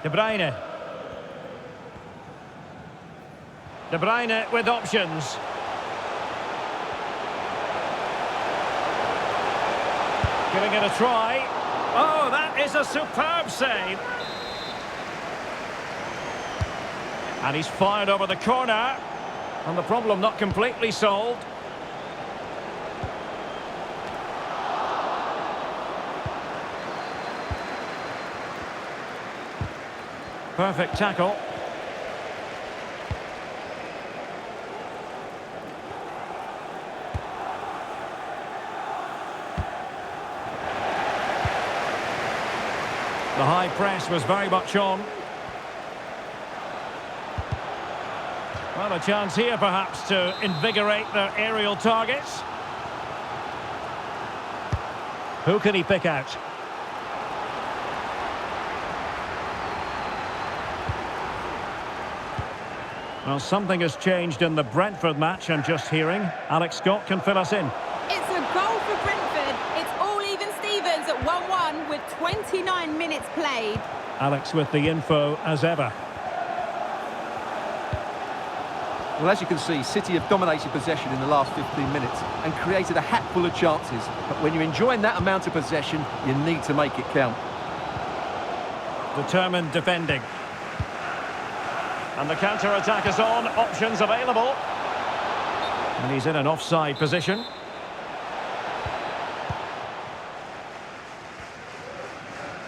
[SPEAKER 1] De Bruyne. De Bruyne with options. Giving it a try. Oh, that is a superb save. And he's fired over the corner. And the problem not completely solved. Perfect tackle. The high press was very much on. Well, a chance here perhaps to invigorate their aerial targets. Who can he pick out? Well, something has changed in the Brentford match, I'm just hearing. Alex Scott can fill us in.
[SPEAKER 4] It's a goal for Brentford. It's all even Stevens at 1-1 with 29 minutes played.
[SPEAKER 1] Alex with the info as ever.
[SPEAKER 2] Well, as you can see, City have dominated possession in the last 15 minutes and created a hatful of chances. But when you're enjoying that amount of possession, you need to make it count.
[SPEAKER 1] Determined defending. And the counter-attack is on, options available. And he's in an offside position.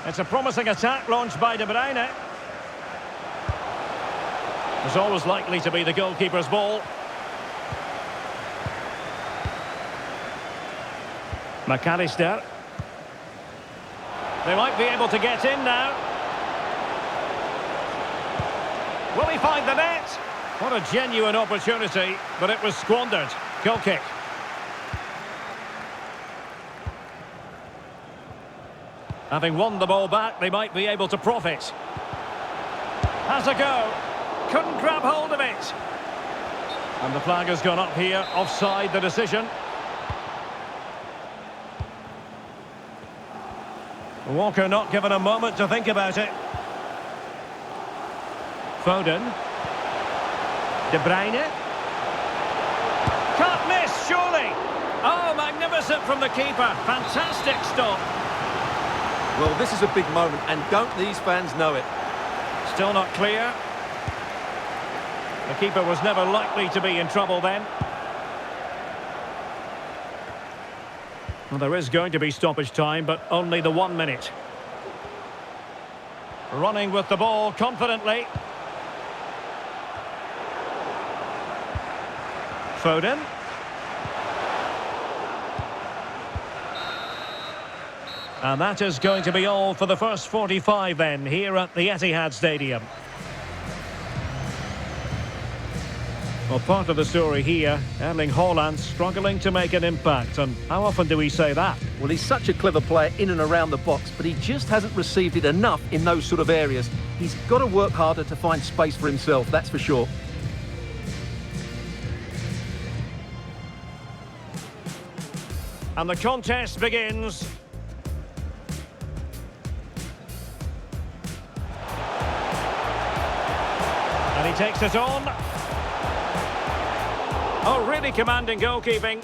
[SPEAKER 1] It's a promising attack launched by De Bruyne. It's always likely to be the goalkeeper's ball. McAllister. They might be able to get in now. Will he find the net? What a genuine opportunity, but it was squandered. Goal kick. Having won the ball back, they might be able to profit. Has a go. Couldn't grab hold of it. And the flag has gone up here. Offside the decision. Walker not given a moment to think about it. Foden. De Bruyne. Can't miss, surely. Oh, magnificent from the keeper. Fantastic stop.
[SPEAKER 2] Well, this is a big moment, and don't these fans know it?
[SPEAKER 1] Still not clear. The keeper was never likely to be in trouble then. Well, there is going to be stoppage time, but only the 1 minute. Running with the ball confidently. Foden. And that is going to be all for the first 45 then, here at the Etihad Stadium. Well, part of the story here, Erling Haaland struggling to make an impact. And how often do we say that?
[SPEAKER 2] Well, he's such a clever player in and around the box, but he just hasn't received it enough in those sort of areas. He's got to work harder to find space for himself, that's for sure.
[SPEAKER 1] And the contest begins. And he takes it on. Oh, really commanding goalkeeping.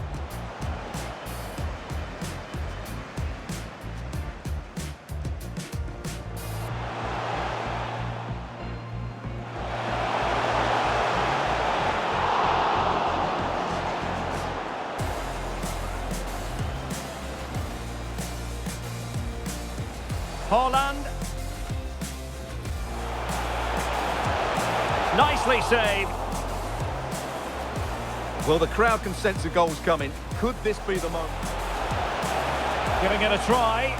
[SPEAKER 1] Haaland. Nicely saved.
[SPEAKER 2] Well, the crowd can sense the goal's coming. Could this be the moment?
[SPEAKER 1] Giving it a try.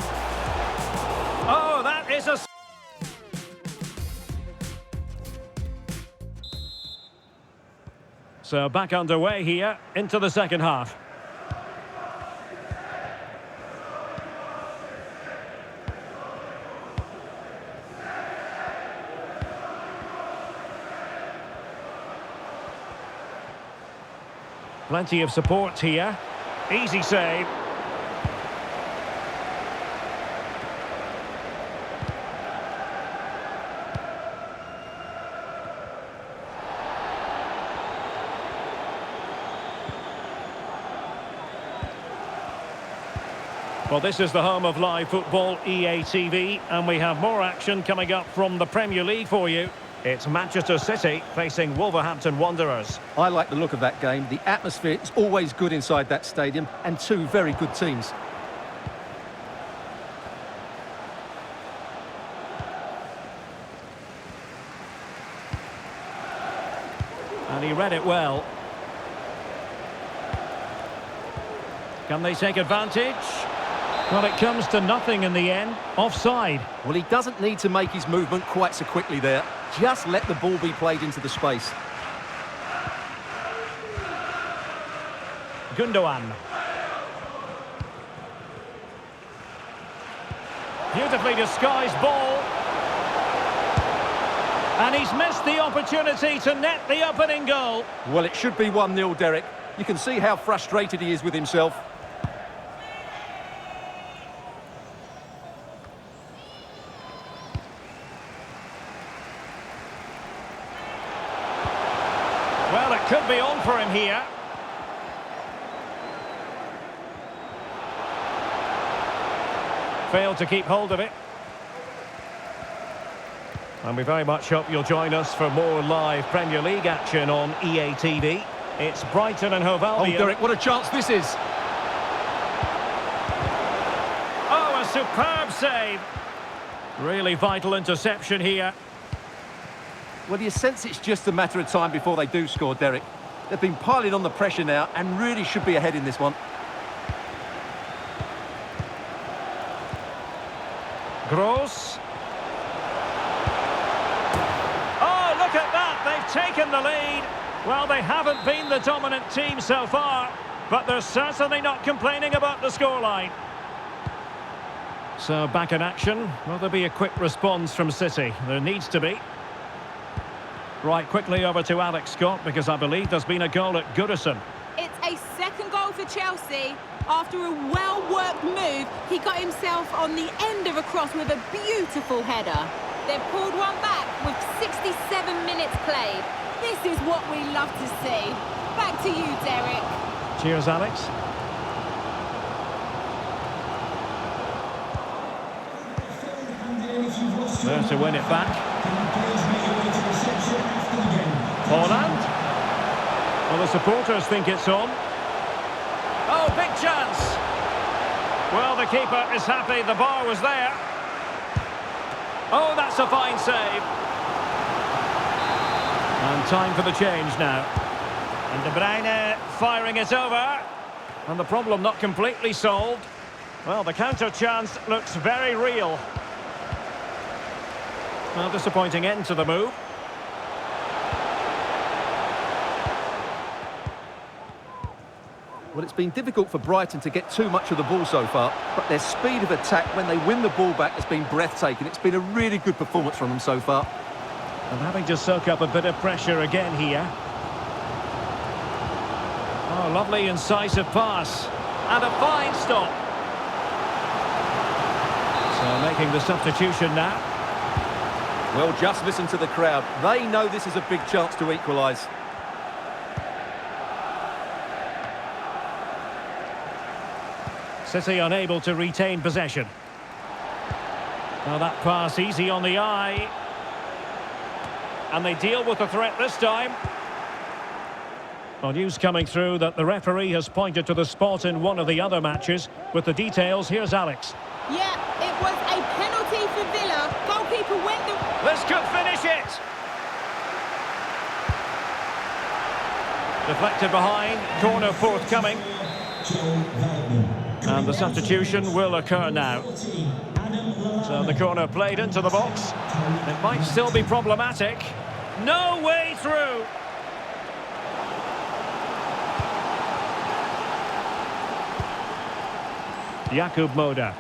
[SPEAKER 1] Oh, that is a... So back underway here into the second half. Plenty of support here. Easy save. Well, this is the home of live football, EA TV, and we have more action coming up from the Premier League for you. It's Manchester City facing Wolverhampton Wanderers.
[SPEAKER 2] I like the look of that game. The atmosphere is always good inside that stadium, and two very good teams.
[SPEAKER 1] And he read it well. Can they take advantage? Well, it comes to nothing in the end. Offside.
[SPEAKER 2] Well, he doesn't need to make his movement quite so quickly there. Just let the ball be played into the space.
[SPEAKER 1] Gundogan. Beautifully disguised ball. And he's missed the opportunity to net the opening goal.
[SPEAKER 2] Well, it should be 1-0, Derek. You can see how frustrated he is with himself.
[SPEAKER 1] Well, it could be on for him here. Failed to keep hold of it. And we very much hope you'll join us for more live Premier League action on EA TV. It's Brighton and Hove
[SPEAKER 2] Oh,
[SPEAKER 1] Albion.
[SPEAKER 2] Derek, what a chance this is.
[SPEAKER 1] Oh, a superb save. Really vital interception here.
[SPEAKER 2] Well, you sense it's just a matter of time before they do score, Derek. They've been piling on the pressure now and really should be ahead in this one.
[SPEAKER 1] Gross. Oh, look at that. They've taken the lead. Well, they haven't been the dominant team so far, but they're certainly not complaining about the scoreline. So, back in action. Will there be a quick response from City? There needs to be. Right, quickly over to Alex Scott, because I believe there's been a goal at Goodison.
[SPEAKER 4] It's a second goal for Chelsea. After a well-worked move, he got himself on the end of a cross with a beautiful header. They've pulled one back with 67 minutes played. This is what we love to see. Back to you, Derek.
[SPEAKER 1] Cheers, Alex. There to win it back. Haaland. Well, the supporters think it's on. Oh, big chance. Well, the keeper is happy the bar was there. Oh, that's a fine save. And time for the change now. And De Bruyne firing it over. And the problem not completely solved. Well, the counter chance looks very real. Well, disappointing end to the move.
[SPEAKER 2] Well, it's been difficult for Brighton to get too much of the ball so far, but their speed of attack when they win the ball back has been breathtaking. It's been a really good performance from them so far.
[SPEAKER 1] And having to soak up a bit of pressure again here. Oh, lovely incisive pass. And a fine stop. So making the substitution now.
[SPEAKER 2] Well, just listen to the crowd. They know this is a big chance to equalise.
[SPEAKER 1] City unable to retain possession. Well, that pass easy on the eye. And they deal with the threat this time. Well, news coming through that the referee has pointed to the spot in one of the other matches. With the details, here's Alex.
[SPEAKER 4] Yeah, it was a penalty for Villa. Goalkeeper went the...
[SPEAKER 1] This could finish it! Deflected behind, corner forthcoming. And the substitution will occur now. So the corner played into the box. It might still be problematic. No way through! Jakub Moda.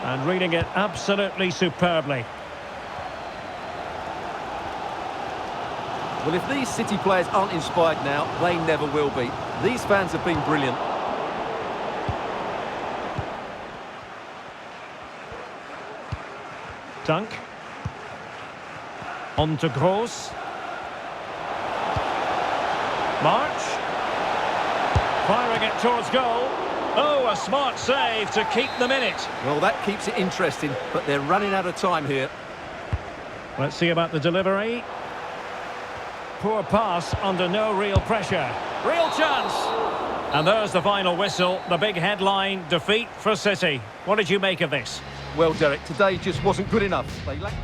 [SPEAKER 1] And reading it absolutely superbly.
[SPEAKER 2] Well, if these City players aren't inspired now, they never will be. These fans have been brilliant.
[SPEAKER 1] Dunk. On to Gross. March. Firing it towards goal. Oh, a smart save to keep them in it.
[SPEAKER 2] Well, that keeps it interesting, but they're running out of time here.
[SPEAKER 1] Let's see about the delivery. Poor pass under no real pressure. Real chance. And there's the final whistle. The big headline, defeat for City. What did you make of this?
[SPEAKER 2] Well, Derek, today just wasn't good enough. They lacked...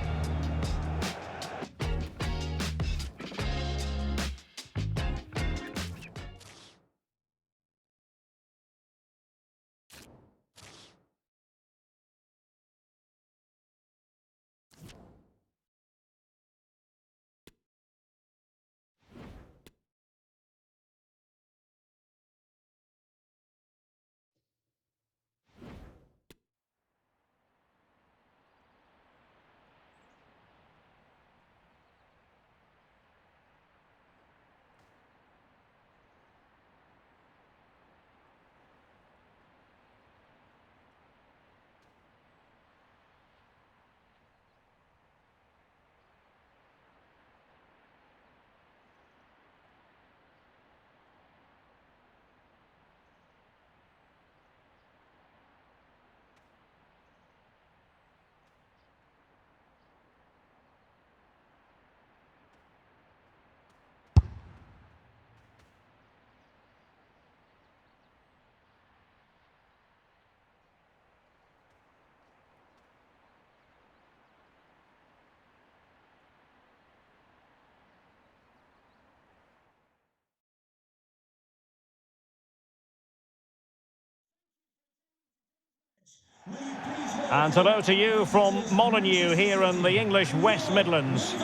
[SPEAKER 1] And hello to you from Molineux here in the English West Midlands.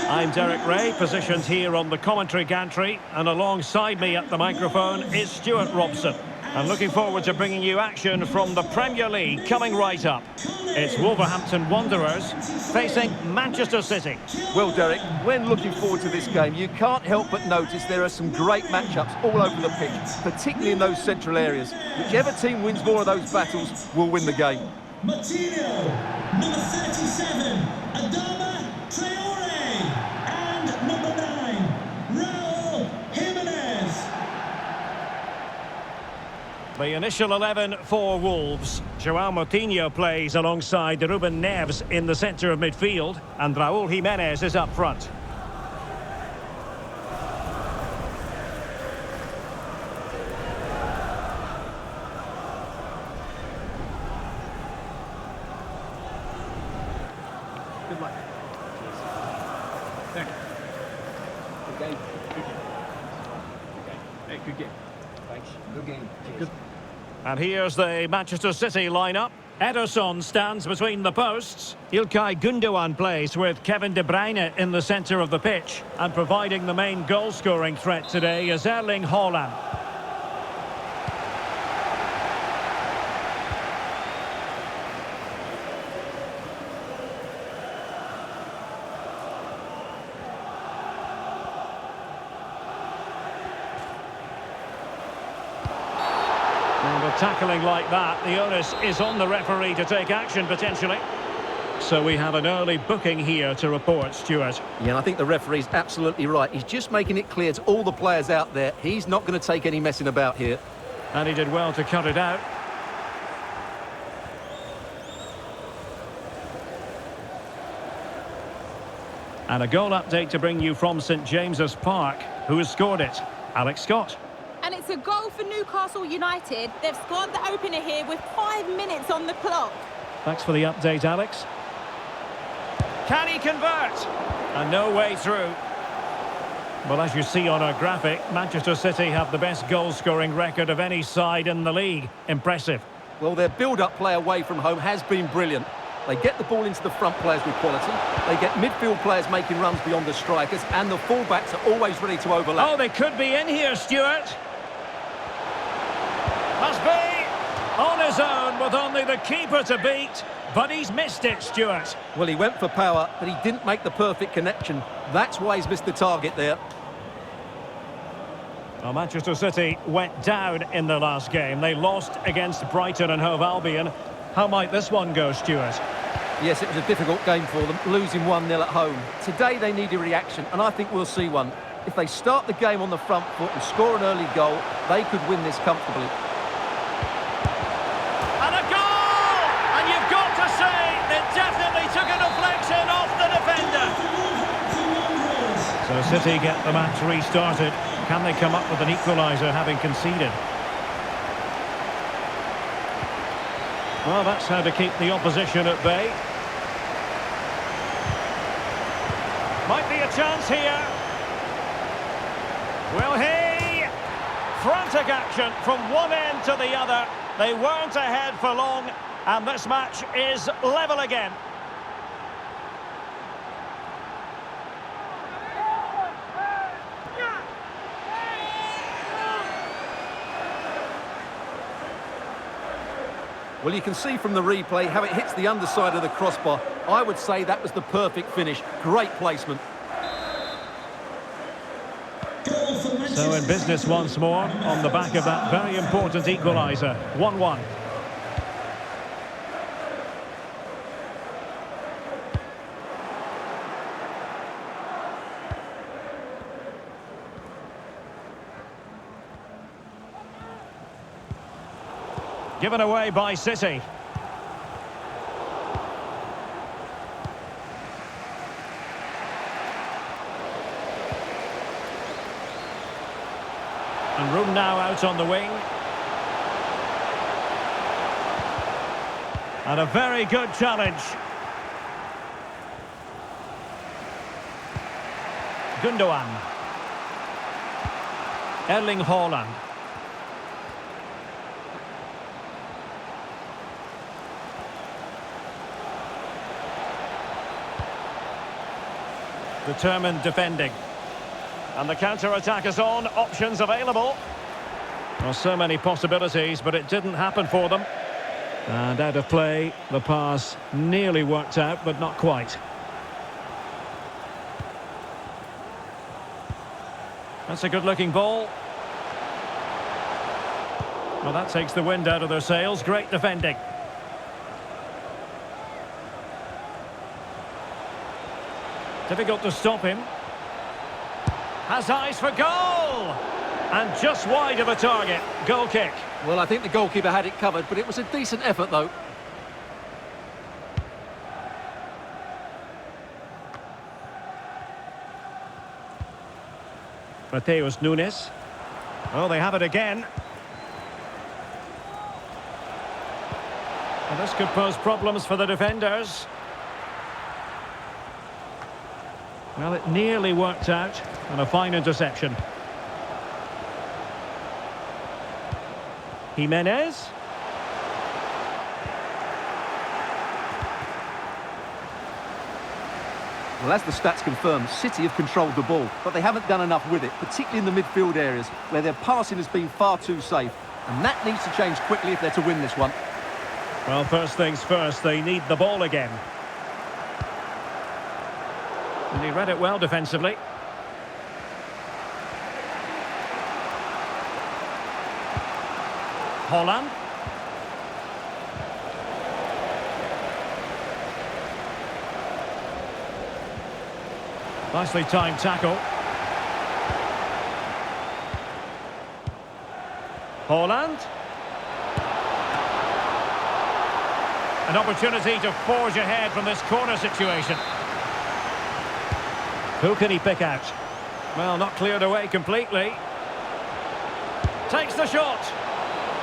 [SPEAKER 1] I'm Derek Ray, positioned here on the commentary gantry, and alongside me at the microphone is Stuart Robson. I'm looking forward to bringing you action from the Premier League coming right up. It's Wolverhampton Wanderers facing Manchester City.
[SPEAKER 2] Well, Derek, when looking forward to this game, you can't help but notice there are some great matchups all over the pitch, particularly in those central areas. Whichever team wins more of those battles will win the game.
[SPEAKER 3] Martino, number 37, Adama Traore, and number 9, Raul Jimenez.
[SPEAKER 1] The initial 11 for Wolves. João Moutinho plays alongside Ruben Neves in the centre of midfield, and Raul Jimenez is up front.
[SPEAKER 2] Good luck. Thank you. Good game. Hey, good game. Thanks. Good game. Good.
[SPEAKER 1] And here's the Manchester City lineup. Ederson stands between the posts. Ilkay Gundogan plays with Kevin De Bruyne in the centre of the pitch. And providing the main goal-scoring threat today is Erling Haaland. With tackling like that, the onus is on the referee to take action, potentially. So we have an early booking here to report, Stuart.
[SPEAKER 2] Yeah, and I think the referee's absolutely right. He's just making it clear to all the players out there, he's not going to take any messing about here.
[SPEAKER 1] And he did well to cut it out. And a goal update to bring you from St James's Park. Who has scored it? Alex Scott.
[SPEAKER 4] And it's a goal for Newcastle United. They've scored the opener here with 5 minutes on the clock.
[SPEAKER 1] Thanks for the update, Alex. Can he convert? And no way through. Well, as you see on our graphic, Manchester City have the best goal-scoring record of any side in the league. Impressive.
[SPEAKER 2] Well, their build-up play away from home has been brilliant. They get the ball into the front players with quality. They get midfield players making runs beyond the strikers, and the fullbacks are always ready to overlap.
[SPEAKER 1] Oh, they could be in here, Stuart. Must be on his own with only the keeper to beat. But he's missed it, Stuart.
[SPEAKER 2] Well, he went for power, but he didn't make the perfect connection. That's why he's missed the target there.
[SPEAKER 1] Well, Manchester City went down in the last game. They lost against Brighton and Hove Albion. How might this one go, Stuart?
[SPEAKER 2] Yes, it was a difficult game for them, losing 1-0 at home. Today they need a reaction, and I think we'll see one. If they start the game on the front foot and score an early goal, they could win this comfortably.
[SPEAKER 1] And a goal! And you've got to say, it definitely took a deflection off the defender. So City get the match restarted. Can they come up with an equaliser having conceded? Well, that's how to keep the opposition at bay. Might be a chance here. Will he? Frantic action from one end to the other. They weren't ahead for long, and this match is level again.
[SPEAKER 2] Well, you can see from the replay how it hits the underside of the crossbar. I would say that was the perfect finish. Great placement.
[SPEAKER 1] So in business once more, on the back of that very important equaliser. 1-1. Given away by City. And room now out on the wing. And a very good challenge. Gundogan. Erling Haaland. Determined defending. And the counter-attack is on. Options available. Well, so many possibilities, but it didn't happen for them. And out of play, the pass nearly worked out, but not quite. That's a good-looking ball. Well, that takes the wind out of their sails. Great defending. Difficult to stop him. Has eyes for goal! And just wide of a target. Goal kick.
[SPEAKER 2] Well, I think the goalkeeper had it covered, but it was a decent effort, though.
[SPEAKER 1] Mateus Nunes. Oh, they have it again. And this could pose problems for the defenders. Well, it nearly worked out, and a fine interception. Jimenez.
[SPEAKER 2] Well, as the stats confirm, City have controlled the ball, but they haven't done enough with it, particularly in the midfield areas, where their passing has been far too safe. And that needs to change quickly if they're to win this one.
[SPEAKER 1] Well, first things first, they need the ball again. And he read it well defensively. Holland. Nicely timed tackle. Holland. An opportunity to forge ahead from this corner situation. Who can he pick out? Well, not cleared away completely. Takes the shot.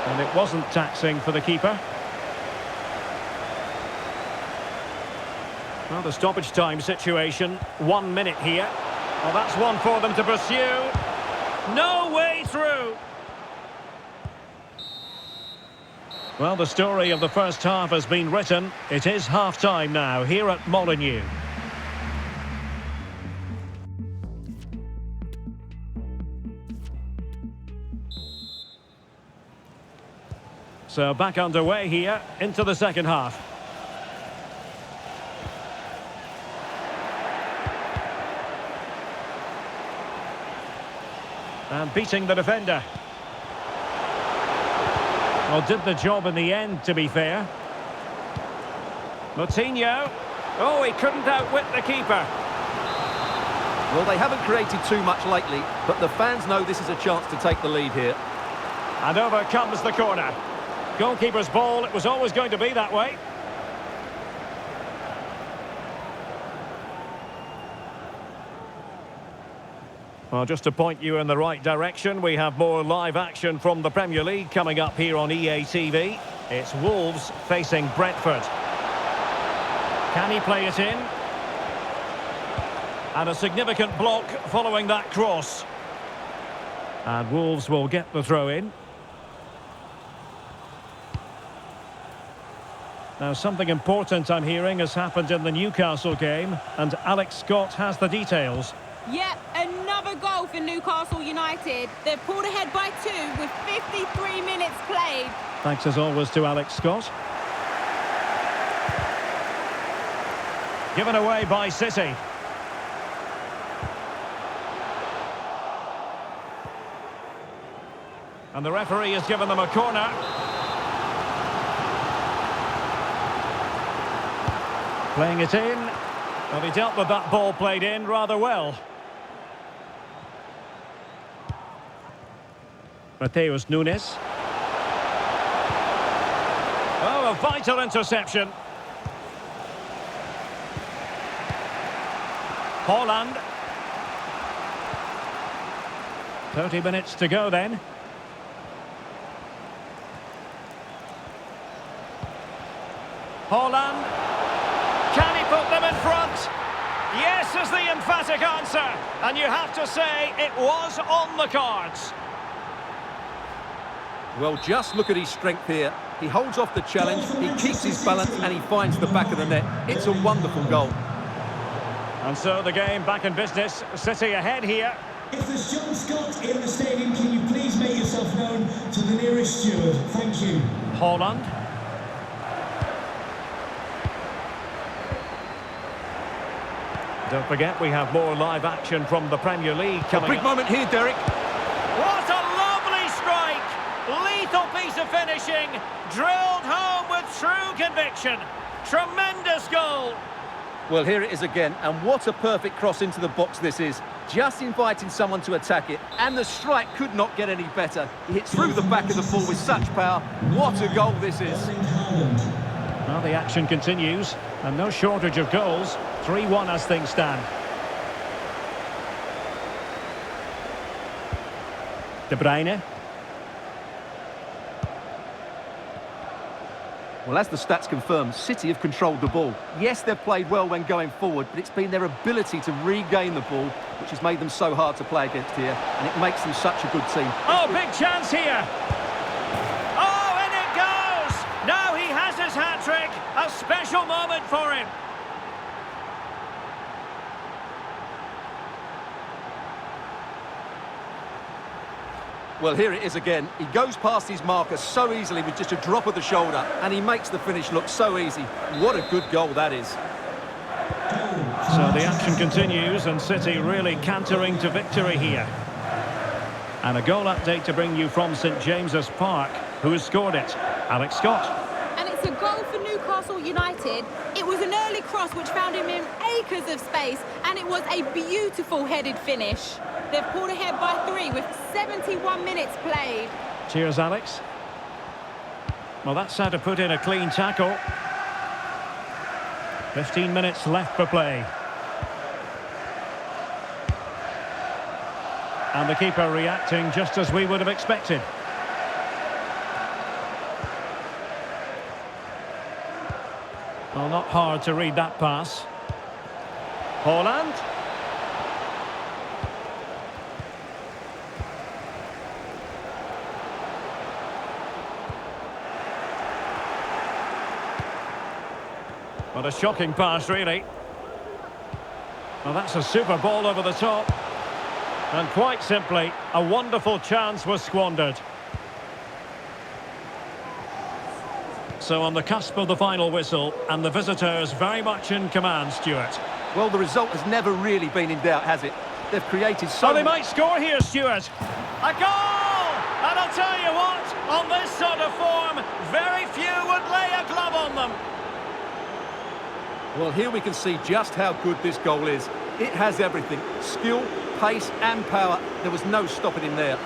[SPEAKER 1] And it wasn't taxing for the keeper. Well, the stoppage time situation, 1 minute here. Well, that's one for them to pursue. No way through. Well, the story of the first half has been written. It is half-time now here at Molineux. So back underway here into the second half. And beating the defender. Well, did the job in the end, to be fair. Moutinho. Oh, he couldn't outwit the keeper.
[SPEAKER 2] Well, they haven't created too much lately, but the fans know this is a chance to take the lead here.
[SPEAKER 1] And over comes the corner. Goalkeeper's ball, it was always going to be that way. Well, just to point you in the right direction, we have more live action from the Premier League coming up here on EA TV. It's Wolves facing Brentford. Can he play it in? And a significant block following that cross. And Wolves will get the throw in. Now, something important I'm hearing has happened in the Newcastle game, and Alex Scott has the details.
[SPEAKER 4] Yep, another goal for Newcastle United. They're pulled ahead by 2 with 53 minutes played.
[SPEAKER 1] Thanks as always to Alex Scott. Given away by City. And the referee has given them a corner. Playing it in. Well, he dealt with that ball played in rather well. Mateus Nunes. Oh, a vital interception. Holland. 30 minutes to go then. Holland. Can he put them in front? Yes is the emphatic answer. And you have to say it was on the cards.
[SPEAKER 2] Well, just look at his strength here. He holds off the challenge, he keeps his balance, and he finds the back of the net. It's a wonderful goal.
[SPEAKER 1] And so the game back in business. City ahead here.
[SPEAKER 3] If there's John Scott in the stadium, can you please make yourself known to the nearest steward? Thank you.
[SPEAKER 1] Holland. Don't forget, we have more live action from the Premier League coming
[SPEAKER 2] Big
[SPEAKER 1] up.
[SPEAKER 2] moment here, Derek.
[SPEAKER 1] What a lovely strike! Lethal piece of finishing, drilled home with true conviction. Tremendous goal.
[SPEAKER 2] Well, here it is again, and what a perfect cross into the box this is. Just inviting someone to attack it, and the strike could not get any better. He hits through the back of the ball with such power. What a goal this is.
[SPEAKER 1] Well, the action continues, and no shortage of goals. 3-1 as things stand. De Bruyne.
[SPEAKER 2] Well, as the stats confirm, City have controlled the ball. Yes, they've played well when going forward, but it's been their ability to regain the ball which has made them so hard to play against here, and it makes them such a good team.
[SPEAKER 1] Oh, big chance here. Oh, and it goes! Now he has his hat-trick. A special moment for him.
[SPEAKER 2] Well, here it is again. He goes past his marker so easily with just a drop of the shoulder, and he makes the finish look so easy. What a good goal that is.
[SPEAKER 1] So the action continues, and City really cantering to victory here. And a goal update to bring you from St James's Park. who's scored it. Alex Scott.
[SPEAKER 4] And it's a goal for Newcastle United. It was an early cross which found him in acres of space, and it was a beautiful headed finish. They've pulled ahead by 3 with 71 minutes played.
[SPEAKER 1] Cheers, Alex. Well, that's how to put in a clean tackle. 15 minutes left for play. And the keeper reacting just as we would have expected. Well, not hard to read that pass. Haaland. What a shocking pass, really. Well, that's a super ball over the top. And quite simply, a wonderful chance was squandered. So on the cusp of the final whistle, and the visitors very much in command, Stuart.
[SPEAKER 2] Well, the result has never really been in doubt, has it? They've created so...
[SPEAKER 1] Oh, they might score here, Stuart. A goal! And I'll tell you what, on this sort of form, very few would lay a glove on them.
[SPEAKER 2] Well, here we can see just how good this goal is. It has everything. Skill, pace and power. There was no stopping him there.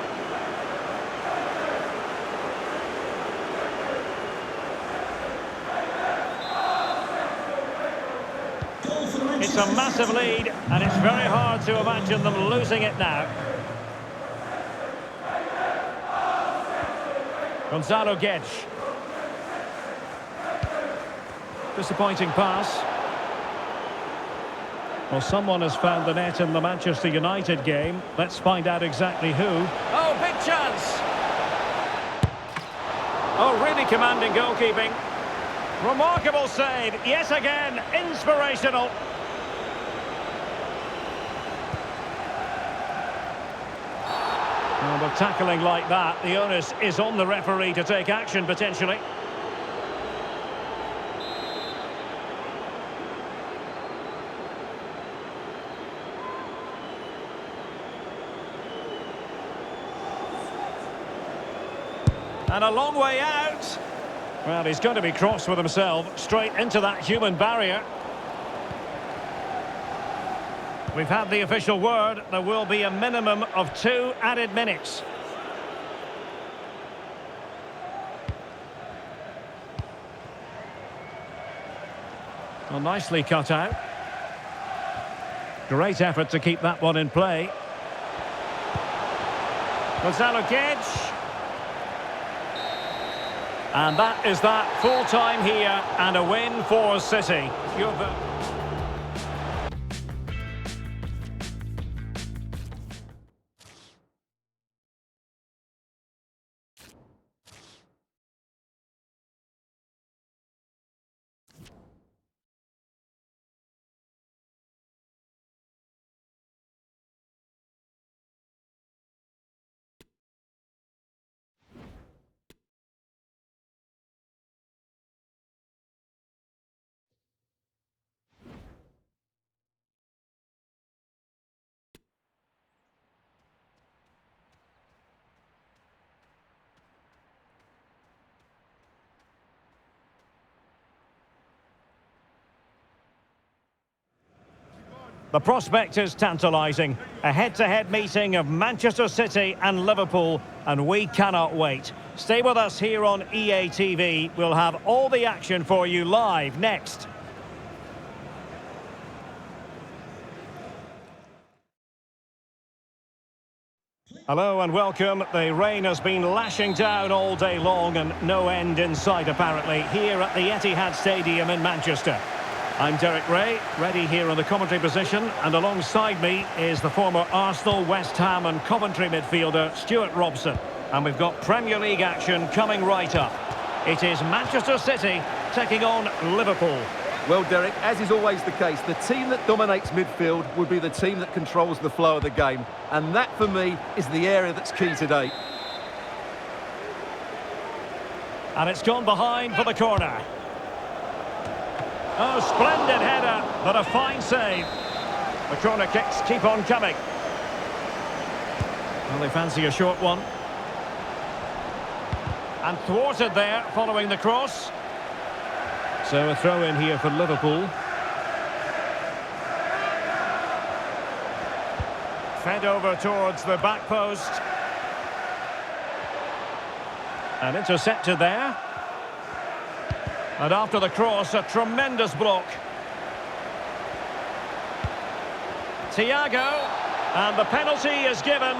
[SPEAKER 1] It's a massive lead, and it's very hard to imagine them losing it now. Gonzalo Guedes. Disappointing pass. Well, someone has found the net in the Manchester United game. Let's find out exactly who. Oh, big chance! Oh, really commanding goalkeeping. Remarkable save, yet again, inspirational. Well, with tackling like that, the onus is on the referee to take action, potentially. And a long way out. Well, he's going to be cross with himself, straight into that human barrier. We've had the official word. There will be a minimum of 2 added minutes. Well, nicely cut out. Great effort to keep that one in play. Gonzalo Guedes. And that is that, full time here and a win for City. The prospect is tantalising. A head-to-head meeting of Manchester City and Liverpool, and we cannot wait. Stay with us here on EA TV. We'll have all the action for you live next. Hello and welcome. The rain has been lashing down all day long and no end in sight apparently here at the Etihad Stadium in Manchester. I'm Derek Ray, ready here in the commentary position, and alongside me is the former Arsenal, West Ham and Coventry midfielder Stuart Robson. And we've got Premier League action coming right up. It is Manchester City taking on Liverpool.
[SPEAKER 2] Well, Derek, as is always the case, the team that dominates midfield would be the team that controls the flow of the game. And that, for me, is the area that's key today.
[SPEAKER 1] And it's gone behind for the corner. Oh, splendid header, but a fine save. The corner kicks keep on coming. Well, they fancy a short one. And thwarted there following the cross. So a throw in here for Liverpool. Fed over towards the back post. And intercepted there. And after the cross, a tremendous block. Thiago. And the penalty is given.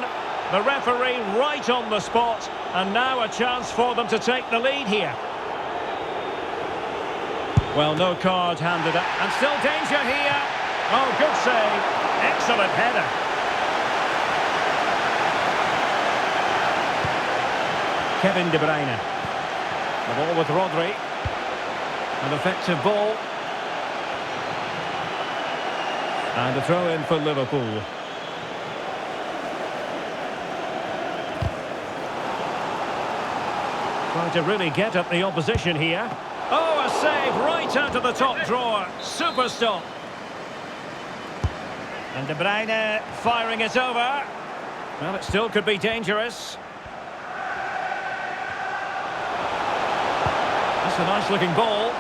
[SPEAKER 1] The referee right on the spot. And now a chance for them to take the lead here. Well, no card handed up. And still danger here. Oh, good save. Excellent header. Kevin De Bruyne. The ball with Rodri. An effective ball. And a throw in for Liverpool. Trying to really get at the opposition here. Oh, a save right out of the top drawer. Super stop. And De Bruyne firing it over. Well, it still could be dangerous. That's a nice looking ball.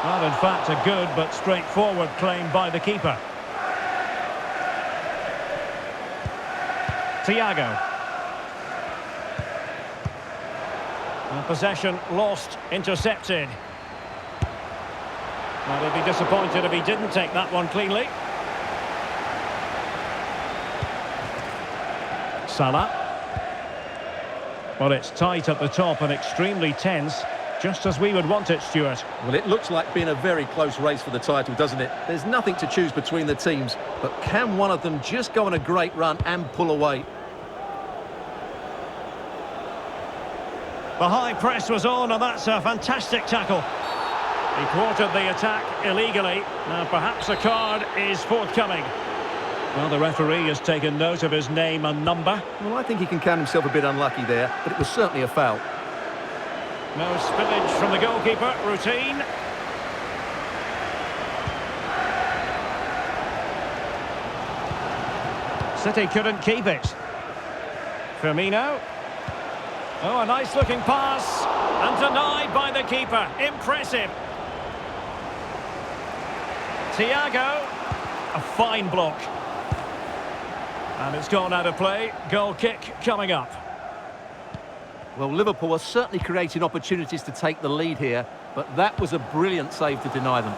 [SPEAKER 1] Well, in fact, a good but straightforward claim by the keeper. Thiago. And possession lost, intercepted. Well, he'd be disappointed if he didn't take that one cleanly. Salah. Well, it's tight at the top and extremely tense, just as we would want it, Stuart.
[SPEAKER 2] Well, it looks like being a very close race for the title, doesn't it? There's nothing to choose between the teams, but can one of them just go on a great run and pull away?
[SPEAKER 1] The high press was on, and that's a fantastic tackle. He thwarted the attack illegally. Now, perhaps a card is forthcoming. Well, the referee has taken note of his name and number.
[SPEAKER 2] Well, I think he can count himself a bit unlucky there, but it was certainly a foul.
[SPEAKER 1] No spillage from the goalkeeper. Routine. City couldn't keep it. Firmino. Oh, a nice looking pass. And denied by the keeper. Impressive. Thiago. A fine block. And it's gone out of play. Goal kick coming up.
[SPEAKER 2] Well, Liverpool are certainly creating opportunities to take the lead here, but that was a brilliant save to deny them.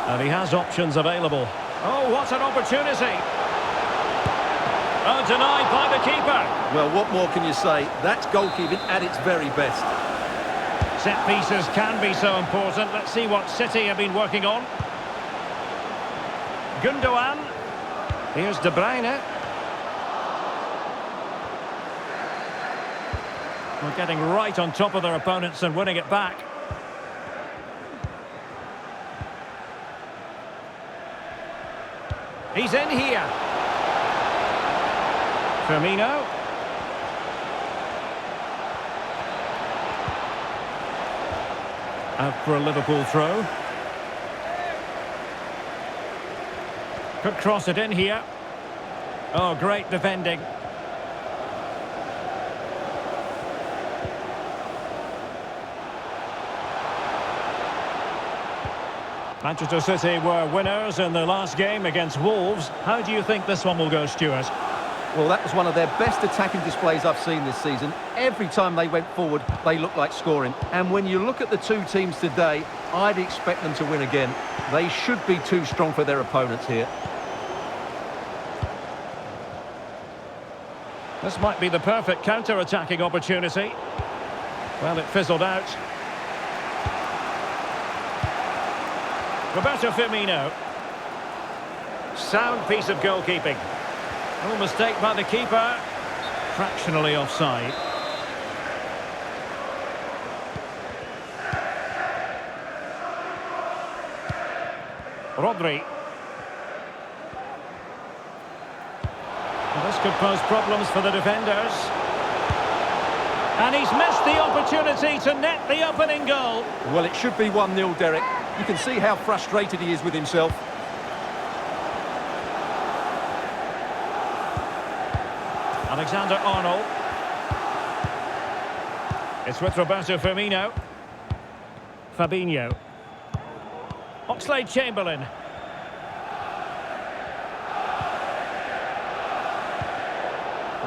[SPEAKER 1] And he has options available. Oh, what an opportunity. Oh, denied by the keeper.
[SPEAKER 2] Well, what more can you say? That's goalkeeping at its very best.
[SPEAKER 1] Set pieces can be so important. Let's see what City have been working on. Gundogan. Here's De Bruyne. We're getting right on top of their opponents and winning it back. He's in here. Firmino. Out for a Liverpool throw. Could cross it in here. Oh, great defending. Manchester City were winners in their last game against Wolves. How do you think this one will go, Stuart?
[SPEAKER 2] Well, that was one of their best attacking displays I've seen this season. Every time they went forward, they looked like scoring. And when you look at the two teams today, I'd expect them to win again. They should be too strong for their opponents here.
[SPEAKER 1] This might be the perfect counter-attacking opportunity. Well, it fizzled out. Roberto Firmino. Sound piece of goalkeeping. No mistake by the keeper. Fractionally offside. Rodri. Well, this could pose problems for the defenders. And he's missed the opportunity to net the opening goal.
[SPEAKER 2] Well, it should be 1-0, Derek. You can see how frustrated he is with himself.
[SPEAKER 1] And Alexander-Arnold. It's with Roberto Firmino. Fabinho. Oxlade-Chamberlain.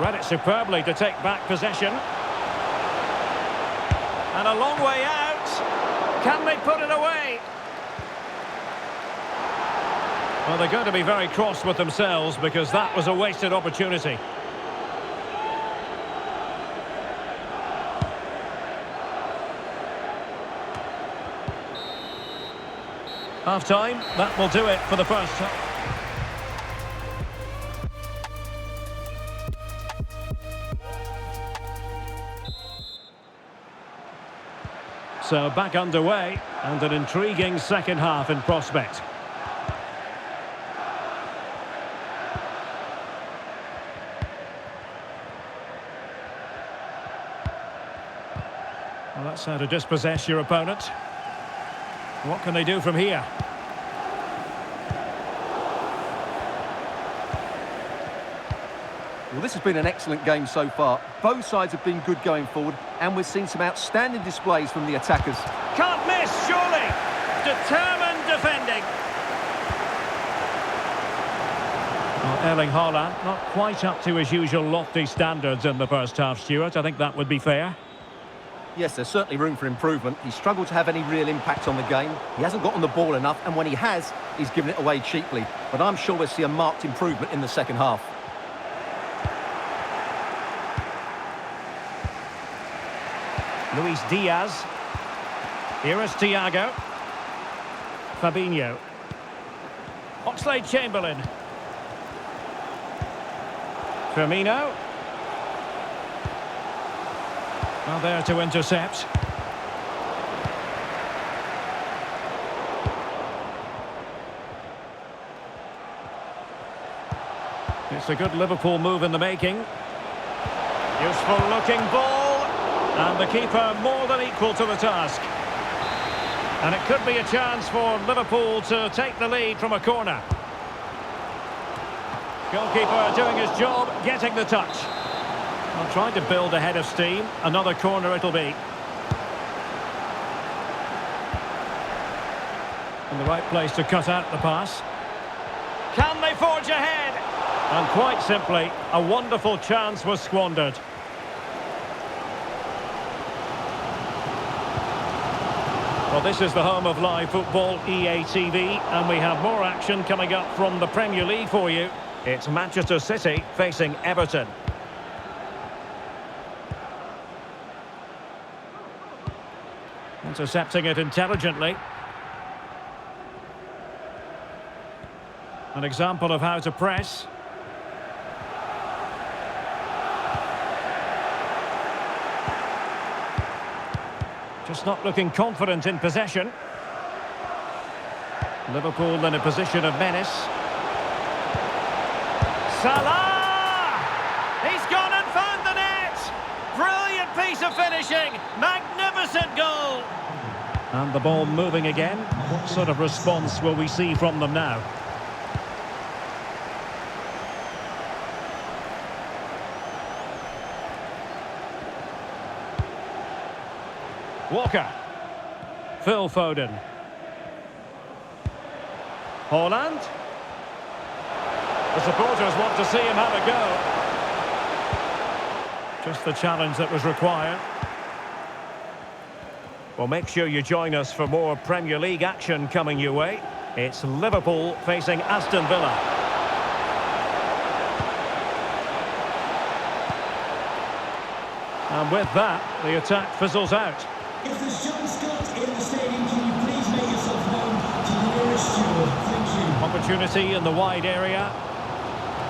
[SPEAKER 1] Read it superbly to take back possession. And a long way out. Can they put it away? Well, they're going to be very cross with themselves because that was a wasted opportunity. Half-time, that will do it for the first half. So back underway, and an intriguing second half in prospect. Well, that's how to dispossess your opponent. What can they do from here?
[SPEAKER 2] Well, this has been an excellent game so far. Both sides have been good going forward, and we've seen some outstanding displays from the attackers.
[SPEAKER 1] Can't miss, surely! Determined defending. Well, Erling Haaland, not quite up to his usual lofty standards in the first half, Stuart. I think that would be fair.
[SPEAKER 2] Yes, there's certainly room for improvement. He's struggled to have any real impact on the game. He hasn't got on the ball enough, and when he has, he's given it away cheaply. But I'm sure we'll see a marked improvement in the second half.
[SPEAKER 1] Luis Diaz. Here is Thiago. Fabinho. Oxlade-Chamberlain. Firmino. Well, there to intercept. It's a good Liverpool move in the making. Useful looking ball. And the keeper more than equal to the task. And it could be a chance for Liverpool to take the lead from a corner. Goalkeeper doing his job, getting the touch. Well, trying to build a head of steam. Another corner it'll be. In the right place to cut out the pass. Can they forge ahead? And quite simply, a wonderful chance was squandered. Well, this is the home of live football, EA TV, and we have more action coming up from the Premier League for you. It's Manchester City facing Everton. Intercepting it intelligently. An example of how to press. Just not looking confident in possession. Liverpool in a position of menace. Salah! He's gone and found the net! Brilliant piece of finishing! Magnificent goal! And the ball moving again. What sort of response will we see from them now? Walker. Phil Foden. Haaland. The supporters want to see him have a go. Just the challenge that was required. Well, make sure you join us for more Premier League action coming your way. It's Liverpool facing Aston Villa. And with that, the attack fizzles out.
[SPEAKER 3] If there's John Scott in the stadium, can you please make yourself known to the nearest steward? Thank you.
[SPEAKER 1] Opportunity in the wide area.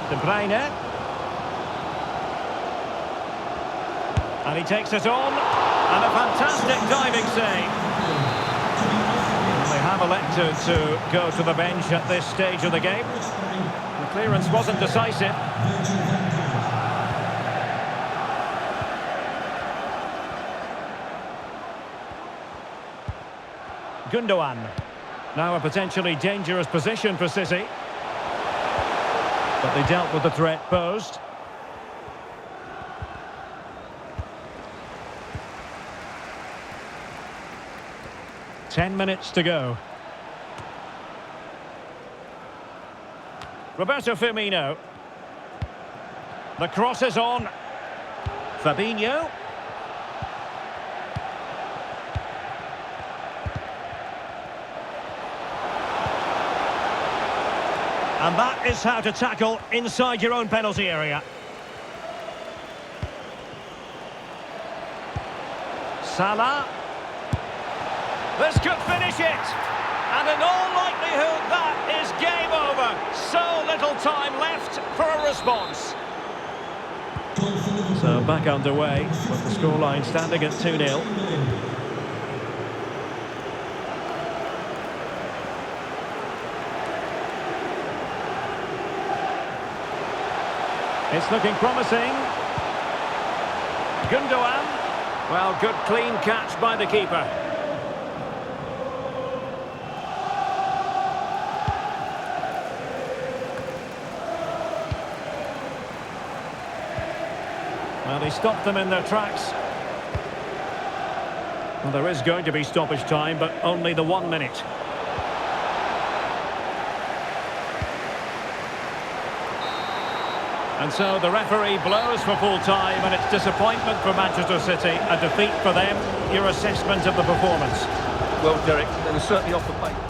[SPEAKER 1] De Bruyne. And he takes it on. And a fantastic diving save. They have elected to go to the bench at this stage of the game. The clearance wasn't decisive. Gundogan. Now a potentially dangerous position for City. But they dealt with the threat posed. 10 minutes to go. Roberto Firmino. The cross is on. Fabinho. And that is how to tackle inside your own penalty area. Salah. This could finish it. And in all likelihood, that is game over. So little time left for a response. So back underway with the scoreline standing at 2-0. It's looking promising. Gundogan. Well, good clean catch by the keeper. Well, they stopped them in their tracks. Well, there is going to be stoppage time, but only the 1 minute. And so the referee blows for full time, and it's disappointment for Manchester City, a defeat for them. Your assessment of the performance?
[SPEAKER 2] Well, Derek, they were certainly off the pace.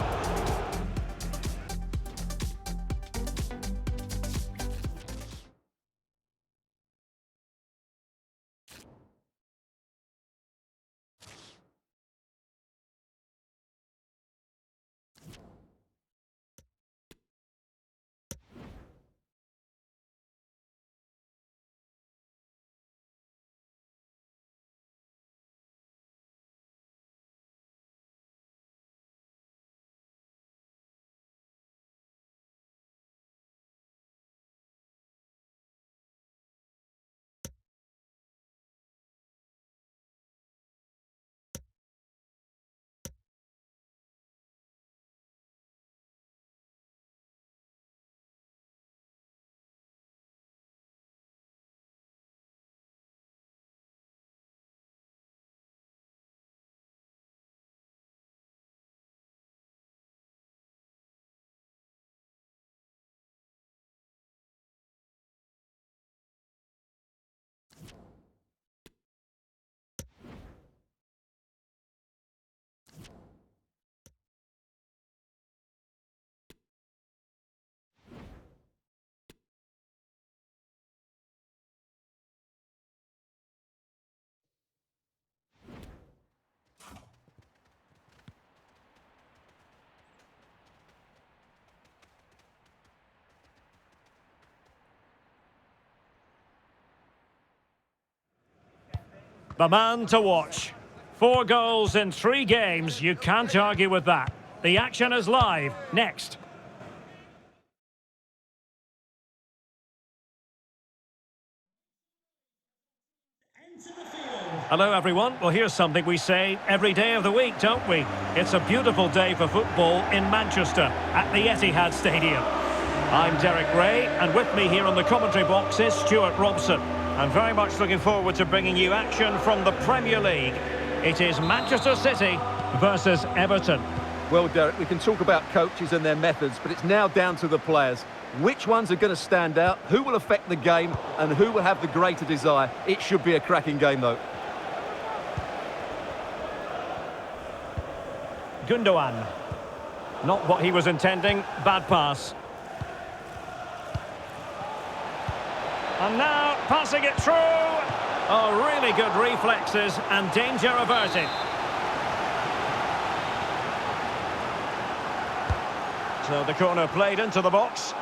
[SPEAKER 1] The man to watch. 4 goals in 3 games. You can't argue with that. The action is live. Next. Hello everyone. Well, here's something we say every day of the week, don't we? It's a beautiful day for football in Manchester at the Etihad Stadium. I'm Derek Ray, and with me here on the commentary box is Stuart Robson. I'm very much looking forward to bringing you action from the Premier League. It is Manchester City versus Everton.
[SPEAKER 2] Well, Derek, we can talk about coaches and their methods, but it's now down to the players. Which ones are going to stand out, who will affect the game, and who will have the greater desire? It should be a cracking game, though.
[SPEAKER 1] Gundogan. Not what he was intending. Bad pass. And now passing it through. Oh, really good reflexes and danger averted. So the corner played into the box.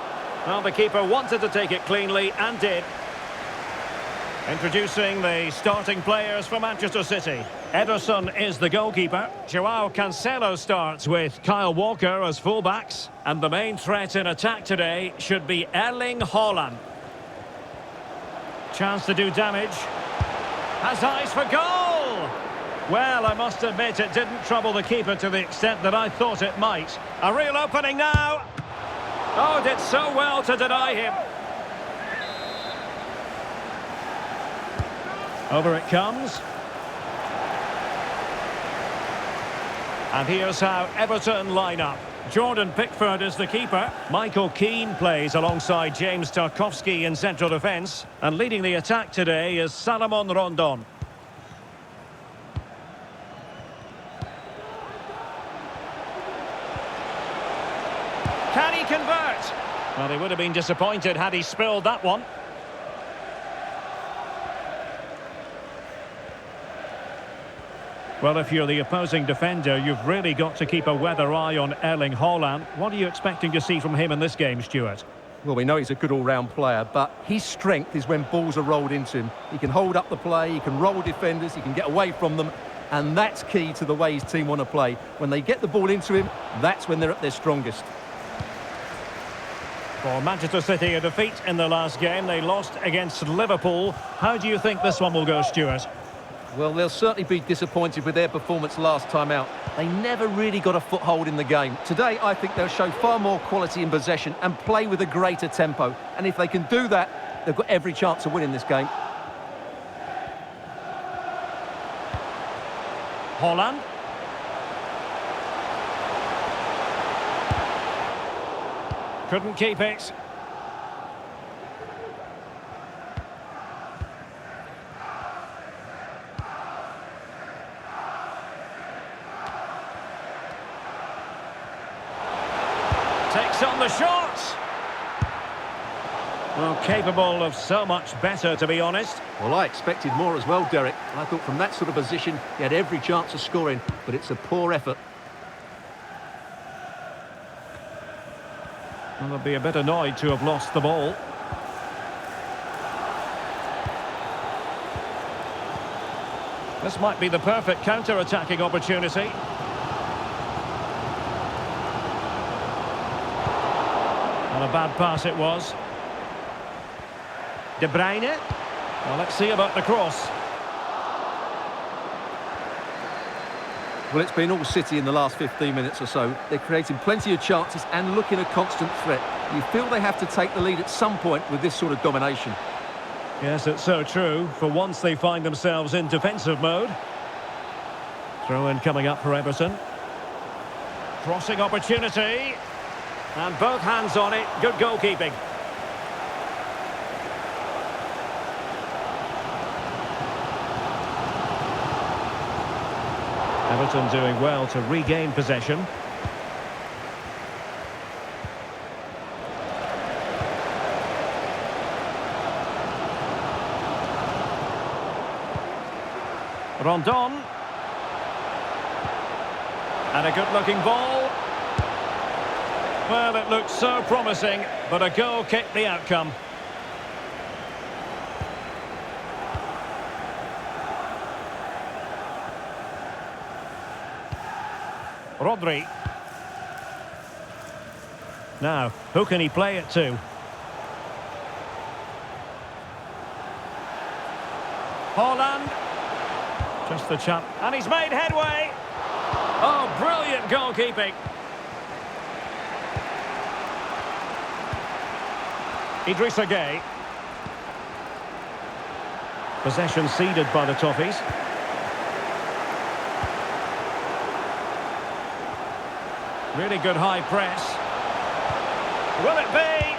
[SPEAKER 1] Well, the keeper wanted to take it cleanly and did. Introducing the starting players for Manchester City. Ederson is the goalkeeper. Joao Cancelo starts with Kyle Walker as fullbacks. And the main threat in attack today should be Erling Haaland. Chance to do damage. Has eyes for goal! Well, I must admit it didn't trouble the keeper to the extent that I thought it might. A real opening now. Oh, did so well to deny him. Over it comes. And here's how Everton line up. Jordan Pickford is the keeper. Michael Keane plays alongside James Tarkowski in central defence. And leading the attack today is Salomon Rondon. Can he convert? Well, he would have been disappointed had he spilled that one. Well, if you're the opposing defender, you've really got to keep a weather eye on Erling Haaland. What are you expecting to see from him in this game, Stuart?
[SPEAKER 2] Well, we know he's a good all-round player, but his strength is when balls are rolled into him. He can hold up the play, he can roll defenders, he can get away from them, and that's key to the way his team want to play. When they get the ball into him, that's when they're at their strongest.
[SPEAKER 1] For Manchester City, a defeat in the last game. They lost against Liverpool. How do you think this one will go, Stuart?
[SPEAKER 2] Well, they'll certainly be disappointed with their performance last time out. They never really got a foothold in the game. Today, I think they'll show far more quality in possession and play with a greater tempo. And if they can do that, they've got every chance of winning this game.
[SPEAKER 1] Haaland. Couldn't keep it. Takes on the shot. Well, capable of so much better, to be honest.
[SPEAKER 2] Well, I expected more as well, Derek. I thought from that sort of position, he had every chance of scoring, but it's a poor effort.
[SPEAKER 1] Well, they'll be a bit annoyed to have lost the ball. This might be the perfect counter-attacking opportunity. And a bad pass it was. De Bruyne. Well, let's see about the cross.
[SPEAKER 2] Well, it's been all City in the last 15 minutes or so. They're creating plenty of chances and looking a constant threat. You feel they have to take the lead at some point with this sort of domination.
[SPEAKER 1] Yes, it's so true. For once they find themselves in defensive mode. Throw-in coming up for Everton. Crossing opportunity. And both hands on it. Good goalkeeping. Everton doing well to regain possession. Rondon. And a good-looking ball. Well, it looked so promising, but a goal kicked the outcome. Rodri. Now, who can he play it to? Haaland. Just the chap. And he's made headway. Oh, brilliant goalkeeping. Idrissa Gueye. Possession ceded by the Toffees. Really good high press. Will it be?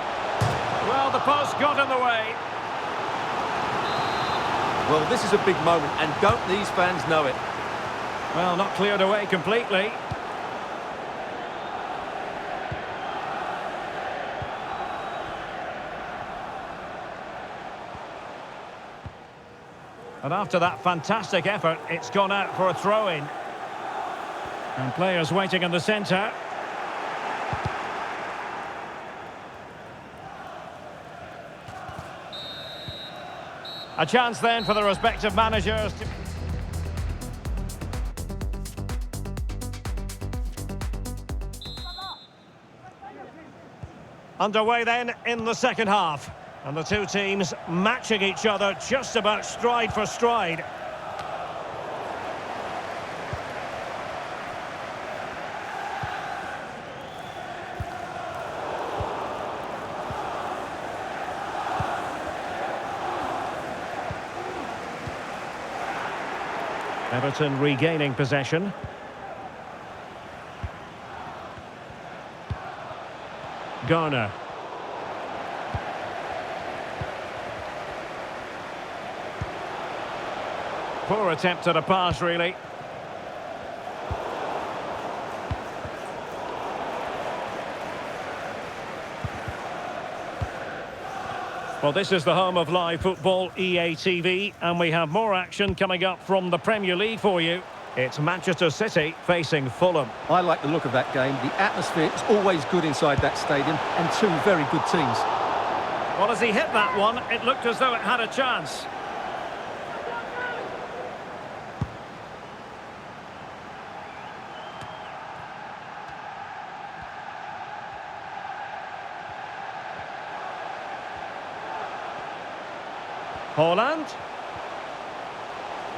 [SPEAKER 1] Well, the post got in the way.
[SPEAKER 2] Well, this is a big moment, and don't these fans know it?
[SPEAKER 1] Well, not cleared away completely. And after that fantastic effort, it's gone out for a throw-in. And players waiting in the centre. A chance then for the respective managers to... Underway then in the second half. And the two teams matching each other just about stride for stride. Everton regaining possession. Garner. Poor attempt at a pass, really. Well, this is the home of live football, EA TV, and we have more action coming up from the Premier League for you. It's Manchester City facing Fulham.
[SPEAKER 2] I like the look of that game. The atmosphere is always good inside that stadium, and two very good teams.
[SPEAKER 1] Well, as he hit that one, it looked as though it had a chance. Haaland.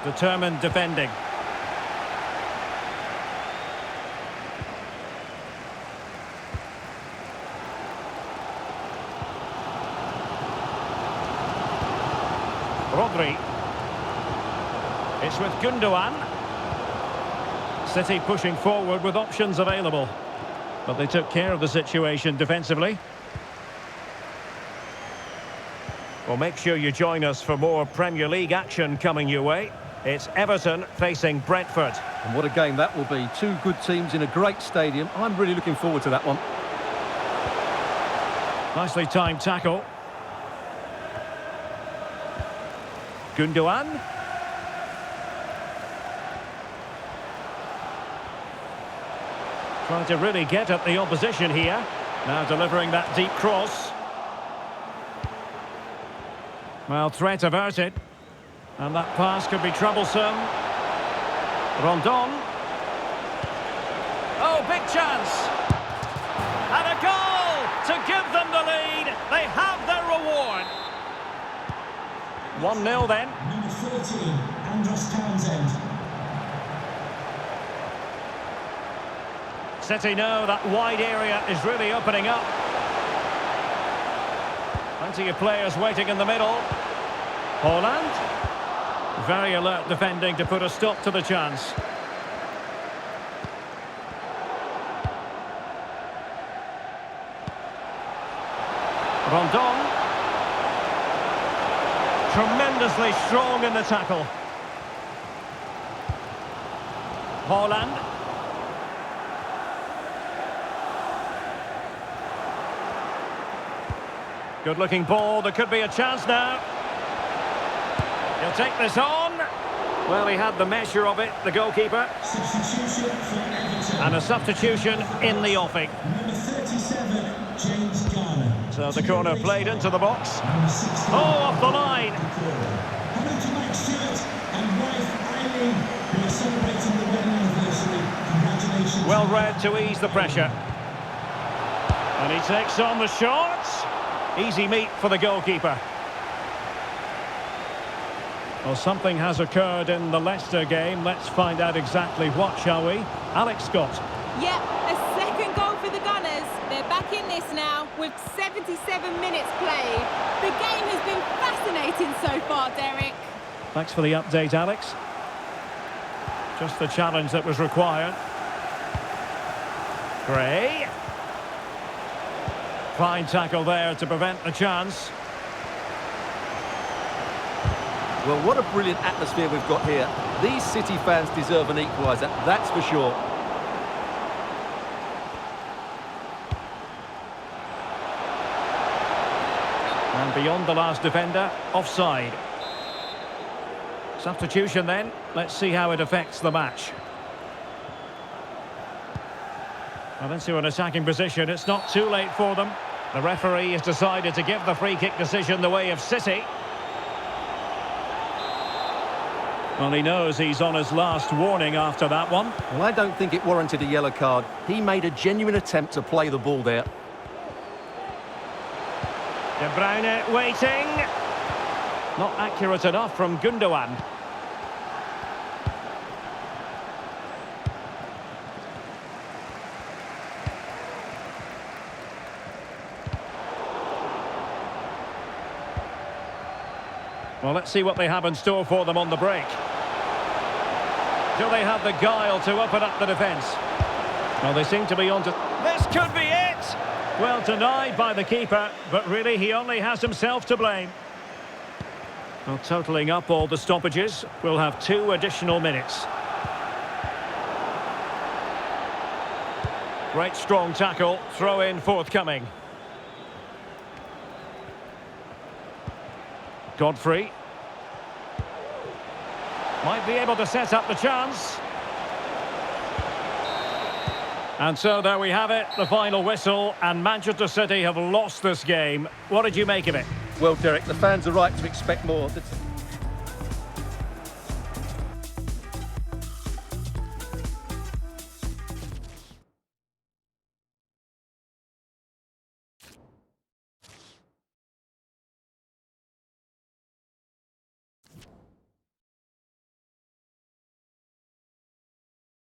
[SPEAKER 1] Determined defending. Rodri. It's with Gundogan. City pushing forward with options available. But they took care of the situation defensively. Well, make sure you join us for more Premier League action coming your way. It's Everton facing Brentford.
[SPEAKER 2] And what a game that will be. Two good teams in a great stadium. I'm really looking forward to that one.
[SPEAKER 1] Nicely timed tackle. Gundogan. Trying to really get at the opposition here. Now delivering that deep cross. Well, threat averted. And that pass could be troublesome. Rondon. Oh, big chance. And a goal to give them the lead. They have their reward. 1-0 then.
[SPEAKER 3] Number 13, Andros Townsend.
[SPEAKER 1] City know that wide area is really opening up. Plenty of players waiting in the middle. Haaland. Very alert defending to put a stop to the chance. Rondon. Tremendously strong in the tackle. Haaland. Good looking ball, there could be a chance now. He'll take this on. Well, he had the measure of it, the goalkeeper.
[SPEAKER 3] Substitution for Everton.
[SPEAKER 1] And a substitution in the offing.
[SPEAKER 3] Number 37, James Garner.
[SPEAKER 1] So the corner played into the box.
[SPEAKER 3] Number 16.
[SPEAKER 1] Oh, off the line.
[SPEAKER 3] Hello to Mike Stewart and wife Eileen, who are celebrating the wedding anniversary. Congratulations.
[SPEAKER 1] Well read to ease the pressure. And he takes on the shot. Easy meat for the goalkeeper. Well, something has occurred in the Leicester game. Let's find out exactly what, shall we? Alex Scott.
[SPEAKER 4] Yep, a second goal for the Gunners. They're back in this now with 77 minutes played. The game has been fascinating so far, Derek.
[SPEAKER 1] Thanks for the update, Alex. Just the challenge that was required. Gray. Fine tackle there to prevent the chance.
[SPEAKER 2] Well, what a brilliant atmosphere we've got here. These City fans deserve an equaliser, that's for sure.
[SPEAKER 1] And beyond the last defender, offside. Substitution then. Let's see how it affects the match. Well, into an attacking position. It's not too late for them. The referee has decided to give the free kick decision the way of City. Well, he knows he's on his last warning after that one.
[SPEAKER 2] Well, I don't think it warranted a yellow card. He made a genuine attempt to play the ball there.
[SPEAKER 1] De Bruyne waiting. Not accurate enough from Gundogan. Well, let's see what they have in store for them on the break. Do they have the guile to open up the defence? Well, they seem to be on to... This could be it! Well, denied by the keeper, but really he only has himself to blame. Well, totalling up all the stoppages, we'll have 2 additional minutes. Great strong tackle, throw in forthcoming. Godfrey. Might be able to set up the chance. And so there we have it, the final whistle, and Manchester City have lost this game. What did you make of it?
[SPEAKER 2] Well, Derek, the fans are right to expect more.